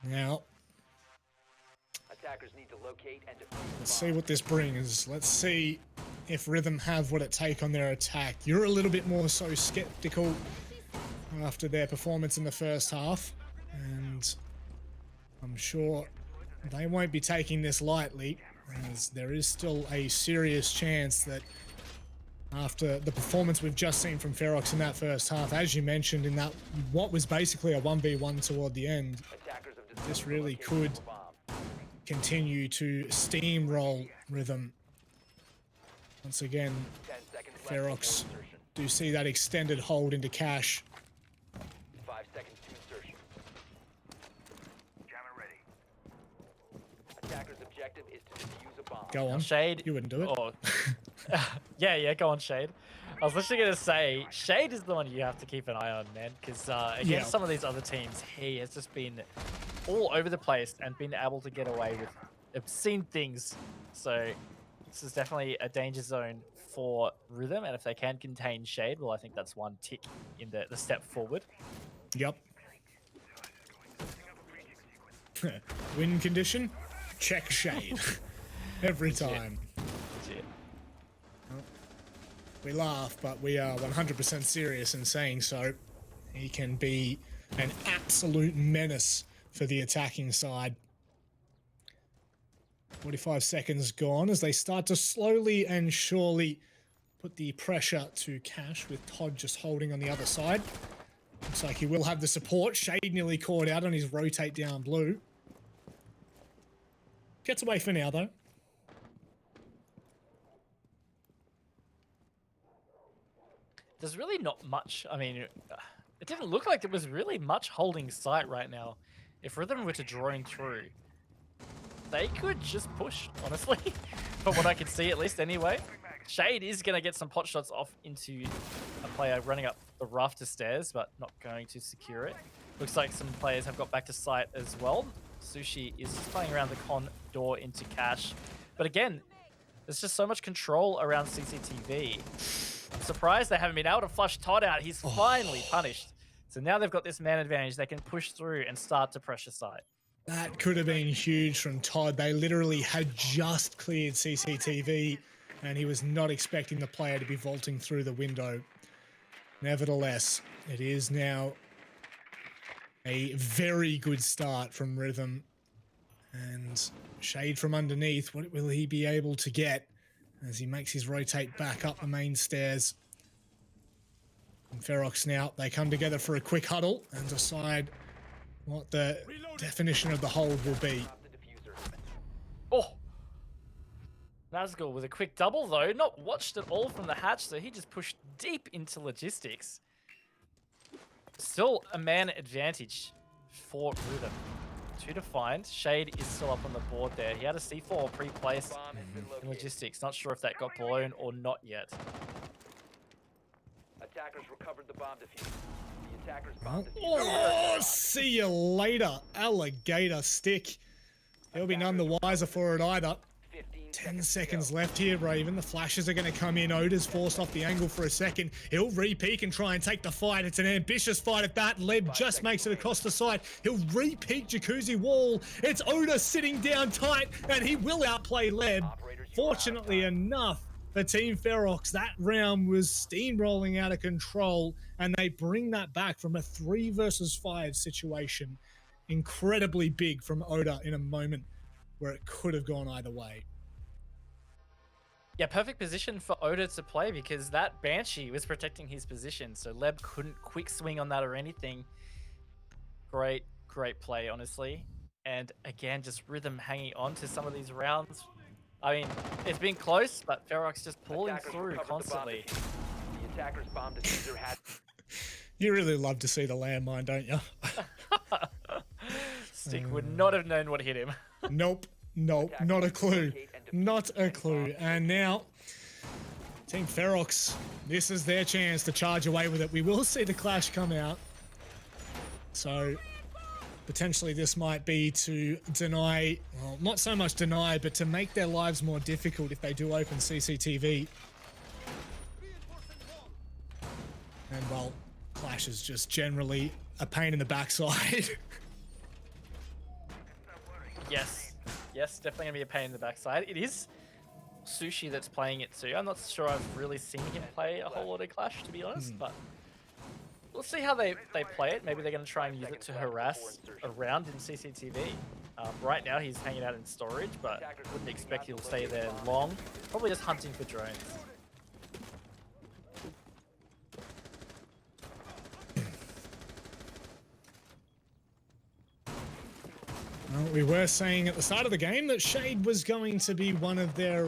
Now, Attackers need to locate and defuse. Let's see what this brings. Let's see if Rhythm have what it take on their attack. You're a little bit more so skeptical after their performance in the first half, and I'm sure they won't be taking this lightly, as there is still a serious chance that after the performance we've just seen from Ferox in that first half, as you mentioned, in that what was basically a 1v1 toward the end, this really could continue to steamroll Rhythm. Once again, Ferox do see that extended hold into Cash. 5 seconds to insertion. Jammer ready. Attacker's objective is to defuse a bomb. Go on. Shade. You wouldn't do it. Oh. yeah, go on, Shade. I was literally going to say, Shade is the one you have to keep an eye on, man, because against some of these other teams, he has just been all over the place and been able to get away with obscene things. So this is definitely a danger zone for Rhythm, and if they can contain Shade, well, I think that's one tick in the step forward. Yep. Win condition, check Shade. Every time. We laugh, but we are 100% serious in saying so. He can be an absolute menace for the attacking side. 45 seconds gone as they start to slowly and surely put the pressure to Cash, with Todd just holding on the other side. Looks like he will have the support. Shade nearly caught out on his rotate down blue. Gets away for now, though. There's really not much. I mean, it didn't look like there was really much holding sight right now. If Rhythm were to drone through, they could just push, honestly. From what I can see, at least, anyway. Shade is going to get some pot shots off into a player running up the rafter stairs, but not going to secure it. Looks like some players have got back to sight as well. Sushi is just playing around the con door into Cash. But again, there's just so much control around CCTV. I'm surprised they haven't been able to flush Todd out. He's finally punished. So now they've got this man advantage. They can push through and start to pressure site. That could have been huge from Todd. They literally had just cleared CCTV, and he was not expecting the player to be vaulting through the window. Nevertheless, it is now a very good start from Rhythm. And Shade from underneath, what will he be able to get as he makes his rotate back up the main stairs? And Ferox now, they come together for a quick huddle and decide what the definition of the hold will be. Oh! Nazgul with a quick double, though. Not watched at all from the hatch, so he just pushed deep into logistics. Still a man advantage for Rhythm. 2 to find. Shade is still up on the board there. He had a C4 pre-placed in logistics. Not sure if that got blown or not yet. Attackers recovered the bomb defuse. The attackers bomb Oh, see you later, alligator stick. He'll be none the wiser for it either. 10 seconds left here, Raven. The flashes are going to come in. Oda's forced off the angle for a second. He'll re-peek and try and take the fight. It's an ambitious fight at that. Leb just makes it across the side. He'll re-peek Jacuzzi wall. It's Oda sitting down tight, and he will outplay Leb. Fortunately enough for Team Ferox, that round was steamrolling out of control, and they bring that back from a 3 versus 5 situation. Incredibly big from Oda in a moment where it could have gone either way. Yeah, perfect position for Oda to play because that Banshee was protecting his position, so Leb couldn't quick swing on that or anything. Great play, honestly. And again, just Rhythm hanging on to some of these rounds. I mean, it's been close, but Ferox just pulling through constantly. The attackers bomb diffuser had. You really love to see the landmine, don't you? Stick would not have known what hit him. Nope, not a clue. Not a clue. And now, Team Ferox, this is their chance to charge away with it. We will see the clash come out. So, potentially this might be to deny, well, not so much deny, but to make their lives more difficult if they do open CCTV. And, well, clash is just generally a pain in the backside. Yes, definitely gonna be a pain in the backside. It is Sushi that's playing it too. I'm not sure I've really seen him play a whole lot of Clash, to be honest, but we'll see how they play it. Maybe they're gonna try and use it to harass around in CCTV. Right now he's hanging out in storage, but wouldn't expect he'll stay there long. Probably just hunting for drones. Well, we were saying at the start of the game that Shade was going to be one of their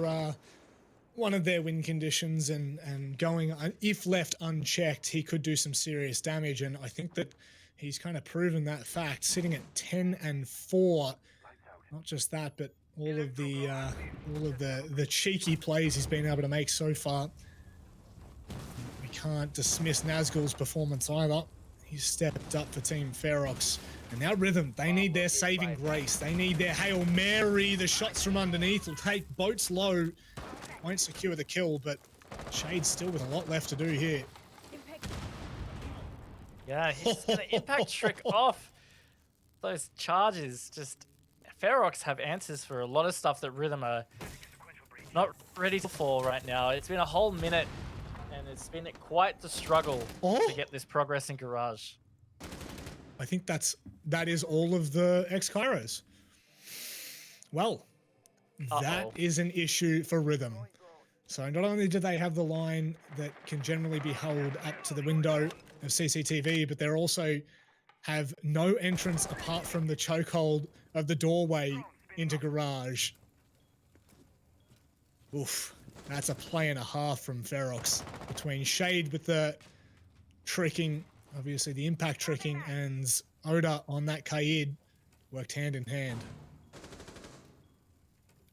win conditions, and going, if left unchecked, he could do some serious damage, and I think that he's kind of proven that fact, sitting at 10-4. Not just that, but all of the cheeky plays he's been able to make so far. We can't dismiss Nazgul's performance either. He's stepped up for Team Ferox. And now Rhythm, they need their saving grace. They need their Hail Mary. The shots from underneath will take boats low. Won't secure the kill, but Shade's still with a lot left to do here. Yeah, he's gonna impact trick off those charges. Just Ferox have answers for a lot of stuff that Rhythm are not ready for right now. It's been a whole minute, and it's been quite the struggle to get this progress in Garage. I think that is all of the ex-Kairos. Well, that is an issue for Rhythm. So not only do they have the line that can generally be held up to the window of CCTV, but they also have no entrance apart from the chokehold of the doorway into Garage. Oof, that's a play and a half from Ferox between Shade with the tricking, obviously the impact tricking, and Oda on that Kaid worked hand in hand.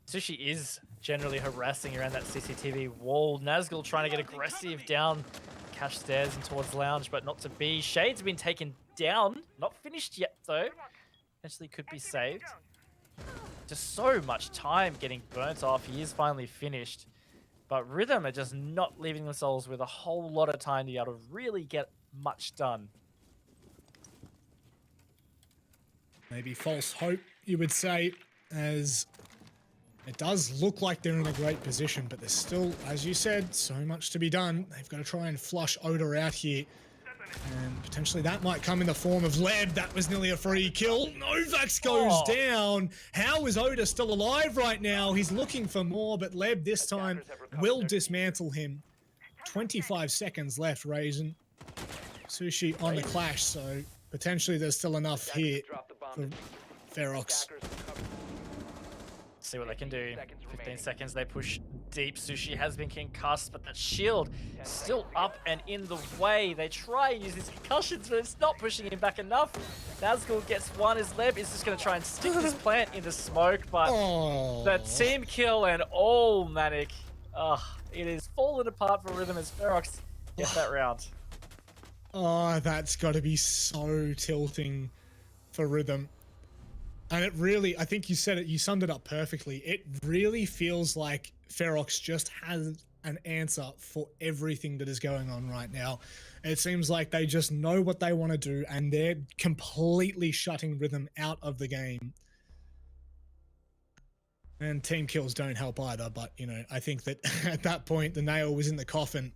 Sushi is generally harassing around that CCTV wall. Nazgul trying to get aggressive down cash stairs and towards lounge, but not to be. Shade's been taken down. Not finished yet, though. Potentially could be saved. Just so much time getting burnt off. He is finally finished. But Rhythm are just not leaving themselves with a whole lot of time to be able to really get much done. Maybe false hope, you would say, as it does look like they're in a great position, but there's still, as you said, so much to be done. They've got to try and flush Oda out here. And potentially that might come in the form of Leb. That was nearly a free kill. Novax goes down. How is Oda still alive right now? He's looking for more, but Leb this time will dismantle him. 25 seconds left, Raisin. Sushi on the clash, so potentially there's still enough here for Ferox. See what they can do. 15 seconds, they push deep. Sushi has been concussed, but that shield still up and in the way. They try and use these concussions, but it's not pushing him back enough. Nazgul gets one as Leb is just going to try and stick this plant in the smoke, but the team kill and all Manic. It is falling apart for Rhythm as Ferox gets that round. Oh, that's got to be so tilting for Rhythm. And it really, I think you said it, you summed it up perfectly. It really feels like Ferox just has an answer for everything that is going on right now. It seems like they just know what they want to do, and they're completely shutting Rhythm out of the game. And team kills don't help either, but, you know, I think that at that point, the nail was in the coffin.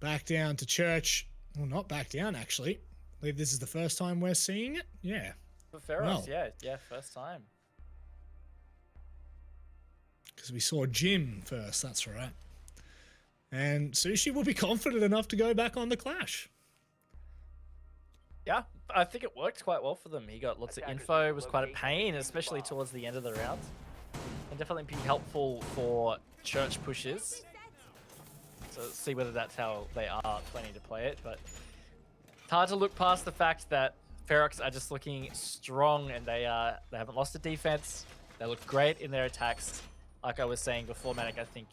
Back down to Church. Well, not back down, actually. I believe this is the first time we're seeing it. Yeah. For Ferox, yeah, first time. Because we saw Jim first, that's right. And Sushi will be confident enough to go back on the clash. Yeah, I think it worked quite well for them. He got lots of info, was quite a pain, especially towards the end of the round. And definitely be helpful for Church pushes. So let's see whether that's how they are planning to play it, but it's hard to look past the fact that Ferox are just looking strong, and they haven't lost a defense. They look great in their attacks. Like I was saying before, Manic, I think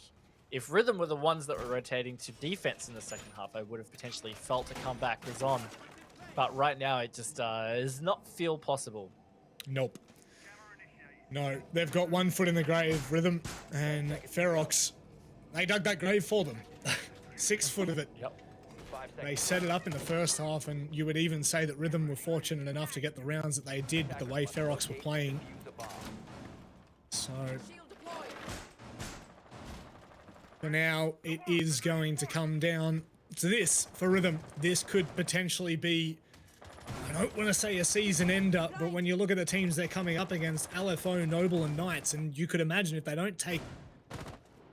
if Rhythm were the ones that were rotating to defense in the second half, I would have potentially felt a comeback was on. But right now, it just does not feel possible. Nope. No, they've got 1 foot in the grave, Rhythm, and Ferox. They dug that grave for them. 6 foot of it. Yep. They set it up in the first half, and you would even say that Rhythm were fortunate enough to get the rounds that they did the way Ferox were playing. So for now, it is going to come down to this for Rhythm. This could potentially be I don't want to say a season ender, but when you look at the teams they're coming up against, LFO, Noble, and Knights, and you could imagine if they don't take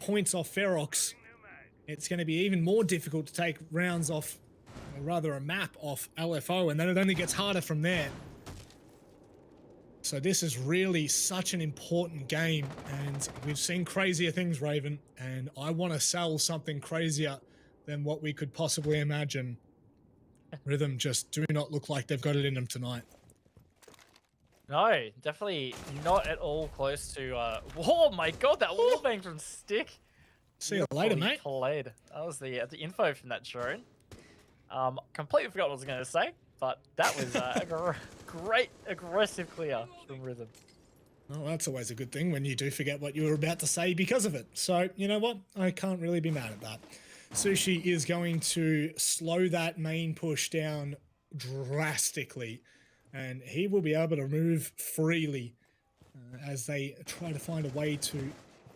points off Ferox, it's going to be even more difficult to take rounds off, or rather a map off LFO, and then it only gets harder from there. So this is really such an important game, and we've seen crazier things, Raven, and I want to sell something crazier than what we could possibly imagine. Rhythm just do not look like they've got it in them tonight. No, definitely not at all close to. Oh my god, that wallbang from Stick. See you later, mate. Played. That was the info from that drone. Completely forgot what I was going to say, but that was a great aggressive clear from Rhythm. Well, that's always a good thing when you do forget what you were about to say because of it. So, you know what? I can't really be mad at that. Sushi is going to slow that main push down drastically, and he will be able to move freely as they try to find a way to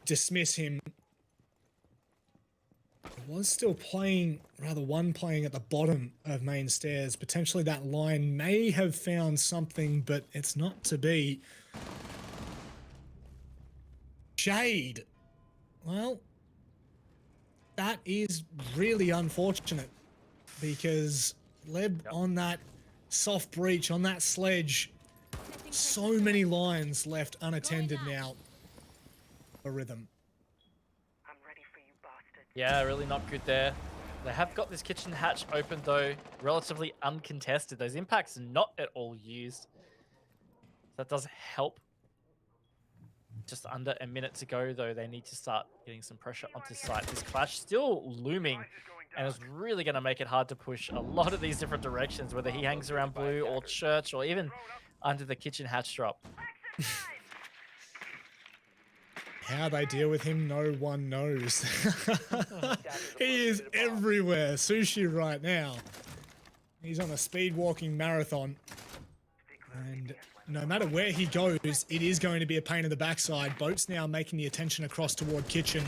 dismiss him. Was still playing, rather one playing at the bottom of main stairs. Potentially that line may have found something, but it's not to be. Shade. Well, that is really unfortunate because Leb on that soft breach, on that sledge, so many lines left unattended now for Rhythm. Yeah, really not good there. They have got this kitchen hatch open though, relatively uncontested. Those impacts not at all used. That does help. Just under a minute to go though, they need to start getting some pressure onto site. This clash still looming and is really going to make it hard to push a lot of these different directions, whether he hangs around blue or church or even under the kitchen hatch drop. How they deal with him, no one knows. He is everywhere. Sushi right now. He's on a speed walking marathon. And no matter where he goes, it is going to be a pain in the backside. Boat's now making the attention across toward kitchen.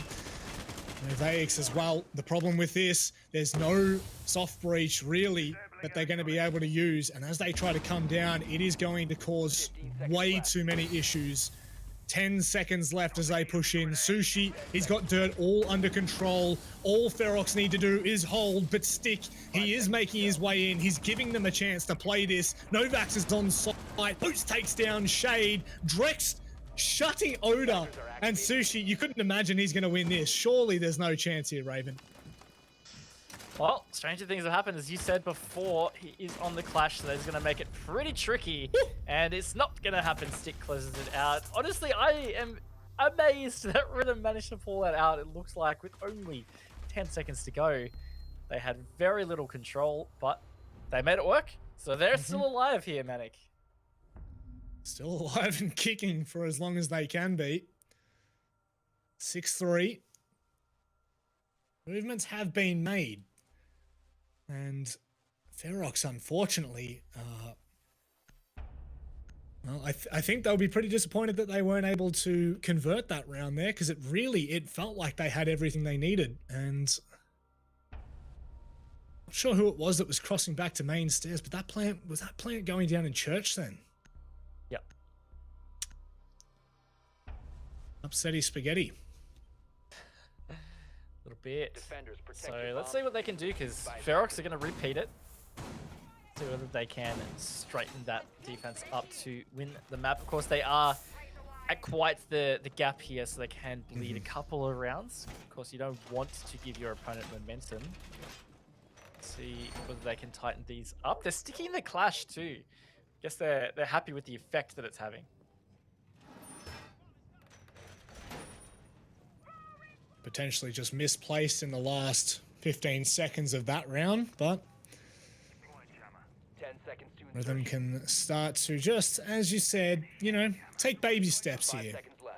With AX as well. The problem with this, there's no soft breach really that they're going to be able to use. And as they try to come down, it is going to cause way too many issues. 10 seconds left as they push in. Sushi, he's got dirt all under control. All Ferox need to do is hold, but Stick, he is making his way in. He's giving them a chance to play this. Novax is on site. Boots takes down Shade. Drex shutting Oda. And Sushi, you couldn't imagine he's going to win this. Surely there's no chance here, Raven. Well, stranger things have happened. As you said before, he is on the clash, so that's going to make it pretty tricky. And it's not going to happen. Stick closes it out. Honestly, I am amazed that Rhythm managed to pull that out. It looks like with only 10 seconds to go, they had very little control, but they made it work. So they're still alive here, Manic. Still alive and kicking for as long as they can be. 6-3. Movements have been made. And Ferox, unfortunately, well, I think they'll be pretty disappointed that they weren't able to convert that round there, because it felt like they had everything they needed. And not sure who it was that was crossing back to main stairs, but was that plant going down in church then? Yep. Upsetty spaghetti. Little bit. So let's see what they can do, because Ferox are going to repeat it. See whether they can straighten that defense up to win the map. Of course, they are at quite the gap here, so they can bleed a couple of rounds. Of course, you don't want to give your opponent momentum. Let's see whether they can tighten these up. They're sticking the clash too. Guess they're happy with the effect that it's having. Potentially just misplaced in the last 15 seconds of that round, but Rhythm can start to just, as you said, you know, take baby steps here.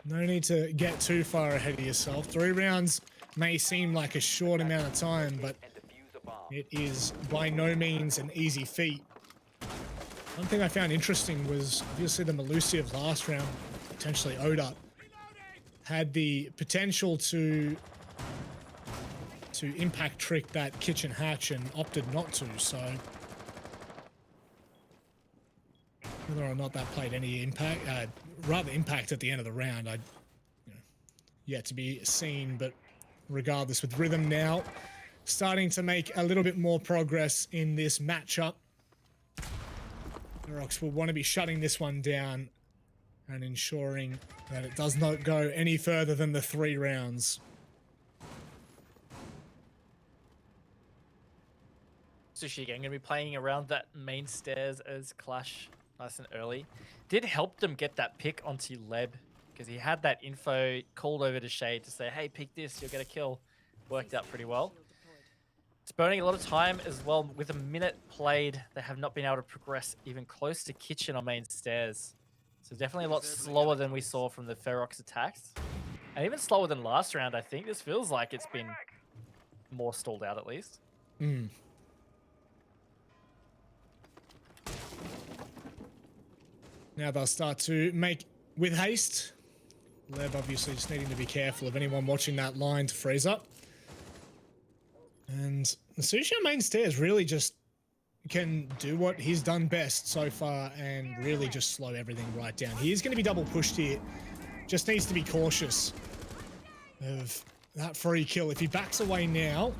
No need to get too far ahead of yourself. 3 rounds may seem like a short amount of time, but it is by no means an easy feat. One thing I found interesting was obviously the Malusive last round, potentially Oda, had the potential to impact trick that kitchen hatch and opted not to, so Whether or not that played any impact, rather impact at the end of the round, yet to be seen. But regardless, with Rhythm now starting to make a little bit more progress in this matchup, Ferox will want to be shutting this one down and ensuring that it does not go any further than the 3 rounds. Sushi again, going to be playing around that main stairs as Clash nice and early. Did help them get that pick onto Leb because he had that info called over to Shade to say, hey, pick this, you'll get a kill. Worked out pretty well. It's burning a lot of time as well. With a minute played, they have not been able to progress even close to kitchen or main stairs. So definitely a lot slower than we saw from the Ferox attacks. And even slower than last round, I think. This feels like it's been more stalled out at least. Mm. Now they'll start to make with haste. Leb obviously just needing to be careful of anyone watching that line to freeze up. And the Sushi on main stairs really just can do what he's done best so far and really just slow everything right down. He is going to be double pushed here. Just needs to be cautious of that free kill. If he backs away now,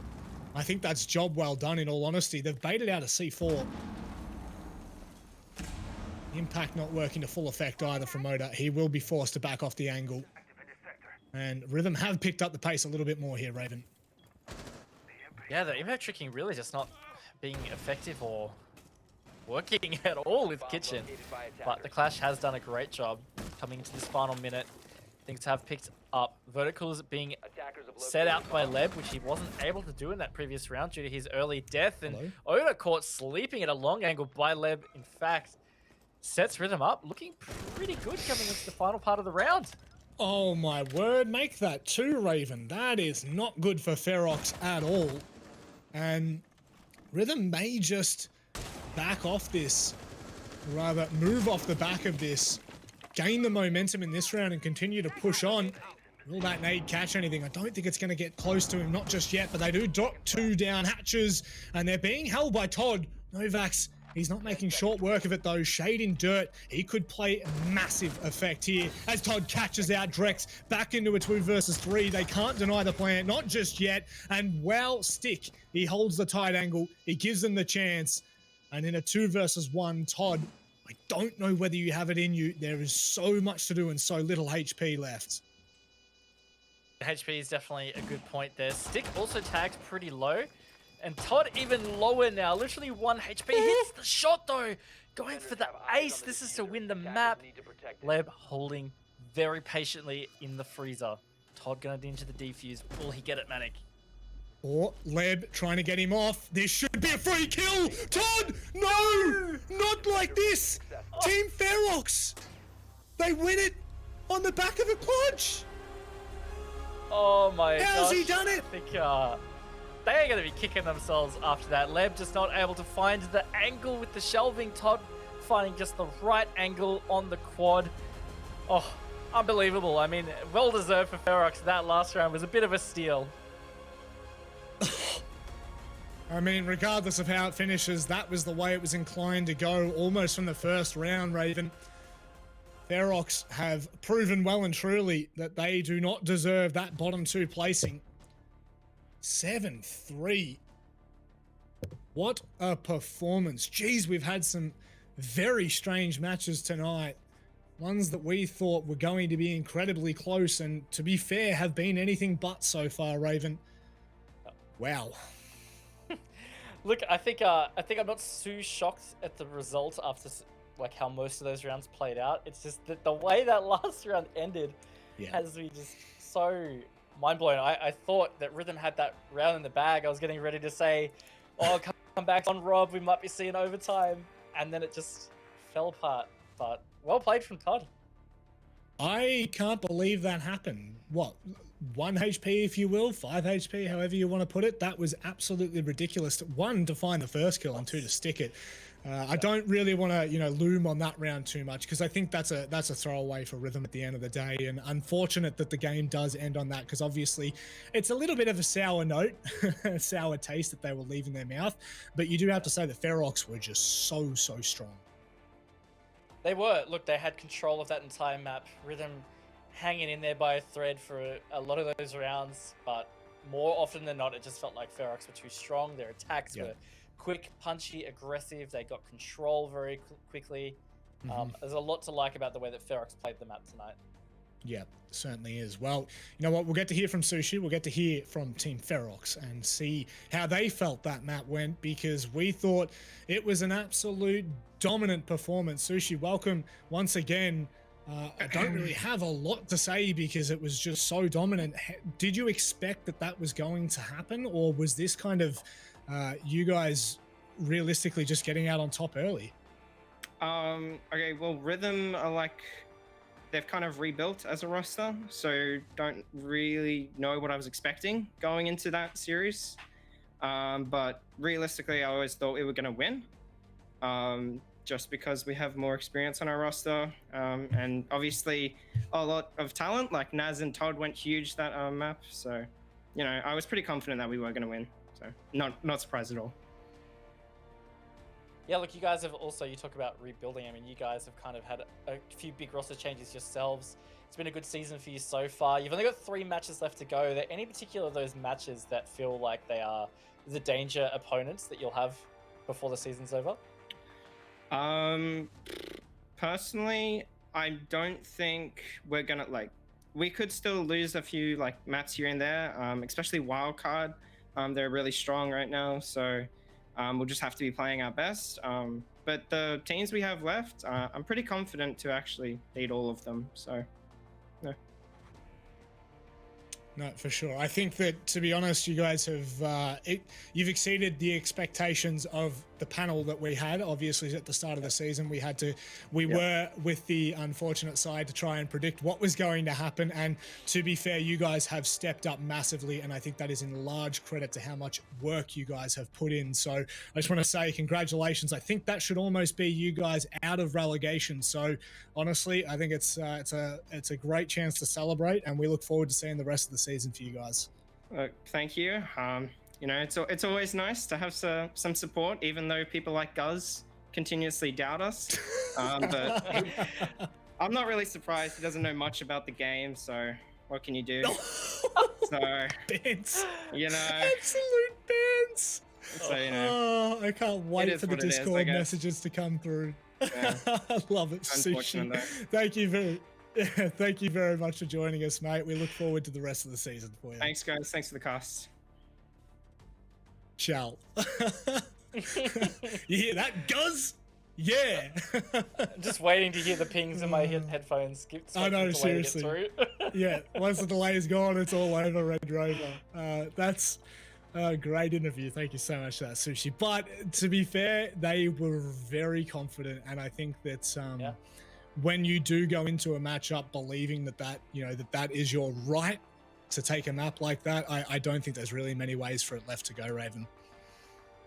I think that's job well done in all honesty. They've baited out a C4. Impact not working to full effect either from Moda. He will be forced to back off the angle. And Rhythm have picked up the pace a little bit more here, Raven. Yeah, the impact tricking really just not being effective or working at all with Kitchen. But the Clash has done a great job coming into this final minute. Things have picked up. Verticals being set out by Leb, which he wasn't able to do in that previous round due to his early death. And Oda caught sleeping at a long angle by Leb. In fact, sets Rhythm up, looking pretty good coming into the final part of the round. Oh my word, make that 2, Raven. That is not good for Ferox at all. And Rhythm may just back off this, rather move off the back of this, gain the momentum in this round and continue to push on. Will that nade catch anything? I don't think it's going to get close to him, not just yet, but they do drop 2 down hatches and they're being held by Todd. Novax, he's not making short work of it though. Shade in dirt, he could play a massive effect here as Todd catches out Drex back into a 2 versus 3. They can't deny the plant, not just yet. And well, Stick, he holds the tight angle, he gives them the chance. And in a 2 versus 1, Todd, I don't know whether you have it in you. There is so much to do and so little HP left. HP is definitely a good point there. Stick also tagged pretty low. And Todd even lower now, literally 1 HP. Hits the shot though, going for the ace. This is to win the map. Leb holding very patiently in the freezer. Todd going into the defuse. Will he get it, Manic? Or Leb trying to get him off. This should be a free kill. Todd, no, not like this. Team Ferox, they win it on the back of a clutch. Oh my gosh. How's he done it? I think they are going to be kicking themselves after that. Leb just not able to find the angle with the shelving. Todd finding just the right angle on the quad. Oh, unbelievable. I mean, well deserved for Ferox. That last round was a bit of a steal. I mean, regardless of how it finishes, that was the way it was inclined to go almost from the first round, Raven. Ferox have proven well and truly that they do not deserve that bottom 2 placing. 7-3. What a performance. Jeez, we've had some very strange matches tonight. Ones that we thought were going to be incredibly close and, to be fair, have been anything but so far, Raven. Wow. Look, I think I'm not too shocked at the result after like how most of those rounds played out. It's just that the way that last round ended has me just so mind blown. I thought that Rhythm had that round in the bag. I was getting ready to say, oh, come back on Rob, we might be seeing overtime. And then it just fell apart. But well played from Todd. I can't believe that happened. What, 1 HP if you will, 5 HP, however you want to put it. That was absolutely ridiculous. 1, to find the first kill and 2, to stick it. I don't really want to, loom on that round too much because I think that's a throwaway for Rhythm at the end of the day. And unfortunate that the game does end on that because obviously it's a little bit of a sour note, a sour taste that they will leave in their mouth. But you do have to say that Ferox were just so strong. They were. Look, they had control of that entire map. Rhythm hanging in there by a thread for a lot of those rounds, but more often than not, it just felt like Ferox were too strong. Their attacks were quick, punchy, aggressive. They got control very quickly. There's a lot to like about the way that Ferox played the map tonight. Yeah, certainly is. Well, you know what? We'll get to hear from Sushi. We'll get to hear from Team Ferox and see how they felt that map went, because we thought it was an absolute dominant performance. Sushi, welcome once again. I don't really have a lot to say because it was just so dominant. Did you expect that that was going to happen, or was this kind of you guys realistically just getting out on top early? Okay, well, Rhythm are like, they've kind of rebuilt as a roster, so don't really know what I was expecting going into that series. But realistically, I always thought we were going to win, just because we have more experience on our roster, and obviously a lot of talent. Like Naz and Todd went huge that map, so you know, I was pretty confident that we were going to win. So not surprised at all. Yeah, look, you guys have also, you talk about rebuilding. I mean, you guys have kind of had a few big roster changes yourselves. It's been a good season for you so far. You've only got 3 matches left to go. Are there any particular of those matches that feel like they are the danger opponents that you'll have before the season's over? Personally, I don't think we're gonna, like, we could still lose a few like maps here and there, especially wildcard. They're really strong right now, so we'll just have to be playing our best. But the teams we have left, I'm pretty confident to actually beat all of them. So, no. No, for sure. I think that, to be honest, you guys have you've exceeded the expectations of the panel that we had. Obviously, at the start of the season, we were with the unfortunate side to try and predict what was going to happen. And to be fair, you guys have stepped up massively, and I think that is in large credit to how much work you guys have put in. So I just want to say congratulations. I think that should almost be you guys out of relegation. So honestly, I think it's a great chance to celebrate, and we look forward to seeing the rest of the season for you guys. Thank you. You know, it's always nice to have some support, even though people like Guz continuously doubt us. But I'm not really surprised. He doesn't know much about the game, so what can you do? So, Bans. You know, Absolute bans. So, you know, I can't wait for the Discord messages to come through. Yeah. I love it, Sushi. Thank you very much for joining us, mate. We look forward to the rest of the season for you. Thanks, guys. Thanks for the cast. Ciao. You hear that, Guz? Yeah. Just waiting to hear the pings in my headphones. I know, seriously. Yeah, once the delay is gone, it's all over, Red Rover. That's a great interview. Thank you so much for that, Sushi. But to be fair, they were very confident, and I think that when you do go into a matchup believing that is your right to take a map like that, I don't think there's really many ways for it left to go, Raven.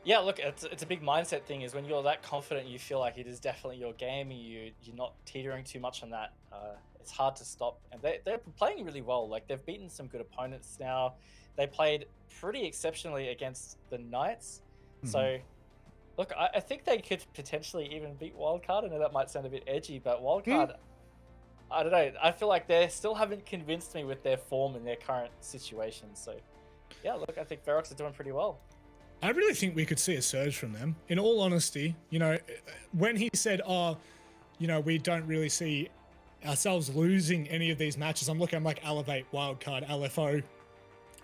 Yeah, look, it's a big mindset thing. Is when you're that confident, you feel like it is definitely your game, and you're not teetering too much on that. It's hard to stop, and they're playing really well. Like, they've beaten some good opponents now. They played pretty exceptionally against the Knights. So, look, I think they could potentially even beat Wildcard. I know that might sound a bit edgy, but Wildcard, I don't know. I feel like they still haven't convinced me with their form and their current situation. So, yeah, look, I think Ferox are doing pretty well. I really think we could see a surge from them. In all honesty, you know, when he said, we don't really see ourselves losing any of these matches, I'm like Elevate, Wildcard, LFO.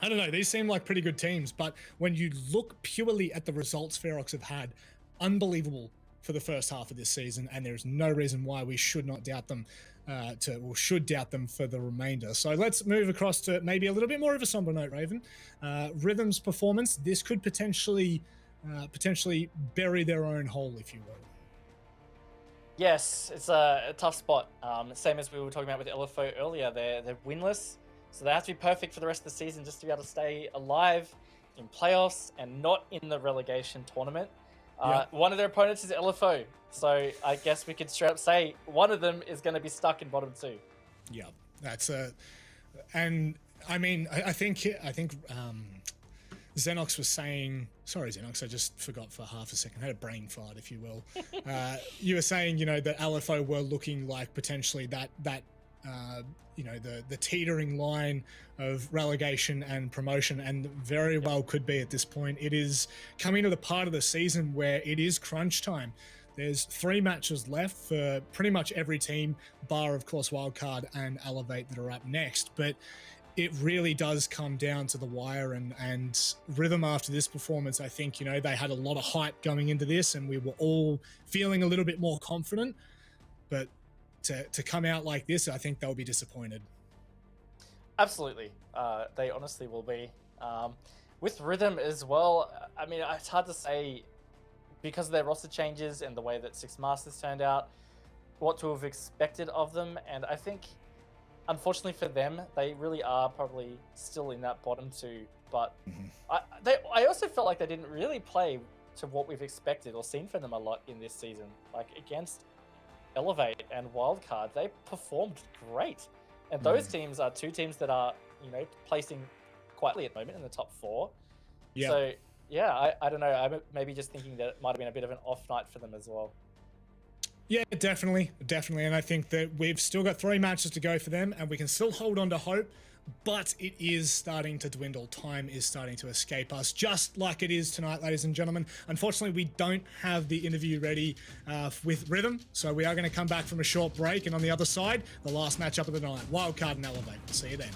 I don't know, these seem like pretty good teams, but when you look purely at the results Ferox have had, unbelievable for the first half of this season, and there's no reason why we should not doubt them should doubt them for the remainder. So let's move across to maybe a little bit more of a somber note, Raven. Rhythm's performance, this could potentially bury their own hole, if you will. Yes, it's a tough spot. Same as we were talking about with LFO earlier, they're winless. So they have to be perfect for the rest of the season just to be able to stay alive in playoffs and not in the relegation tournament. One of their opponents is LFO. So I guess we could straight up say one of them is going to be stuck in bottom 2. Yeah, that's and I mean, I think Xenox was saying, sorry, Xenox, I just forgot for half a second. I had a brain fart, if you will. You were saying, you know, that LFO were looking like potentially that you know, the teetering line of relegation and promotion, and very well could be at this point. It is coming to the part of the season where it is crunch time. There's 3 matches left for pretty much every team, bar, of course, Wildcard and Elevate that are up next. But it really does come down to the wire, and Rhythm after this performance, I think, you know, they had a lot of hype going into this and we were all feeling a little bit more confident, but to come out like this, I think they'll be disappointed. Absolutely. They honestly will be. With Rhythm as well, I mean, it's hard to say because of their roster changes and the way that Six Masters turned out, what to have expected of them. And I think, unfortunately for them, they really are probably still in that bottom 2. But I also felt like they didn't really play to what we've expected or seen from them a lot in this season. Like against Elevate and Wildcard, they performed great. And those teams are 2 teams that are, you know, placing quietly at the moment in the top 4. Yeah. So, yeah, I don't know. I'm maybe just thinking that it might have been a bit of an off night for them as well. Yeah, definitely. And I think that we've still got 3 matches to go for them, and we can still hold on to hope, but it is starting to dwindle. Time is starting to escape us, just like it is tonight, ladies and gentlemen. Unfortunately, we don't have the interview ready with Rhythm, so we are going to come back from a short break, and on the other side, the last matchup of the night, Wildcard and Elevate. See you then.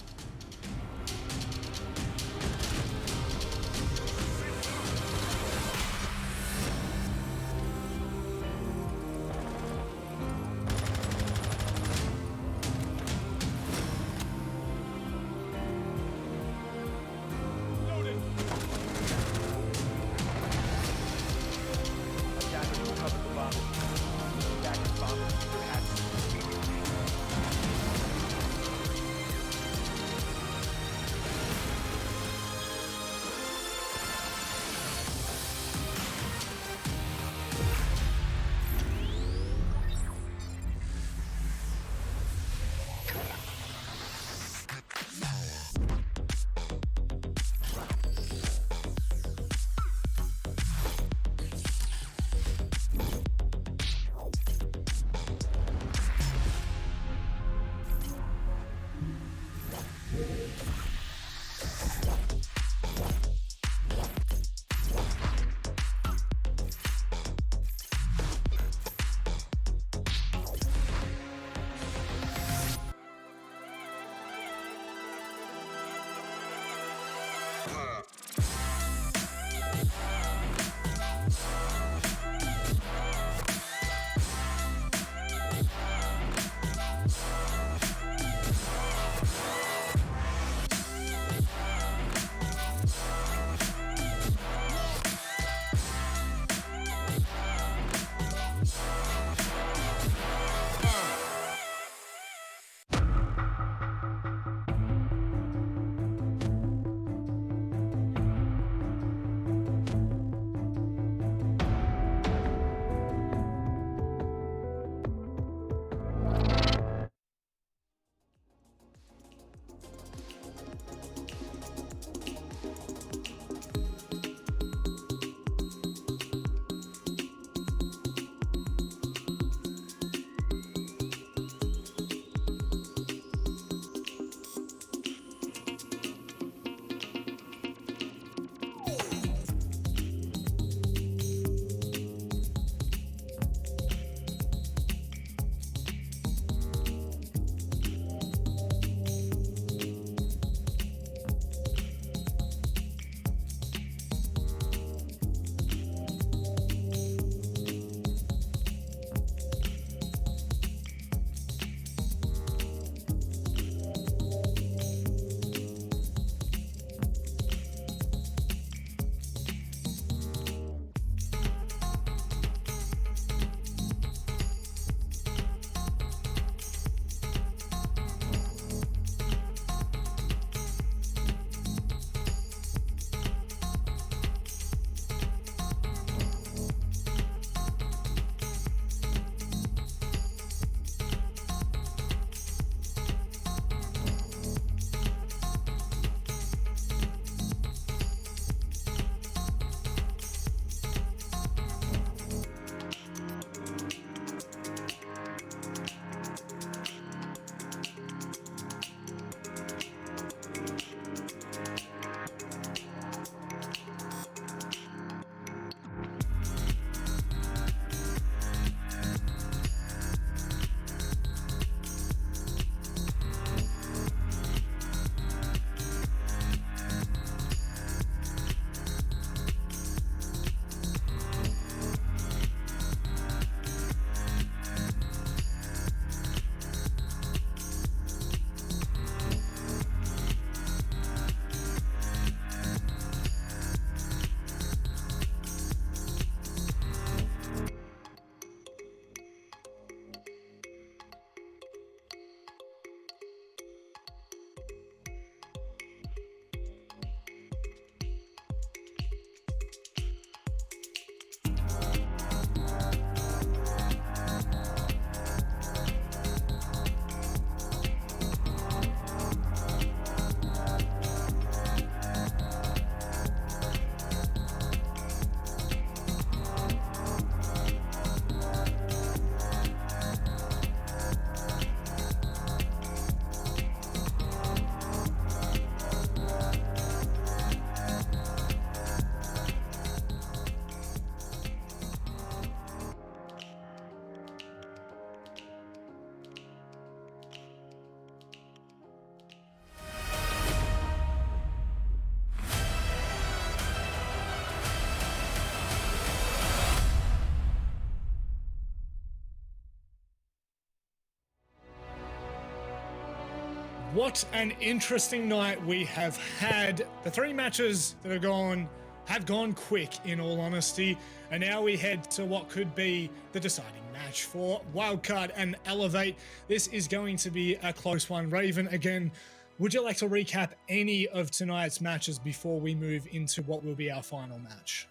What an interesting night we have had. The 3 matches that have gone quick, in all honesty, and now we head to what could be the deciding match for Wildcard and Elevate. This is going to be a close one. Raven, again, would you like to recap any of tonight's matches before we move into what will be our final match?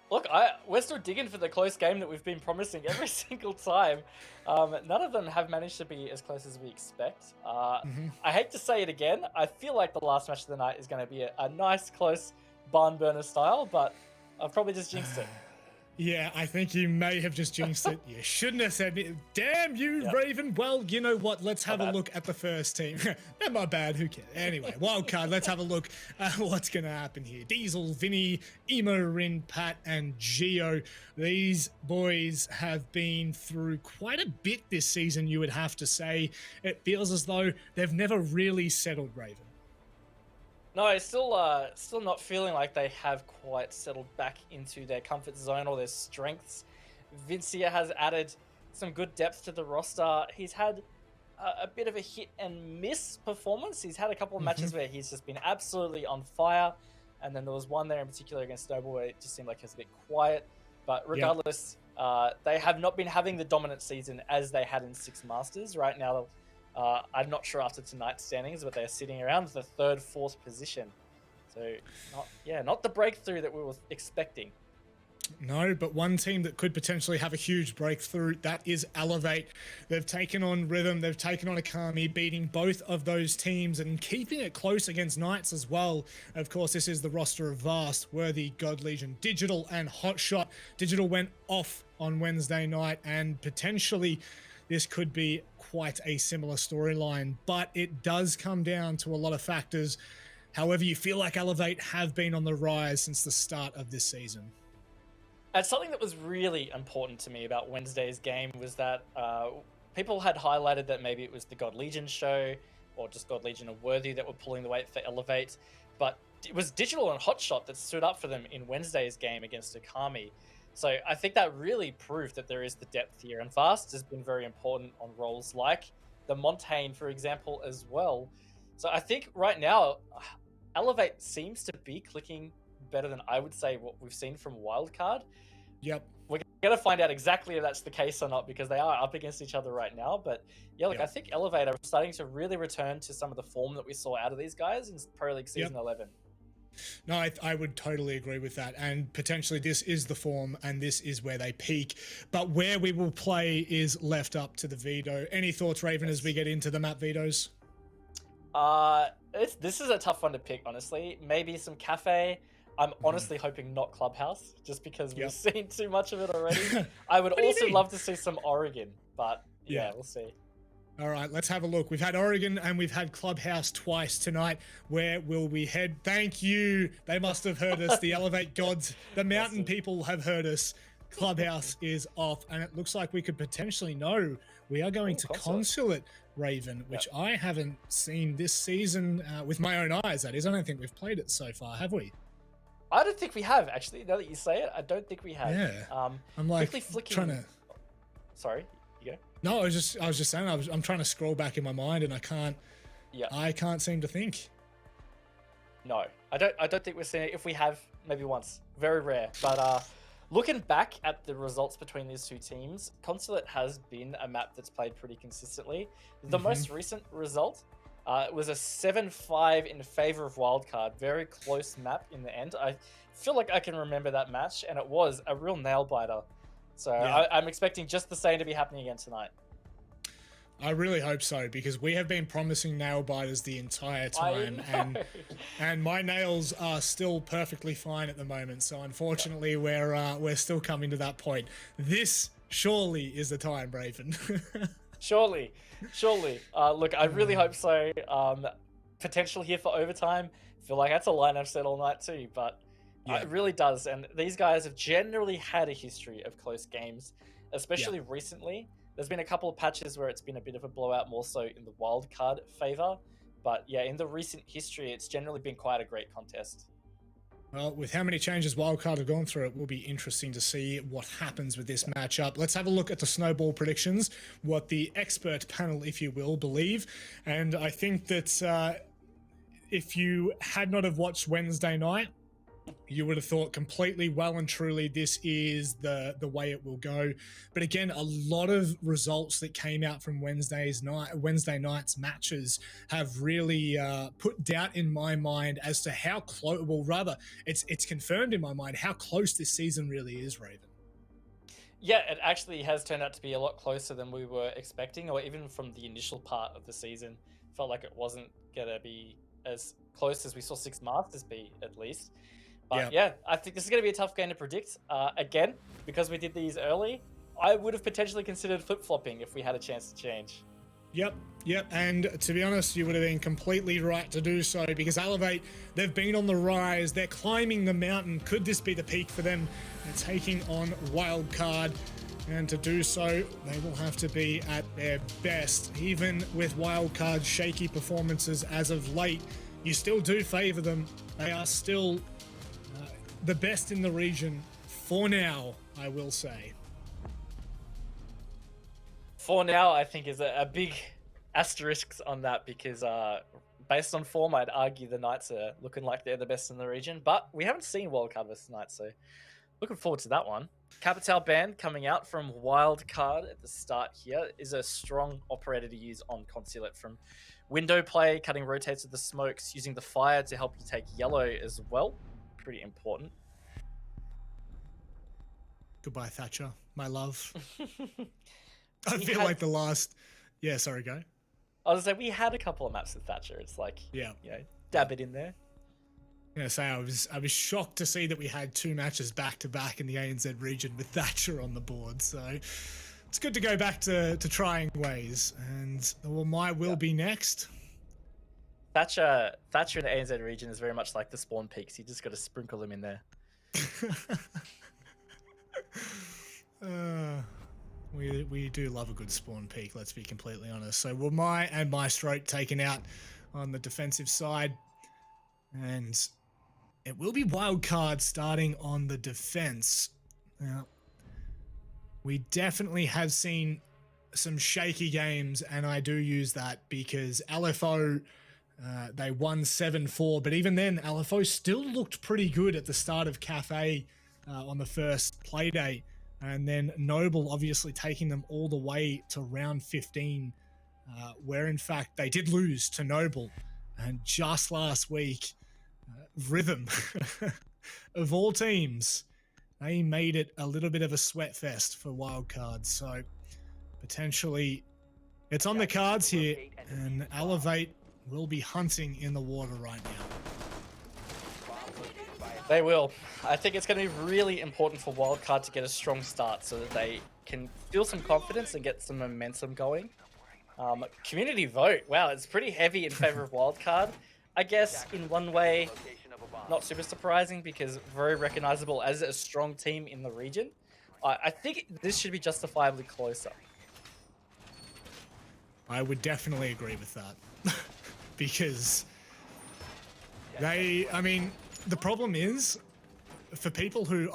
Look, we're still digging for the close game that we've been promising every single time. None of them have managed to be as close as we expect. I hate to say it again. I feel like the last match of the night is going to be a nice, close barn burner style, but I've probably just jinxed it. Yeah, I think you may have just jinxed it. You shouldn't have said it. Damn you, Raven. Well, you know what? Let's have a look at the first team. Not my bad. Who cares? Anyway, wildcard. Let's have a look at what's going to happen here. Diesel, Vinny, Emo, Rin, Pat, and Geo. These boys have been through quite a bit this season, you would have to say. It feels as though they've never really settled, Raven. No, it's still not feeling like they have quite settled back into their comfort zone or their strengths. Vincia has added some good depth to the roster. He's had a bit of a hit and miss performance. He's had a couple of matches where he's just been absolutely on fire, and then there was one there in particular against Noble where it just seemed like he was a bit quiet. But regardless, they have not been having the dominant season as they had in Six Masters. Right now, I'm not sure after tonight's standings, but they're sitting around the 3rd, 4th position. So, not the breakthrough that we were expecting. No, but one team that could potentially have a huge breakthrough, that is Elevate. They've taken on Rhythm, they've taken on Akami, beating both of those teams and keeping it close against Knights as well. Of course, this is the roster of Vast, Worthy, God Legion, Digital, and Hotshot. Digital went off on Wednesday night, and potentially this could be quite a similar storyline, but it does come down to a lot of factors. However, you feel like Elevate have been on the rise since the start of this season. And something that was really important to me about Wednesday's game was that people had highlighted that maybe it was the God Legion show or just God Legion and Worthy that were pulling the weight for Elevate, but it was Digital and Hotshot that stood up for them in Wednesday's game against Akami. So I think that really proved that there is the depth here, and Vast has been very important on roles like the Montaigne, for example, as well. So I think right now, Elevate seems to be clicking better than I would say what we've seen from Wildcard. Yep. We're going to find out exactly if that's the case or not, because they are up against each other right now. But yeah, look, I think Elevate are starting to really return to some of the form that we saw out of these guys in Pro League Season 11. No, I would totally agree with that. And potentially this is the form and this is where they peak. But where we will play is left up to the veto. Any thoughts, Raven, as we get into the map vetoes? This is a tough one to pick, honestly. Maybe some cafe. I'm honestly hoping not Clubhouse, just because we've seen too much of it already. I would also love to see some Oregon, but yeah, we'll see. All right, let's have a look. We've had Oregon and we've had Clubhouse twice tonight. Where will we head? Thank you. They must have heard us. The Elevate gods, the mountain people have heard us. Clubhouse is off, and it looks like we could potentially know we are going to Consulate, Raven, which I haven't seen this season with my own eyes, that is. I don't think we've played it so far, have we? I don't think we have, actually. Now that you say it, I don't think we have. Yeah. I'm like trying to... Sorry, you go. No, I was just saying, I'm trying to scroll back in my mind and I can't seem to think. No, I don't think we're seeing it. If we have, maybe once. Very rare. But looking back at the results between these two teams, Consulate has been a map that's played pretty consistently. The most recent result was a 7-5 in favor of Wildcard. Very close map in the end. I feel like I can remember that match, and it was a real nail-biter. So I'm expecting just the same to be happening again tonight. I really hope so, because we have been promising nail biters the entire time, and my nails are still perfectly fine at the moment. So unfortunately, we're still coming to that point. This surely is the time, Raven. Surely. Look, I really hope so. Potential here for overtime. Feel like that's a line I've said all night too, but it really does. And these guys have generally had a history of close games, especially recently. There's been a couple of patches where it's been a bit of a blowout, more so in the wildcard favor. But yeah, in the recent history, it's generally been quite a great contest. Well, with how many changes Wildcard have gone through, it will be interesting to see what happens with this matchup. Let's have a look at the snowball predictions, what the expert panel, if you will, believe. And I think that if you had not have watched Wednesday night, you would have thought completely well and truly this is the way it will go. But again, a lot of results that came out from Wednesday night's matches have really put doubt in my mind as to how close, well, rather, it's confirmed in my mind how close this season really is, Raven. Yeah, it actually has turned out to be a lot closer than we were expecting, or even from the initial part of the season. Felt like it wasn't going to be as close as we saw Six Masters be, at least. But yeah, I think this is going to be a tough game to predict. Again, because we did these early, I would have potentially considered flip-flopping if we had a chance to change. Yep. And to be honest, you would have been completely right to do so because Elevate, they've been on the rise. They're climbing the mountain. Could this be the peak for them? They're taking on Wildcard. And to do so, they will have to be at their best. Even with Wildcard's shaky performances as of late, you still do favor them. They are still the best in the region for now, I will say. For now, I think is a big asterisk on that because based on form, I'd argue the Knights are looking like they're the best in the region. But we haven't seen Wildcard versus Knights, so looking forward to that one. Capital Band coming out from Wildcard at the start here is a strong operator to use on Consulate from window play, cutting rotates with the smokes, using the fire to help you take yellow as well. Pretty important. Goodbye, Thatcher, my love. I feel like the last... Yeah, sorry, go. I was gonna say, we had a couple of maps with Thatcher. It's like, dab it in there. Yeah, say I was shocked to see that we had 2 matches back to back in the ANZ region with Thatcher on the board. So it's good to go back to trying ways. And my will be next. Thatcher in the ANZ region is very much like the spawn peaks. You just got to sprinkle them in there. We do love a good spawn peak, let's be completely honest. So Wamai and Maestro taken out on the defensive side. And it will be Wildcard starting on the defense. Now, we definitely have seen some shaky games, and I do use that because LFO, they won 7-4, but even then, LFO still looked pretty good at the start of Cafe on the first Playday. And then Noble obviously taking them all the way to round 15, where in fact they did lose to Noble. And just last week, Rhythm, of all teams, they made it a little bit of a sweat fest for Wildcard. So potentially it's on the cards here, and Elevate will be hunting in the water right now. They will. I think it's going to be really important for Wildcard to get a strong start so that they can feel some confidence and get some momentum going. Community vote. Wow, it's pretty heavy in favor of Wildcard. I guess in one way, not super surprising because very recognizable as a strong team in the region. I think this should be justifiably closer. I would definitely agree with that because the problem is for people who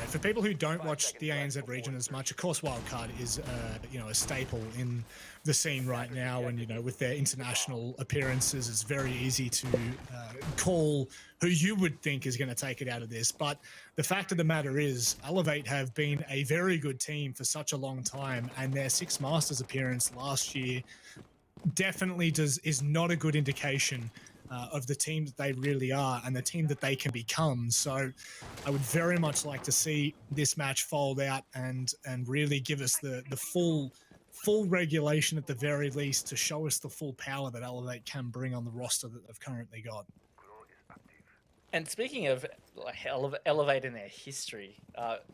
for people who don't watch the ANZ region as much, of course, Wildcard is, a staple in the scene right now. And, with their international appearances, it's very easy to call who you would think is going to take it out of this. But the fact of the matter is, Elevate have been a very good team for such a long time. And their Six Masters appearance last year definitely is not a good indication of the team that they really are and the team that they can become. So I would very much like to see this match fold out and really give us the full regulation at the very least to show us the full power that Elevate can bring on the roster that they've currently got. And speaking of Elevate in their history,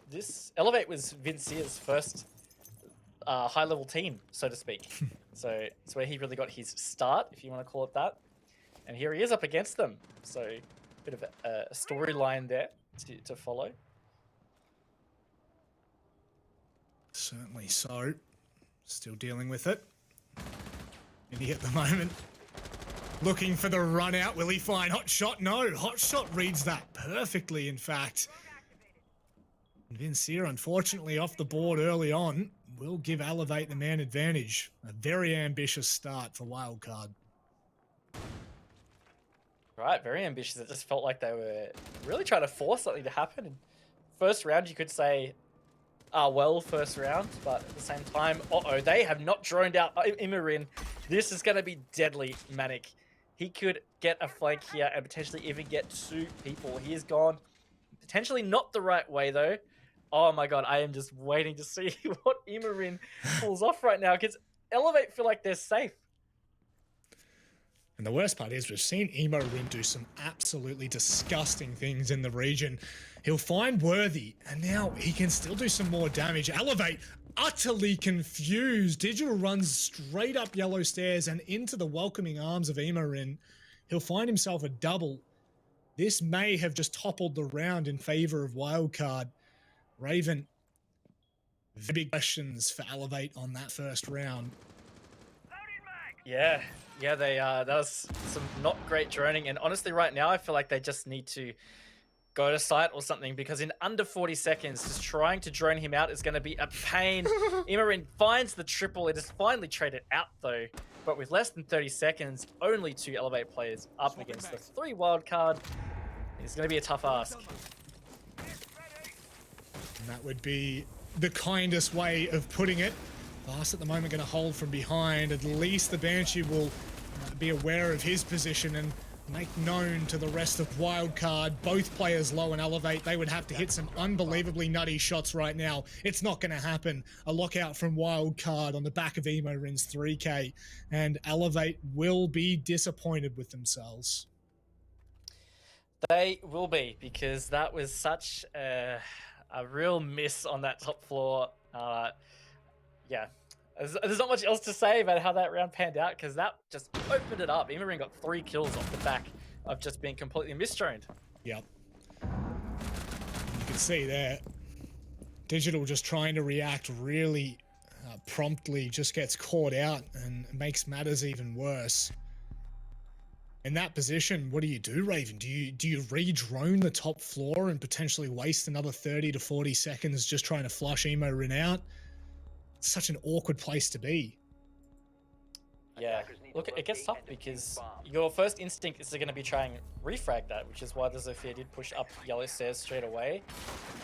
this Elevate was Vincia's first high-level team, so to speak. So it's where he really got his start, if you want to call it that. And here he is up against them. So a bit of a storyline there to follow. Certainly so. Still dealing with it. Maybe at the moment. Looking for the run out. Will he find Hot Shot? No, Hot Shot reads that perfectly, in fact. Vince here, unfortunately, off the board early on, will give Elevate the man advantage. A very ambitious start for Wildcard. Right, very ambitious. It just felt like they were really trying to force something to happen. And first round, you could say, well, first round, but at the same time, they have not droned out Immerin. This is going to be deadly, Manic. He could get a flank here and potentially even get 2 people. He has gone potentially not the right way, though. Oh my god, I am just waiting to see what Immerin pulls off right now, because Elevate feel like they're safe. And the worst part is we've seen Immerin do some absolutely disgusting things in the region. He'll find Worthy, and now he can still do some more damage. Elevate, utterly confused. Digital runs straight up yellow stairs and into the welcoming arms of Immerin. He'll find himself a double. This may have just toppled the round in favor of Wildcard. Raven, very big questions for Elevate on that first round. Yeah, that was some not great droning, and honestly right now I feel like they just need to go to site or something, because in under 40 seconds, just trying to drone him out is going to be a pain. Immerin finds the triple. It is finally traded out though, but with less than 30 seconds, only 2 Elevate players up against the 3 Wildcard. It's going to be a tough ask. And that would be the kindest way of putting it. Vast at the moment going to hold from behind. At least the Banshee will be aware of his position and make known to the rest of Wildcard. Both players low and Elevate. They would have to hit some unbelievably nutty shots right now. It's not going to happen. A lockout from Wildcard on the back of Imerin's 3K. And Elevate will be disappointed with themselves. They will be, because that was such a real miss on that top floor. Yeah, there's not much else to say about how that round panned out, because that just opened it up. Immerin got 3 kills off the back of just being completely misdroned. Yep. You can see there, Digital just trying to react really promptly, just gets caught out and makes matters even worse. In that position, what do, Raven? Do you re-drone the top floor and potentially waste another 30 to 40 seconds just trying to flush Immerin out? It's such an awkward place to be. Yeah, look, it gets tough because your first instinct is going to be trying refrag that, which is why the Zofia did push up yellow stairs straight away.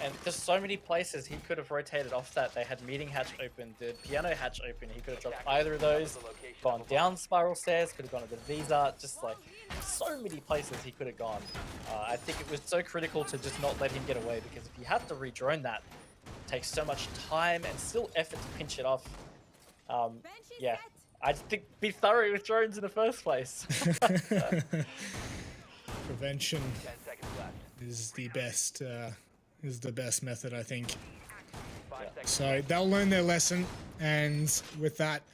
And there's so many places he could have rotated off that. They had meeting hatch open, the piano hatch open. He could have dropped either of those, gone down spiral stairs, could have gone to the Visa, just like so many places he could have gone. I think it was so critical to just not let him get away, because if you have to re-drone that, it takes so much time and still effort to pinch it off. Yeah. I just think be thorough with drones in the first place. Prevention is the best method, I think. So they'll learn their lesson, and with that,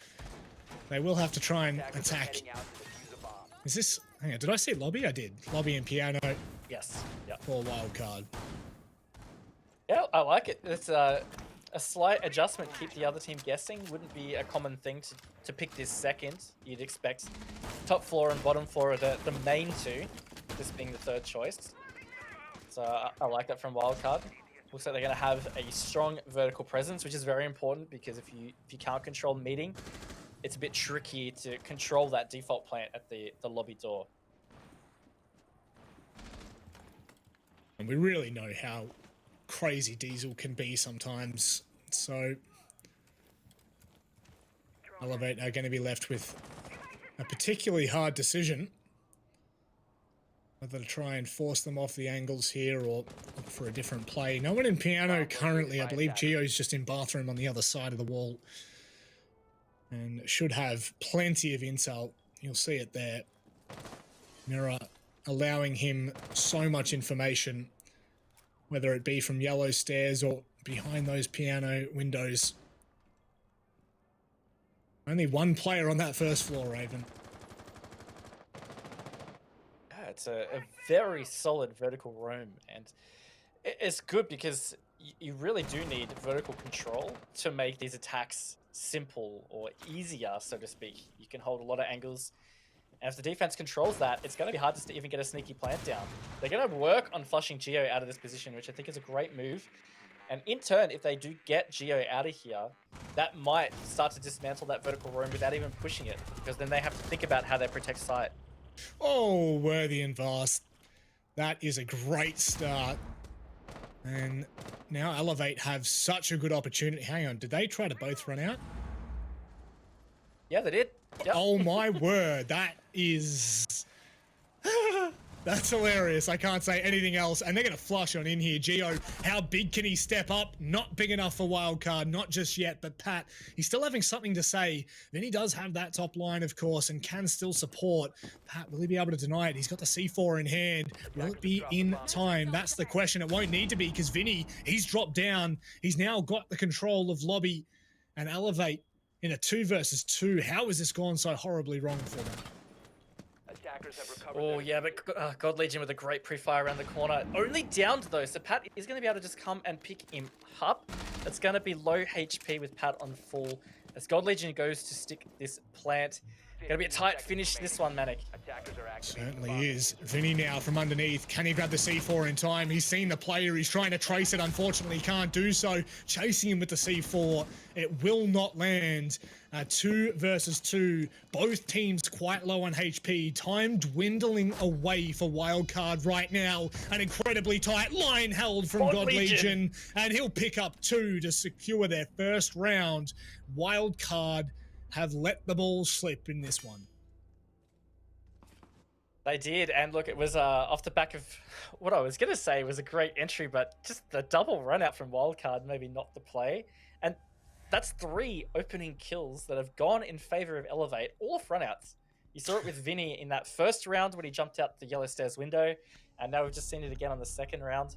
they will have to try and attack. Is this? Hang on, did I say lobby? I did. Lobby and piano. Yes. Yeah. For Wildcard. Yeah, I like it. It's a slight adjustment, keep the other team guessing. Wouldn't be a common thing to pick this second. You'd expect top floor and bottom floor are the main two, this being the third choice. So I like that from Wildcard. Looks like they're going to have a strong vertical presence, which is very important, because if you can't control meeting, it's a bit tricky to control that default plant at the lobby door. And we really know how crazy Diesel can be sometimes, so Elevate are going to be left with a particularly hard decision, whether to try and force them off the angles here or look for a different play. No one in piano currently. I believe Gio's just in bathroom on the other side of the wall and should have plenty of intel. You'll see it there. Mirror allowing him so much information, whether it be from yellow stairs or behind those piano windows. Only one player on that first floor, Raven. Yeah, it's a very solid vertical roam, and it's good because you really do need vertical control to make these attacks simple or easier, so to speak. You can hold a lot of angles And if the defense controls that, it's going to be hard to even get a sneaky plant down. They're going to work on flushing Geo out of this position, which I think is a great move. And in turn, if they do get Geo out of here, that might start to dismantle that vertical roam without even pushing it, because then they have to think about how they protect site. Oh, Worthy and Vast. That is a great start. And now Elevate have such a good opportunity. Hang on, did they try to both run out? Yeah, they did. Yep. Oh my word, that is... That's hilarious. I can't say anything else. And they're going to flush on in here. Geo, how big can he step up? Not big enough for wildcard, not just yet. But Pat, he's still having something to say. Then he does have that top line, of course, and can still support. Pat, will he be able to deny it? He's got the C4 in hand. Will it be in time? That's the question. It won't need to be because Vinny, he's dropped down. He's now got the control of lobby and Elevate in a 2 versus 2. How has this gone so horribly wrong for them? Oh, yeah, but God Legion with a great pre-fire around the corner. Only downed, though, so Pat is going to be able to just come and pick him up. It's going to be low HP with Pat on full. As God Legion goes to stick this plant. Going to be a tight finish, this one, Manic. Certainly is. Vinny now from underneath. Can he grab the C4 in time? He's seen the player. He's trying to trace it. Unfortunately, he can't do so. Chasing him with the C4. It will not land. 2 versus 2. Both teams quite low on HP. Time dwindling away for Wildcard right now. An incredibly tight line held from God Legion. And he'll pick up 2 to secure their first round. Wildcard have let the ball slip in this one. They did, and look, it was off the back of what I was going to say was a great entry, but just the double run out from Wildcard, maybe not the play. And that's 3 opening kills that have gone in favor of Elevate, all off runouts. You saw it with Vinny in that first round when he jumped out the yellow stairs window, and now we've just seen it again on the second round.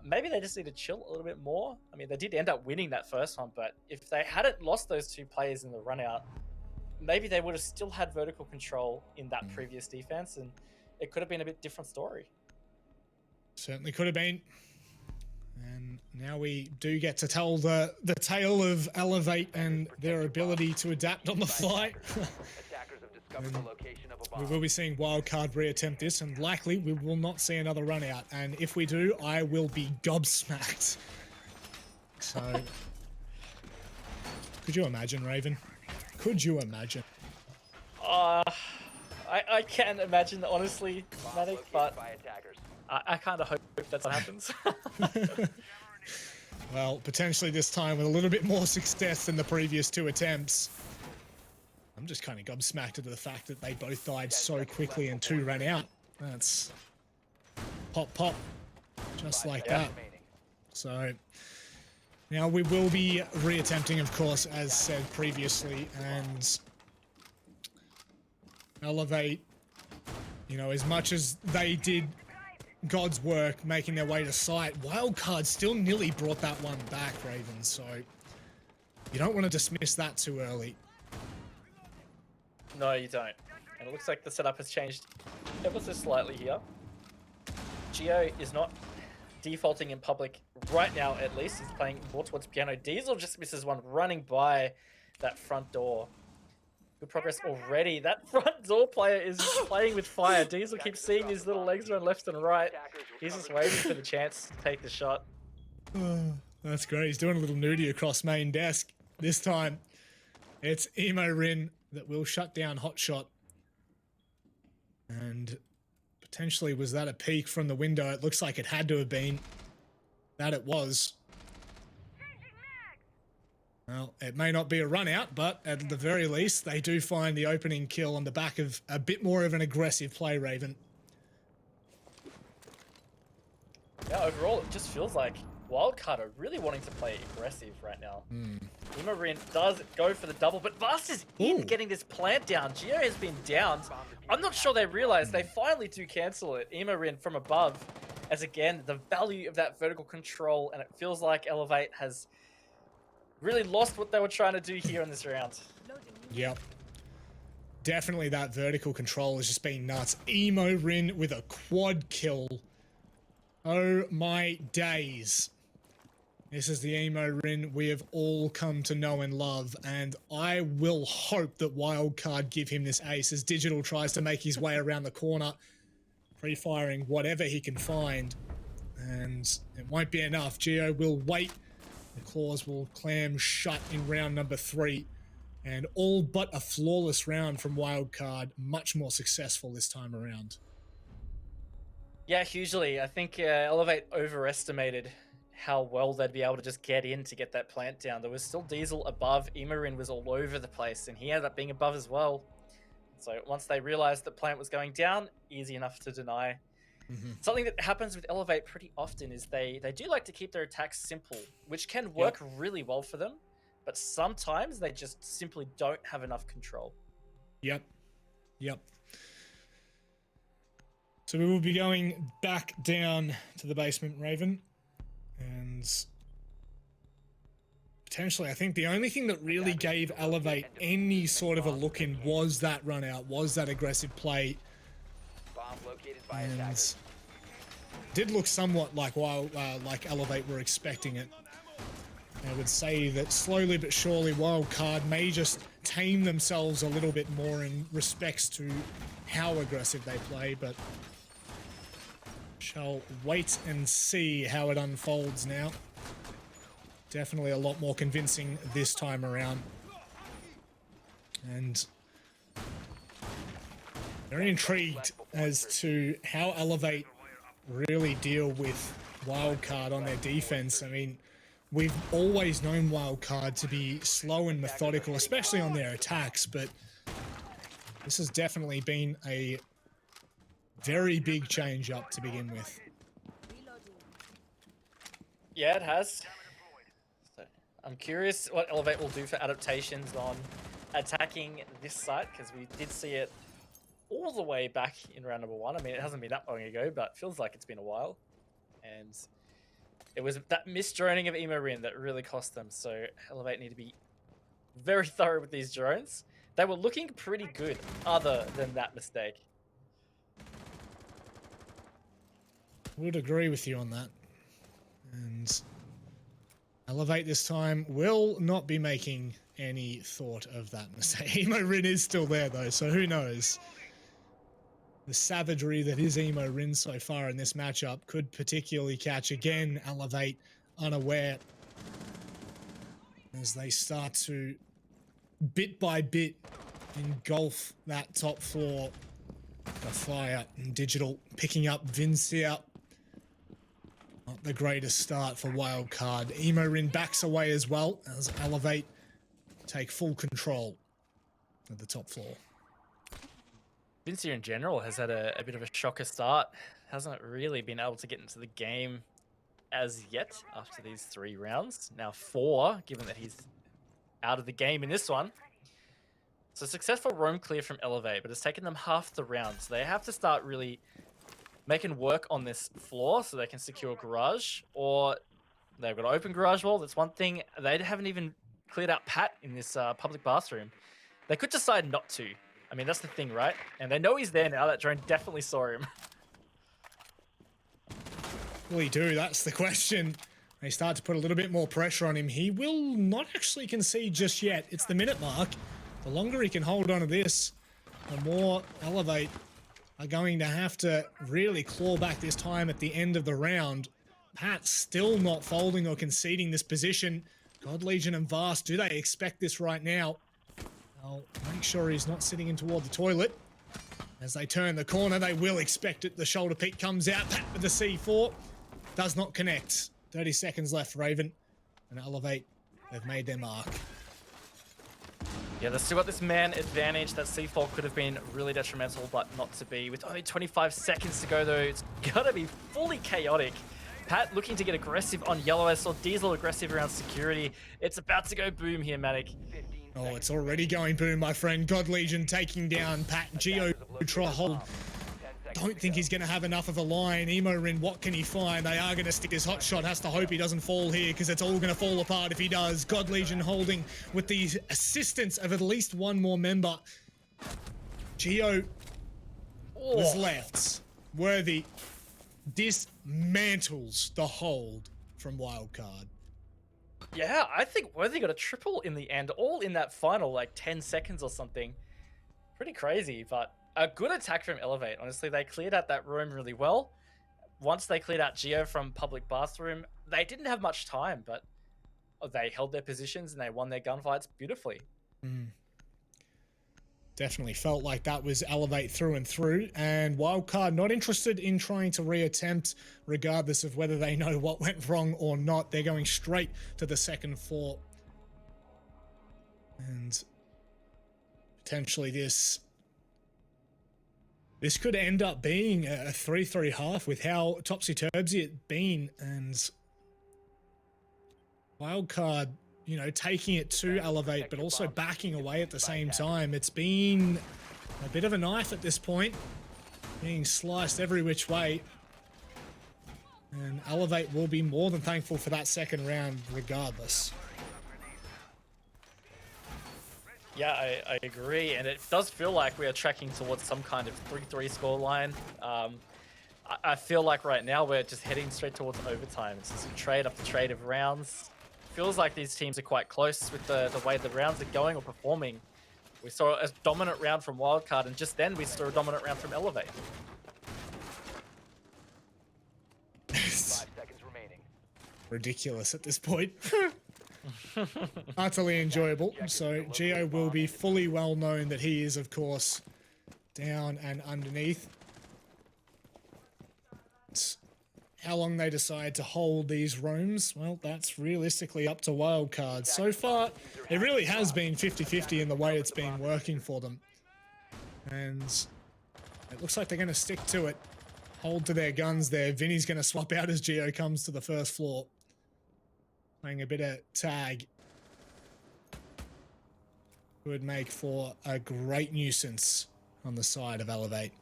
Maybe they just need to chill a little bit more. I mean, they did end up winning that first one, but if they hadn't lost those 2 players in the run out, maybe they would have still had vertical control in that previous defense, and it could have been a bit different story. Certainly could have been. And now we do get to tell the tale of Elevate and their ability to adapt on the fly. We will be seeing Wildcard reattempt this, and likely we will not see another run out. And if we do, I will be gobsmacked. So, could you imagine, Raven? Could you imagine? I can't imagine, honestly, Manic, but I kind of hope that's what happens. Well, potentially this time with a little bit more success than the previous 2 attempts. I'm just kind of gobsmacked at the fact that they both died so quickly and 2 ran out. That's pop, pop, just like that. So now we will be reattempting, of course, as said previously, and Elevate, you know, as much as they did God's work making their way to site, Wildcard still nearly brought that one back, Raven, so you don't want to dismiss that too early. No, you don't. And it looks like the setup has changed ever so slightly here. Geo is not defaulting in public right now, at least. He's playing more towards piano. Diesel just misses one running by that front door. Good progress already. That front door player is playing with fire. Diesel keeps seeing his little legs run left and right. He's just waiting for the chance to take the shot. Oh, that's great. He's doing a little nudie across main desk. This time, it's Emo Rin that will shut down Hotshot. And potentially, was that a peek from the window? It looks like it had to have been. That it was. Well, it may not be a run out, but at the very least, they do find the opening kill on the back of a bit more of an aggressive play, Raven. Yeah, overall, it just feels like Wildcard are really wanting to play aggressive right now. Imarin does go for the double, but Vast is in getting this plant down. Geo has been downed. I'm not sure they realize they finally do cancel it. Imarin from above, as again, the value of that vertical control, and it feels like Elevate has really lost what they were trying to do here in this round. Yep. Definitely that vertical control has just been nuts. Emo Rin with a quad kill. Oh my days. This is the Emo Rin we have all come to know and love, and I will hope that Wildcard give him this ace as Digital tries to make his way around the corner, pre-firing whatever he can find, and it won't be enough. Geo will wait. The claws will clam shut in round number 3, and all but a flawless round from Wildcard, much more successful this time around. Yeah, hugely. I think Elevate overestimated how well they'd be able to just get in to get that plant down. There was still Diesel above. Imorin was all over the place, and he ended up being above as well. So once they realized that plant was going down, easy enough to deny. Something that happens with Elevate pretty often is they do like to keep their attacks simple, which can work really well for them, but sometimes they just simply don't have enough control. Yep. So we will be going back down to the basement, Raven. And potentially, I think the only thing that really gave Elevate any sort of a look in was that run out, was that aggressive play. And did look somewhat like like Elevate were expecting it. I would say that slowly but surely Wildcard may just tame themselves a little bit more in respects to how aggressive they play, but shall wait and see how it unfolds now. Definitely a lot more convincing this time around. And very intrigued as to how Elevate really deal with Wildcard on their defense. I mean, we've always known Wildcard to be slow and methodical, especially on their attacks, but this has definitely been a very big change up to begin with. Yeah, it has. So I'm curious what Elevate will do for adaptations on attacking this site, because we did see it all the way back in round number 1. I mean, it hasn't been that long ago, but it feels like it's been a while. And it was that misdroning of Emo Rin that really cost them. So Elevate need to be very thorough with these drones. They were looking pretty good other than that mistake. Would agree with you on that. And Elevate this time will not be making any thought of that mistake. Emo Rin is still there though, so who knows? The savagery that is Emo Rin so far in this matchup could particularly catch again Elevate unaware as they start to bit by bit engulf that top floor. The fire and Digital picking up Vincia. Not the greatest start for Wildcard. Emo Rin backs away as well as Elevate take full control of the top floor. Vincia in general has had a bit of a shocker start. Hasn't really been able to get into the game as yet after these 3 rounds. Now 4, given that he's out of the game in this one. So successful roam clear from Elevate, but it's taken them half the round. So they have to start really making work on this floor so they can secure garage, or they've got to open garage wall. That's one thing. They haven't even cleared out Pat in this public bathroom. They could decide not to. I mean, that's the thing, right? And they know he's there now. That drone definitely saw him. Will he do? That's the question. They start to put a little bit more pressure on him. He will not actually concede just yet. It's the minute mark. The longer he can hold on to this, the more Elevate are going to have to really claw back this time at the end of the round. Pat still not folding or conceding this position. God Legion and Vast, do they expect this right now? I'll make sure he's not sitting in toward the toilet. As they turn the corner, they will expect it. The shoulder peak comes out. Pat with the C4. Does not connect. 30 seconds left, Raven. And Elevate, they've made their mark. Yeah, they've still got this man advantage. That C4 could have been really detrimental, but not to be. With only 25 seconds to go, though, it's got to be fully chaotic. Pat looking to get aggressive on yellow. I saw Diesel aggressive around security. It's about to go boom here, Matic. Oh, it's already going boom, my friend. God Legion taking down Pat. Geo try hold. Don't think he's going to have enough of a line. Emo Rin, what can he find? They are going to stick his hot shot. Has to hope he doesn't fall here because it's all going to fall apart if he does. God Legion holding with the assistance of at least one more member. Geo was left. Worthy dismantles the hold from Wildcard. Yeah, I think Worthy got a triple in the end, all in that final, like 10 seconds or something. Pretty crazy, but a good attack from Elevate. Honestly, they cleared out that room really well. Once they cleared out Geo from public bathroom, they didn't have much time, but they held their positions and they won their gunfights beautifully. Definitely felt like that was Elevate through and through, and Wildcard not interested in trying to reattempt, regardless of whether they know what went wrong or not. They're going straight to the second floor. And potentially this could end up being a 3-3 half with how topsy-turvy it's been, and Wildcard, you know, taking it to Elevate, but also backing away at the same time. It's been a bit of a knife at this point, being sliced every which way. And Elevate will be more than thankful for that second round regardless. Yeah, I agree, and it does feel like we are tracking towards some kind of 3-3 scoreline. I feel like right now we're just heading straight towards overtime. It's just a trade after trade of rounds. Feels like these teams are quite close with the way the rounds are going or performing. We saw a dominant round from Wildcard, and just then we saw a dominant round from Elevate. 5 seconds remaining. Ridiculous at this point. Utterly enjoyable. So Geo will be fully well known that he is, of course, down and underneath. How long they decide to hold these rooms, well, that's realistically up to Wildcard. So far, it really has been 50-50 in the way it's been working for them. And it looks like they're going to stick to it. Hold to their guns there. Vinny's going to swap out as Geo comes to the first floor. Playing a bit of tag. Would make for a great nuisance on the side of Elevate.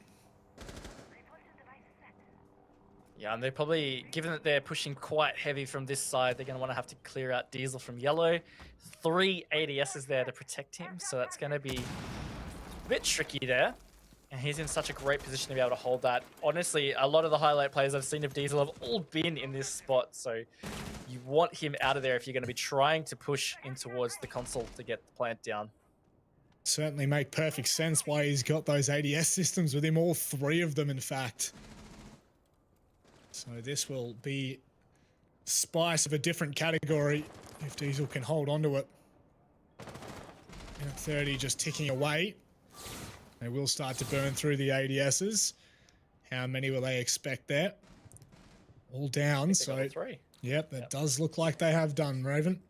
Yeah, and they're probably, given that they're pushing quite heavy from this side, they're going to want to have to clear out Diesel from yellow. 3 ADSs there to protect him, so that's going to be a bit tricky there. And he's in such a great position to be able to hold that. Honestly, a lot of the highlight players I've seen of Diesel have all been in this spot, so you want him out of there if you're going to be trying to push in towards the console to get the plant down. Certainly make perfect sense why he's got those ADS systems with him, all 3 of them in fact. So this will be spice of a different category if Diesel can hold on to it. At 30 just ticking away. They will start to burn through the ADSs. How many will they expect there? All down, so... 3. Yep, that does look like they have done, Raven.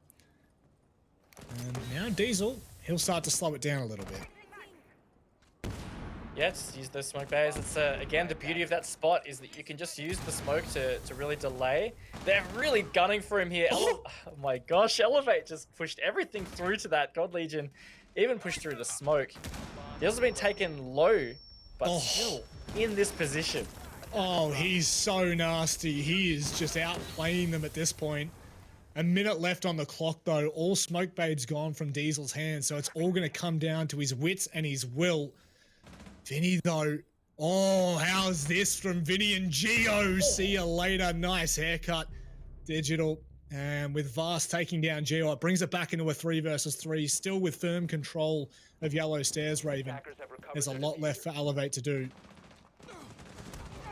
And now Diesel, he'll start to slow it down a little bit. Yeah, just use those smoke bays. It's again, the beauty of that spot is that you can just use the smoke to really delay. They're really gunning for him here. Oh my gosh, Elevate just pushed everything through to that. God Legion even pushed through the smoke. He also been taken low, but still in this position. Oh, he's so nasty. He is just outplaying them at this point. A minute left on the clock, though. All smoke bait's gone from Diesel's hands, so it's all going to come down to his wits and his will. Vinny, though. Oh, how's this from Vinny and Geo? See you later. Nice haircut. Digital. And with Vast taking down Geo, it brings it back into a 3 versus 3. Still with firm control of Yellow Stairs, Raven. There's a lot left for Elevate to do.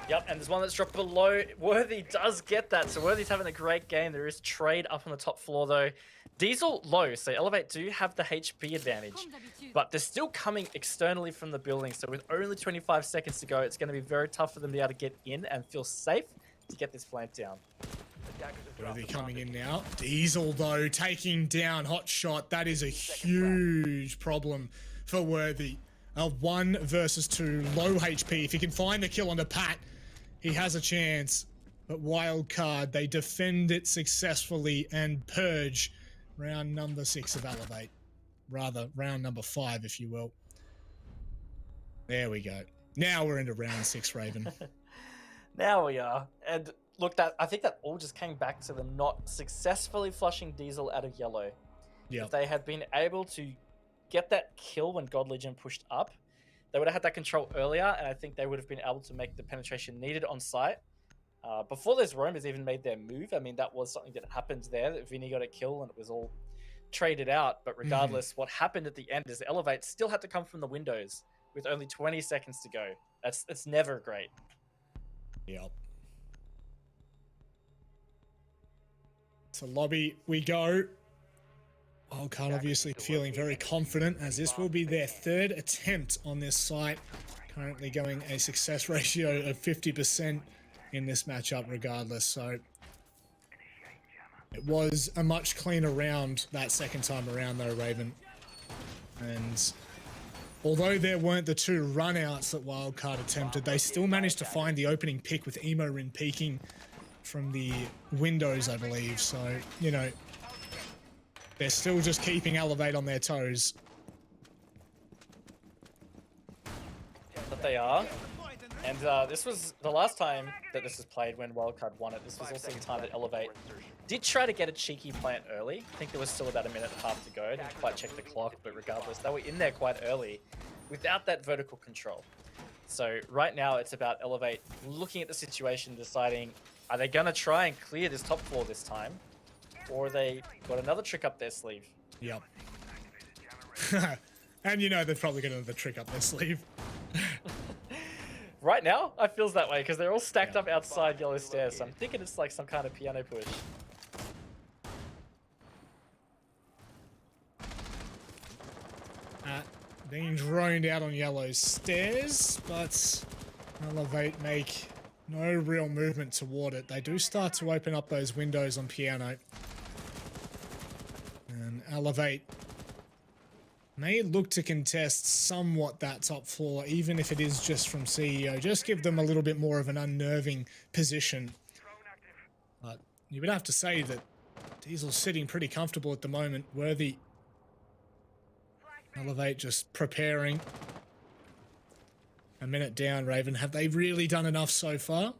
Yep, and there's one that's dropped below. Worthy does get that, so Worthy's having a great game. There is trade up on the top floor, though. Diesel low, so Elevate do have the HP advantage, but they're still coming externally from the building, so with only 25 seconds to go, it's going to be very tough for them to be able to get in and feel safe to get this plant down. Worthy coming in now. Diesel, though, taking down Hot Shot. That is a huge problem for Worthy. A 1 versus 2, low HP. If he can find the kill on the Pat, he has a chance. But Wildcard, they defend it successfully and purge round number 6 of Elevate. Rather, round number 5, if you will. There we go. Now we're into round 6, Raven. Now we are. And look, I think that all just came back to them not successfully flushing Diesel out of yellow. Yep. If they had been able to get that kill when God Legion pushed up, they would have had that control earlier, and I think they would have been able to make the penetration needed on site. Before those roamers even made their move, I mean, that was something that happened there, that Vinny got a kill and it was all traded out. But regardless, what happened at the end is Elevate still had to come from the windows with only 20 seconds to go. It's never great. Yep. To lobby we go. Wildcard obviously feeling very confident, as this will be their third attempt on this site. Currently going a success ratio of 50% in this matchup regardless, so it was a much cleaner round that second time around though, Raven. And although there weren't the 2 runouts that Wildcard attempted, they still managed to find the opening pick with Emo Rin peeking from the windows, I believe. So, you know, they're still just keeping Elevate on their toes. But they are. And this was the last time that this was played when Wildcard won it. This was also the time that Elevate did try to get a cheeky plant early. I think there was still about a minute and a half to go. Didn't quite check the clock, but regardless, they were in there quite early without that vertical control. So right now it's about Elevate looking at the situation, deciding, are they going to try and clear this top floor this time? Or they got another trick up their sleeve? Yep. And you know they've probably got another trick up their sleeve. Right now, I feels that way because they're all stacked up outside yellow stairs. So I'm thinking it's like some kind of piano push. Being droned out on yellow stairs, but Elevate make no real movement toward it. They do start to open up those windows on piano. And Elevate may look to contest somewhat that top floor, even if it is just from CEO. Just give them a little bit more of an unnerving position. But you would have to say that Diesel's sitting pretty comfortable at the moment. Worthy. Elevate just preparing. A minute down, Raven. Have they really done enough so far?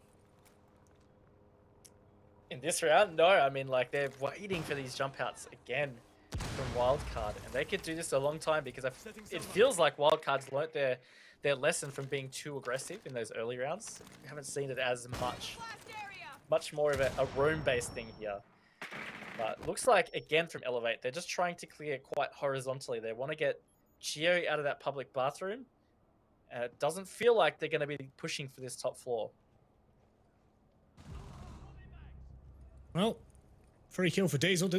In this round, no. I mean, like, they're waiting for these jump outs again from Wildcard, and they could do this a long time because it feels like Wildcard's learnt their lesson from being too aggressive in those early rounds. We haven't seen it as much more of a roam-based thing here. But looks like, again, from Elevate, they're just trying to clear quite horizontally. They want to get Geo out of that public bathroom. It doesn't feel like they're going to be pushing for this top floor. Well, free kill for Diesel.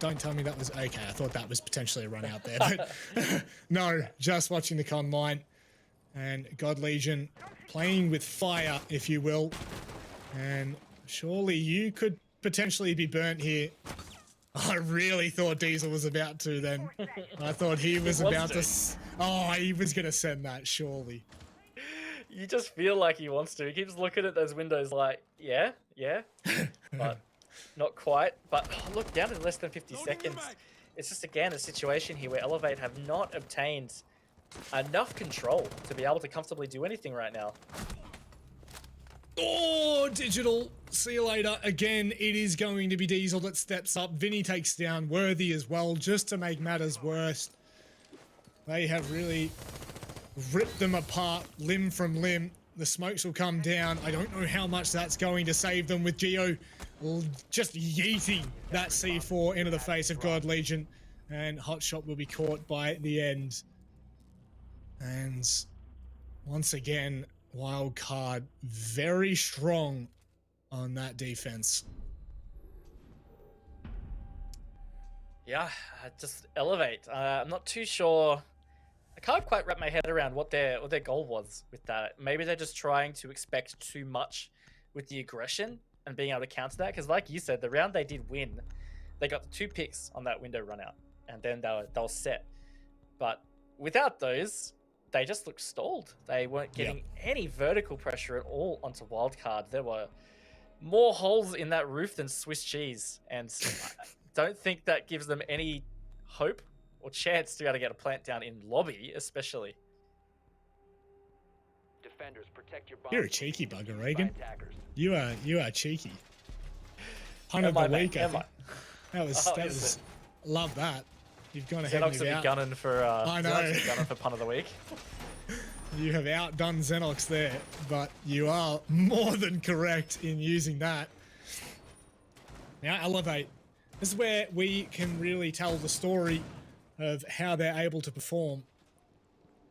Don't tell me that was... Okay, I thought that was potentially a run out there. But no, just watching the con line. And God Legion playing with fire, if you will. And surely you could potentially be burnt here. I really thought Diesel was about to then. I thought he was about to... Oh, he was going to send that, surely. You just feel like he wants to. He keeps looking at those windows like, yeah. But not quite. But look, down to less than 50 seconds. It's just, again, a situation here where Elevate have not obtained enough control to be able to comfortably do anything right now. Oh, Digital. See you later. Again, it is going to be Diesel that steps up. Vinny takes down Worthy as well, just to make matters worse. They have really ripped them apart limb from limb. The smokes will come down. I don't know how much that's going to save them with Geo just yeeting that C4 into the face of God Legion. And Hotshot will be caught by the end. And once again, Wildcard very strong on that defense. Yeah, just Elevate. I'm not too sure. I can't quite wrap my head around what their goal was with that. Maybe they're just trying to expect too much with the aggression and being able to counter that. Because like you said, the round they did win, they got the 2 picks on that window run out, and then they were set. But without those, they just looked stalled. They weren't getting any vertical pressure at all onto Wildcard. There were more holes in that roof than Swiss cheese, and I don't think that gives them any hope or chance to be able to get a plant down in lobby, especially. Defenders, protect your You're a cheeky bugger, Reagan. You are cheeky. Pun of the week, I think. That was love that. You've gone ahead and gunning for I know. gunning for pun of the week. You have outdone Xenox there, but you are more than correct in using that. Now, Elevate. This is where we can really tell the story of how they're able to perform.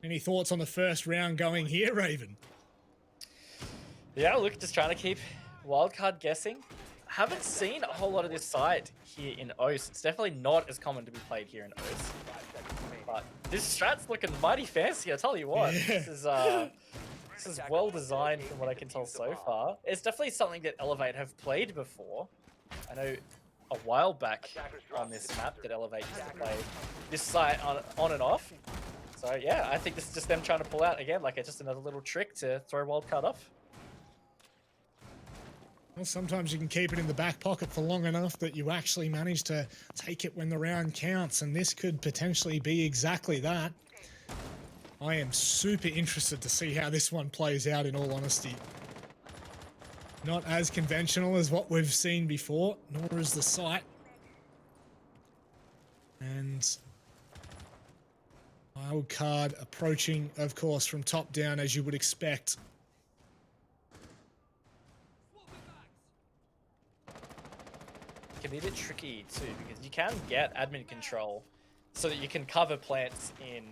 Any thoughts on the first round going here, Raven? Yeah, look, just trying to keep wildcard guessing. Haven't seen a whole lot of this side here in Oce. It's definitely not as common to be played here in Oce. But this strat's looking mighty fancy, I tell you what. Yeah. This is well designed from what I can tell so far. It's definitely something that Elevate have played before. I know a while back on this map that Elevate used to play this site on and off. So yeah, I think this is just them trying to pull out again, like just another little trick to throw wildcard off. Well, sometimes you can keep it in the back pocket for long enough that you actually manage to take it when the round counts, and this could potentially be exactly that. I am super interested to see how this one plays out, in all honesty. Not as conventional as what we've seen before, nor is the site. And wild card approaching, of course, from top down, as you would expect. Can be a bit tricky too, because you can get admin control so that you can cover plants in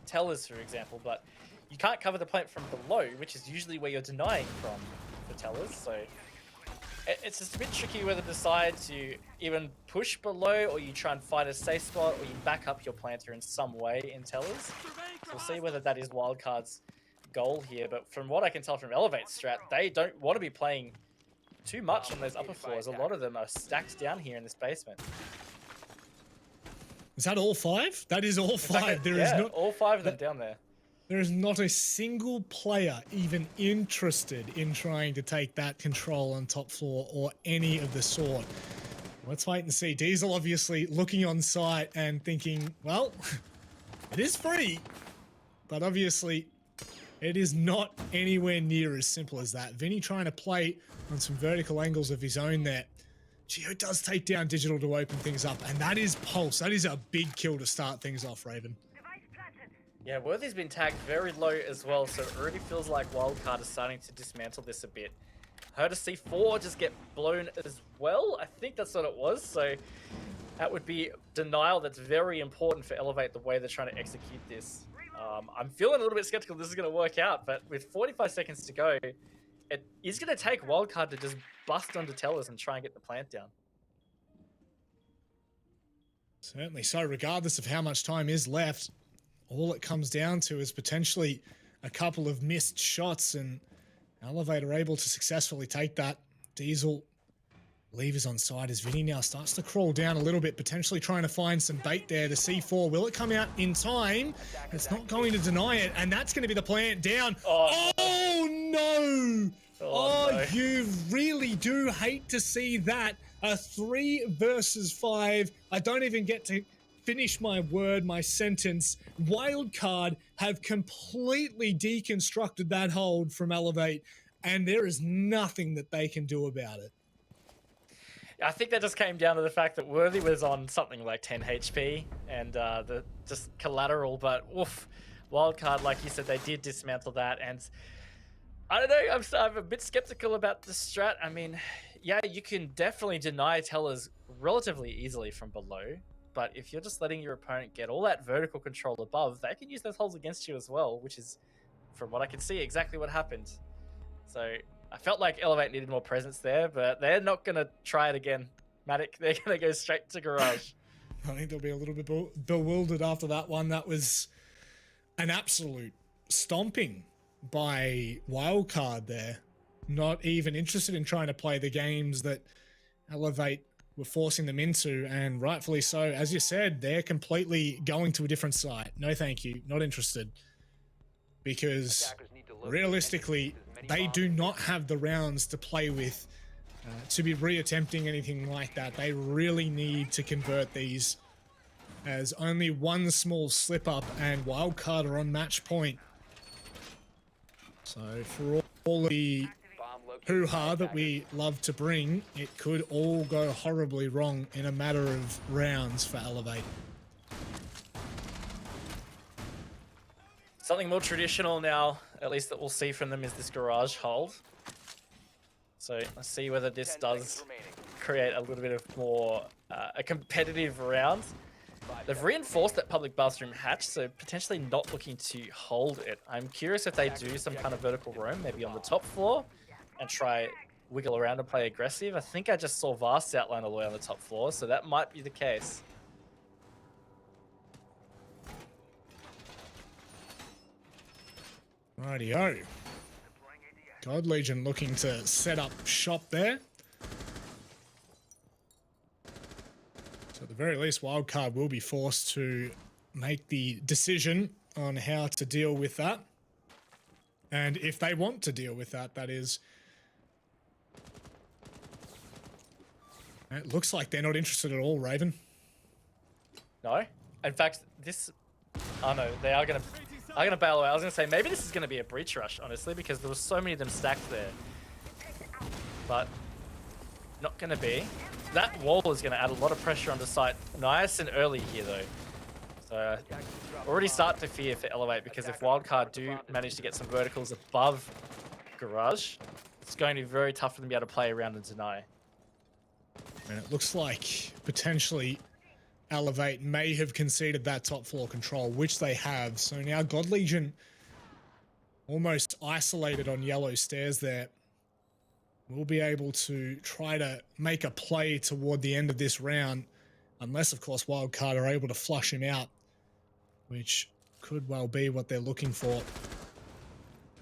tellers, for example, but you can't cover the plant from below, which is usually where you're denying from the tellers. So it's just a bit tricky whether to decide to even push below, or you try and find a safe spot, or you back up your planter in some way in tellers. So we'll see whether that is wildcard's goal here, but from what I can tell from Elevate strat, they don't want to be playing too much on those upper floors. A lot of them are stacked down here in this basement. Is that all five? That is all five. There is not all five of them down there. There is not a single player even interested in trying to take that control on top floor or any of the sort. Let's wait and see. Diesel obviously looking on site and thinking, well, it is free, but obviously it is not anywhere near as simple as that. Vinny trying to play on some vertical angles of his own there. Geo does take down Digital to open things up, and that is Pulse. That is a big kill to start things off, Raven. Yeah, Worthy's been tagged very low as well, so it already feels like Wildcard is starting to dismantle this a bit. Heard a C4 just get blown as well. I think that's what it was, so that would be denial. That's very important for Elevate, the way they're trying to execute this. I'm feeling a little bit skeptical this is going to work out, but with 45 seconds to go, it is going to take Wildcard to just bust onto tellers and try and get the plant down. Certainly so, regardless of how much time is left, all it comes down to is potentially a couple of missed shots, and Elevate are able to successfully take that. Diesel levers on side as Vinny now starts to crawl down a little bit, potentially trying to find some bait there. The C4, will it come out in time? It's not going to deny it, and that's going to be the plant down. Oh no! Oh, you really do hate to see that. A 3 versus 5. I don't even get to finish my word, my sentence. Wildcard have completely deconstructed that hold from Elevate, and there is nothing that they can do about it. I think that just came down to the fact that Worthy was on something like 10 HP and the just collateral, but oof, Wildcard, like you said, they did dismantle that, and I don't know, I'm a bit skeptical about the strat. I mean, yeah, you can definitely deny tellers relatively easily from below, but if you're just letting your opponent get all that vertical control above, they can use those holes against you as well, which is, from what I can see, exactly what happened. So I felt like Elevate needed more presence there, but they're not going to try it again. Matic, they're going to go straight to Garage. I think they'll be a little bit bewildered after that one. That was an absolute stomping by Wildcard there. Not even interested in trying to play the games that Elevate were forcing them into, and rightfully so. As you said, they're completely going to a different site. No thank you, not interested. Because realistically, they do not have the rounds to play with to be reattempting anything like that. They really need to convert these, as only one small slip up and Wildcard are on match point. So for all of the hoo-ha that we love to bring, it could all go horribly wrong in a matter of rounds for Elevate. Something more traditional now. at least that we'll see from them, is this garage hold. So let's see whether this 10 does seconds remaining. create a little bit of more a competitive round. They've reinforced that public bathroom hatch, so potentially not looking to hold it. I'm curious if they do some kind of vertical roam, maybe on the top floor, and try wiggle around and play aggressive. I think I just saw Vast outline all the way on the top floor, so that might be the case. Rightio. God Legion looking to set up shop there. So at the very least, Wildcard will be forced to make the decision on how to deal with that. And if they want to deal with that, that is. It looks like they're not interested at all, Raven. No? In fact, this... Oh no, they are gonna bail away. I was gonna say, maybe this is gonna be a breach rush, honestly, because there was so many of them stacked there. But not gonna be. That wall is gonna add a lot of pressure on the site. Nice and early here though. So already start to fear for Elevate, because if Wildcard do manage to get some verticals above Garage, it's going to be very tough for them to be able to play around and deny. And it looks like potentially Elevate may have conceded that top floor control, which they have. So now God Legion almost isolated on yellow stairs there. Will be able to try to make a play toward the end of this round, unless of course Wildcard are able to flush him out, which could well be what they're looking for.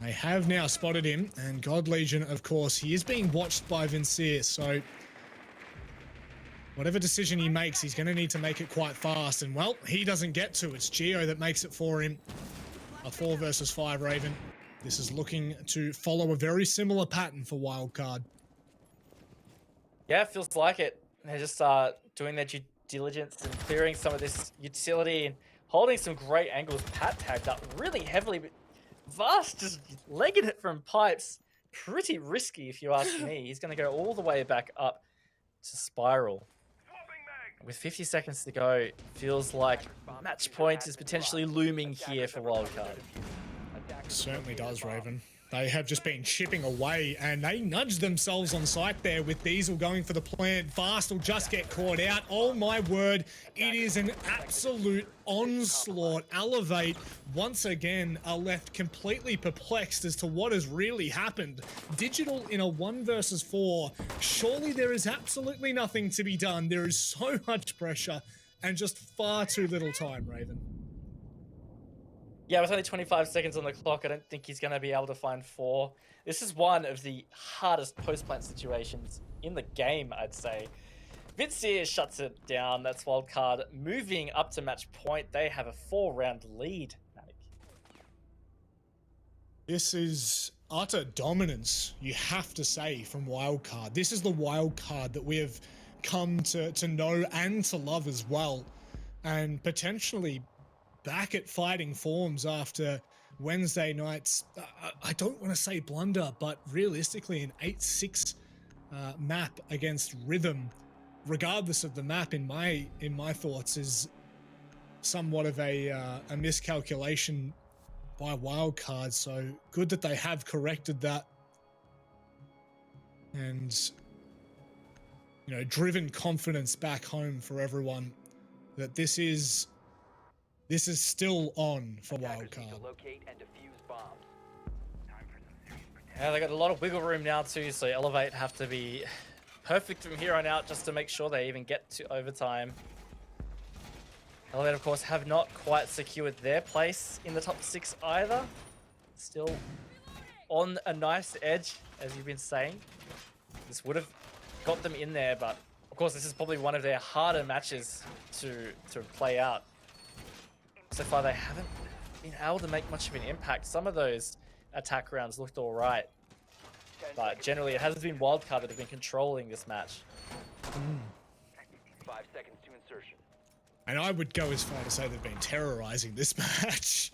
They have now spotted him, and God Legion, of course, he is being watched by Vincier, so whatever decision he makes, he's going to need to make it quite fast. And, well, he doesn't get to. It's Geo that makes it for him. A 4 versus 5 Raven. This is looking to follow a very similar pattern for Wildcard. Yeah, it feels like it. They're just doing their due diligence and clearing some of this utility and holding some great angles. Pat tagged up really heavily, but Vast just legging it from pipes. Pretty risky, if you ask me. He's going to go all the way back up to Spiral. With 50 seconds to go, feels like match point is potentially looming here for Wildcard. Certainly does, Raven. They have just been chipping away, and they nudged themselves on site there with Diesel going for the plant. Vast will just get caught out. Oh my word, it is an absolute onslaught. Elevate, once again, are left completely perplexed as to what has really happened. Digital in a 1 versus 4. Surely there is absolutely nothing to be done. There is so much pressure and just far too little time, Raven. Yeah, with only 25 seconds on the clock, I don't think he's going to be able to find 4. This is one of the hardest post-plant situations in the game, I'd say. Vincier shuts it down. That's Wildcard moving up to match point. They have a 4-round lead. This is utter dominance, you have to say, from Wildcard. This is the Wildcard that we have come to know and to love as well. And potentially back at fighting forms after Wednesday night's, I don't want to say blunder, but realistically an 8-6 map against Rhythm, regardless of the map, in my thoughts, is somewhat of a miscalculation by Wildcard. So good that they have corrected that and, you know, driven confidence back home for everyone that this is still on for Wildcard. Yeah, they got a lot of wiggle room now too, so Elevate have to be perfect from here on out just to make sure they even get to overtime. Elevate, of course, have not quite secured their place in the top 6 either. Still on a nice edge, as you've been saying. This would have got them in there, but of course this is probably one of their harder matches to play out. So far, they haven't been able to make much of an impact. Some of those attack rounds looked all right, but generally it hasn't been Wildcard that have been controlling this match. 5 seconds to insertion. And I would go as far to say they've been terrorizing this match.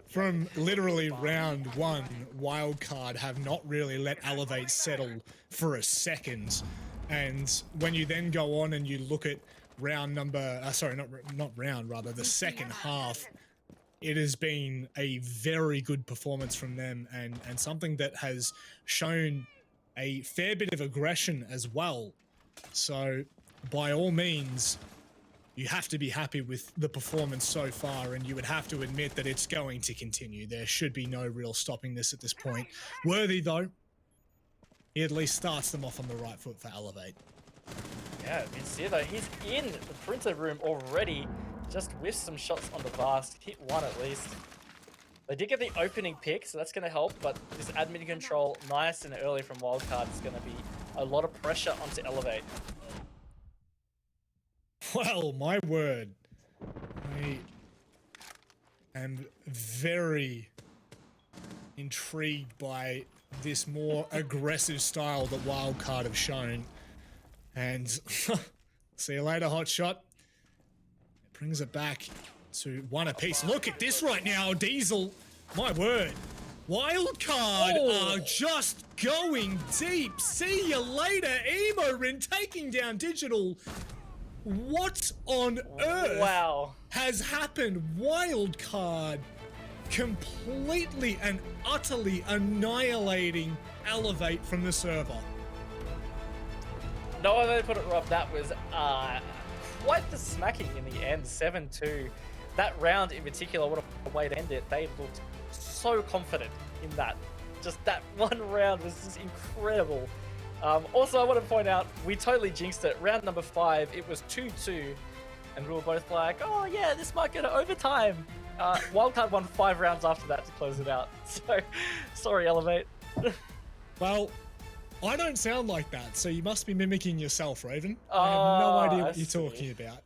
From literally round 1, Wildcard have not really let Elevate settle for a second. And when you then go on and you look at round number, sorry, not round, rather, the second half, it has been a very good performance from them, and something that has shown a fair bit of aggression as well. So by all means, you have to be happy with the performance so far, and you would have to admit that it's going to continue. There should be no real stopping this at this point. Worthy, though, he at least starts them off on the right foot for Elevate. Yeah, Vincito, he's in the printer room already. Just whiffed some shots on the Vast, hit one at least. They did get the opening pick, so that's going to help, but this admin control, nice and early from Wildcard, is going to be a lot of pressure onto Elevate. Well, my word. I am very intrigued by this more aggressive style that Wildcard have shown. And see you later, Hotshot. It brings it back to one apiece. Look at this right now, Diesel. My word. Wildcard are just going deep. See you later, Emorin taking down Digital. What on earth has happened? Wildcard completely and utterly annihilating Elevate from the server. No other way to put it, Rob, that was quite the smacking in the end, 7-2. That round in particular, what a way to end it. They looked so confident in that. Just that one round was just incredible. Also, I want to point out, we totally jinxed it. Round number 5, it was 2-2, and we were both like, oh yeah, this might go to overtime. Wildcard won 5 rounds after that to close it out. So, sorry, Elevate. Well, I don't sound like that, so you must be mimicking yourself, Raven. I have no idea what you're talking about.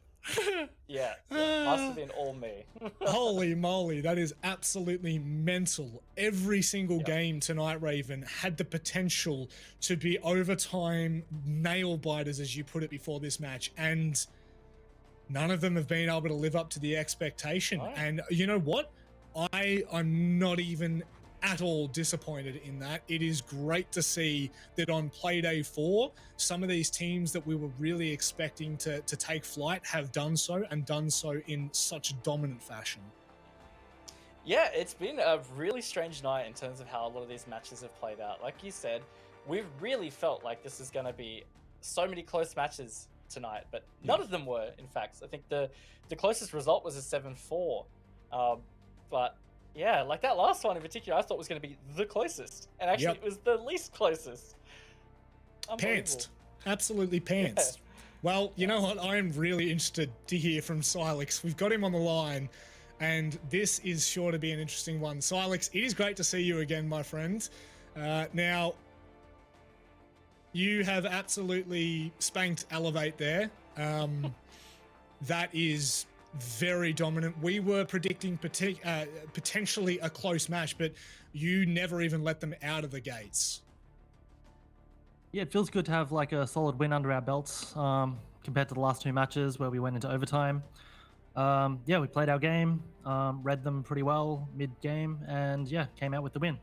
Yeah, must have been all me. Holy moly, that is absolutely mental. Every single game tonight, Raven, had the potential to be overtime nail biters, as you put it before this match, and none of them have been able to live up to the expectation. Right. And you know what? I am not even at all disappointed in that. It is great to see that on Playday 4, some of these teams that we were really expecting to take flight have done so, and done so in such dominant fashion. Yeah, it's been a really strange night in terms of how a lot of these matches have played out. Like you said, we've really felt like this is going to be so many close matches tonight, but none of them were, in fact. I think the closest result was a 7-4. But yeah, like that last one in particular, I thought was going to be the closest. And actually, it was the least closest. Pantsed. Absolutely pantsed. Yeah. Well, you know what? I am really interested to hear from Silex. We've got him on the line, and this is sure to be an interesting one. Silex, it is great to see you again, my friend. Now, you have absolutely spanked Elevate there. That is very dominant. We were predicting potentially a close match, but you never even let them out of the gates. Yeah, it feels good to have like a solid win under our belts compared to the last 2 matches where we went into overtime. Yeah, we played our game, read them pretty well mid-game, and yeah, came out with the win.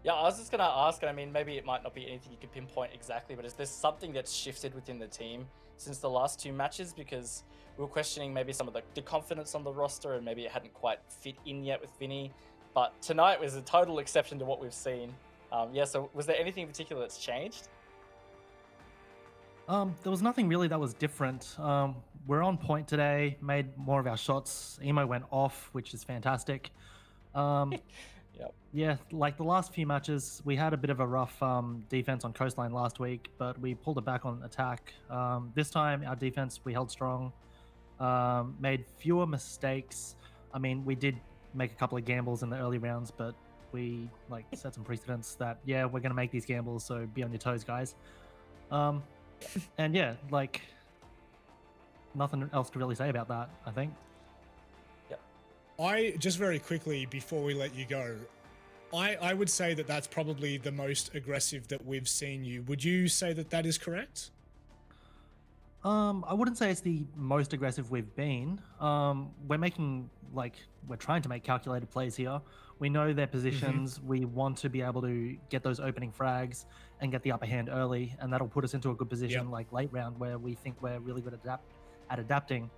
Yeah, I was just going to ask, I mean, maybe it might not be anything you can pinpoint exactly, but is there something that's shifted within the team since the last 2 matches? Because we were questioning maybe some of the confidence on the roster, and maybe it hadn't quite fit in yet with Vinny. But tonight was a total exception to what we've seen. Yeah, so was there anything in particular that's changed? There was nothing really that was different. We're on point today, made more of our shots. Emo went off, which is fantastic. Yeah, like the last few matches, we had a bit of a rough defense on Coastline last week, but we pulled it back on attack. This time, our defense, we held strong, made fewer mistakes. I mean, we did make a couple of gambles in the early rounds, but we like set some precedents that, yeah, we're going to make these gambles, so be on your toes, guys. And yeah, like nothing else to really say about that, I think. I just very quickly before we let you go, I would say that that's probably the most aggressive that we've seen you. Would you say that that is correct? I wouldn't say it's the most aggressive we've been. We're trying to make calculated plays here. We know their positions. We want to be able to get those opening frags and get the upper hand early, and that'll put us into a good position like late round where we think we're really good at adapting.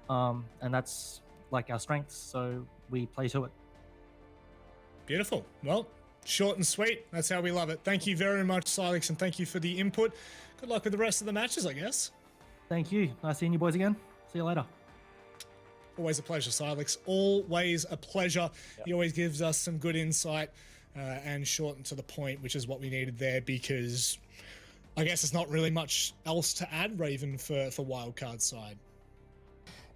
And that's like our strengths, so we play to it. Beautiful. Well, short and sweet. That's how we love it. Thank you very much, Silex, and thank you for the input. Good luck with the rest of the matches, I guess. Thank you. Nice seeing you boys again. See you later. Always a pleasure, Silex. Always a pleasure. He always gives us some good insight and short and to the point, which is what we needed there, because I guess there's not really much else to add, Raven, for wildcard side.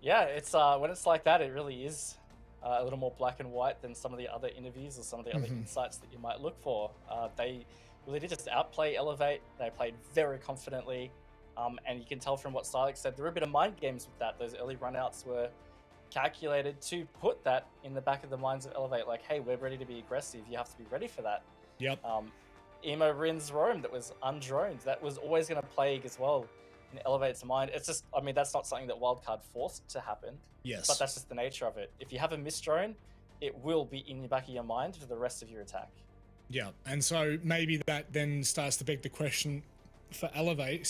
Yeah, it's when it's like that, it really is a little more black and white than some of the other interviews or some of the other insights that you might look for. They really did just outplay Elevate. They played very confidently, and you can tell from what Silex said, there were a bit of mind games with that. Those early runouts were calculated to put that in the back of the minds of Elevate, like, hey, we're ready to be aggressive. You have to be ready for that. Yep. Emo Rin's Roam that was undroned. That was always going to plague as well in Elevate's mind. It's just, I mean, that's not something that Wildcard forced to happen. Yes. But that's just the nature of it. If you have a missed drone, it will be in the back of your mind for the rest of your attack. Yeah, and so maybe that then starts to beg the question for Elevate,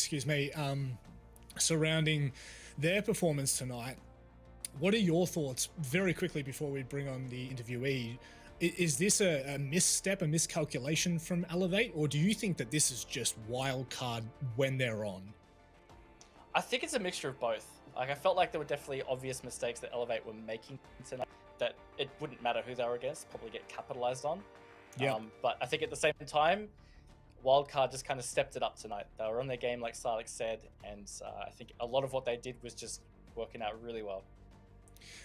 surrounding their performance tonight. What are your thoughts, very quickly before we bring on the interviewee? Is this a misstep, a miscalculation from Elevate, or do you think that this is just wild card when they're on? I think it's a mixture of both. Like, I felt like there were definitely obvious mistakes that Elevate were making tonight that it wouldn't matter who they were against, probably get capitalized on. Yeah. But I think at the same time, Wildcard just kind of stepped it up tonight. They were on their game, like Silex said, and I think a lot of what they did was just working out really well.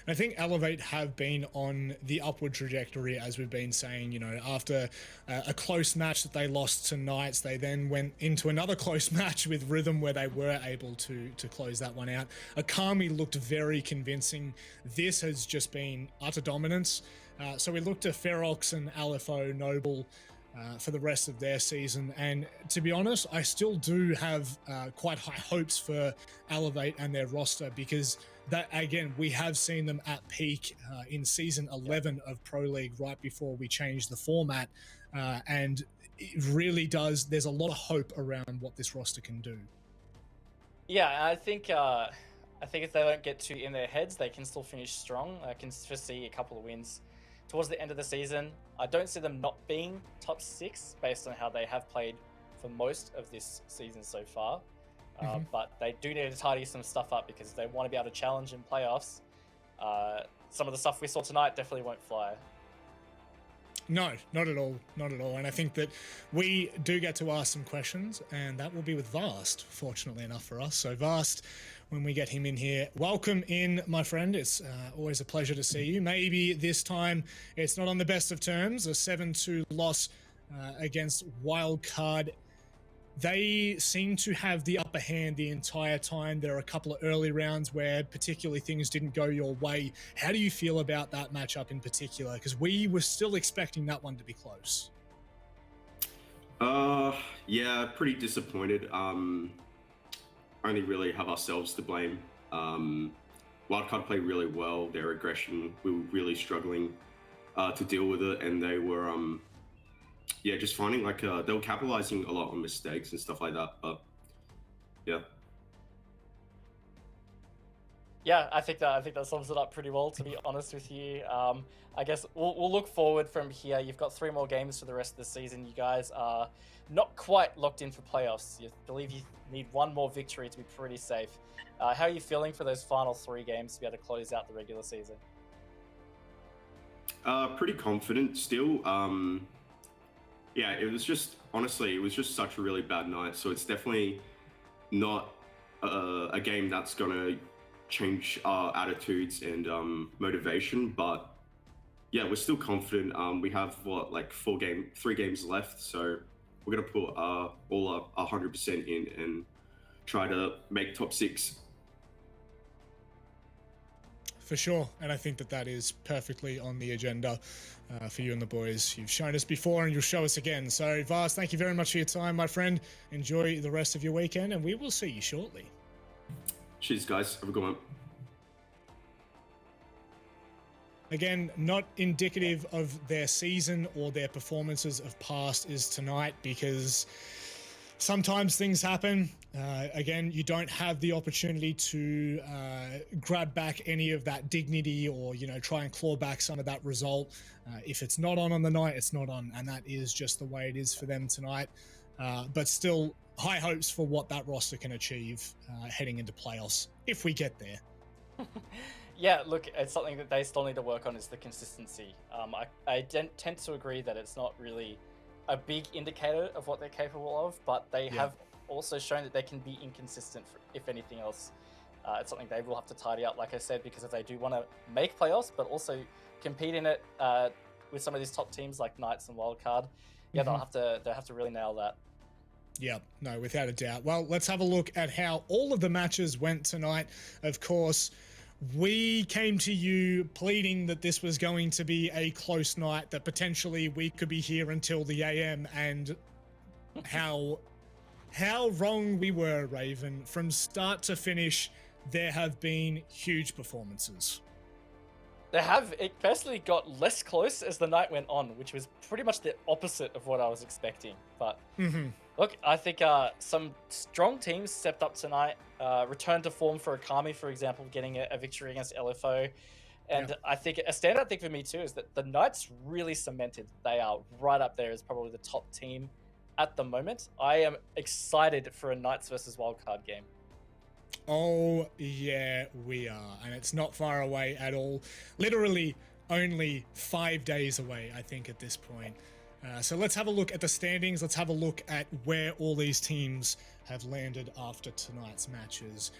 I think Elevate have been on the upward trajectory, as we've been saying, you know, after a close match that they lost to Knights, they then went into another close match with Rhythm where they were able to close that one out. Akami looked very convincing. This has just been utter dominance. So we looked at Ferox and LFO Noble for the rest of their season. And to be honest, I still do have quite high hopes for Elevate and their roster, because that, again, we have seen them at peak in season 11 of Pro League right before we changed the format. And it really does, there's a lot of hope around what this roster can do. Yeah, I think if they don't get too in their heads, they can still finish strong. I can foresee a couple of wins towards the end of the season. I don't see them not being top 6 based on how they have played for most of this season so far. But they do need to tidy some stuff up because they want to be able to challenge in playoffs. Some of the stuff we saw tonight definitely won't fly. No, not at all. Not at all. And I think that we do get to ask some questions, and that will be with Vast, fortunately enough for us. So Vast, when we get him in here, welcome in, my friend. It's always a pleasure to see you. Maybe this time it's not on the best of terms. A 7-2 loss against Wildcard. They seem to have the upper hand the entire time. There are a couple of early rounds where particularly things didn't go your way. How do you feel about that matchup in particular? Because we were still expecting that one to be close. Yeah, pretty disappointed. Only really have ourselves to blame. Wildcard played really well. Their aggression, we were really struggling to deal with it, and they were yeah, just finding like they were capitalizing a lot on mistakes and stuff like that. But yeah. Yeah, I think that sums it up pretty well, to be honest with you. I guess we'll look forward from here. You've got 3 more games for the rest of the season. You guys are not quite locked in for playoffs. You believe you need 1 more victory to be pretty safe. How are you feeling for those final 3 games to be able to close out the regular season? Pretty confident still. Yeah, it was just, honestly, it was just such a really bad night. So it's definitely not a game that's going to change our attitudes and motivation. But yeah, we're still confident. We have, 3 games left. So we're going to put all our 100% in and try to make top 6. For sure, and I think that is perfectly on the agenda for you and the boys. You've shown us before and you'll show us again. So, Vast, thank you very much for your time, my friend. Enjoy the rest of your weekend, and we will see you shortly. Cheers, guys. Have a good one. Again, not indicative of their season or their performances of past is tonight, because sometimes things happen. Again, you don't have the opportunity to grab back any of that dignity or, try and claw back some of that result. If it's not on the night, it's not on. And that is just the way it is for them tonight. But still, high hopes for what that roster can achieve heading into playoffs, if we get there. Yeah, look, it's something that they still need to work on is the consistency. I tend to agree that it's not really a big indicator of what they're capable of, but they have also shown that they can be inconsistent, if anything else. It's something they will have to tidy up, like I said, because if they do want to make playoffs, but also compete in it with some of these top teams like Knights and Wildcard, they'll have to really nail that. Yeah, no, without a doubt. Well, let's have a look at how all of the matches went tonight. Of course, we came to you pleading that this was going to be a close night, that potentially we could be here until the AM, and how wrong we were, Raven. From start to finish, there have been huge performances. It personally got less close as the night went on, which was pretty much the opposite of what I was expecting. But look, I think some strong teams stepped up tonight, returned to form for Akami, for example, getting a victory against LFO. And I think a standout thing for me too is that the Knights really cemented. They are right up there as probably the top team at the moment. I am excited for a Knights versus Wildcard game. Oh, yeah, we are. And it's not far away at all. Literally only 5 days away, I think, at this point. So let's have a look at the standings. Let's have a look at where all these teams have landed after tonight's matches.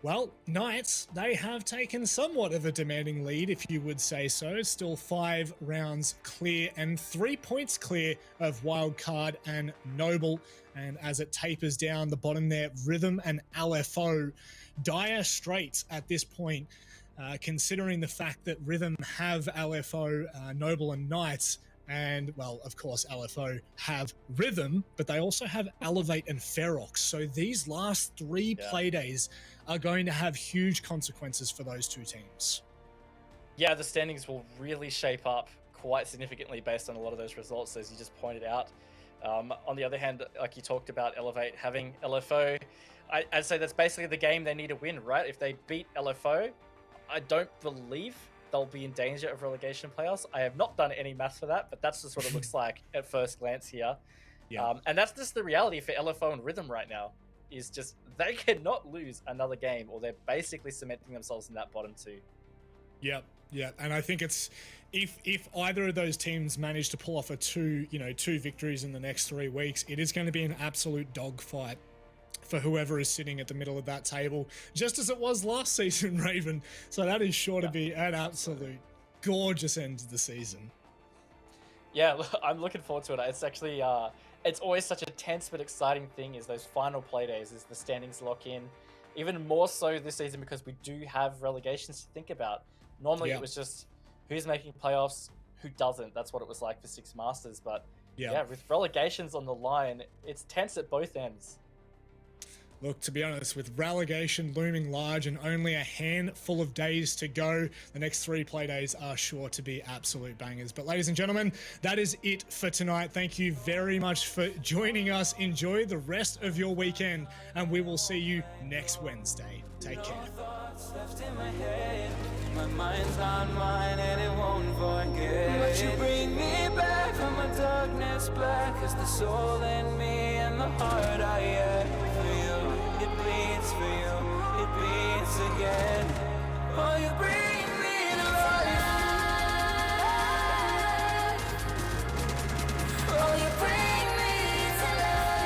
Well, Knights, they have taken somewhat of a demanding lead, if you would say so. Still 5 rounds clear and 3 points clear of Wildcard and Noble. And as it tapers down the bottom there, Rhythm and LFO, dire straits at this point, considering the fact that Rhythm have LFO, Noble and Knights. And, well, of course, LFO have Rhythm, but they also have Elevate and Ferox. So these last 3 Playdays are going to have huge consequences for those two teams. Yeah, the standings will really shape up quite significantly based on a lot of those results, as you just pointed out. On the other hand, like you talked about Elevate having LFO, I'd say that's basically the game they need to win, right? If they beat LFO, I don't believe they'll be in danger of relegation playoffs. I have not done any maths for that, but that's just what it looks like at first glance here. Yeah. And that's just the reality for LFO and Rhythm right now, is just they cannot lose another game, or they're basically cementing themselves in that bottom 2. Yep. And I think it's if either of those teams manage to pull off two victories in the next 3 weeks, it is going to be an absolute dogfight for whoever is sitting at the middle of that table, just as it was last season, Raven. So that is sure to be an absolute gorgeous end to the season. Yeah, I'm looking forward to it. It's actually, it's always such a tense but exciting thing, is those final play days, is the standings lock in. Even more so this season because we do have relegations to think about. Normally it was just who's making playoffs, who doesn't. That's what it was like for Six Masters. But yeah, with relegations on the line, it's tense at both ends. Look, to be honest, with relegation looming large and only a handful of days to go, the next 3 play days are sure to be absolute bangers. But ladies and gentlemen, that is it for tonight. Thank you very much for joining us. Enjoy the rest of your weekend, and we will see you next Wednesday. Take care. My mind's on mine and it won't forget. But you bring me back from my darkness black. Cause the soul in me and the heart I have for you. It bleeds for you, it beats again. Oh, you bring me to life. Oh, you bring me to life.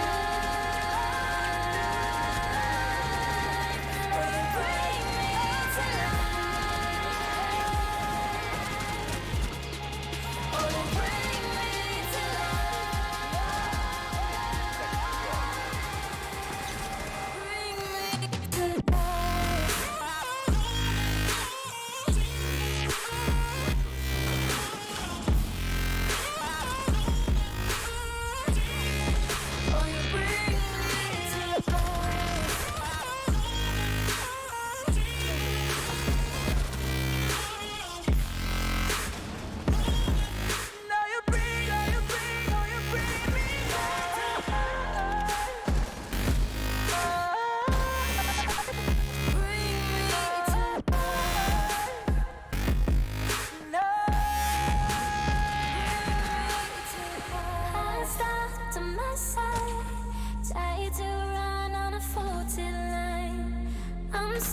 Oh, you bring me to life. Bring me to life.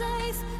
safe.